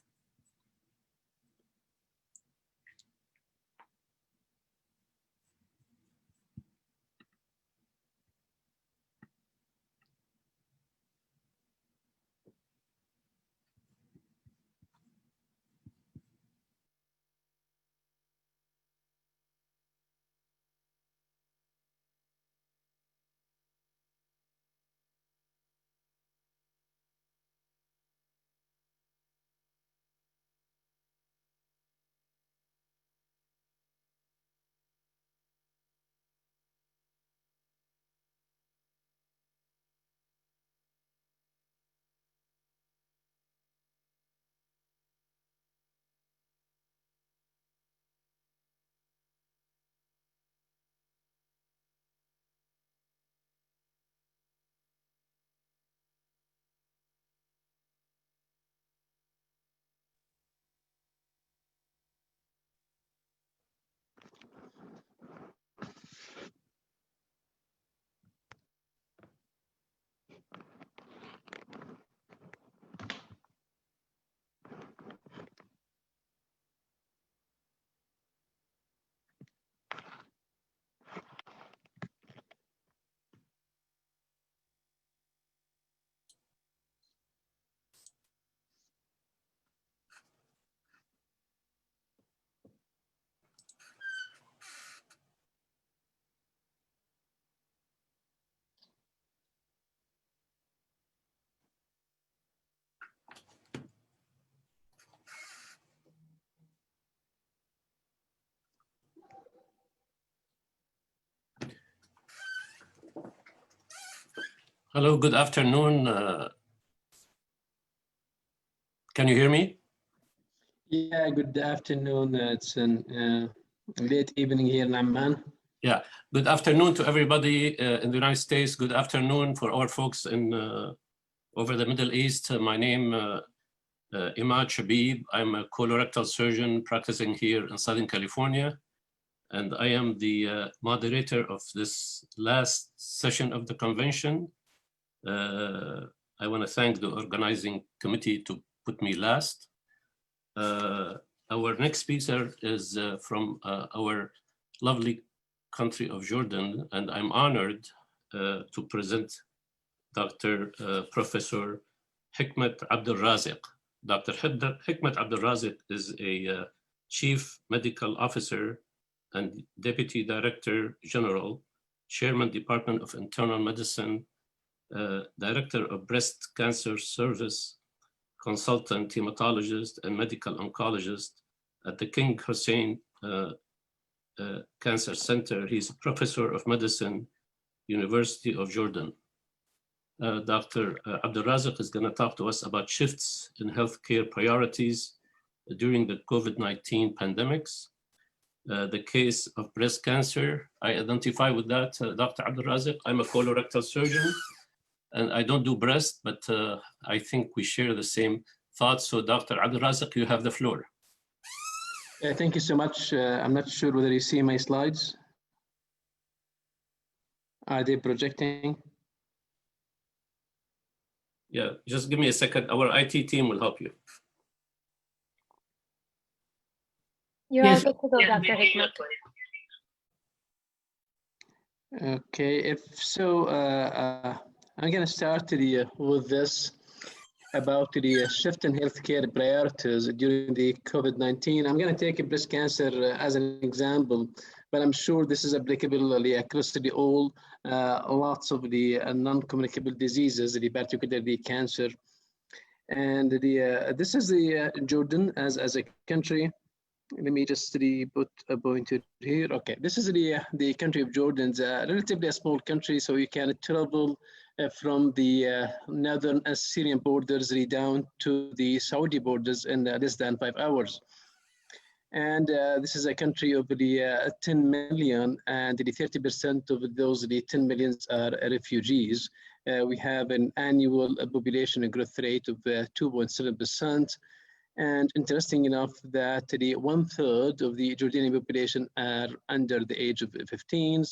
Speaker 1: Hello, good afternoon. Can you hear me?
Speaker 2: Yeah, good afternoon. It's a late evening here in Amman.
Speaker 1: Yeah, good afternoon to everybody in the United States. Good afternoon for our folks in over the Middle East. My name Imad Shabib. I'm a colorectal surgeon practicing here in Southern California. And I am the moderator of this last session of the convention. I want to thank the organizing committee to put me last. Our next speaker is from our lovely country of Jordan, and I'm honored to present Dr. Professor Hikmat Abdul Raziq. Dr. Hikmat Abdul Raziq is a Chief Medical Officer and Deputy Director General, Chairman, Department of Internal Medicine, Director of Breast Cancer Service, Consultant Hematologist and Medical Oncologist at the King Hussein Cancer Center. He's a Professor of Medicine, University of Jordan. Dr. Abdul Raziq is going to talk to us about shifts in healthcare priorities during the COVID-19 pandemics. The case of breast cancer, I identify with that, Dr. Abdul Raziq. I'm a colorectal surgeon, and I don't do breast, but I think we share the same thoughts. So Dr. Abdul Raziq, you have the floor.
Speaker 2: Thank you so much. I'm not sure whether you see my slides. Are they projecting?
Speaker 1: Yeah, just give me a second. Our IT team will help you.
Speaker 23: You're all good to go, Dr. Hikmat.
Speaker 2: Okay, if so, I'm going to start with this about the shift in healthcare priorities during the COVID-19. I'm going to take breast cancer as an example, but I'm sure this is applicable across all lots of the non-communicable diseases, particularly cancer. And this is the Jordan as a country. Let me just put a pointer here. Okay, this is the country of Jordan. It's a relatively small country, so you can travel from the northern Syrian borders down to the Saudi borders in less than 5 hours. And this is a country of the 10 million, and the 30% of those 10 millions are refugees. We have an annual population growth rate of 2.7%. And interesting enough that the 1/3 of the Jordanian population are under the age of 15.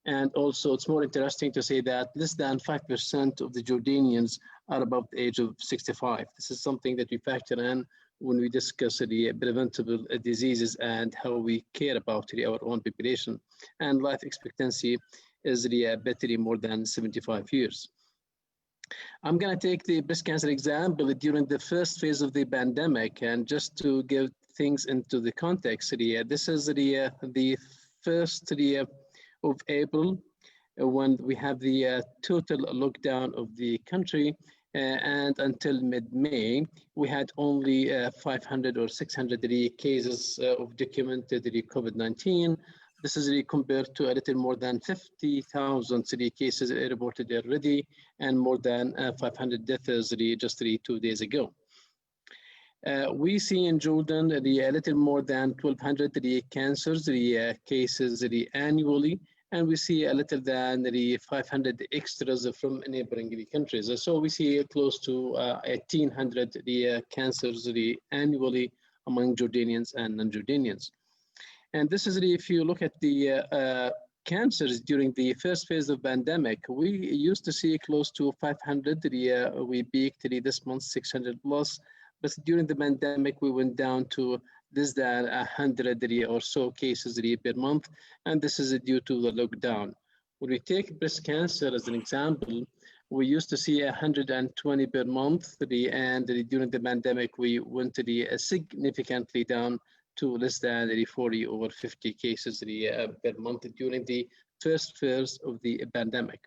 Speaker 2: And also it's more interesting to say that less than 5% of the Jordanians are above the age of 65. This is something that we factor in when we discuss the preventable diseases and how we care about our own population. And life expectancy is better more than 75 years. I'm going to take the breast cancer example during the first phase of the pandemic, and just to give things into the context, this is the first of April when we have the total lockdown of the country, and until mid-May we had only 500 or 600 cases of documented COVID-19. This is compared to a little more than 50,000 cases reported already, and more than 500 deaths just 2 days ago. We see in Jordan a little more than 1,200 cancers cases annually, and we see a little than 500 extras from neighboring countries. So we see close to 1,800 cancers annually among Jordanians and non-Jordanians. And this is if you look at the cancers during the first phase of pandemic, we used to see close to 500. We peaked this month 600 plus, but during the pandemic we went down to less than 100 or so cases per month, and this is due to the lockdown. When we take breast cancer as an example, we used to see 120 per month, and during the pandemic we went significantly down to less than 40 or 50 cases per month during the first phase of the pandemic.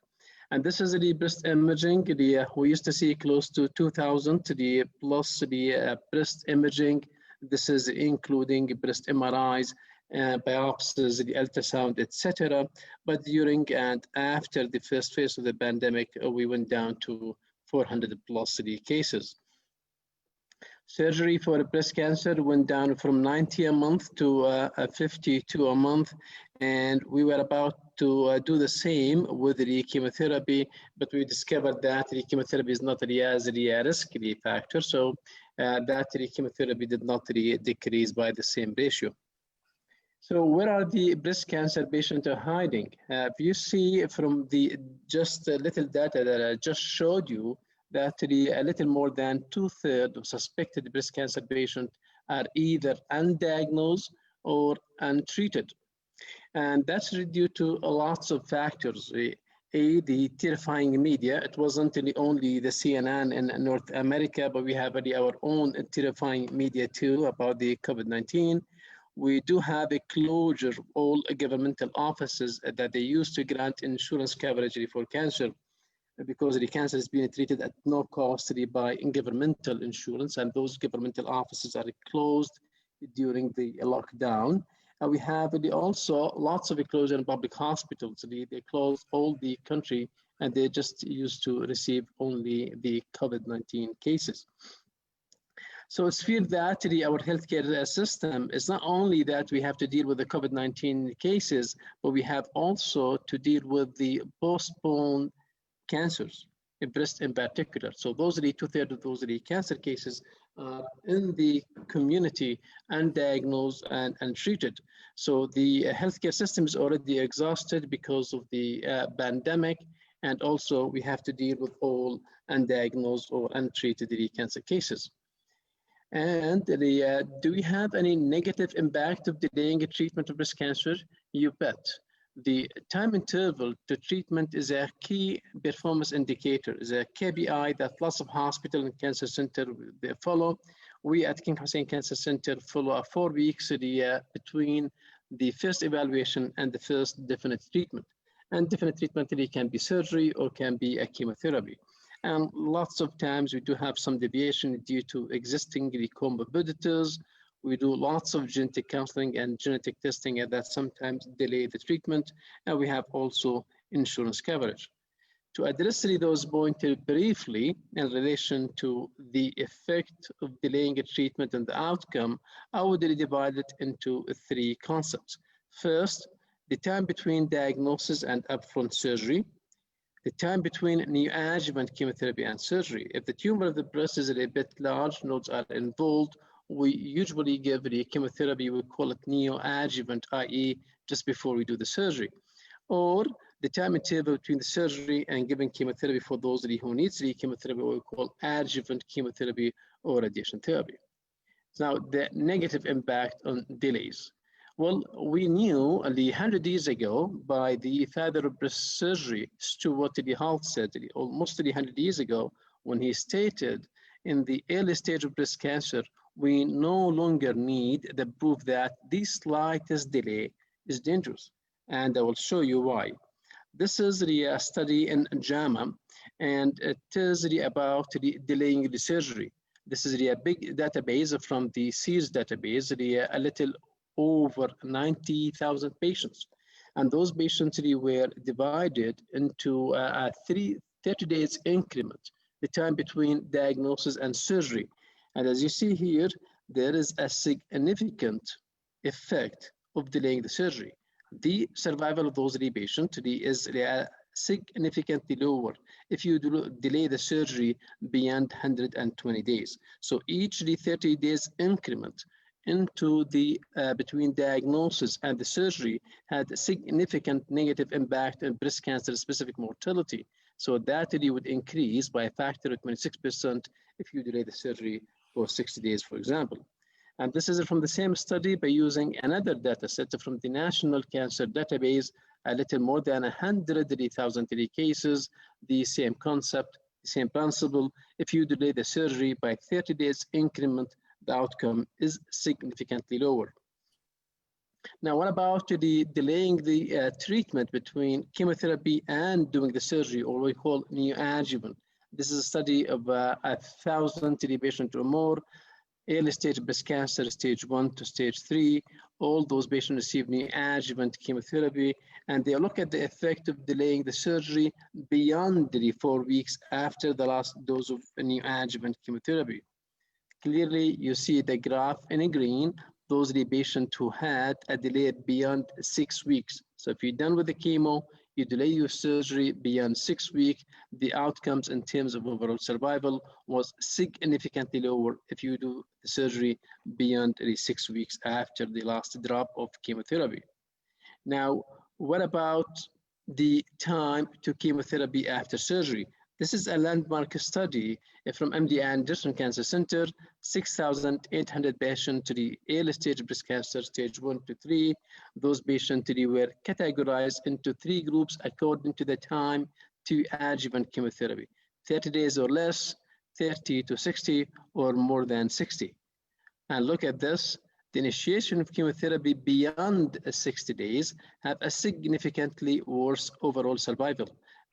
Speaker 2: And this is the breast imaging. We used to see close to 2,000 plus breast imaging. This is including breast MRIs biopsies, the ultrasound, etc. But during and after the first phase of the pandemic, we went down to 400 plus cases. Surgery for breast cancer went down from 90 a month to 52 a month, and we were about to do the same with the chemotherapy, but we discovered that the chemotherapy is not really as a risk factor, so that the chemotherapy did not really decrease by the same ratio. So where are the breast cancer patients hiding? If you see from the just a little data that I just showed you, that a little more than 2/3 of suspected breast cancer patients are either undiagnosed or untreated. And that's due to lots of factors. The terrifying media. It wasn't only the CNN in North America, but we have our own terrifying media too about the COVID-19. We do have a closure of all governmental offices that they used to grant insurance coverage for cancer, because the cancer is being treated at no cost by governmental insurance, and those governmental offices are closed during the lockdown. We have also lots of closure in public hospitals. They closed all the country, and they just used to receive only the COVID-19 cases. So it's feared that our healthcare system is not only that we have to deal with the COVID-19 cases, but we have also to deal with the postponed cancers, in breast in particular. So those are 2/3 of those cancer cases in the community, undiagnosed and untreated. So the healthcare system is already exhausted because of the pandemic, and also we have to deal with all undiagnosed or untreated cancer cases. And do we have any negative impact of delaying treatment of breast cancer? You bet. The time interval to treatment is a key performance indicator, is a KPI that lots of hospital and cancer center they follow. We at King Hussein Cancer Center follow 4 weeks between the first evaluation and the first definite treatment. And definite treatment really can be surgery or can be a chemotherapy. And lots of times we do have some deviation due to existing comorbidities. We do lots of genetic counseling and genetic testing that sometimes delay the treatment. And we have also insurance coverage. To address those points briefly in relation to the effect of delaying a treatment and the outcome, I would divide it into 3 concepts. First, the time between diagnosis and upfront surgery. The time between neoadjuvant chemotherapy and surgery. If the tumor of the breast is a bit large, nodes are involved, we usually give the chemotherapy, we call it neoadjuvant, i.e. just before we do the surgery. Or the time interval between the surgery and giving chemotherapy for those who need the chemotherapy, we call adjuvant chemotherapy or radiation therapy. Now, the negative impact on delays. Well, we knew 100 years ago by the father of breast surgery, Stuart Hall said almost 100 years ago, when he stated in the early stage of breast cancer, we no longer need the proof that the slightest delay is dangerous. And I will show you why. This is a study in JAMA, and it is about delaying the surgery. This is a big database from the SEERS database, a little over 90,000 patients. And those patients were divided into a 30 days increment, the time between diagnosis and surgery. And as you see here, there is a significant effect of delaying the surgery. The survival of those patients is significantly lower if you delay the surgery beyond 120 days. So each 30 days increment into the between diagnosis and the surgery had a significant negative impact on breast cancer specific mortality. So that would increase by a factor of 26% if you delay the surgery for 60 days, for example. And this is from the same study by using another data set from the National Cancer Database, a little more than 100,000 cases, the same concept, the same principle. If you delay the surgery by 30 days increment, the outcome is significantly lower. Now, what about delaying the treatment between chemotherapy and doing the surgery, or what we call neoadjuvant? This is a study of 1,000 patients or more. early stage breast cancer, stage 1 to stage 3, all those patients receive neoadjuvant chemotherapy, and they look at the effect of delaying the surgery beyond the 4 weeks after the last dose of neoadjuvant chemotherapy. Clearly, you see the graph in green, those are the patients who had a delay beyond 6 weeks. So if you're done with the chemo, you delay your surgery beyond 6 weeks, the outcomes in terms of overall survival was significantly lower if you do the surgery beyond the 6 weeks after the last drop of chemotherapy. Now, what about the time to chemotherapy after surgery? This is a landmark study from MD Anderson Cancer Center, 6,800 patients to the early stage breast cancer, stage 1 to 3. Those patients were categorized into 3 groups according to the time to adjuvant chemotherapy, 30 days or less, 30 to 60, or more than 60. And look at this. The initiation of chemotherapy beyond 60 days have a significantly worse overall survival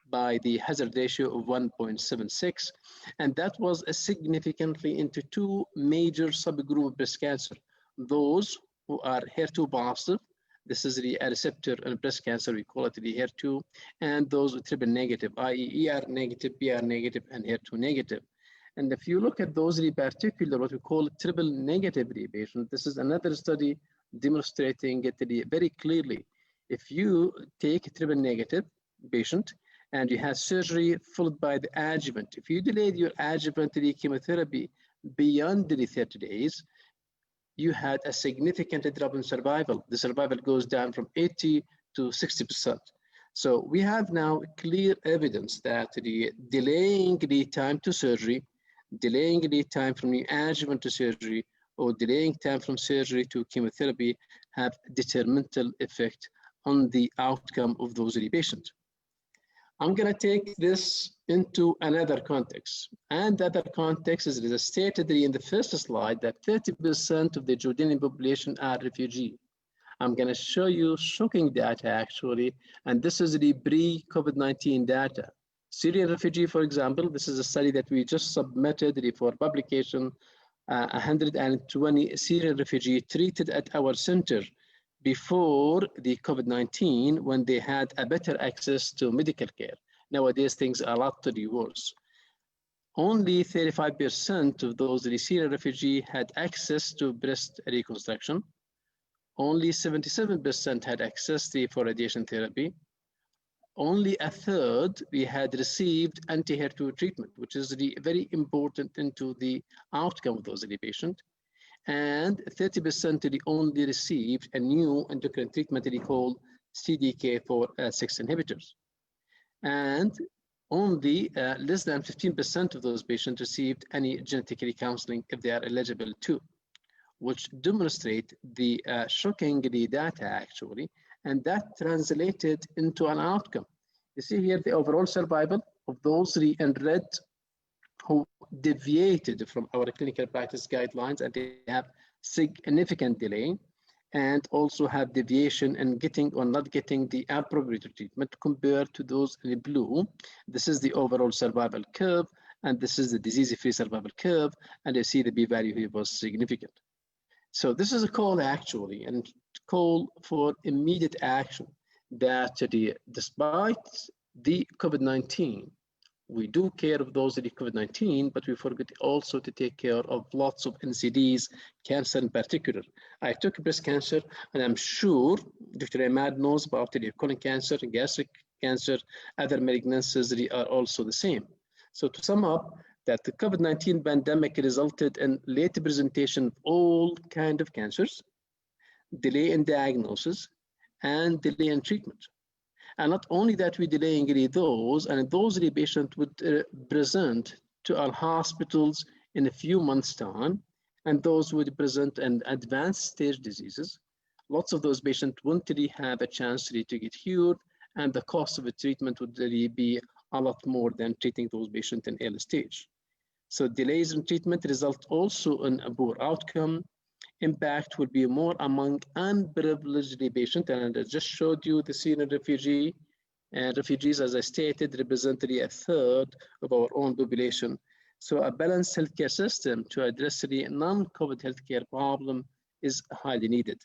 Speaker 2: by the hazard ratio of 1.76. And that was significantly into 2 major subgroup of breast cancer. Those who are HER2 positive, this is the receptor in breast cancer, we call it the HER2, and those with triple negative, i.e. ER negative, PR negative, and HER2 negative. And if you look at those in particular, what we call triple negative patients, this is another study demonstrating it very clearly. If you take a triple negative patient and you have surgery followed by the adjuvant, if you delayed your adjuvant chemotherapy beyond the 30 days, you had a significant drop in survival. The survival goes down from 80 to 60%. So we have now clear evidence that the delaying the time to surgery, delaying the time from the adjuvant to surgery, or delaying time from surgery to chemotherapy have detrimental effect on the outcome of those patients. I'm going to take this into another context. And that other context is, as stated in the first slide, that 30% of the Jordanian population are refugees. I'm going to show you shocking data, actually, and this is the pre-COVID-19 data. Syrian refugee, for example, this is a study that we just submitted for publication, 120 Syrian refugees treated at our center before the COVID-19, when they had a better access to medical care. Nowadays, things are a lot worse. Only 35% of those Syrian refugees had access to breast reconstruction. Only 77% had access for radiation therapy. Only a third we had received anti-HER2 treatment, which is very important into the outcome of those patients. And 30% only received a new endocrine treatment called CDK4/6 inhibitors. And only less than 15% of those patients received any genetic counseling if they are eligible to, which demonstrate the shocking data actually, and that translated into an outcome. You see here the overall survival of those in red who deviated from our clinical practice guidelines, and they have significant delay, and also have deviation in getting or not getting the appropriate treatment compared to those in blue. This is the overall survival curve, and this is the disease-free survival curve, and you see the p-value here was significant. So this is a call actually, and call for immediate action that despite the COVID-19, we do care of those with COVID-19, but we forget also to take care of lots of NCDs, cancer in particular. I took breast cancer, and I'm sure Dr. Ahmad knows about the colon cancer, gastric cancer, other malignancies are also the same. So to sum up, that the COVID-19 pandemic resulted in late presentation of all kinds of cancers, delay in diagnosis, and delay in treatment. And not only that, we're delaying those, and those patients would present to our hospitals in a few months' time, and those would present in advanced stage diseases. Lots of those patients won't really have a chance to get cured, and the cost of the treatment would really be a lot more than treating those patients in early stage. So delays in treatment result also in a poor outcome. Impact will be more among unprivileged patients, and I just showed you the Syrian refugee. And refugees, as I stated, represent a third of our own population. So a balanced healthcare system to address the non-COVID healthcare problem is highly needed.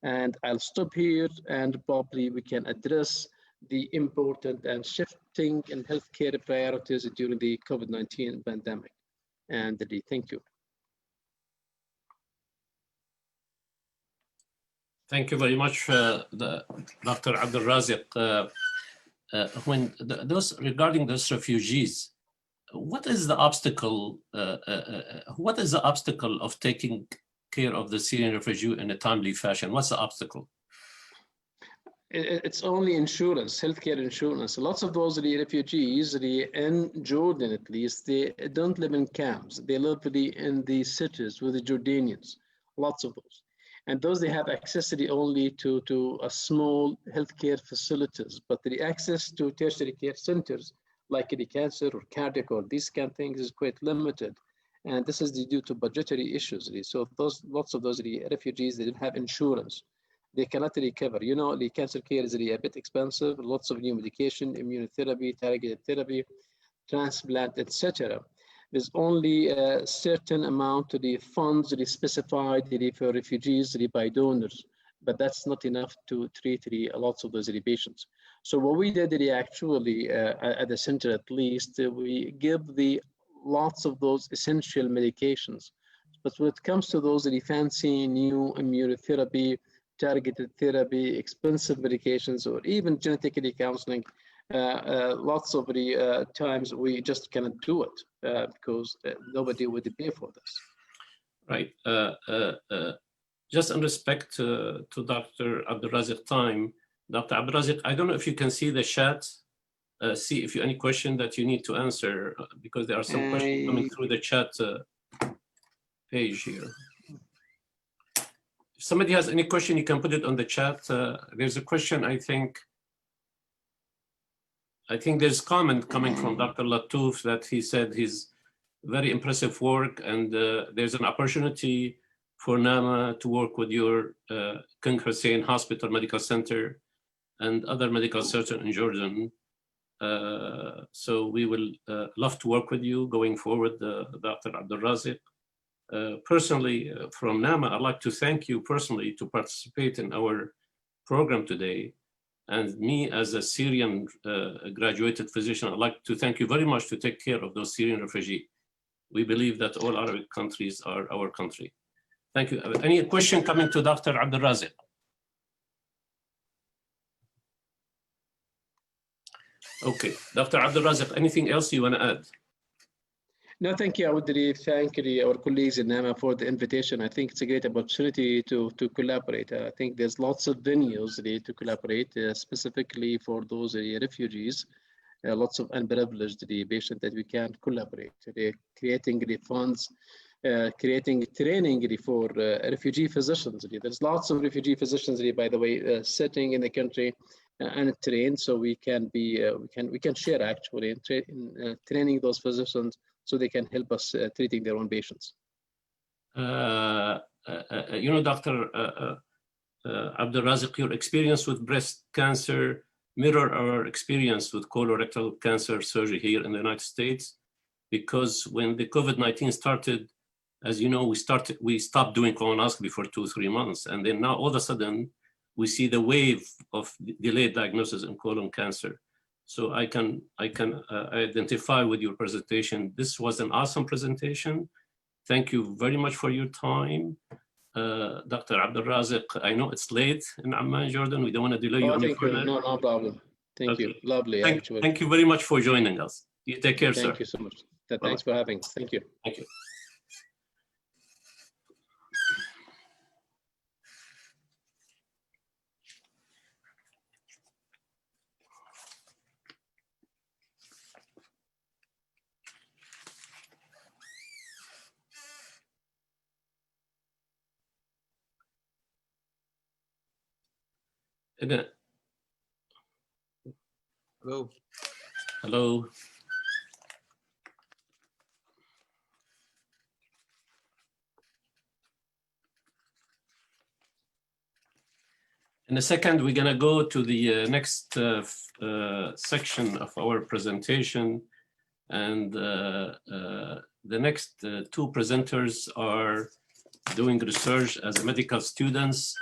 Speaker 2: And I'll stop here, and probably we can address the important and shifting in healthcare priorities during the COVID-19 pandemic. And thank you.
Speaker 1: Thank you very much, Dr. Abdul Raziq. Regarding those refugees, what is the obstacle? What is the obstacle of taking care of the Syrian refugee in a timely fashion? What's the obstacle?
Speaker 2: It's only insurance, healthcare insurance. Lots of those refugees in Jordan, at least, they don't live in camps. They live in the cities with the Jordanians, lots of those. And those, they have access only to a small healthcare facilities, but the access to tertiary care centers like the cancer or cardiac or these kind of things is quite limited. And this is due to budgetary issues. So lots of those refugees, they didn't have insurance. They cannot recover. You know, the cancer care is a bit expensive, lots of new medication, immunotherapy, targeted therapy, transplant, etc. There's only a certain amount of the funds specified for refugees by donors, but that's not enough to treat lots of those patients. So what we did actually at the center, at least, we give lots of those essential medications. But when it comes to those fancy new immunotherapy, targeted therapy, expensive medications, or even genetically counseling, lots of the times we just cannot do it because nobody would pay for this.
Speaker 1: Right. Just in respect to Dr. Abdul Raziq's time, Dr. Abdul Raziq, I don't know if you can see the chat, see if you any question that you need to answer, because there are some questions coming through the chat page here. If somebody has any question, you can put it on the chat. There's a question, I think there's comment coming from Dr. Latouf that he said his very impressive work, and there's an opportunity for NAAMA to work with your King Hussein Hospital Medical Center and other medical centers in Jordan. So we will love to work with you going forward, Dr. Abdul Raziq. Personally, from NAAMA, I'd like to thank you personally to participate in our program today. And me as a Syrian graduated physician, I'd like to thank you very much to take care of those Syrian refugees. We believe that all Arabic countries are our country. Thank you. Any question coming to Dr. Abdul Raziq? Okay, Dr. Abdul Raziq, anything else you want to add?
Speaker 2: No, thank you. I would really thank our colleagues in NAAMA for the invitation. I think it's a great opportunity to collaborate. I think there's lots of venues to collaborate, specifically for those refugees, lots of unprivileged patients that we can collaborate. Creating the funds, creating training for refugee physicians. There's lots of refugee physicians, by the way, sitting in the country and trained, so we can share actually in training those physicians, so they can help us treating their own patients.
Speaker 1: You know, Dr. Abdul Raziq, your experience with breast cancer mirror our experience with colorectal cancer surgery here in the United States, because when the COVID-19 started, as you know, we stopped doing colonoscopy for 2-3 months, and then now all of a sudden we see the wave of delayed diagnosis in colon cancer. So I can identify with your presentation. This was an awesome presentation. Thank you very much for your time. Dr. Abdul Raziq, I know it's late in Amman, Jordan. We don't want to delay you any further.
Speaker 2: No problem. Thank you. Lovely.
Speaker 1: Thank you very much for joining us. You take care, sir.
Speaker 2: Thank you so much. Thanks for having us. Thank you.
Speaker 1: Thank you.
Speaker 5: Hello.
Speaker 1: Hello. In a second, we're going to go to the next section of our presentation, And the next two presenters are doing research as medical students.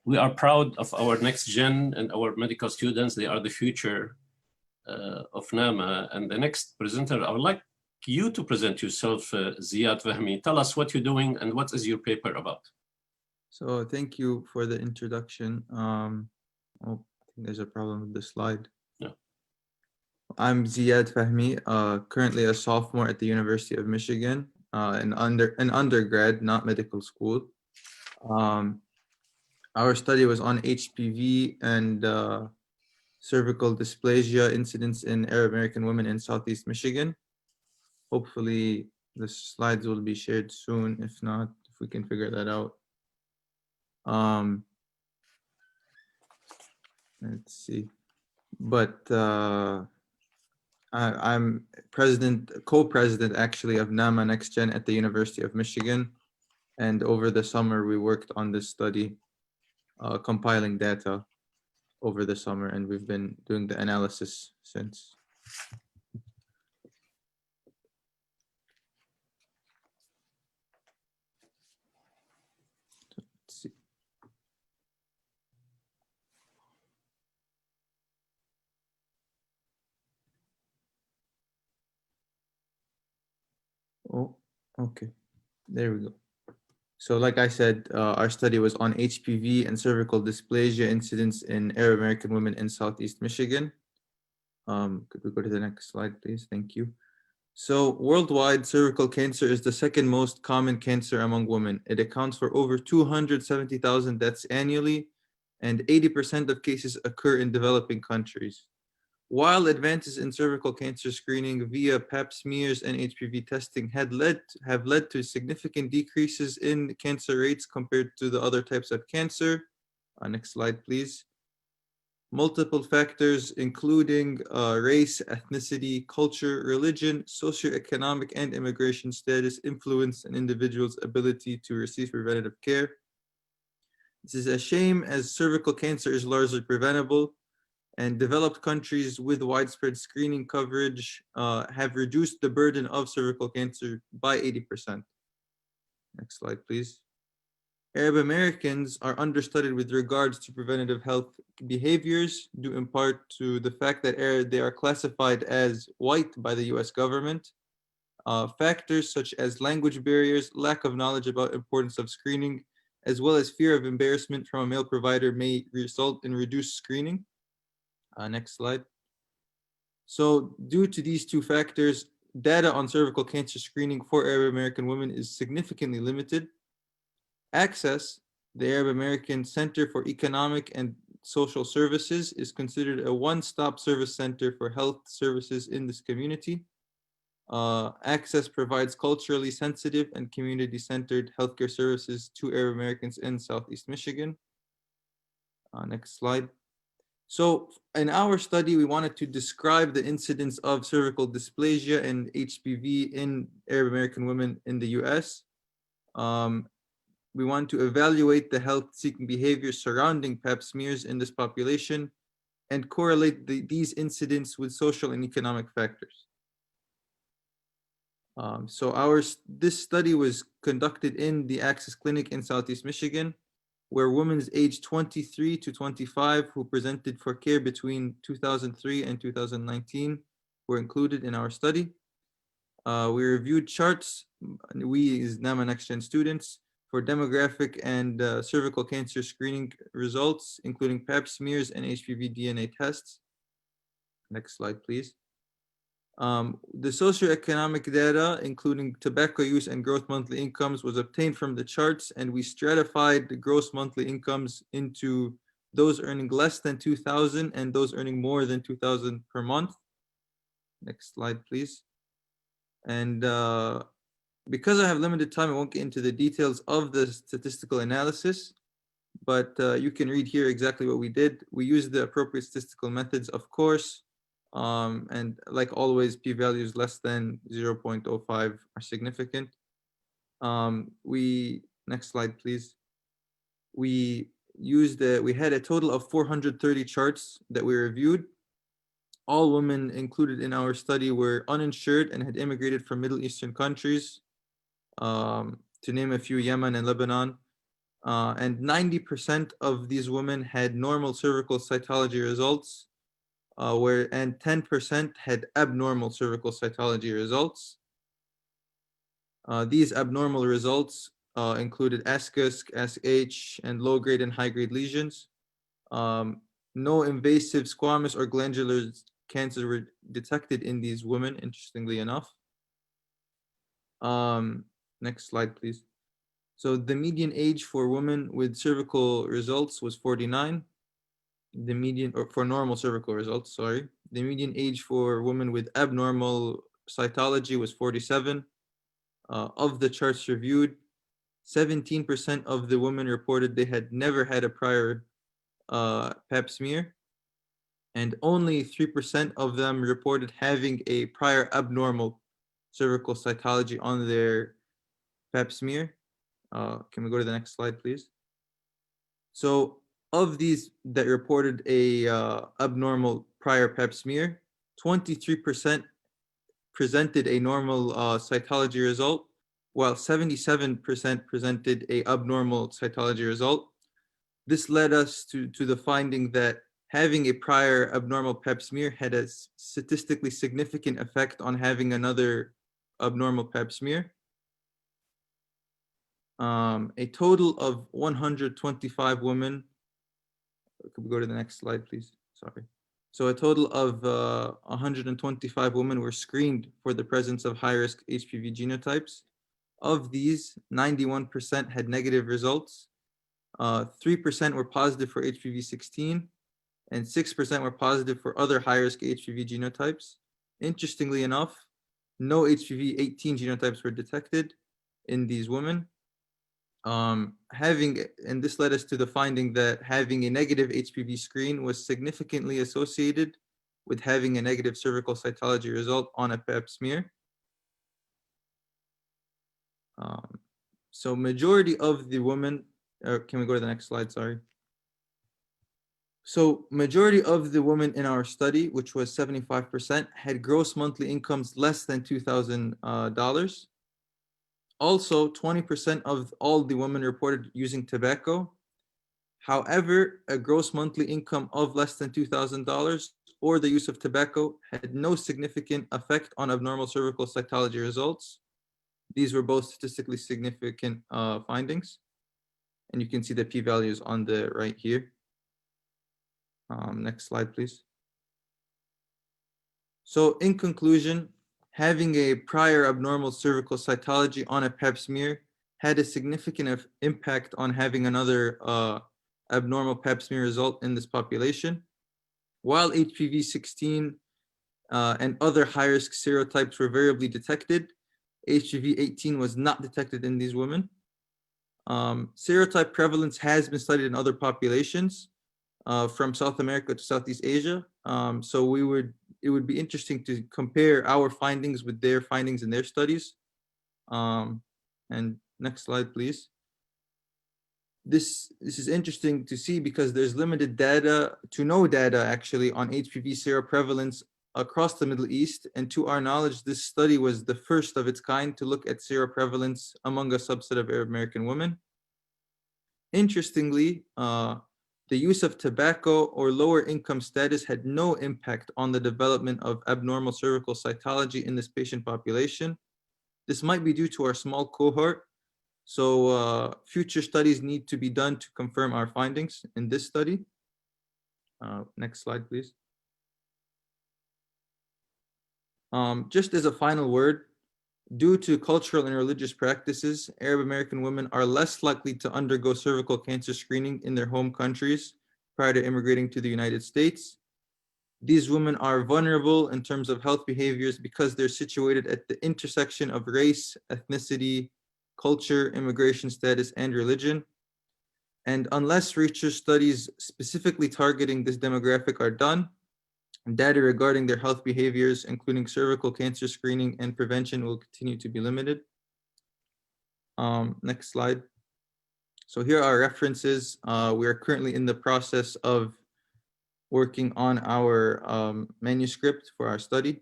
Speaker 1: We are proud of our next gen and our medical students. They are the future of NAAMA. And the next presenter, I would like you to present yourself, Ziad Fahmy. Tell us what you're doing and what is your paper about.
Speaker 5: So thank you for the introduction. Oh, I think there's a problem with the slide.
Speaker 1: Yeah.
Speaker 5: I'm Ziad Fahmy, currently a sophomore at the University of Michigan, an undergrad, not medical school. Our study was on HPV and cervical dysplasia incidence in Arab American women in Southeast Michigan. Hopefully the slides will be shared soon. If not, if we can figure that out. Let's see. But I'm co-president actually of NAAMA Next Gen at the University of Michigan. And over the summer, we worked on this study, compiling data over the summer, and we've been doing the analysis since. Let's see. Oh, okay. There we go. So like I said, our study was on HPV and cervical dysplasia incidence in Arab American women in Southeast Michigan. Could we go to the next slide, please? Thank you. So worldwide, cervical cancer is the second most common cancer among women. It accounts for over 270,000 deaths annually, and 80% of cases occur in developing countries. While advances in cervical cancer screening via Pap smears and HPV testing have led to significant decreases in cancer rates compared to the other types of cancer. Next slide, please. Multiple factors, including race, ethnicity, culture, religion, socioeconomic, and immigration status, influence an individual's ability to receive preventative care. This is a shame, as cervical cancer is largely preventable, and developed countries with widespread screening coverage have reduced the burden of cervical cancer by 80%. Next slide, please. Arab Americans are understudied with regards to preventative health behaviors, due in part to the fact that they are classified as white by the US government. Factors such as language barriers, lack of knowledge about importance of screening, as well as fear of embarrassment from a male provider may result in reduced screening. Next slide. So due to these two factors, data on cervical cancer screening for Arab American women is significantly limited. Access, the Arab American Center for Economic and Social Services, is considered a one-stop service center for health services in this community. Access provides culturally sensitive and community-centered healthcare services to Arab Americans in Southeast Michigan. Next slide. So in our study, we wanted to describe the incidence of cervical dysplasia and HPV in Arab American women in the US. We want to evaluate the health-seeking behaviors surrounding Pap smears in this population and correlate these incidents with social and economic factors. This study was conducted in the Access Clinic in Southeast Michigan, where women aged 23 to 25 who presented for care between 2003 and 2019 were included in our study. We reviewed charts, we as NAAMA Next Gen students, for demographic and cervical cancer screening results, including Pap smears and HPV DNA tests. Next slide, please. The socioeconomic data, including tobacco use and gross monthly incomes, was obtained from the charts, and we stratified the gross monthly incomes into those earning less than 2,000 and those earning more than 2,000 per month. Next slide, please. And because I have limited time, I won't get into the details of the statistical analysis, but you can read here exactly what we did. We used the appropriate statistical methods, of course. And like always, p-values less than 0.05 are significant. Next slide, please. We had a total of 430 charts that we reviewed. all women included in our study were uninsured and had immigrated from Middle Eastern countries, to name a few, Yemen and Lebanon. And 90% of these women had normal cervical cytology results, and 10% had abnormal cervical cytology results. These abnormal results included ASCUS, ASH, and low-grade and high-grade lesions. No invasive squamous or glandular cancers were detected in these women, interestingly enough. Next slide, please. So the median age for women with cervical results was 49. The median, or for normal cervical results, sorry. The median age for women with abnormal cytology was 47. Of the charts reviewed, 17% of the women reported they had never had a prior pap smear, and only 3% of them reported having a prior abnormal cervical cytology on their pap smear. Can we go to the next slide, please? So of these that reported a abnormal prior pap smear, 23% presented a normal cytology result, while 77% presented a abnormal cytology result. This led us to the finding that having a prior abnormal pap smear had a statistically significant effect on having another abnormal pap smear. A total of 125 women, could we go to the next slide, please? Sorry. So a total of 125 women were screened for the presence of high-risk HPV genotypes. Of these, 91% had negative results, 3% were positive for HPV-16, and 6% were positive for other high-risk HPV genotypes. Interestingly enough, no HPV-18 genotypes were detected in these women. And this led us to the finding that having a negative HPV screen was significantly associated with having a negative cervical cytology result on a pap smear. So majority of the women, can we go to the next slide, sorry. So majority of the women in our study, which was 75%, had gross monthly incomes less than $2,000. Also, 20% of all the women reported using tobacco. However, a gross monthly income of less than $2,000 or the use of tobacco had no significant effect on abnormal cervical cytology results. These were both statistically significant findings. And you can see the p-values on the right here. Next slide, please. So in conclusion, having a prior abnormal cervical cytology on a pap smear had a significant impact on having another abnormal pap smear result in this population. While HPV-16 and other high-risk serotypes were variably detected, HPV-18 was not detected in these women. Serotype prevalence has been studied in other populations from South America to Southeast Asia. So it would be interesting to compare our findings with their findings in their studies. And next slide, please. This is interesting to see because there's limited data, to no data actually, on HPV seroprevalence across the Middle East. And to our knowledge, this study was the first of its kind to look at seroprevalence among a subset of Arab American women. Interestingly, the use of tobacco or lower income status had no impact on the development of abnormal cervical cytology in this patient population. This might be due to our small cohort. So future studies need to be done to confirm our findings in this study. Next slide, please. Just as a final word, due to cultural and religious practices, Arab American women are less likely to undergo cervical cancer screening in their home countries prior to immigrating to the United States. These women are vulnerable in terms of health behaviors because they're situated at the intersection of race, ethnicity, culture, immigration status, and religion. And unless research studies specifically targeting this demographic are done, data regarding their health behaviors, including cervical cancer screening and prevention, will continue to be limited. Next slide. So here are references. We are currently in the process of working on our manuscript for our study.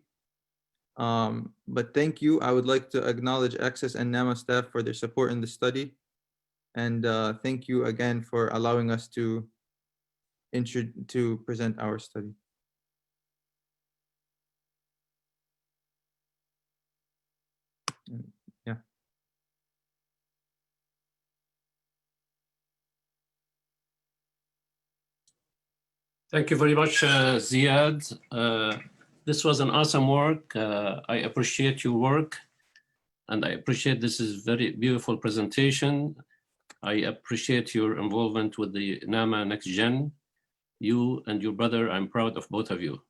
Speaker 5: But thank you. I would like to acknowledge Access and NAAMA staff for their support in the study. And thank you again for allowing us to present our study. Yeah.
Speaker 1: Thank you very much, Ziad. This was an awesome work. I appreciate your work, and I appreciate this is very beautiful presentation. I appreciate your involvement with the NAAMA Next Gen. You and your brother, I'm proud of both of you.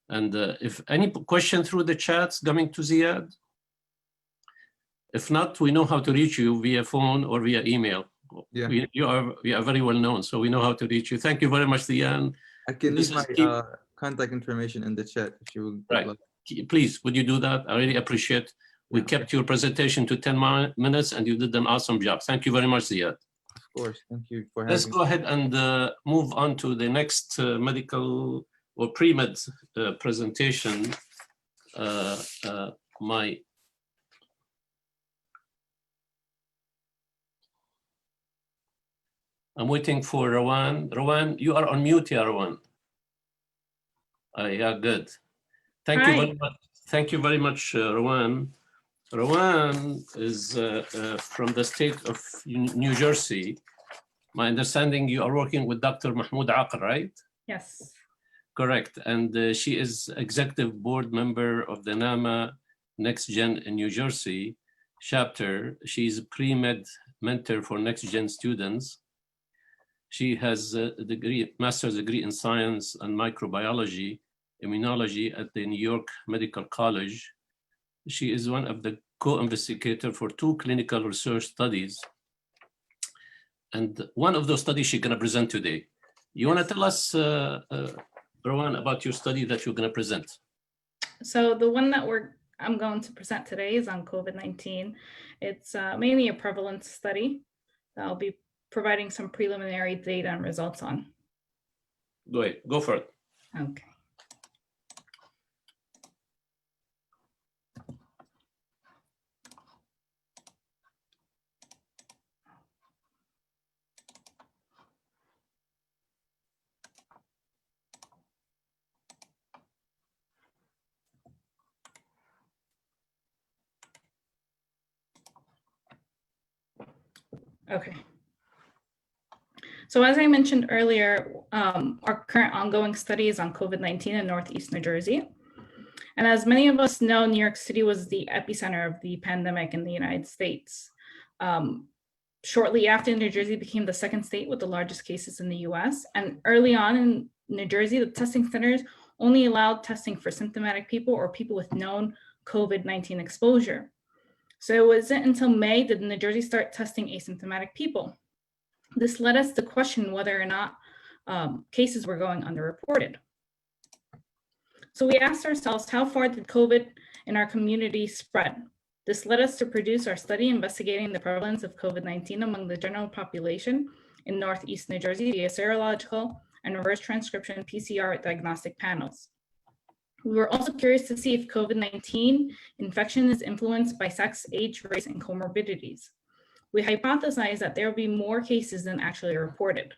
Speaker 1: And if any question through the chats coming to Ziad, if not, we know how to reach you via phone or via email.
Speaker 5: Yeah.
Speaker 1: You are very well known, so we know how to reach you. Thank you very much, Ziad.
Speaker 5: I can leave my contact information in the chat if you would
Speaker 1: right.
Speaker 5: like.
Speaker 1: Please, would you do that? I really appreciate. We kept your presentation to 10 minutes and you did an awesome job. Thank you very much, Ziad.
Speaker 5: Of course, thank you for having me.
Speaker 1: Let's go ahead and move on to the next medical or pre-med presentation. I'm waiting for Rowan. Rowan, you are on mute, yeah, Rowan. Yeah, good. Thank you very much. Thank you very much, Rowan. Rowan is from the state of New Jersey. My understanding, you are working with Dr. Mahmoud Aql, right?
Speaker 6: Yes.
Speaker 1: Correct. And she is executive board member of the NAAMA Next Gen in New Jersey chapter. She's a pre-med mentor for Next Gen students. She has a master's degree in science and microbiology, immunology at the New York Medical College. She is one of the co-investigators for 2 clinical research studies. And one of those studies she's going to present today. You want to tell us, Rowan, about your study that you're going to present?
Speaker 6: So the one that I'm going to present today is on COVID-19. It's mainly a prevalence study that I'll be providing some preliminary data and results on.
Speaker 1: Go for it.
Speaker 6: Okay. Okay. So as I mentioned earlier, our current ongoing study is on COVID-19 in Northeast New Jersey. And as many of us know, New York City was the epicenter of the pandemic in the United States. Shortly after, New Jersey became the 2nd state with the largest cases in the US. And early on in New Jersey, the testing centers only allowed testing for symptomatic people or people with known COVID-19 exposure. So it wasn't until May did New Jersey start testing asymptomatic people. This led us to question whether or not cases were going underreported. So we asked ourselves, how far did COVID in our community spread? This led us to produce our study investigating the prevalence of COVID-19 among the general population in Northeast New Jersey via serological and reverse transcription PCR diagnostic panels. We were also curious to see if COVID-19 infection is influenced by sex, age, race, and comorbidities. We hypothesized that there will be more cases than actually reported.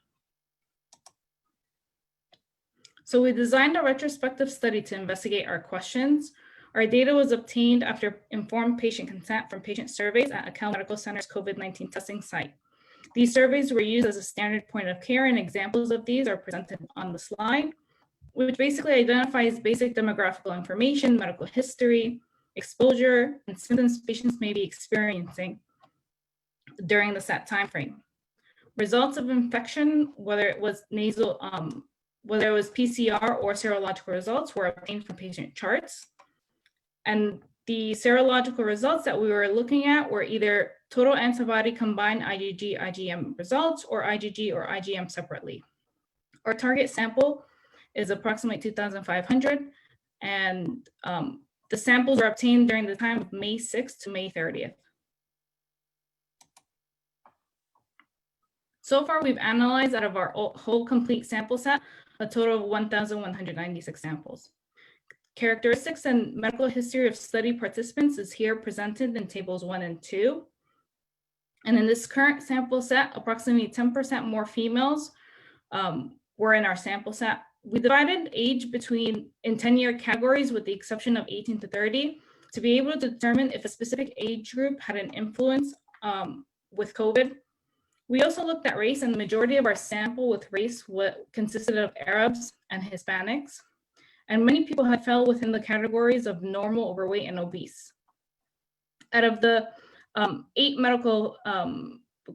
Speaker 6: So we designed a retrospective study to investigate our questions. Our data was obtained after informed patient consent from patient surveys at Cal Medical Center's COVID-19 testing site. These surveys were used as a standard point of care, and examples of these are presented on the slide, which basically identifies basic demographical information, medical history, exposure, and symptoms patients may be experiencing during the set time frame. Results of infection, whether it was nasal, whether it was PCR or serological results, were obtained from patient charts. And the serological results that we were looking at were either total antibody combined IgG, IgM results, or IgG or IgM separately. Our target sample is approximately 2,500, and the samples were obtained during the time of May 6th to May 30th. So far, we've analyzed out of our whole complete sample set a total of 1,196 samples. Characteristics and medical history of study participants is here presented in tables 1 and 2. And in this current sample set, approximately 10% more females were in our sample set. We divided age in 10-year categories with the exception of 18 to 30 to be able to determine if a specific age group had an influence with COVID. We also looked at race, and the majority of our sample with race consisted of Arabs and Hispanics. And many people had fell within the categories of normal, overweight, and obese. Out of the 8 medical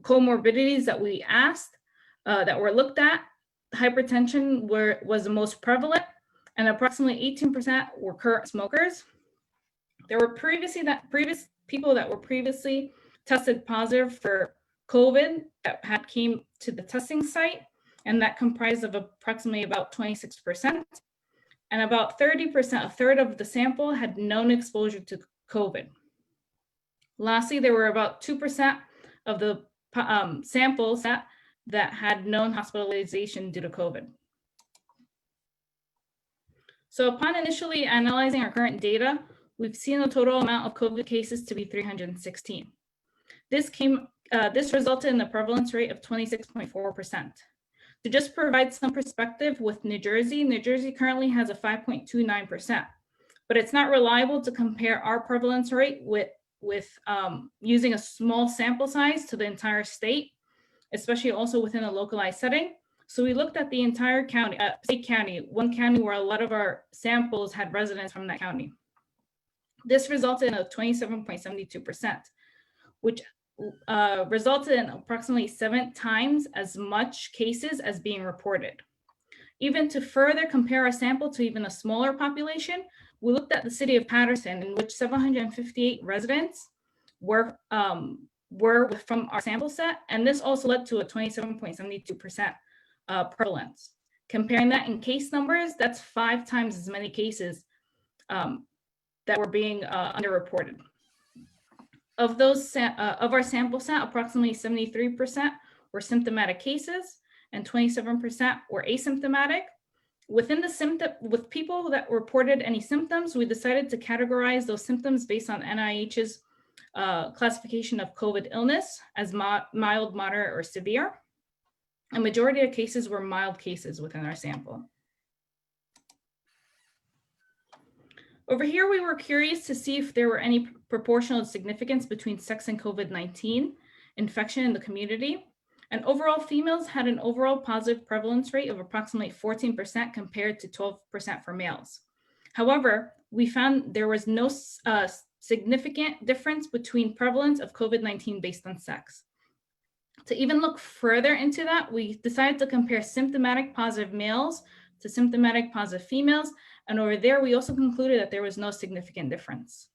Speaker 6: comorbidities that we asked, that were looked at, hypertension was the most prevalent, and approximately 18% were current smokers. There were previous people that were previously tested positive for COVID that had came to the testing site, and that comprised of approximately about 26%. And about 30%, a third of the sample, had known exposure to COVID. Lastly, there were about 2% of the samples that had known hospitalization due to COVID. So upon initially analyzing our current data, we've seen the total amount of COVID cases to be 316. This resulted in a prevalence rate of 26.4%. To just provide some perspective with New Jersey currently has a 5.29%, but it's not reliable to compare our prevalence rate with using a small sample size to the entire state, especially also within a localized setting. So we looked at the entire county, state county, one county where a lot of our samples had residents from that county. This resulted in a 27.72%, which resulted in approximately 7 times as much cases as being reported. Even to further compare our sample to even a smaller population, we looked at the city of Patterson, in which 758 residents were from our sample set, and this also led to a 27.72% prevalence. Comparing that in case numbers, that's 5 times as many cases that were being underreported. Of our sample set, approximately 73% were symptomatic cases and 27% were asymptomatic. With people that reported any symptoms, we decided to categorize those symptoms based on NIH's classification of COVID illness as mild, moderate, or severe. A majority of cases were mild cases within our sample. Over here, we were curious to see if there were any proportional significance between sex and COVID-19 infection in the community. And overall, females had an overall positive prevalence rate of approximately 14% compared to 12% for males. However, we found there was no significant difference between prevalence of COVID-19 based on sex. To even look further into that, we decided to compare symptomatic positive males to symptomatic positive females. And over there, we also concluded that there was no significant difference.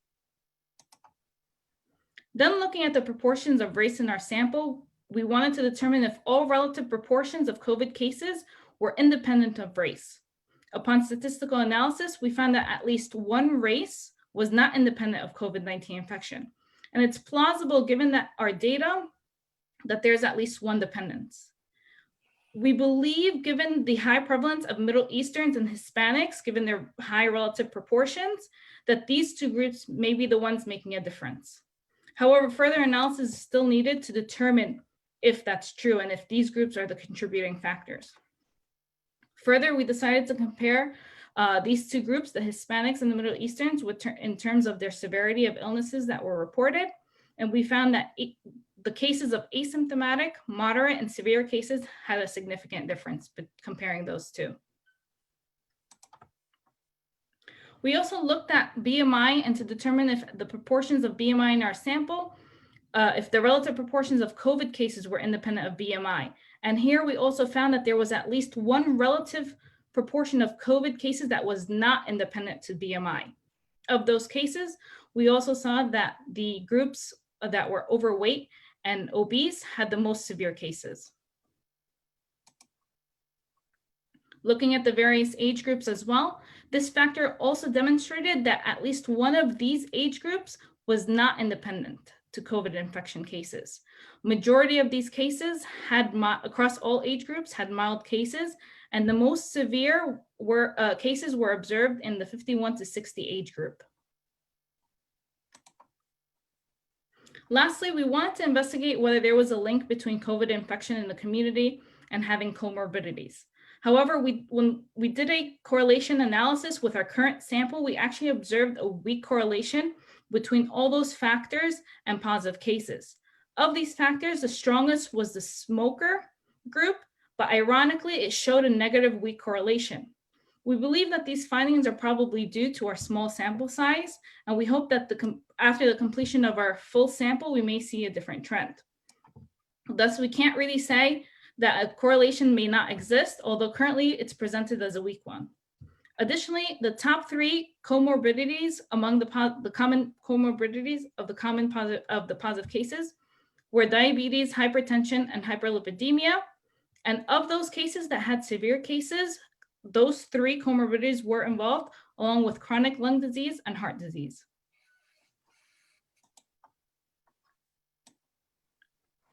Speaker 6: Then looking at the proportions of race in our sample, we wanted to determine if all relative proportions of COVID cases were independent of race. Upon statistical analysis, we found that at least one race was not independent of COVID-19 infection. And it's plausible, given that our data, that there's at least one dependence. We believe, given the high prevalence of Middle Easterns and Hispanics, given their high relative proportions, that these 2 groups may be the ones making a difference. However, further analysis is still needed to determine if that's true and if these groups are the contributing factors. Further, we decided to compare these 2 groups, the Hispanics and the Middle Easterns, in terms of their severity of illnesses that were reported. And we found that the cases of asymptomatic, moderate, and severe cases had a significant difference comparing those 2. We also looked at BMI and to determine if the proportions of BMI in our sample, if the relative proportions of COVID cases were independent of BMI. And here we also found that there was at least one relative proportion of COVID cases that was not independent to BMI. Of those cases, we also saw that the groups that were overweight and obese had the most severe cases. Looking at the various age groups as well, this factor also demonstrated that at least one of these age groups was not independent to COVID infection cases. Majority of these cases had, across all age groups, had mild cases, and the most severe cases were observed in the 51 to 60 age group. Lastly, we wanted to investigate whether there was a link between COVID infection in the community and having comorbidities. However, when we did a correlation analysis with our current sample, we actually observed a weak correlation between all those factors and positive cases. Of these factors, the strongest was the smoker group, but ironically, it showed a negative weak correlation. We believe that these findings are probably due to our small sample size, and we hope that after the completion of our full sample, we may see a different trend. Thus, we can't really say that a correlation may not exist, although currently it's presented as a weak one. Additionally, the top 3 comorbidities among the common comorbidities of the positive cases were diabetes, hypertension, and hyperlipidemia. And of those cases that had severe cases, those 3 comorbidities were involved, along with chronic lung disease and heart disease.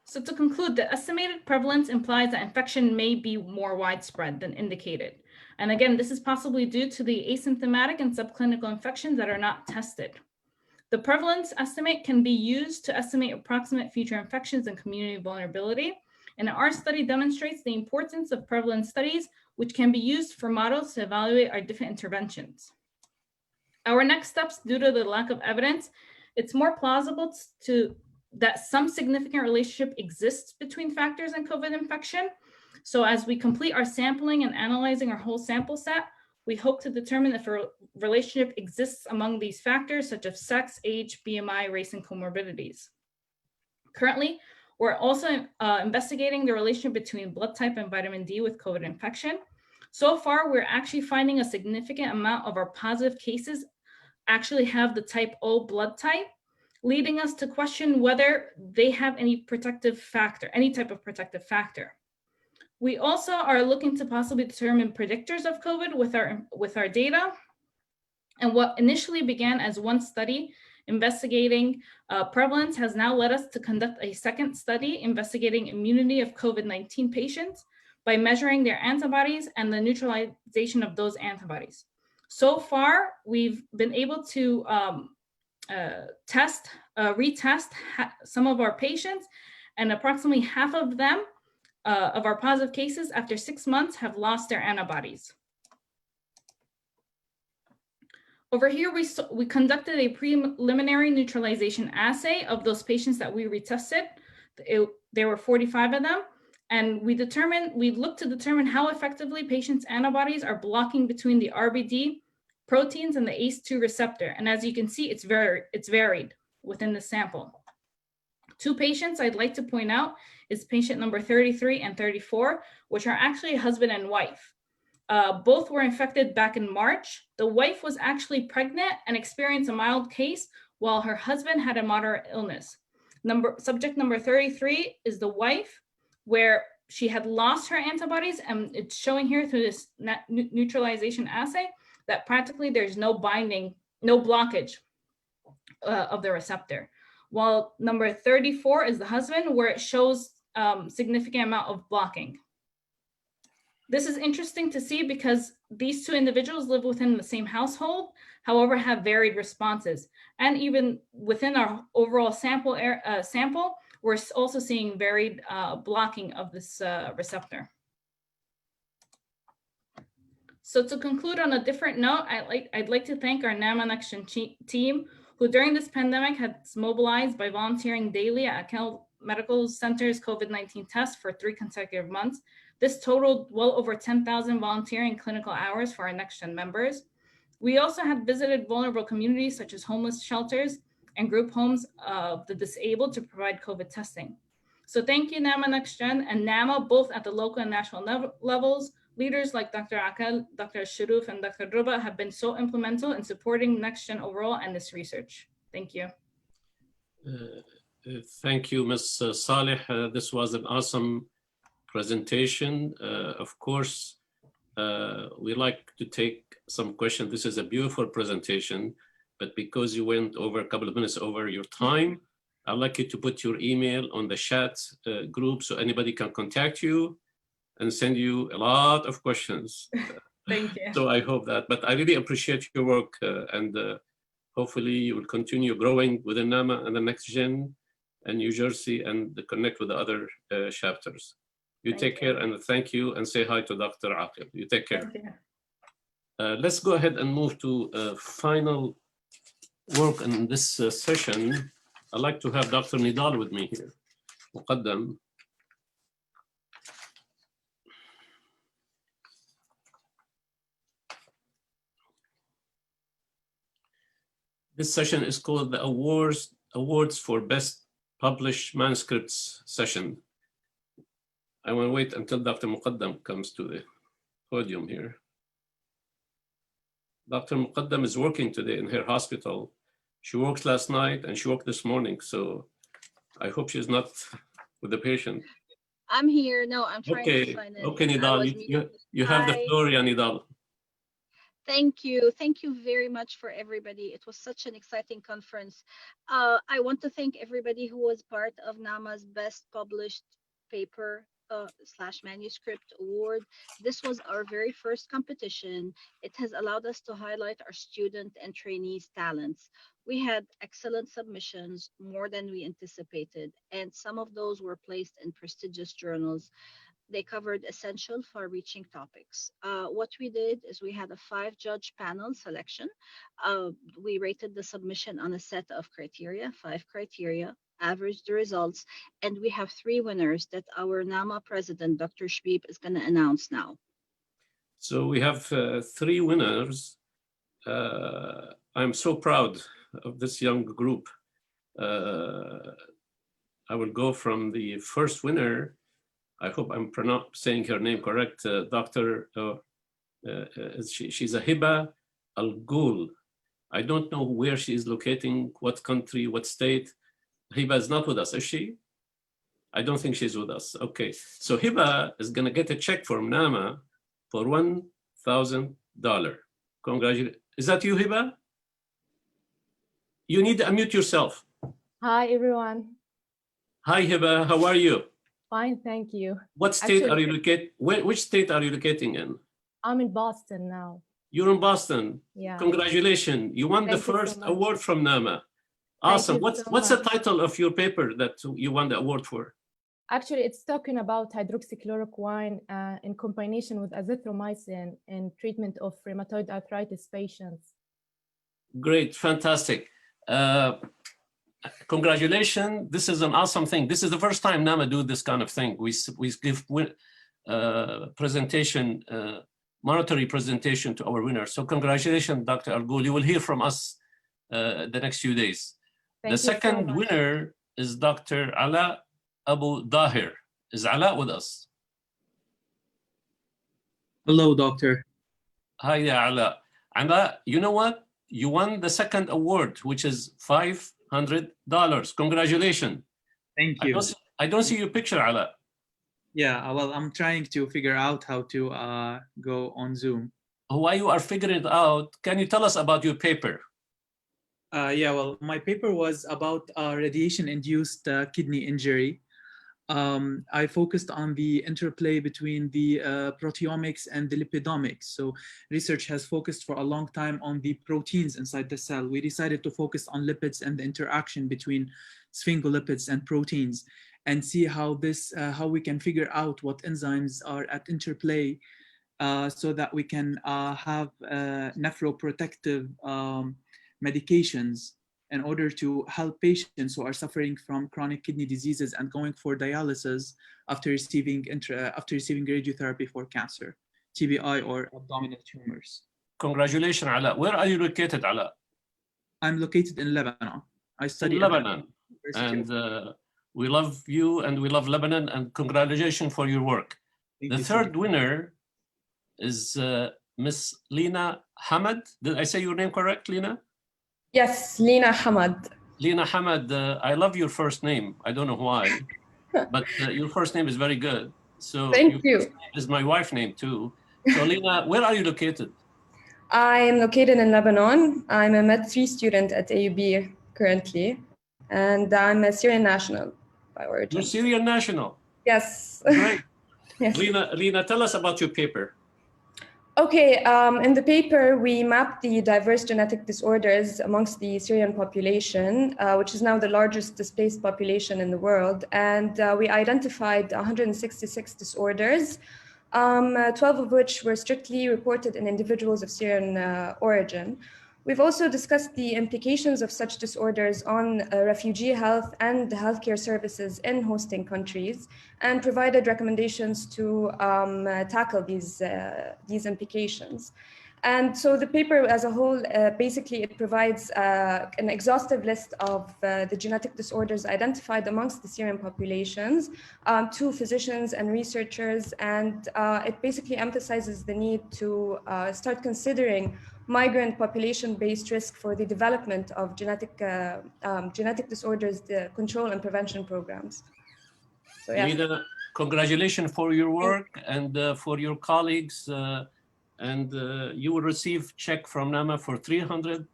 Speaker 6: So to conclude, the estimated prevalence implies that infection may be more widespread than indicated. And again, this is possibly due to the asymptomatic and subclinical infections that are not tested. The prevalence estimate can be used to estimate approximate future infections and community vulnerability. And our study demonstrates the importance of prevalence studies, which can be used for models to evaluate our different interventions. Our next steps, due to the lack of evidence, it's more plausible that some significant relationship exists between factors and COVID infection. So as we complete our sampling and analyzing our whole sample set, we hope to determine if a relationship exists among these factors, such as sex, age, BMI, race, and comorbidities. Currently, we're also investigating the relationship between blood type and vitamin D with COVID infection. So far, we're actually finding a significant amount of our positive cases actually have the type O blood type, leading us to question whether they have any protective factor, any type of protective factor. We also are looking to possibly determine predictors of COVID with our data. And what initially began as one study investigating prevalence has now led us to conduct a second study investigating immunity of COVID-19 patients by measuring their antibodies and the neutralization of those antibodies. So far, we've been able to retest some of our patients, and approximately half of them, of our positive cases after 6 months have lost their antibodies. Over here, we conducted a preliminary neutralization assay of those patients that we retested. There were 45 of them. And we looked to determine how effectively patients' antibodies are blocking between the RBD proteins and the ACE2 receptor. And as you can see, it's varied within the sample. 2 patients I'd like to point out is patient number 33 and 34, which are actually husband and wife. Both were infected back in March. The wife was actually pregnant and experienced a mild case, while her husband had a moderate illness. Subject number 33 is the wife, where she had lost her antibodies, and it's showing here through this neutralization assay that practically there's no binding, no blockage of the receptor. While number 34 is the husband, where it shows significant amount of blocking. This is interesting to see because these 2 individuals live within the same household, however, have varied responses. And even within our overall sample, we're also seeing varied blocking of this receptor. So to conclude on a different note, I'd like to thank our NAAMA NextGen team, who during this pandemic has mobilized by volunteering daily at Cal Medical Center's COVID-19 test for 3 consecutive months. This totaled well over 10,000 volunteering clinical hours for our NextGen members. We also have visited vulnerable communities such as homeless shelters and group homes of the disabled to provide COVID testing. So thank you, NAAMA NextGen and NAAMA, both at the local and national levels. Leaders like Dr. Akal, Dr. Sharuf, and Dr. Ruba have been so implemental in supporting NextGen overall and this research. Thank you.
Speaker 1: Thank you, Ms. Saleh. This was an awesome presentation. Of course, we like to take some questions. This is a beautiful presentation, but because you went over a couple of minutes over your time, I'd like you to put your email on the chat group so anybody can contact you. and send you a lot of questions.
Speaker 6: Thank you.
Speaker 1: So I hope that, but I really appreciate your work and hopefully you will continue growing within NAAMA and the next gen and New Jersey and connect with the other chapters. You take care and thank you and say hi to Dr. Aqil. You take care.
Speaker 6: Thank you.
Speaker 1: Let's go ahead and move to final work in this session. I'd like to have Dr. Nidal with me here. مقدم. This session is called the Awards for Best Published Manuscripts session. I will wait until Dr. Muqaddam comes to the podium here. Dr. Muqaddam is working today in her hospital. She worked last night and she worked this morning, so I hope she's not with the patient.
Speaker 7: I'm here. No, I'm trying to find it.
Speaker 1: Okay, Nidal, you have the floor, ya Nidal.
Speaker 7: Thank you. Thank you very much for everybody. It was such an exciting conference. I want to thank everybody who was part of NAAMA's Best Published Paper / Manuscript Award. This was our very first competition. It has allowed us to highlight our student and trainees' talents. We had excellent submissions, more than we anticipated, and some of those were placed in prestigious journals. They covered essential far-reaching topics. What we did is we had a 5-judge panel selection. We rated the submission on a set of criteria, 5 criteria, averaged the results, and we have 3 winners that our NAAMA president, Dr. Shbeeb, is going to announce now.
Speaker 1: So we have 3 winners. I'm so proud of this young group. I will go from the first winner. I hope I'm saying her name correct. Dr. She's a Hiba Al-Ghul. I don't know where she is locating, what country, what state. Hiba is not with us, is she? I don't think she's with us. Okay, so Hiba is gonna get a check from NAAMA for $1,000. Congratulations. Is that you, Hiba? You need to unmute yourself.
Speaker 8: Hi, everyone.
Speaker 1: Hi, Hiba, how are you?
Speaker 8: Fine, thank you.
Speaker 1: What state are you located? Which state are you locating in?
Speaker 8: I'm in Boston now.
Speaker 1: You're in Boston.
Speaker 8: Yeah.
Speaker 1: Congratulations. You won the first award from NAAMA. Awesome. What's the title of your paper that you won the award for?
Speaker 8: Actually, it's talking about hydroxychloroquine in combination with azithromycin in treatment of rheumatoid arthritis patients.
Speaker 1: Great, fantastic. Congratulations. This is an awesome thing. This is the first time NAAMA do this kind of thing. We give presentation, monetary presentation to our winners. So congratulations, Dr. Al-Ghul. You will hear from us the next few days. The second winner is Dr. Ala Abu Dahir. Is Ala with us?
Speaker 10: Hello, doctor.
Speaker 1: Hi, Ala. Ala, you know what? You won the second award, which is $500. Congratulations.
Speaker 10: Thank you.
Speaker 1: I don't see your picture, Ala.
Speaker 10: Yeah, well, I'm trying to figure out how to go on Zoom.
Speaker 1: While you are figuring it out, can you tell us about your paper?
Speaker 10: Yeah, well, my paper was about radiation-induced kidney injury. I focused on the interplay between the proteomics and the lipidomics. So research has focused for a long time on the proteins inside the cell. We decided to focus on lipids and the interaction between sphingolipids and proteins, and see how we can figure out what enzymes are at interplay so that we can have nephroprotective medications in order to help patients who are suffering from chronic kidney diseases and going for dialysis after receiving radiotherapy for cancer, TBI, or abdominal tumors.
Speaker 1: Congratulations, Ala. Where are you located, Ala?
Speaker 10: I'm located in Lebanon. I study
Speaker 1: in Lebanon. And we love you and we love Lebanon, and congratulations for your work. The third winner is Miss Lina Hamad. Did I say your name correct, Lina?
Speaker 24: Yes, Lina Hamad.
Speaker 1: Lina Hamad, I love your first name. I don't know why, but your first name is very good. So
Speaker 24: thank you.
Speaker 1: First name is my wife's name too. So Lina, where are you located?
Speaker 24: I am located in Lebanon. I'm a Med 3 student at AUB currently, and I'm a Syrian national by origin.
Speaker 1: You're Syrian national?
Speaker 24: Yes.
Speaker 1: Great.
Speaker 8: Yes.
Speaker 1: Lena, tell us about your paper.
Speaker 24: Okay, in the paper, we mapped the diverse genetic disorders amongst the Syrian population, which is now the largest displaced population in the world. And we identified 166 disorders, 12 of which were strictly reported in individuals of Syrian origin. We've also discussed the implications of such disorders on refugee health and healthcare services in hosting countries, and provided recommendations to tackle these implications. And so the paper as a whole, basically it provides an exhaustive list of the genetic disorders identified amongst the Syrian populations to physicians and researchers. And it basically emphasizes the need to start considering migrant population-based risk for the development of genetic disorders, the control and prevention programs. So, yeah.
Speaker 1: Lena, congratulations for your work and for your colleagues. And you will receive check from NAAMA for $300.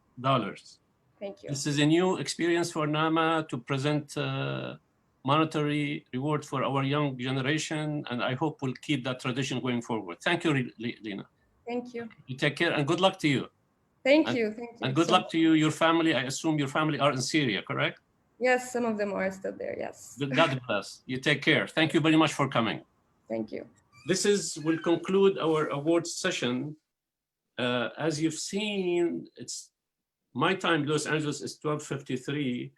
Speaker 24: Thank you.
Speaker 1: This is a new experience for NAAMA to present monetary reward for our young generation, and I hope we'll keep that tradition going forward. Thank you, Lena.
Speaker 24: Thank you.
Speaker 1: You take care and good luck to you.
Speaker 24: Thank you.
Speaker 1: And good luck to you, your family. I assume your family are in Syria, correct?
Speaker 24: Yes, some of them are still there, yes.
Speaker 1: God bless. You take care. Thank you very much for coming.
Speaker 24: Thank you.
Speaker 1: This will conclude our awards session. As you've seen, it's my time, Los Angeles, is 12:53.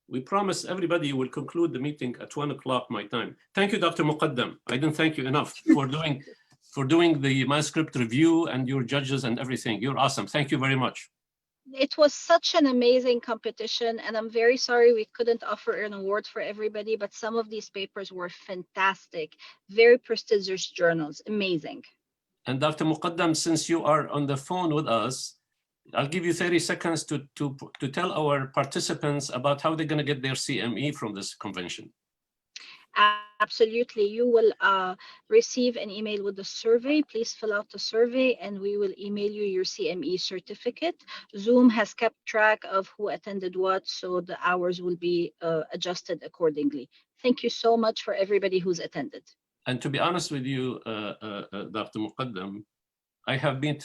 Speaker 1: We promise everybody will conclude the meeting at 1 o'clock my time. Thank you, Dr. Muqaddam. I didn't thank you enough for doing the manuscript review and your judges and everything. You're awesome. Thank you very much.
Speaker 7: It was such an amazing competition, and I'm very sorry we couldn't offer an award for everybody, but some of these papers were fantastic, very prestigious journals, amazing.
Speaker 1: And Dr. Muqaddam, since you are on the phone with us, I'll give you 30 seconds to tell our participants about how they're going to get their CME from this convention.
Speaker 7: Absolutely. You will receive an email with the survey. Please fill out the survey and we will email you your CME certificate. Zoom has kept track of who attended what, so the hours will be adjusted accordingly. Thank you so much for everybody who's attended.
Speaker 1: And to be honest with you, Dr. Muqaddam, I have been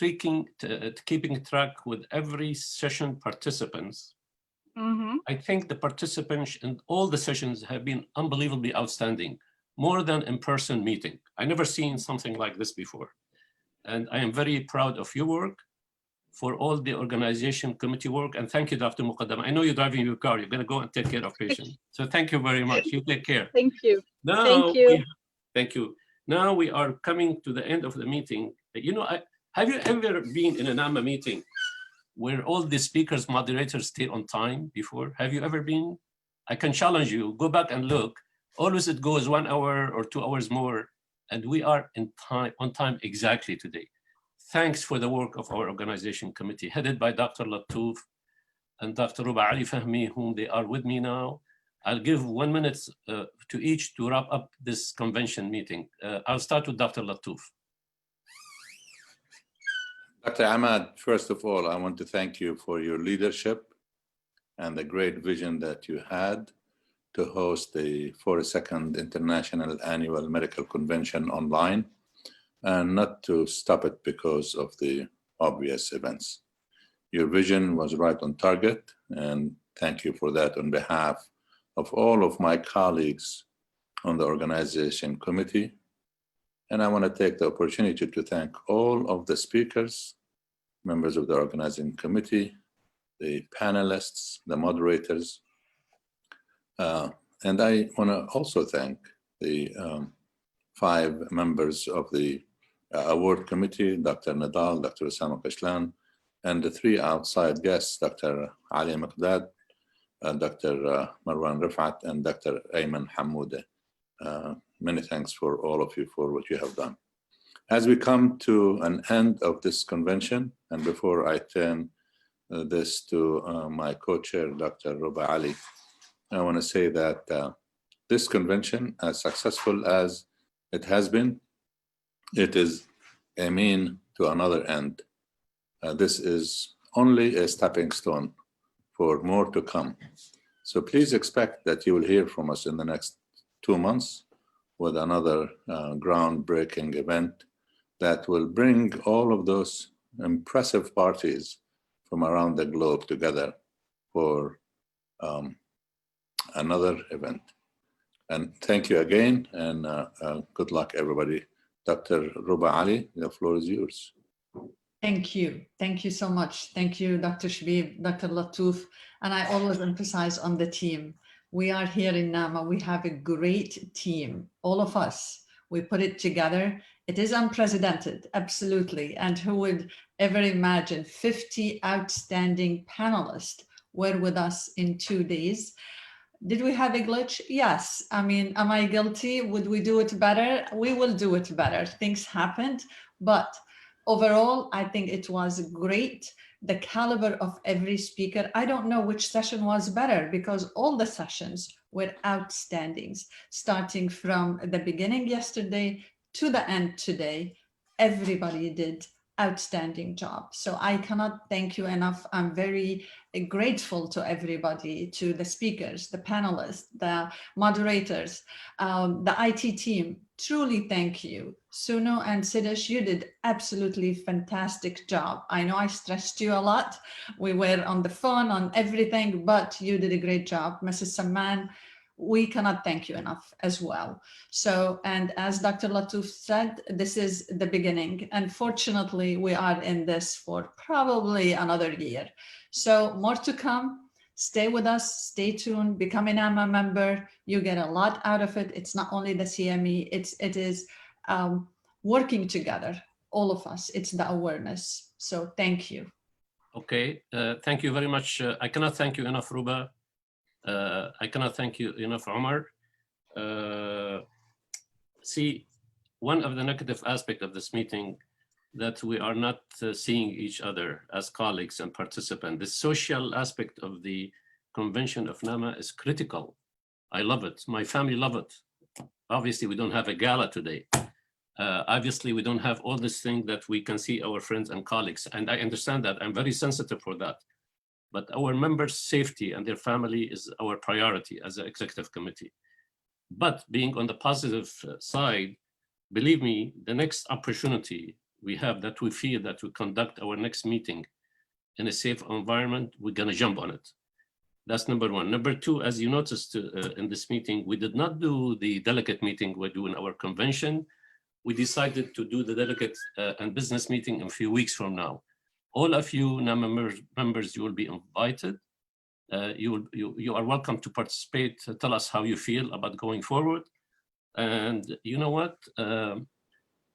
Speaker 1: keeping track with every session participants. I think the participants in all the sessions have been unbelievably outstanding, more than in-person meeting. I never seen something like this before. And I am very proud of your work, for all the organization committee work. And thank you, Dr. Muqaddam. I know you're driving your car. You're going to go and take care of patients. So thank you very much. You take care.
Speaker 7: Thank you.
Speaker 1: Now,
Speaker 7: thank you.
Speaker 1: Thank you. Now we are coming to the end of the meeting. You know, have you ever been in a NAAMA meeting where all the speakers, moderators stay on time before? Have you ever been? I can challenge you, go back and look. Always it goes 1 hour or 2 hours more, and we are on time exactly today. Thanks for the work of our organization committee, headed by Dr. Latouf and Dr. Ruba Ali Fahmi, whom they are with me now. I'll give 1 minute to each to wrap up this convention meeting. I'll start with Dr. Latouf.
Speaker 3: Dr. Ahmad, first of all, I want to thank you for your leadership and the great vision that you had to host the 42nd International Annual Medical Convention online, and not to stop it because of the obvious events. Your vision was right on target, and thank you for that on behalf of all of my colleagues on the organization committee. And I want to take the opportunity to thank all of the speakers, members of the organizing committee, the panelists, the moderators. And I want to also thank the 5 members of the award committee, Dr. Nadal, Dr. Osama Kashlan, and the 3 outside guests, Dr. Ali Maqdad, Dr. Marwan Rifat, and Dr. Ayman Hamoudeh. Many thanks for all of you for what you have done. As we come to an end of this convention, and before I turn this to my co-chair, Dr. Ruba Ali, I want to say that this convention, as successful as it has been, it is a mean to another end. This is only a stepping stone for more to come. So please expect that you will hear from us in the next 2 months with another groundbreaking event that will bring all of those impressive parties from around the globe together for another event. And thank you again, and good luck, everybody. Dr. Ruba Ali, the floor is yours.
Speaker 4: Thank you. Thank you so much. Thank you, Dr. Shabib, Dr. Latouf. And I always emphasize on the team. We are here in NAAMA. We have a great team, all of us. We put it together. It is unprecedented, absolutely. And who would ever imagine 50 outstanding panelists were with us in 2 days? Did we have a glitch? Yes. I mean, am I guilty? Would we do it better? We will do it better. Things happened, but overall, I think it was great. The caliber of every speaker. I don't know which session was better because all the sessions were outstandings, starting from the beginning yesterday to the end today. Everybody did outstanding job. So I cannot thank you enough. I'm very grateful to everybody, to the speakers, the panelists, the moderators, the IT team. Truly thank you. Suno and Siddharth, you did absolutely fantastic job. I know I stressed you a lot. We were on the phone, on everything, but you did a great job. Mrs. Saman, we cannot thank you enough as well. So, and as Dr. Latouf said, this is the beginning. Unfortunately, we are in this for probably another year. So more to come. Stay with us, stay tuned, become an NAAMA member. You get a lot out of it. It's not only the CME, it is working together, all of us. It's the awareness. So thank you.
Speaker 1: Okay, thank you very much. I cannot thank you enough, Ruba. I cannot thank you enough, Omar. See, one of the negative aspects of this meeting that we are not seeing each other as colleagues and participants. The social aspect of the convention of NAAMA is critical. I love it. My family love it. Obviously, we don't have a gala today. Obviously, we don't have all this thing that we can see our friends and colleagues. And I understand that. I'm very sensitive for that. But our members' safety and their family is our priority as an executive committee. But being on the positive side, believe me, the next opportunity we have that we feel that we conduct our next meeting in a safe environment, we're gonna jump on it. That's number one. Number two, as you noticed in this meeting, we did not do the delegate meeting we're doing our convention. We decided to do the delegate and business meeting in a few weeks from now. All of you NAAMA members, you will be invited. You are welcome to participate. Tell us how you feel about going forward. And you know what?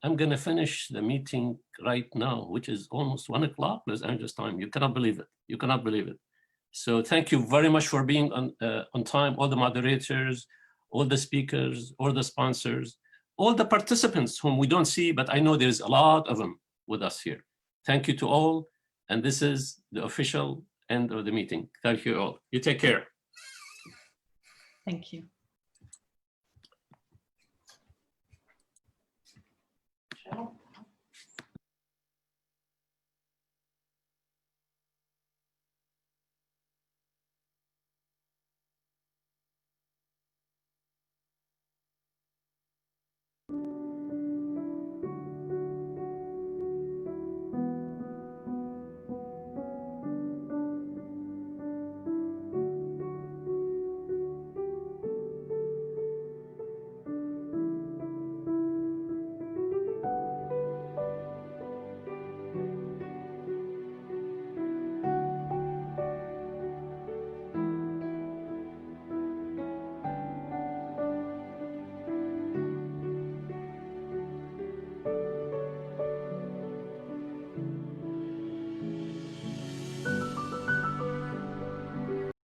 Speaker 1: I'm gonna finish the meeting right now, which is almost 1 o'clock Los Angeles time. You cannot believe it. You cannot believe it. So thank you very much for being on time, all the moderators, all the speakers, all the sponsors, all the participants whom we don't see, but I know there's a lot of them with us here. Thank you to all. And this is the official end of the meeting. Thank you all. You take care.
Speaker 4: Thank you.